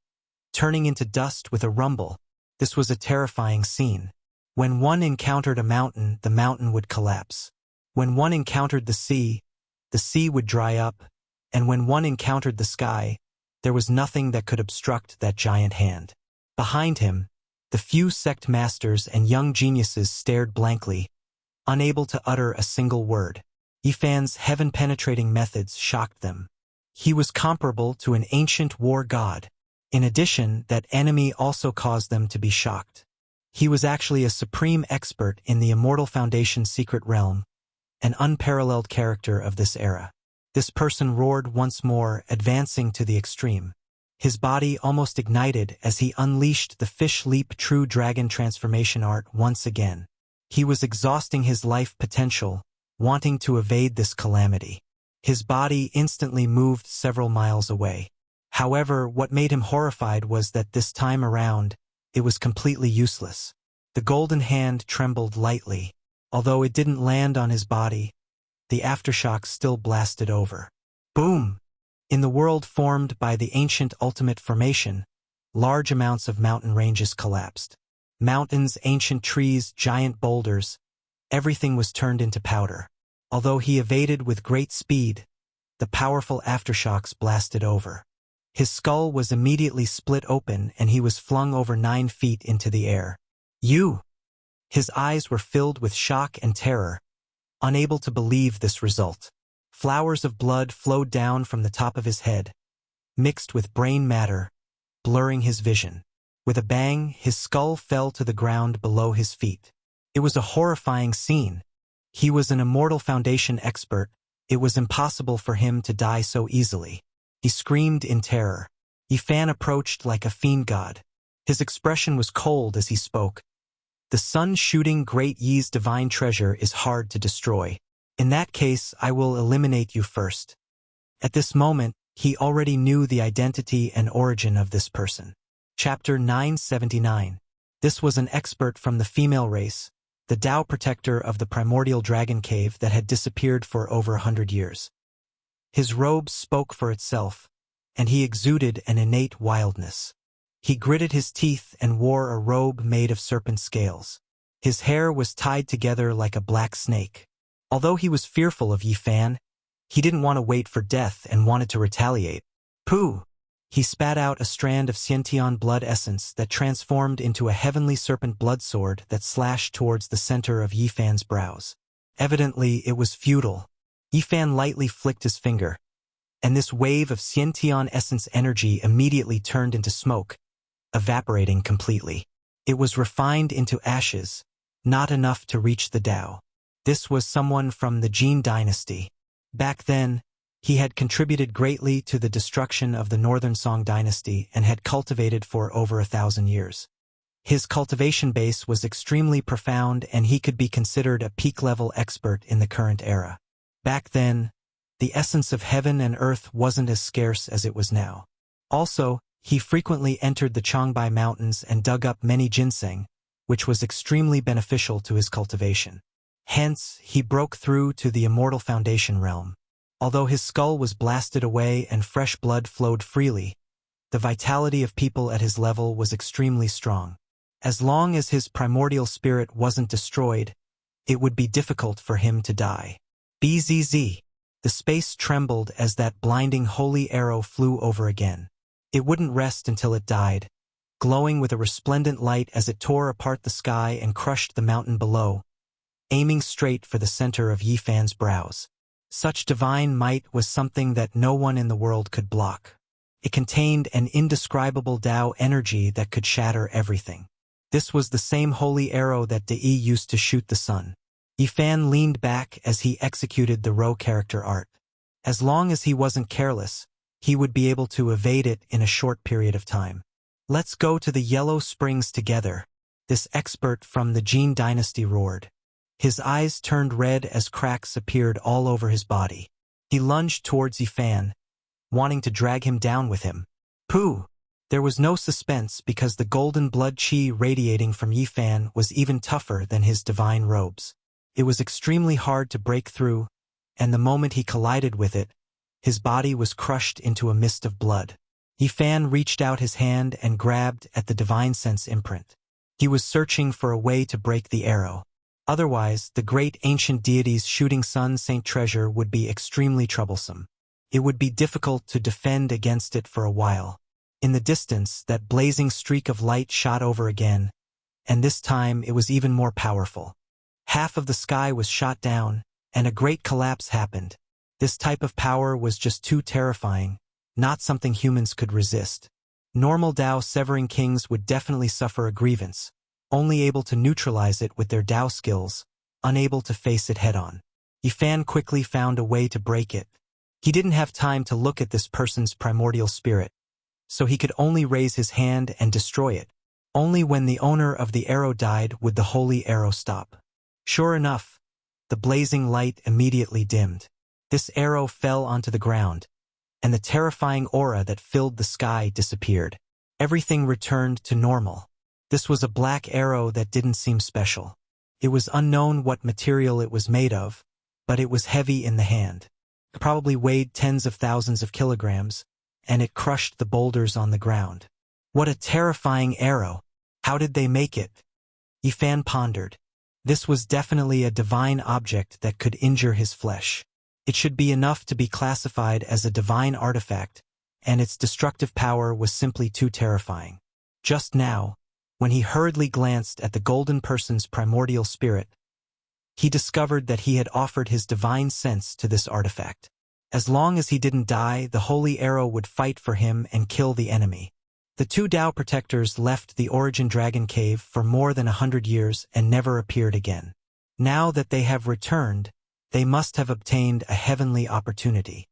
turning into dust with a rumble. This was a terrifying scene. When one encountered a mountain, the mountain would collapse. When one encountered the sea would dry up, and when one encountered the sky, there was nothing that could obstruct that giant hand. Behind him, the few sect masters and young geniuses stared blankly, unable to utter a single word. Yifan's heaven-penetrating methods shocked them. He was comparable to an ancient war god. In addition, that enemy also caused them to be shocked. He was actually a supreme expert in the Immortal Foundation's secret realm, an unparalleled character of this era. This person roared once more, advancing to the extreme. His body almost ignited as he unleashed the Fish Leap True Dragon transformation art once again. He was exhausting his life potential, wanting to evade this calamity. His body instantly moved several miles away. However, what made him horrified was that this time around, it was completely useless. The golden hand trembled lightly. Although it didn't land on his body, the aftershocks still blasted over. Boom! In the world formed by the ancient ultimate formation, large amounts of mountain ranges collapsed. Mountains, ancient trees, giant boulders, everything was turned into powder. Although he evaded with great speed, the powerful aftershocks blasted over. His skull was immediately split open and he was flung over 9 feet into the air. You! His eyes were filled with shock and terror, unable to believe this result. Flowers of blood flowed down from the top of his head, mixed with brain matter, blurring his vision. With a bang, his skull fell to the ground below his feet. It was a horrifying scene. He was an Immortal Foundation expert. It was impossible for him to die so easily. He screamed in terror. Yifan approached like a fiend god. His expression was cold as he spoke. The sun-shooting Great Yi's divine treasure is hard to destroy. In that case, I will eliminate you first. At this moment, he already knew the identity and origin of this person. Chapter 979. This was an expert from the female race, the Tao protector of the primordial dragon cave that had disappeared for over 100 years. His robe spoke for itself, and he exuded an innate wildness. He gritted his teeth and wore a robe made of serpent scales. His hair was tied together like a black snake. Although he was fearful of Yifan, He didn't want to wait for death and wanted to retaliate. Pooh! He spat out a strand of Xiantian blood essence that transformed into a heavenly serpent blood sword that slashed towards the center of Yifan's brows. Evidently, it was futile. Yifan lightly flicked his finger, and this wave of Xiantian essence energy immediately turned into smoke, evaporating completely. It was refined into ashes, not enough to reach the Tao. This was someone from the Jin dynasty. Back then, he had contributed greatly to the destruction of the Northern Song dynasty and had cultivated for over 1,000 years. His cultivation base was extremely profound and he could be considered a peak-level expert in the current era. Back then, the essence of heaven and earth wasn't as scarce as it was now. Also, he frequently entered the Changbai Mountains and dug up many ginseng, which was extremely beneficial to his cultivation. Hence, he broke through to the immortal foundation realm. Although his skull was blasted away and fresh blood flowed freely, the vitality of people at his level was extremely strong. As long as his primordial spirit wasn't destroyed, it would be difficult for him to die. Bzz. The space trembled as that blinding holy arrow flew over again. It wouldn't rest until it died, glowing with a resplendent light as it tore apart the sky and crushed the mountain below, aiming straight for the center of Yifan's brows. Such divine might was something that no one in the world could block. It contained an indescribable Tao energy that could shatter everything. This was the same holy arrow that Dai used to shoot the sun. Yifan leaned back as he executed the Ro character art. As long as he wasn't careless, he would be able to evade it in a short period of time. Let's go to the Yellow Springs together, this expert from the Jin dynasty roared. His eyes turned red as cracks appeared all over his body. He lunged towards Yifan, wanting to drag him down with him. Pooh! There was no suspense because the golden blood qi radiating from Yifan was even tougher than his divine robes. It was extremely hard to break through, and the moment he collided with it, his body was crushed into a mist of blood. Yifan reached out his hand and grabbed at the divine sense imprint. He was searching for a way to break the arrow. Otherwise, the great ancient deity's shooting sun Saint treasure would be extremely troublesome. It would be difficult to defend against it for a while. In the distance, that blazing streak of light shot over again, and this time it was even more powerful. Half of the sky was shot down, and a great collapse happened. This type of power was just too terrifying, not something humans could resist. Normal Tao severing kings would definitely suffer a grievance, only able to neutralize it with their Tao skills, unable to face it head-on. Yifan quickly found a way to break it. He didn't have time to look at this person's primordial spirit, so he could only raise his hand and destroy it. Only when the owner of the arrow died would the holy arrow stop. Sure enough, the blazing light immediately dimmed. This arrow fell onto the ground, and the terrifying aura that filled the sky disappeared. Everything returned to normal. This was a black arrow that didn't seem special. It was unknown what material it was made of, but it was heavy in the hand. It probably weighed tens of thousands of kilograms, and it crushed the boulders on the ground. What a terrifying arrow! How did they make it? Yifan pondered. This was definitely a divine object that could injure his flesh. It should be enough to be classified as a divine artifact, and its destructive power was simply too terrifying. Just now, when he hurriedly glanced at the golden person's primordial spirit, he discovered that he had offered his divine sense to this artifact. As long as he didn't die, the holy arrow would fight for him and kill the enemy. The two Tao protectors left the Origin Dragon Cave for more than 100 years and never appeared again. Now that they have returned, they must have obtained a heavenly opportunity.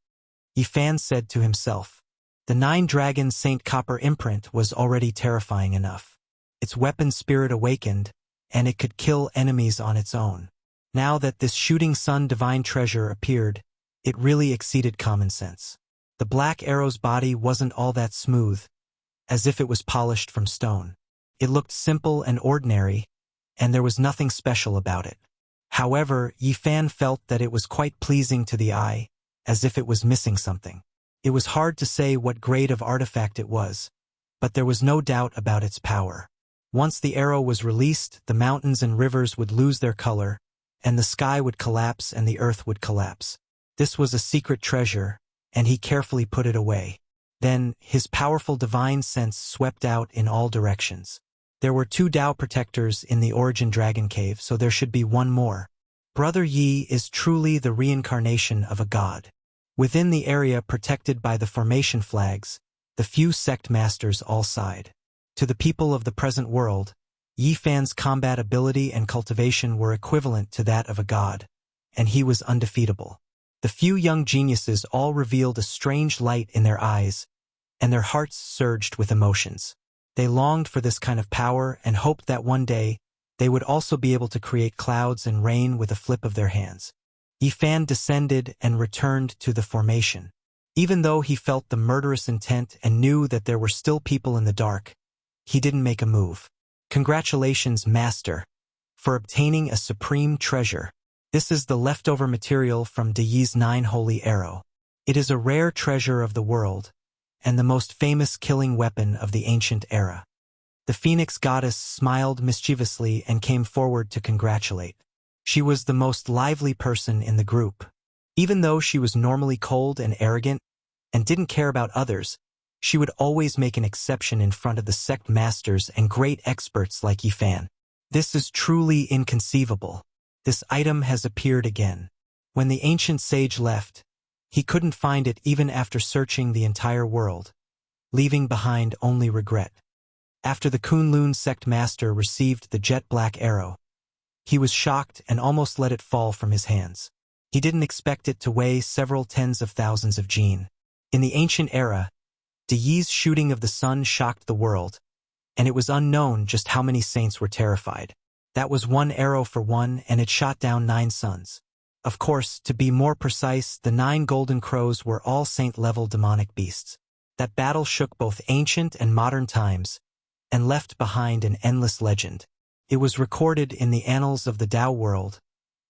Yifan said to himself. The 9-Dragon Saint Copper imprint was already terrifying enough. Its weapon spirit awakened, and it could kill enemies on its own. Now that this shooting sun divine treasure appeared, it really exceeded common sense. The black arrow's body wasn't all that smooth, as if it was polished from stone. It looked simple and ordinary, and there was nothing special about it. However, Yifan felt that it was quite pleasing to the eye, as if it was missing something. It was hard to say what grade of artifact it was, but there was no doubt about its power. Once the arrow was released, the mountains and rivers would lose their color, and the sky would collapse and the earth would collapse. This was a secret treasure, and he carefully put it away. Then, his powerful divine sense swept out in all directions. There were 2 Tao protectors in the Origin Dragon Cave, so there should be one more. Brother Yi is truly the reincarnation of a god. Within the area protected by the formation flags, the few sect masters all sighed. To the people of the present world, Yi Fan's combat ability and cultivation were equivalent to that of a god, and he was undefeatable. The few young geniuses all revealed a strange light in their eyes, and their hearts surged with emotions. They longed for this kind of power and hoped that one day they would also be able to create clouds and rain with a flip of their hands. Yi Fan descended and returned to the formation. Even though he felt the murderous intent and knew that there were still people in the dark, he didn't make a move. Congratulations, Master, for obtaining a supreme treasure. This is the leftover material from De Yi's 9 holy arrow. It is a rare treasure of the world, and the most famous killing weapon of the ancient era. The Phoenix goddess smiled mischievously and came forward to congratulate. She was the most lively person in the group. Even though she was normally cold and arrogant and didn't care about others, she would always make an exception in front of the sect masters and great experts like Yi Fan. This is truly inconceivable. This item has appeared again. When the ancient sage left, he couldn't find it even after searching the entire world, leaving behind only regret. After the Kunlun sect master received the jet black arrow, he was shocked and almost let it fall from his hands. He didn't expect it to weigh several tens of thousands of jin. In the ancient era, De Yi's shooting of the sun shocked the world, and it was unknown just how many saints were terrified. That was 1 arrow for 1, and it shot down 9 suns. Of course, to be more precise, the 9 golden crows were all saint-level demonic beasts. That battle shook both ancient and modern times, and left behind an endless legend. It was recorded in the annals of the Tao world,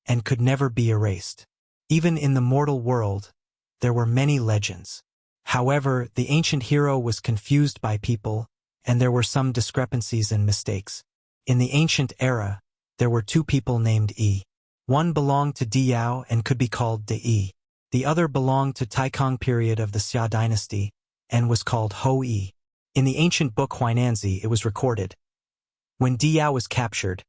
and could never be erased. Even in the mortal world, there were many legends. However, the ancient hero was confused by people, and there were some discrepancies and mistakes. In the ancient era, there were 2 people named Yi. One belonged to Diyao and could be called De Yi. The other belonged to Taikang period of the Xia dynasty, and was called Ho Yi. In the ancient book Huainanzi, it was recorded. When Diyao was captured,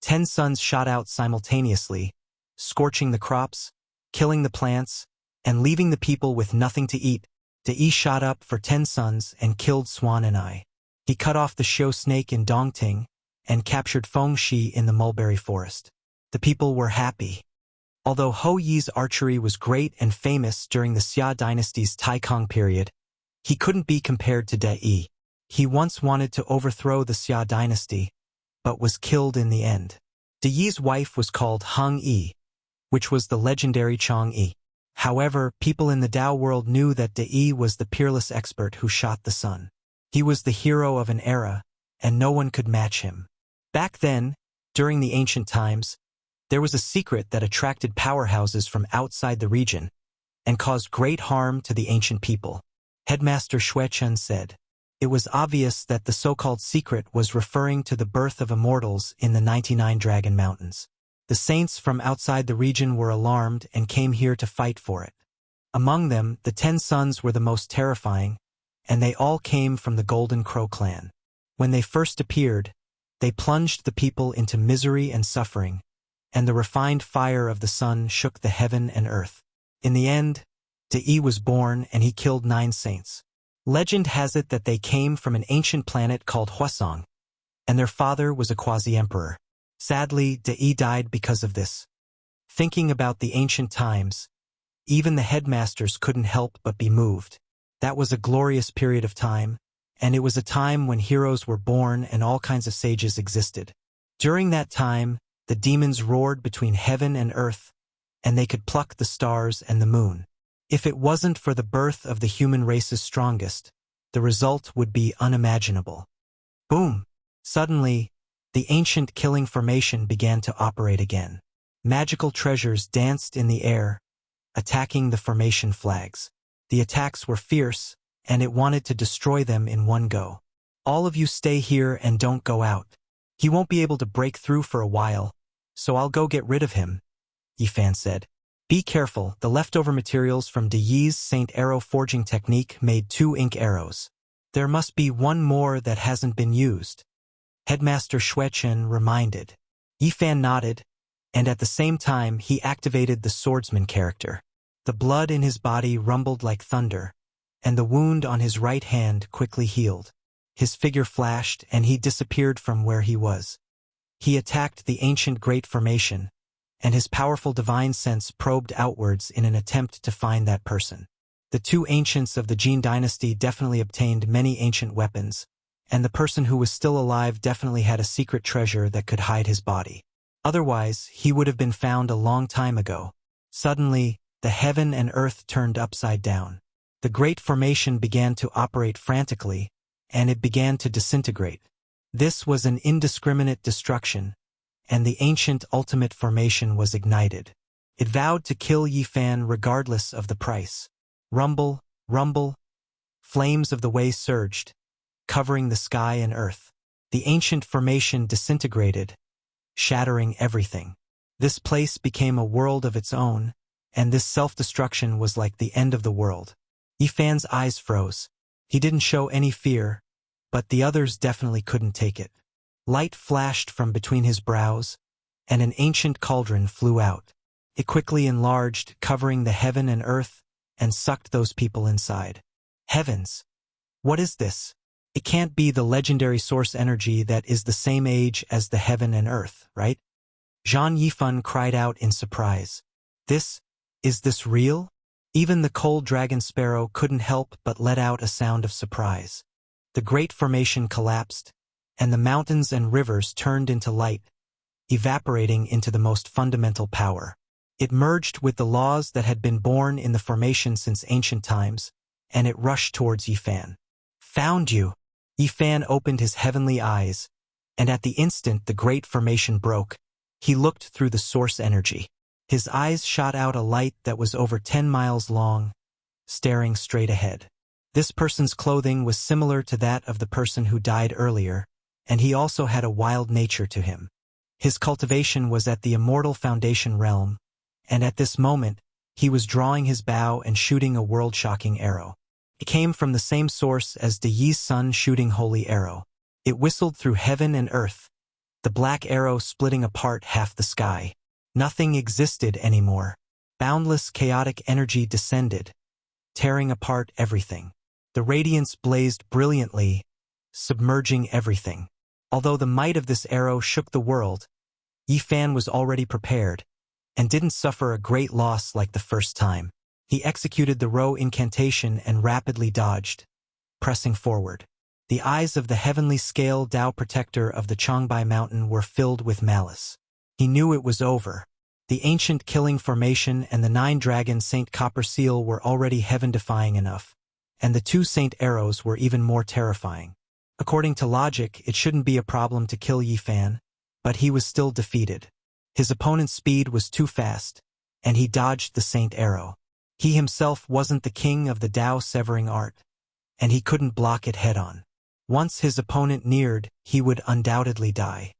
10 suns shot out simultaneously, scorching the crops, killing the plants, and leaving the people with nothing to eat. De Yi shot up for 10 suns and killed Swan and I. He cut off the show snake in Dongting and captured Feng Shi in the mulberry forest. The people were happy. Although Ho Yi's archery was great and famous during the Xia dynasty's Taikang period, he couldn't be compared to De Yi. He once wanted to overthrow the Xia dynasty, but was killed in the end. De Yi's wife was called Heng Yi, which was the legendary Chong Yi. However, people in the Tao world knew that De Yi was the peerless expert who shot the sun. He was the hero of an era, and no one could match him. Back then, during the ancient times, there was a secret that attracted powerhouses from outside the region and caused great harm to the ancient people. Headmaster Xuechun said, it was obvious that the so-called secret was referring to the birth of immortals in the 99 Dragon Mountains. The saints from outside the region were alarmed and came here to fight for it. Among them, the 10 sons were the most terrifying, and they all came from the Golden Crow clan. When they first appeared, they plunged the people into misery and suffering, and the refined fire of the sun shook the heaven and earth. In the end, De Yi was born and he killed 9 saints. Legend has it that they came from an ancient planet called Huasong, and their father was a quasi-emperor. Sadly, De Yi died because of this. Thinking about the ancient times, even the headmasters couldn't help but be moved. That was a glorious period of time, and it was a time when heroes were born and all kinds of sages existed. During that time, the demons roared between heaven and earth, and they could pluck the stars and the moon. If it wasn't for the birth of the human race's strongest, the result would be unimaginable. Boom! Suddenly, the ancient killing formation began to operate again. Magical treasures danced in the air, attacking the formation flags. The attacks were fierce, and it wanted to destroy them in one go. All of you stay here and don't go out. He won't be able to break through for a while, so I'll go get rid of him, Yi Fan said. Be careful, the leftover materials from De Yi's Saint Arrow forging technique made 2 ink arrows. There must be one more that hasn't been used. Headmaster Xuechen reminded. Yifan nodded, and at the same time he activated the swordsman character. The blood in his body rumbled like thunder, and the wound on his right hand quickly healed. His figure flashed, and he disappeared from where he was. He attacked the ancient Great Formation, and his powerful divine sense probed outwards in an attempt to find that person. The 2 ancients of the Jin dynasty definitely obtained many ancient weapons, and the person who was still alive definitely had a secret treasure that could hide his body. Otherwise, he would have been found a long time ago. Suddenly, the heaven and earth turned upside down. The Great Formation began to operate frantically, and it began to disintegrate. This was an indiscriminate destruction, and the ancient ultimate formation was ignited. It vowed to kill Yifan regardless of the price. Rumble, rumble. Flames of the way surged, covering the sky and earth. The ancient formation disintegrated, shattering everything. This place became a world of its own, and this self-destruction was like the end of the world. Yifan's eyes froze. He didn't show any fear, but the others definitely couldn't take it. Light flashed from between his brows, and an ancient cauldron flew out. It quickly enlarged, covering the heaven and earth, and sucked those people inside. Heavens! What is this? It can't be the legendary source energy that is the same age as the heaven and earth, right? Zhang Yifan cried out in surprise. Is this real? Even the cold dragon sparrow couldn't help but let out a sound of surprise. The Great Formation collapsed, and the mountains and rivers turned into light, evaporating into the most fundamental power. It merged with the laws that had been born in the formation since ancient times, and it rushed towards Yifan. Found you! Yifan opened his heavenly eyes, and at the instant the Great Formation broke, he looked through the source energy. His eyes shot out a light that was over 10 miles long, staring straight ahead. This person's clothing was similar to that of the person who died earlier, and he also had a wild nature to him. His cultivation was at the immortal foundation realm, and at this moment, he was drawing his bow and shooting a world-shocking arrow. It came from the same source as De Yi's son shooting holy arrow. It whistled through heaven and earth, the black arrow splitting apart half the sky. Nothing existed anymore. Boundless chaotic energy descended, tearing apart everything. The radiance blazed brilliantly, submerging everything. Although the might of this arrow shook the world, Yifan was already prepared, and didn't suffer a great loss like the first time. He executed the Ro incantation and rapidly dodged, pressing forward. The eyes of the heavenly scale Tao protector of the Changbai mountain were filled with malice. He knew it was over. The ancient killing formation and the 9-dragon Saint Copper Seal were already heaven-defying enough, and the 2 Saint Arrows were even more terrifying. According to logic, it shouldn't be a problem to kill Yifan, but he was still defeated. His opponent's speed was too fast, and he dodged the Saint Arrow. He himself wasn't the king of the Tao severing art, and he couldn't block it head-on. Once his opponent neared, he would undoubtedly die.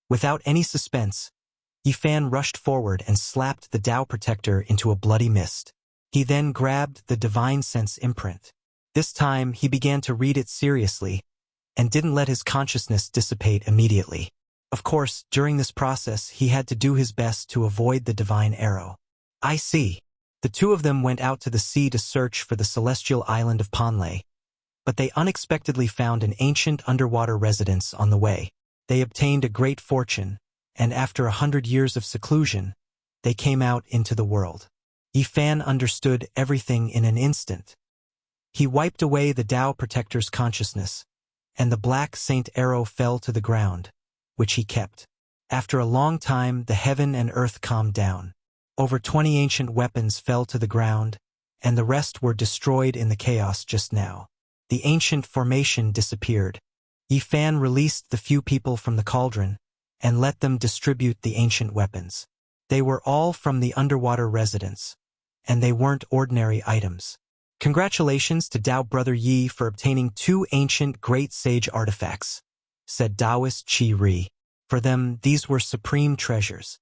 Without any suspense, Yifan rushed forward and slapped the Tao protector into a bloody mist. He then grabbed the divine sense imprint. This time, he began to read it seriously, and didn't let his consciousness dissipate immediately. Of course, during this process, he had to do his best to avoid the divine arrow. I see. The 2 of them went out to the sea to search for the celestial island of Panlei, but they unexpectedly found an ancient underwater residence on the way. They obtained a great fortune, and after 100 years of seclusion, they came out into the world. Yifan understood everything in an instant. He wiped away the Tao protector's consciousness, and the black Saint Arrow fell to the ground, which he kept. After a long time, the heaven and earth calmed down. Over 20 ancient weapons fell to the ground, and the rest were destroyed in the chaos just now. The ancient formation disappeared. Yifan released the few people from the cauldron, and let them distribute the ancient weapons. They were all from the underwater residence, and they weren't ordinary items. Congratulations to Tao Brother Yi for obtaining 2 ancient great sage artifacts, said Taoist Qi Ri. For them, these were supreme treasures.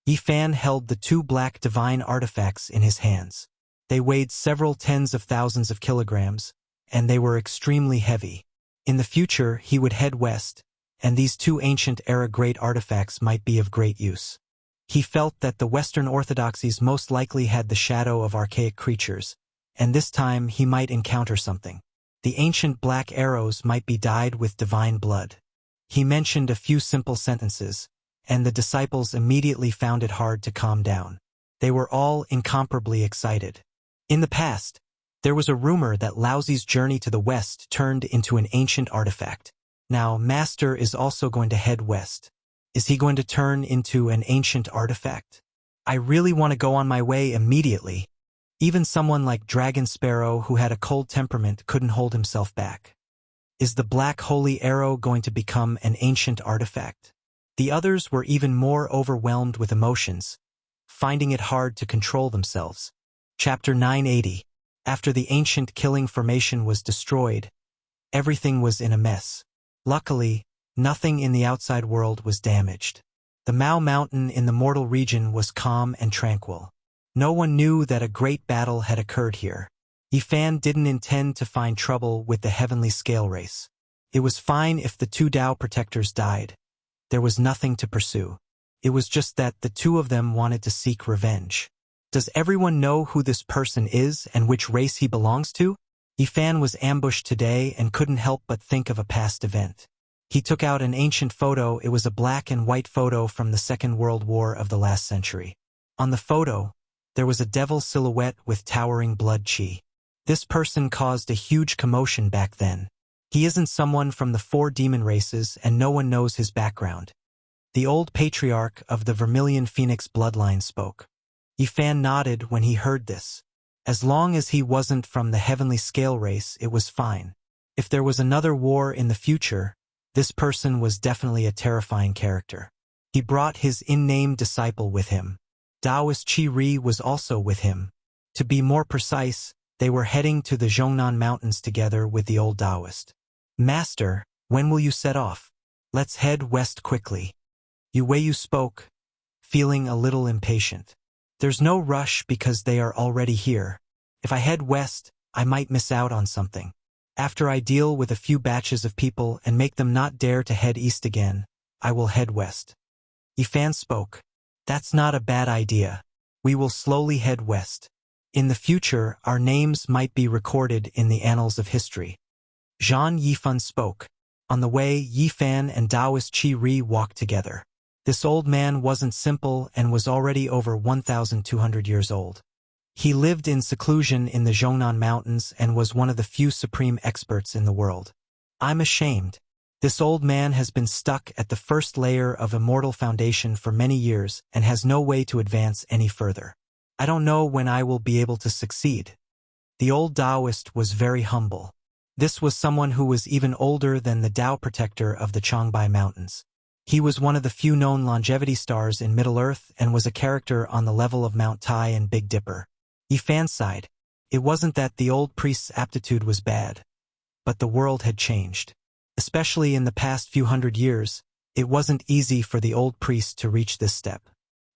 Yifan held the two black divine artifacts in his hands. They weighed several tens of thousands of kilograms, and they were extremely heavy. In the future, he would head west, and these two ancient-era great artifacts might be of great use. He felt that the Western orthodoxies most likely had the shadow of archaic creatures, and this time he might encounter something. The ancient black arrows might be dyed with divine blood. He mentioned a few simple sentences, and the disciples immediately found it hard to calm down. They were all incomparably excited. In the past, there was a rumor that Laozi's journey to the west turned into an ancient artifact. Now, Master is also going to head west. Is he going to turn into an ancient artifact? I really want to go on my way immediately. Even someone like Dragon Sparrow, who had a cold temperament, couldn't hold himself back. Is the black holy arrow going to become an ancient artifact? The others were even more overwhelmed with emotions, finding it hard to control themselves. Chapter 980. After the ancient killing formation was destroyed, everything was in a mess. Luckily, nothing in the outside world was damaged. The Mao Mountain in the mortal region was calm and tranquil. No one knew that a great battle had occurred here. Yifan didn't intend to find trouble with the heavenly scale race. It was fine if the two Tao protectors died. There was nothing to pursue. It was just that the two of them wanted to seek revenge. Does everyone know who this person is and which race he belongs to? Yifan was ambushed today and couldn't help but think of a past event. He took out an ancient photo. It was a black and white photo from the Second World War of the last century. On the photo, there was a devil silhouette with towering blood chi. This person caused a huge commotion back then. He isn't someone from the four demon races, and no one knows his background. The old patriarch of the Vermilion Phoenix bloodline spoke. Yifan nodded when he heard this. As long as he wasn't from the heavenly scale race, it was fine. If there was another war in the future, this person was definitely a terrifying character. He brought his in-name disciple with him. Taoist Qi Ri was also with him. To be more precise, they were heading to the Zhongnan Mountains together with the old Taoist. Master, when will you set off? Let's head west quickly. Yu spoke, feeling a little impatient. There's no rush because they are already here. If I head west, I might miss out on something. After I deal with a few batches of people and make them not dare to head east again, I will head west. Yifan spoke. That's not a bad idea. We will slowly head west. In the future, our names might be recorded in the annals of history. Zhan Yifan spoke. On the way, Yifan and Taoist Qi Ri walked together. This old man wasn't simple and was already over 1,200 years old. He lived in seclusion in the Zhongnan Mountains and was one of the few supreme experts in the world. I'm ashamed. This old man has been stuck at the first layer of Immortal Foundation for many years and has no way to advance any further. I don't know when I will be able to succeed. The old Taoist was very humble. This was someone who was even older than the Tao protector of the Changbai Mountains. He was one of the few known longevity stars in Middle-earth and was a character on the level of Mount Tai and Big Dipper. Yifan sighed. It wasn't that the old priest's aptitude was bad, but the world had changed. Especially in the past few hundred years, it wasn't easy for the old priest to reach this step.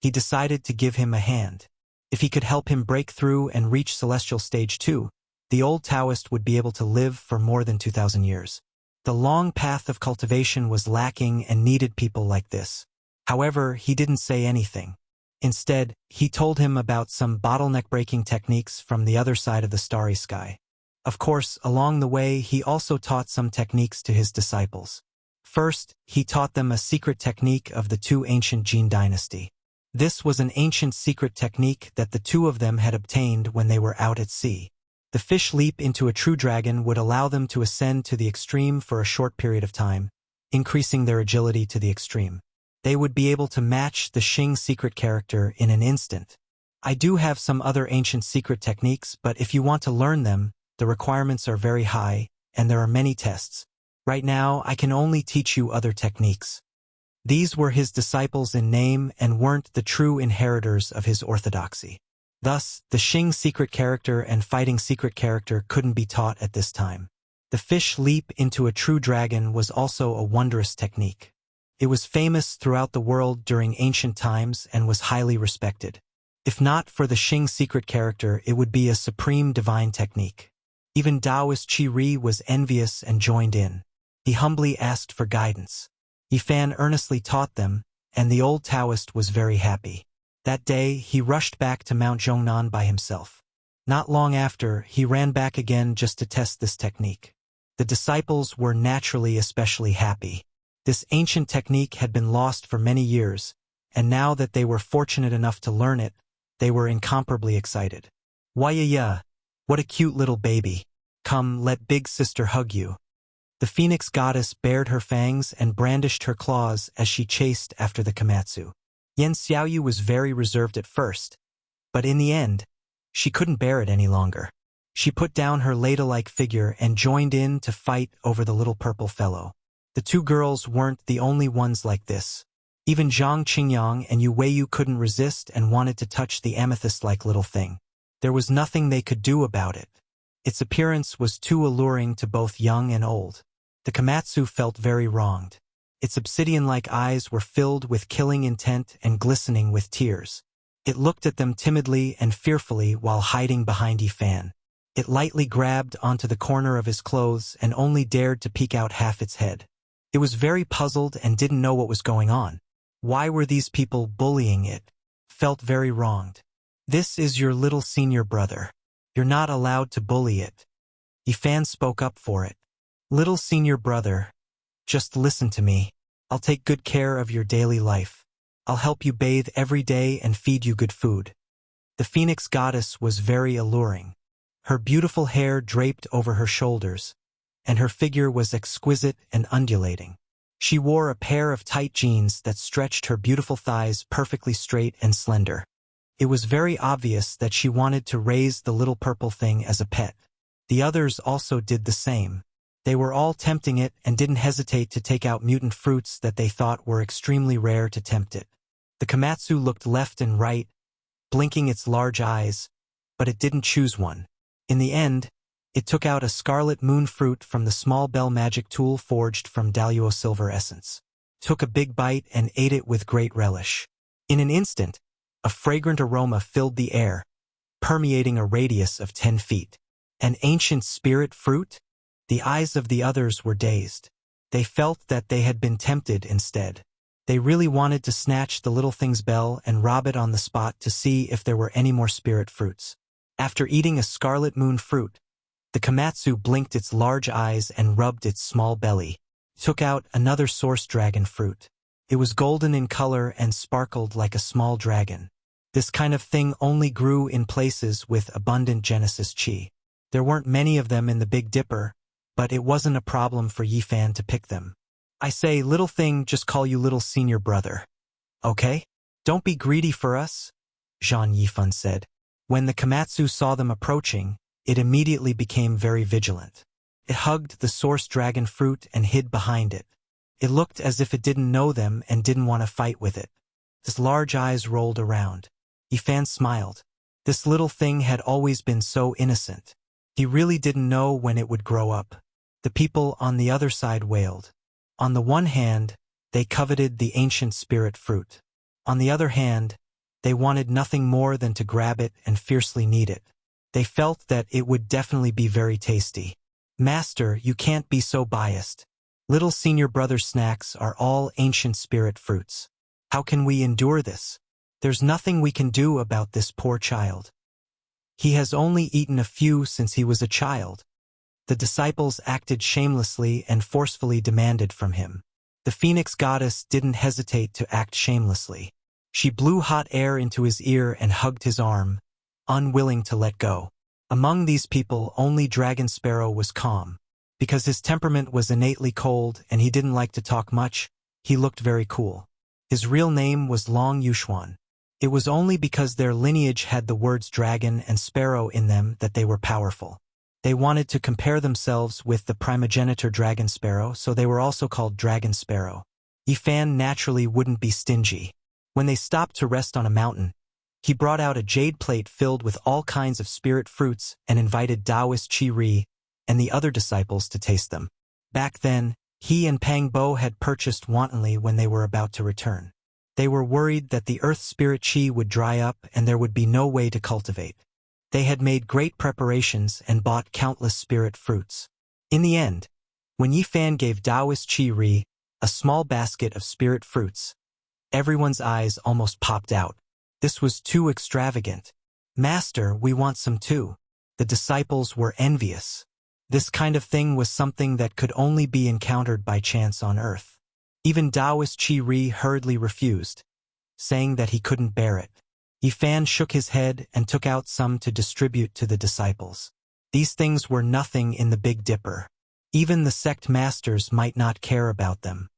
He decided to give him a hand. If he could help him break through and reach Celestial Stage 2, the old Taoist would be able to live for more than 2,000 years. The long path of cultivation was lacking and needed people like this. However, he didn't say anything. Instead, he told him about some bottleneck-breaking techniques from the other side of the starry sky. Of course, along the way, he also taught some techniques to his disciples. First, he taught them a secret technique of the two ancient Jin dynasty. This was an ancient secret technique that the two of them had obtained when they were out at sea. The fish leap into a true dragon would allow them to ascend to the extreme for a short period of time, increasing their agility to the extreme. They would be able to match the Xing secret character in an instant. I do have some other ancient secret techniques, but if you want to learn them, the requirements are very high, and there are many tests. Right now, I can only teach you other techniques. These were his disciples in name and weren't the true inheritors of his orthodoxy. Thus, the Xing secret character and fighting secret character couldn't be taught at this time. The fish leap into a true dragon was also a wondrous technique. It was famous throughout the world during ancient times and was highly respected. If not for the Xing secret character, it would be a supreme divine technique. Even Taoist Qi was envious and joined in. He humbly asked for guidance. Yifan earnestly taught them, and the old Taoist was very happy. That day, he rushed back to Mount Zhongnan by himself. Not long after, he ran back again just to test this technique. The disciples were naturally especially happy. This ancient technique had been lost for many years, and now that they were fortunate enough to learn it, they were incomparably excited. Why, what a cute little baby. Come, let big sister hug you. The phoenix goddess bared her fangs and brandished her claws as she chased after the Komatsu. Yan Xiaoyu was very reserved at first, but in the end, she couldn't bear it any longer. She put down her ladle-like figure and joined in to fight over the little purple fellow. The two girls weren't the only ones like this. Even Zhang Qingyang and Yu Weiyu couldn't resist and wanted to touch the amethyst-like little thing. There was nothing they could do about it. Its appearance was too alluring to both young and old. The Komatsu felt very wronged. Its obsidian-like eyes were filled with killing intent and glistening with tears. It looked at them timidly and fearfully while hiding behind Yifan. It lightly grabbed onto the corner of his clothes and only dared to peek out half its head. It was very puzzled and didn't know what was going on. Why were these people bullying it? Felt very wronged. This is your little senior brother. You're not allowed to bully it. Yifan spoke up for it. Little senior brother, just listen to me. I'll take good care of your daily life. I'll help you bathe every day and feed you good food. The phoenix goddess was very alluring. Her beautiful hair draped over her shoulders, and her figure was exquisite and undulating. She wore a pair of tight jeans that stretched her beautiful thighs perfectly straight and slender. It was very obvious that she wanted to raise the little purple thing as a pet. The others also did the same. They were all tempting it and didn't hesitate to take out mutant fruits that they thought were extremely rare to tempt it. The Komatsu looked left and right, blinking its large eyes, but it didn't choose one. In the end, it took out a scarlet moon fruit from the small bell magic tool forged from Daluo silver essence, took a big bite and ate it with great relish. In an instant, a fragrant aroma filled the air, permeating a radius of 10 feet. An ancient spirit fruit? The eyes of the others were dazed. They felt that they had been tempted instead. They really wanted to snatch the little thing's bell and rob it on the spot to see if there were any more spirit fruits. After eating a scarlet moon fruit, the Komatsu blinked its large eyes and rubbed its small belly, took out another source dragon fruit. It was golden in color and sparkled like a small dragon. This kind of thing only grew in places with abundant Genesis Qi. There weren't many of them in the Big Dipper, but it wasn't a problem for Yifan to pick them. I say, little thing, just call you little senior brother. Okay? Don't be greedy for us, Zhang Yifan said. When the Komatsu saw them approaching, it immediately became very vigilant. It hugged the source dragon fruit and hid behind it. It looked as if it didn't know them and didn't want to fight with it. Its large eyes rolled around. Yifan smiled. This little thing had always been so innocent. He really didn't know when it would grow up. The people on the other side wailed. On the one hand, they coveted the ancient spirit fruit. On the other hand, they wanted nothing more than to grab it and fiercely knead it. They felt that it would definitely be very tasty. Master, you can't be so biased. Little senior brother's snacks are all ancient spirit fruits. How can we endure this? There's nothing we can do about this poor child. He has only eaten a few since he was a child. The disciples acted shamelessly and forcefully demanded from him. The phoenix goddess didn't hesitate to act shamelessly. She blew hot air into his ear and hugged his arm, unwilling to let go. Among these people, only Dragon Sparrow was calm. Because his temperament was innately cold and he didn't like to talk much, he looked very cool. His real name was Long Yuxuan. It was only because their lineage had the words dragon and sparrow in them that they were powerful. They wanted to compare themselves with the primogenitor dragon sparrow, so they were also called Dragon Sparrow. Yifan naturally wouldn't be stingy. When they stopped to rest on a mountain, he brought out a jade plate filled with all kinds of spirit fruits and invited Taoist Qi and the other disciples to taste them. Back then, He and Pang Bo had purchased wantonly when they were about to return. They were worried that the earth spirit chi would dry up and there would be no way to cultivate. They had made great preparations and bought countless spirit fruits. In the end, when Yi Fan gave Taoist Chi Ri a small basket of spirit fruits, everyone's eyes almost popped out. This was too extravagant. "Master, we want some too." The disciples were envious. This kind of thing was something that could only be encountered by chance on earth. Even Taoist Chi Ri hurriedly refused, saying that he couldn't bear it. Yi Fan shook his head and took out some to distribute to the disciples. These things were nothing in the Big Dipper. Even the sect masters might not care about them.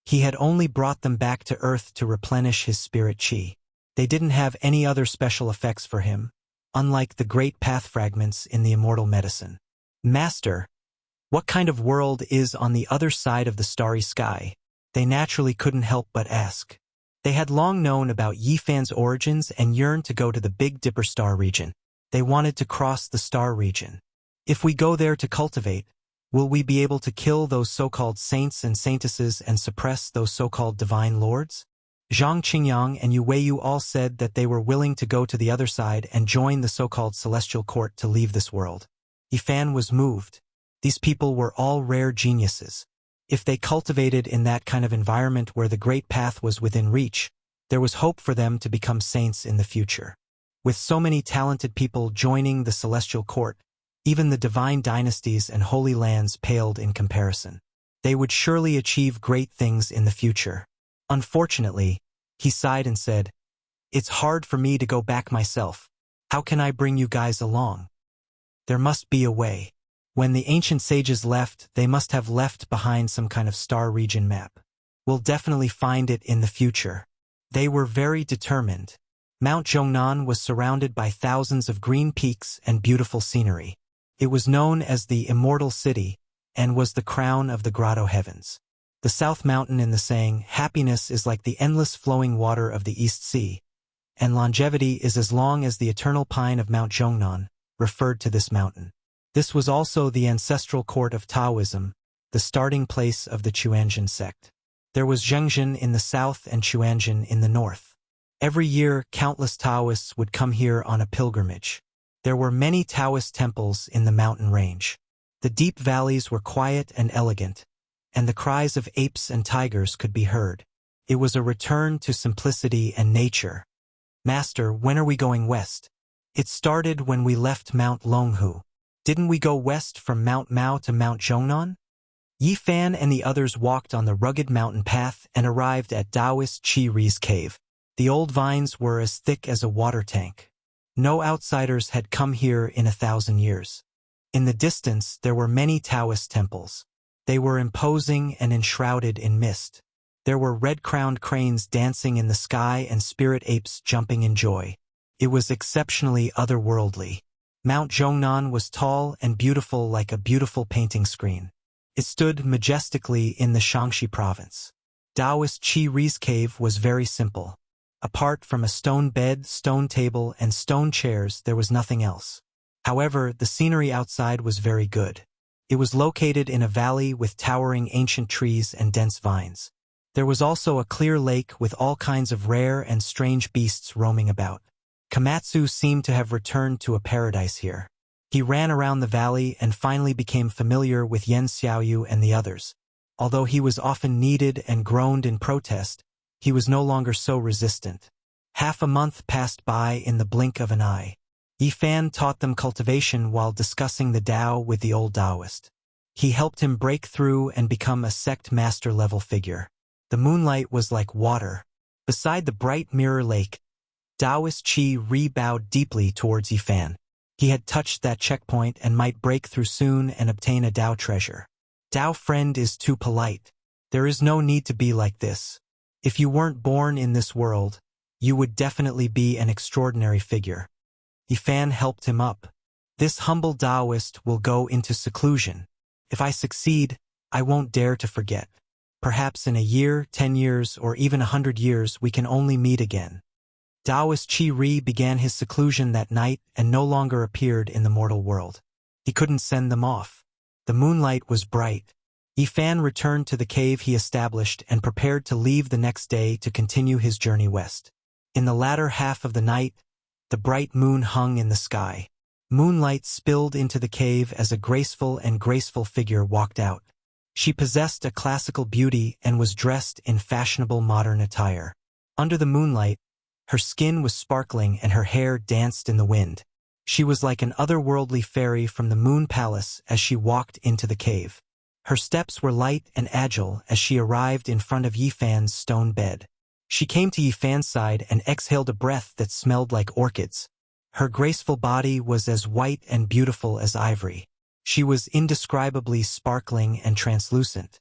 He had only brought them back to earth to replenish his spirit chi. They didn't have any other special effects for him, unlike the great path fragments in the immortal medicine. "Master, what kind of world is on the other side of the starry sky?" They naturally couldn't help but ask. They had long known about Yi Fan's origins and yearned to go to the Big Dipper star region. They wanted to cross the star region. "If we go there to cultivate, will we be able to kill those so-called saints and saintesses and suppress those so-called divine lords?" Zhang Qingyang and Yu Weiyu all said that they were willing to go to the other side and join the so-called celestial court to leave this world. Yi Fan was moved. These people were all rare geniuses. If they cultivated in that kind of environment where the great path was within reach, there was hope for them to become saints in the future. With so many talented people joining the celestial court, even the divine dynasties and holy lands paled in comparison. They would surely achieve great things in the future. Unfortunately, he sighed and said, "It's hard for me to go back myself. How can I bring you guys along? There must be a way." When the ancient sages left, they must have left behind some kind of star region map. We'll definitely find it in the future. They were very determined. Mount Zhongnan was surrounded by thousands of green peaks and beautiful scenery. It was known as the Immortal City and was the crown of the grotto heavens. The South Mountain in the saying, "Happiness is like the endless flowing water of the East Sea, and longevity is as long as the eternal pine of Mount Zhongnan," referred to this mountain. This was also the ancestral court of Taoism, the starting place of the Chuanjin sect. There was Zhengjin in the south and Chuanjin in the north. Every year, countless Taoists would come here on a pilgrimage. There were many Taoist temples in the mountain range. The deep valleys were quiet and elegant, and the cries of apes and tigers could be heard. It was a return to simplicity and nature. "Master, when are we going west?" "It started when we left Mount Longhu. Didn't we go west from Mount Mao to Mount Zhongnan?" Yi Fan and the others walked on the rugged mountain path and arrived at Taoist Chi Ri's cave. The old vines were as thick as a water tank. No outsiders had come here in 1,000 years. In the distance, there were many Taoist temples. They were imposing and enshrouded in mist. There were red-crowned cranes dancing in the sky and spirit apes jumping in joy. It was exceptionally otherworldly. Mount Zhongnan was tall and beautiful like a beautiful painting screen. It stood majestically in the Shaanxi province. Taoist Chi Ri's cave was very simple. Apart from a stone bed, stone table, and stone chairs, there was nothing else. However, the scenery outside was very good. It was located in a valley with towering ancient trees and dense vines. There was also a clear lake with all kinds of rare and strange beasts roaming about. Komatsu seemed to have returned to a paradise here. He ran around the valley and finally became familiar with Yen Xiaoyu and the others. Although he was often kneaded and groaned in protest, he was no longer so resistant. Half a month passed by in the blink of an eye. Yi Fan taught them cultivation while discussing the Tao with the old Taoist. He helped him break through and become a sect master-level figure. The moonlight was like water. Beside the bright mirror lake, Taoist Chi Ri bowed deeply towards Yi Fan. He had touched that checkpoint and might break through soon and obtain a Tao treasure. "Tao friend is too polite. There is no need to be like this. If you weren't born in this world, you would definitely be an extraordinary figure." Yi Fan helped him up. "This humble Taoist will go into seclusion. If I succeed, I won't dare to forget. Perhaps in a year, 10 years, or even 100 years we can only meet again." Taoist Chi Ri began his seclusion that night and no longer appeared in the mortal world. He couldn't send them off. The moonlight was bright. Yifan returned to the cave he established and prepared to leave the next day to continue his journey west. In the latter half of the night, the bright moon hung in the sky. Moonlight spilled into the cave as a graceful figure walked out. She possessed a classical beauty and was dressed in fashionable modern attire. Under the moonlight, her skin was sparkling and her hair danced in the wind. She was like an otherworldly fairy from the Moon Palace as she walked into the cave. Her steps were light and agile as she arrived in front of Yifan's stone bed. She came to Yifan's side and exhaled a breath that smelled like orchids. Her graceful body was as white and beautiful as ivory. She was indescribably sparkling and translucent.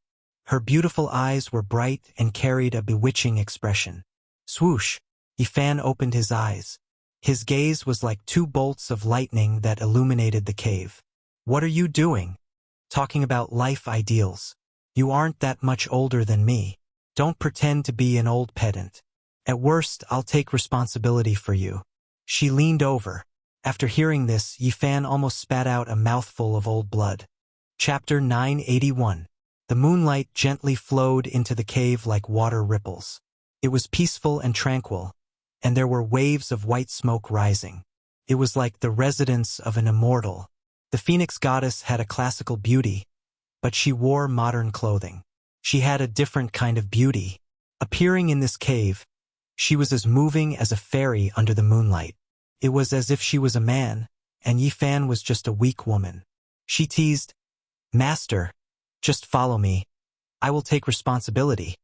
Her beautiful eyes were bright and carried a bewitching expression. Swoosh! Yifan opened his eyes. His gaze was like two bolts of lightning that illuminated the cave. "What are you doing? Talking about life ideals. You aren't that much older than me. Don't pretend to be an old pedant. At worst, I'll take responsibility for you." She leaned over. After hearing this, Yifan almost spat out a mouthful of old blood. Chapter 981. The moonlight gently flowed into the cave like water ripples. It was peaceful and tranquil, and there were waves of white smoke rising. It was like the residence of an immortal. The Phoenix goddess had a classical beauty, but she wore modern clothing. She had a different kind of beauty. Appearing in this cave, she was as moving as a fairy under the moonlight. It was as if she was a man, and Yifan was just a weak woman. She teased, "Master, just follow me. I will take responsibility.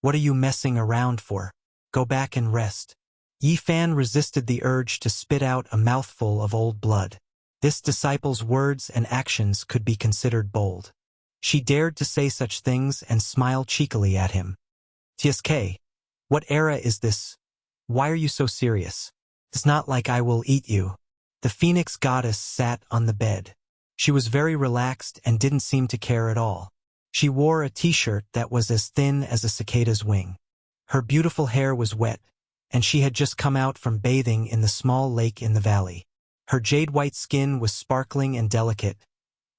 What are you messing around for? Go back and rest." Yifan resisted the urge to spit out a mouthful of old blood. This disciple's words and actions could be considered bold. She dared to say such things and smile cheekily at him. "TSK, what era is this? Why are you so serious? It's not like I will eat you." The Phoenix goddess sat on the bed. She was very relaxed and didn't seem to care at all. She wore a t-shirt that was as thin as a cicada's wing. Her beautiful hair was wet, and she had just come out from bathing in the small lake in the valley. Her jade-white skin was sparkling and delicate,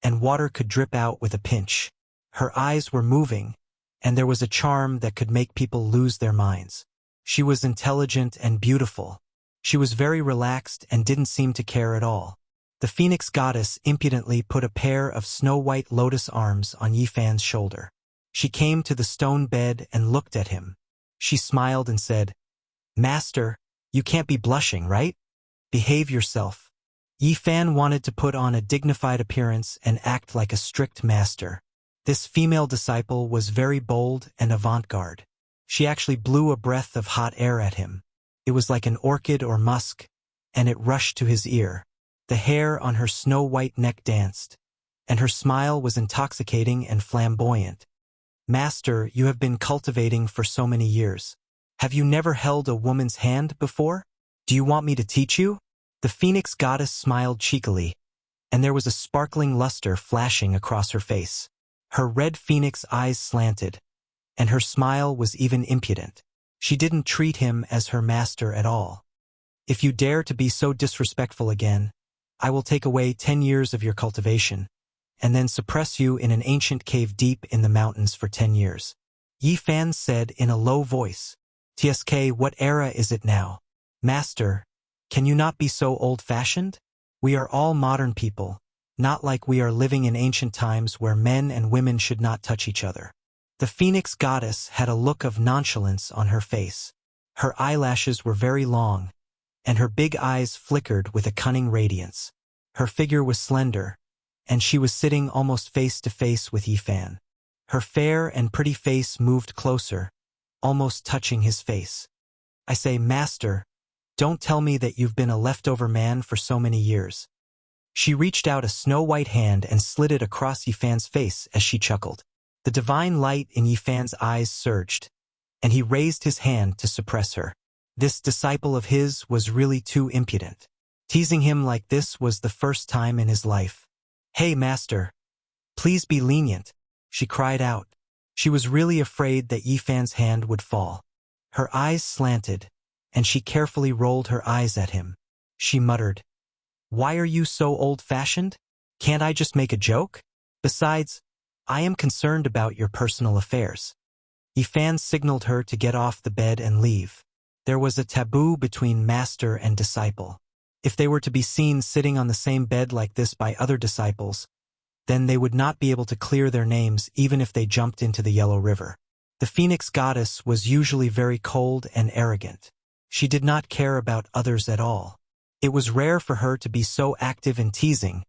and water could drip out with a pinch. Her eyes were moving, and there was a charm that could make people lose their minds. She was intelligent and beautiful. She was very relaxed and didn't seem to care at all. The Phoenix goddess impudently put a pair of snow-white lotus arms on Yifan's shoulder. She came to the stone bed and looked at him. She smiled and said, "Master, you can't be blushing, right? Behave yourself." Yifan wanted to put on a dignified appearance and act like a strict master. This female disciple was very bold and avant-garde. She actually blew a breath of hot air at him. It was like an orchid or musk, and it rushed to his ear. The hair on her snow-white neck danced, and her smile was intoxicating and flamboyant. "Master, you have been cultivating for so many years. Have you never held a woman's hand before? Do you want me to teach you?" The Phoenix goddess smiled cheekily, and there was a sparkling luster flashing across her face. Her red phoenix eyes slanted, and her smile was even impudent. She didn't treat him as her master at all. "If you dare to be so disrespectful again, I will take away 10 years of your cultivation, and then suppress you in an ancient cave deep in the mountains for 10 years. Yifan said in a low voice. "TSK, what era is it now? Master, can you not be so old-fashioned? We are all modern people, not like we are living in ancient times where men and women should not touch each other." The Phoenix goddess had a look of nonchalance on her face. Her eyelashes were very long, and her big eyes flickered with a cunning radiance. Her figure was slender, and she was sitting almost face to face with Yifan. Her fair and pretty face moved closer, almost touching his face. "I say, Master, don't tell me that you've been a leftover man for so many years." She reached out a snow-white hand and slid it across Yifan's face as she chuckled. The divine light in Yifan's eyes surged, and he raised his hand to suppress her. This disciple of his was really too impudent. Teasing him like this was the first time in his life. "Hey, Master, please be lenient," she cried out. She was really afraid that Yifan's hand would fall. Her eyes slanted, and she carefully rolled her eyes at him. She muttered, "Why are you so old-fashioned? Can't I just make a joke? Besides, I am concerned about your personal affairs. Yifan signaled her to get off the bed and leave. There was a taboo between master and disciple. If they were to be seen sitting on the same bed like this by other disciples, then they would not be able to clear their names even if they jumped into the Yellow River. The Phoenix Goddess was usually very cold and arrogant. She did not care about others at all. It was rare for her to be so active and teasing,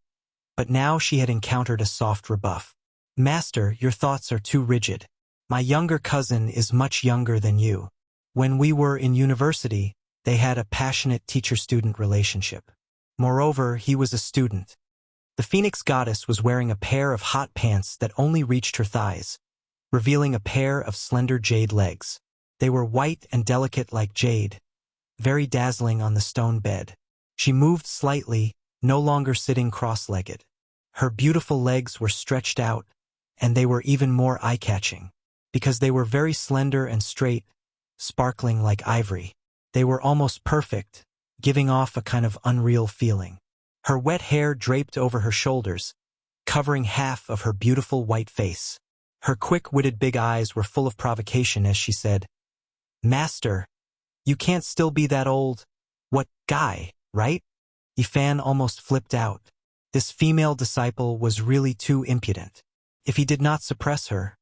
but now she had encountered a soft rebuff. Master, your thoughts are too rigid. My younger cousin is much younger than you. When we were in university, they had a passionate teacher-student relationship. Moreover, he was a student. The Phoenix Goddess was wearing a pair of hot pants that only reached her thighs, revealing a pair of slender jade legs. They were white and delicate like jade, very dazzling on the stone bed. She moved slightly, no longer sitting cross-legged. Her beautiful legs were stretched out, and they were even more eye-catching, because they were very slender and straight, sparkling like ivory. They were almost perfect, giving off a kind of unreal feeling. Her wet hair draped over her shoulders, covering half of her beautiful white face. Her quick-witted big eyes were full of provocation as she said, "Master, you can't still be that old, what, guy, right?" Yifan almost flipped out. This female disciple was really too impudent. If he did not suppress her,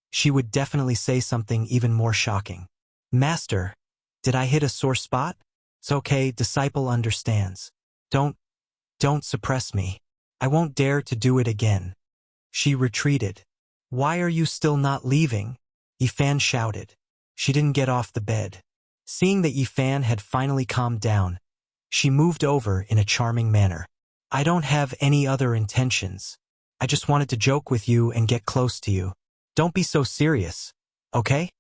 she would definitely say something even more shocking. "Master, did I hit a sore spot? It's okay, disciple understands. Don't suppress me. I won't dare to do it again." She retreated. "Why are you still not leaving?" Yifan shouted. She didn't get off the bed. Seeing that Yifan had finally calmed down, she moved over in a charming manner. "I don't have any other intentions. I just wanted to joke with you and get close to you. Don't be so serious, okay?"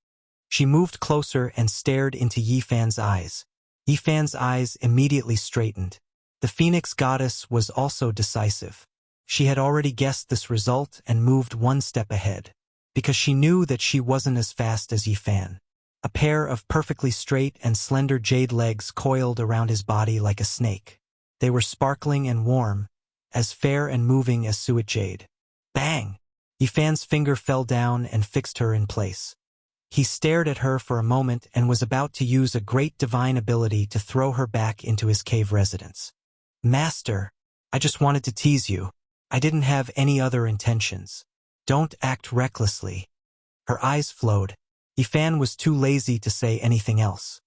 She moved closer and stared into Yifan's eyes. Yifan's eyes immediately straightened. The Phoenix Goddess was also decisive. She had already guessed this result and moved one step ahead, because she knew that she wasn't as fast as Yifan. A pair of perfectly straight and slender jade legs coiled around his body like a snake. They were sparkling and warm, as fair and moving as suet jade. Bang! Yifan's finger fell down and fixed her in place. He stared at her for a moment and was about to use a great divine ability to throw her back into his cave residence. "Master, I just wanted to tease you. I didn't have any other intentions. Don't act recklessly." Her eyes flowed. Yifan was too lazy to say anything else.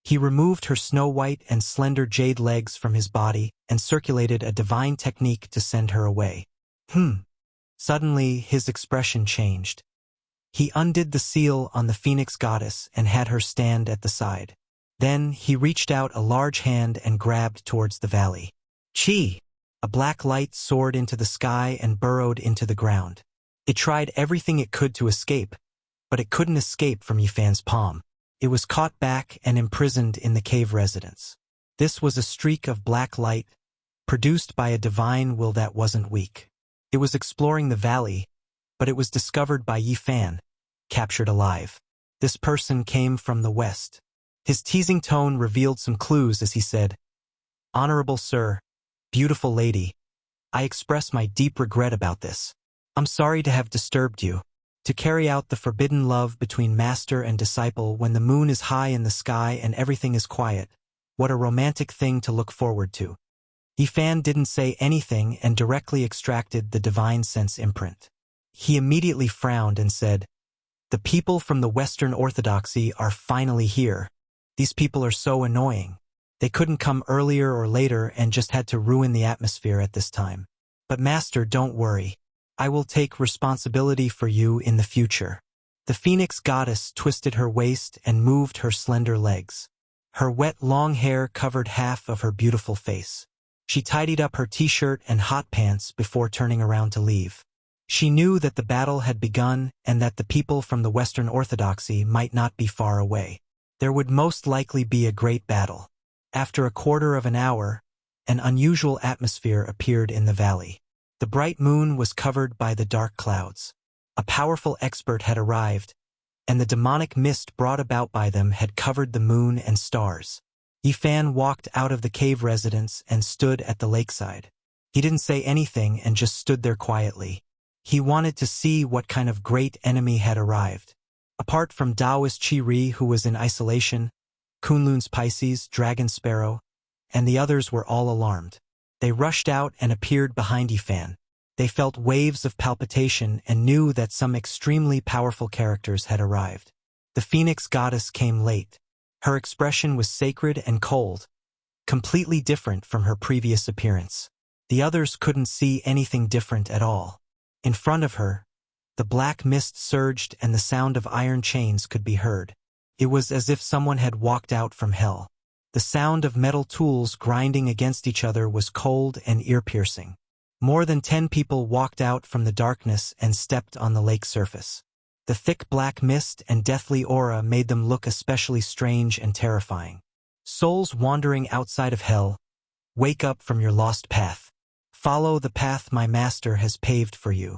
He removed her snow-white and slender jade legs from his body and circulated a divine technique to send her away. Suddenly, his expression changed. He undid the seal on the Phoenix Goddess and had her stand at the side. Then he reached out a large hand and grabbed towards the valley. Chi! A black light soared into the sky and burrowed into the ground. It tried everything it could to escape, but it couldn't escape from Yifan's palm. It was caught back and imprisoned in the cave residence. This was a streak of black light, produced by a divine will that wasn't weak. It was exploring the valley, but it was discovered by Yifan, captured alive. This person came from the west. His teasing tone revealed some clues as he said, "Honorable sir, beautiful lady, I express my deep regret about this. I'm sorry to have disturbed you. To carry out the forbidden love between master and disciple when the moon is high in the sky and everything is quiet. What a romantic thing to look forward to." Yifan didn't say anything and directly extracted the divine sense imprint. He immediately frowned and said, "The people from the Western Orthodoxy are finally here. These people are so annoying. They couldn't come earlier or later and just had to ruin the atmosphere at this time. But master, don't worry. I will take responsibility for you in the future." The Phoenix Goddess twisted her waist and moved her slender legs. Her wet long hair covered half of her beautiful face. She tidied up her t-shirt and hot pants before turning around to leave. She knew that the battle had begun and that the people from the Western Orthodoxy might not be far away. There would most likely be a great battle. After a quarter of an hour, an unusual atmosphere appeared in the valley. The bright moon was covered by the dark clouds. A powerful expert had arrived, and the demonic mist brought about by them had covered the moon and stars. Yifan walked out of the cave residence and stood at the lakeside. He didn't say anything and just stood there quietly. He wanted to see what kind of great enemy had arrived. Apart from Taoist Chi-Ri, who was in isolation, Kunlun's Pisces, Dragon Sparrow, and the others were all alarmed. They rushed out and appeared behind Yifan. They felt waves of palpitation and knew that some extremely powerful characters had arrived. The Phoenix Goddess came late. Her expression was sacred and cold, completely different from her previous appearance. The others couldn't see anything different at all. In front of her, the black mist surged and the sound of iron chains could be heard. It was as if someone had walked out from hell. The sound of metal tools grinding against each other was cold and ear-piercing. More than 10 people walked out from the darkness and stepped on the lake surface. The thick black mist and deathly aura made them look especially strange and terrifying. Souls wandering outside of hell, wake up from your lost path. Follow the path my master has paved for you.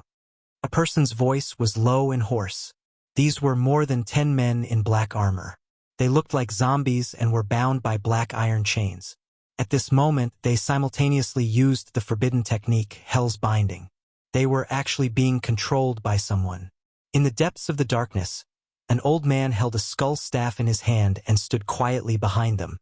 A person's voice was low and hoarse. These were more than 10 men in black armor. They looked like zombies and were bound by black iron chains. At this moment, they simultaneously used the forbidden technique, Hell's Binding. They were actually being controlled by someone. In the depths of the darkness, an old man held a skull staff in his hand and stood quietly behind them.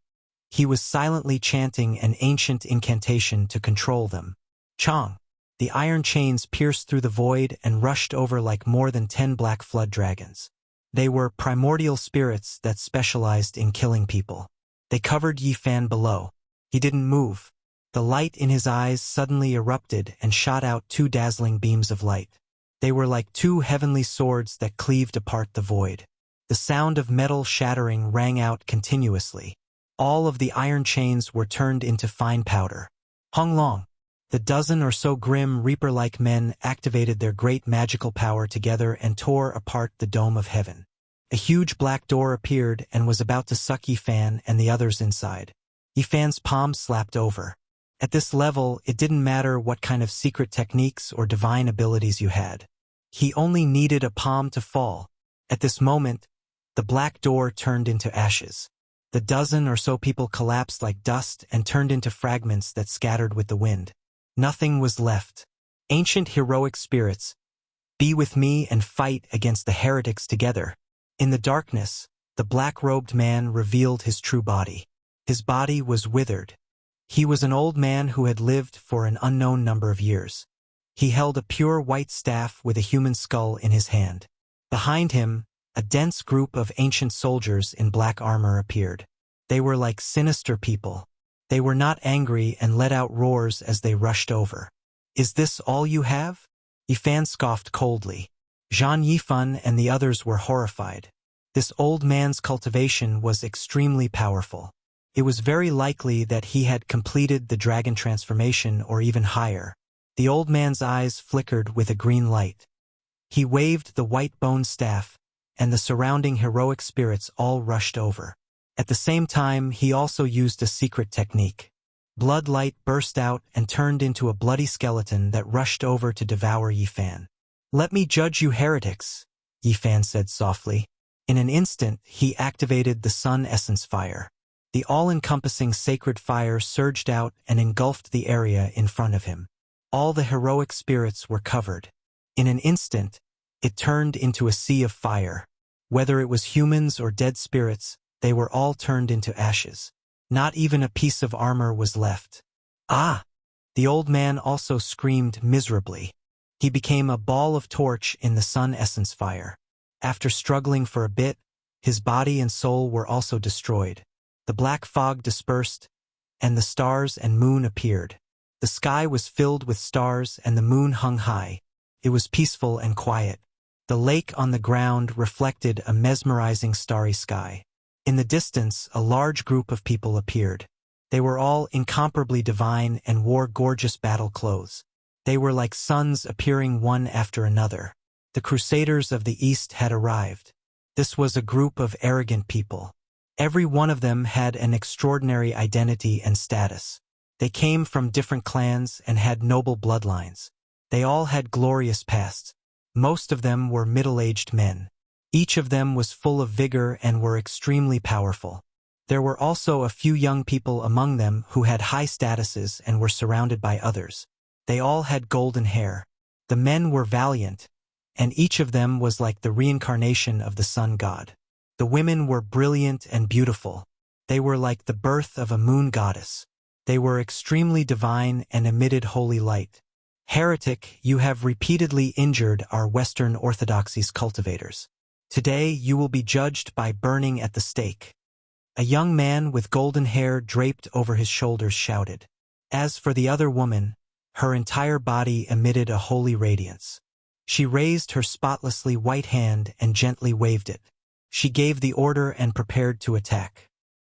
He was silently chanting an ancient incantation to control them. Chong! The iron chains pierced through the void and rushed over like more than 10 black flood dragons. They were primordial spirits that specialized in killing people. They covered Yifan below. He didn't move. The light in his eyes suddenly erupted and shot out 2 dazzling beams of light. They were like 2 heavenly swords that cleaved apart the void. The sound of metal shattering rang out continuously. All of the iron chains were turned into fine powder. Hong Long! The dozen or so grim reaper-like men activated their great magical power together and tore apart the dome of heaven. A huge black door appeared and was about to suck Yifan and the others inside. Yifan's palm slapped over. At this level, it didn't matter what kind of secret techniques or divine abilities you had. He only needed a palm to fall. At this moment, the black door turned into ashes. The dozen or so people collapsed like dust and turned into fragments that scattered with the wind. Nothing was left. Ancient heroic spirits, be with me and fight against the heretics together. In the darkness, the black-robed man revealed his true body. His body was withered. He was an old man who had lived for an unknown number of years. He held a pure white staff with a human skull in his hand. Behind him, a dense group of ancient soldiers in black armor appeared. They were like sinister people. They were not angry and let out roars as they rushed over. "Is this all you have?" Yifan scoffed coldly. Zhang Yifan and the others were horrified. This old man's cultivation was extremely powerful. It was very likely that he had completed the dragon transformation or even higher. The old man's eyes flickered with a green light. He waved the white bone staff, and the surrounding heroic spirits all rushed over. At the same time, he also used a secret technique. Blood light burst out and turned into a bloody skeleton that rushed over to devour Yifan. "Let me judge you heretics," Yifan said softly. In an instant, he activated the Sun Essence Fire. The all-encompassing sacred fire surged out and engulfed the area in front of him. All the heroic spirits were covered. In an instant, it turned into a sea of fire. Whether it was humans or dead spirits, they were all turned into ashes. Not even a piece of armor was left. "Ah!" The old man also screamed miserably. He became a ball of torch in the Sun Essence Fire. After struggling for a bit, his body and soul were also destroyed. The black fog dispersed, and the stars and moon appeared. The sky was filled with stars and the moon hung high. It was peaceful and quiet. The lake on the ground reflected a mesmerizing starry sky. In the distance, a large group of people appeared. They were all incomparably divine and wore gorgeous battle clothes. They were like suns appearing one after another. The Crusaders of the East had arrived. This was a group of arrogant people. Every one of them had an extraordinary identity and status. They came from different clans and had noble bloodlines. They all had glorious pasts. Most of them were middle-aged men. Each of them was full of vigor and were extremely powerful. There were also a few young people among them who had high statuses and were surrounded by others. They all had golden hair. The men were valiant, and each of them was like the reincarnation of the sun god. The women were brilliant and beautiful. They were like the birth of a moon goddess. They were extremely divine and emitted holy light. Heretic, you have repeatedly injured our Western Orthodoxy's cultivators. Today you will be judged by burning at the stake. A young man with golden hair draped over his shoulders shouted. As for the other woman, her entire body emitted a holy radiance. She raised her spotlessly white hand and gently waved it. She gave the order and prepared to attack.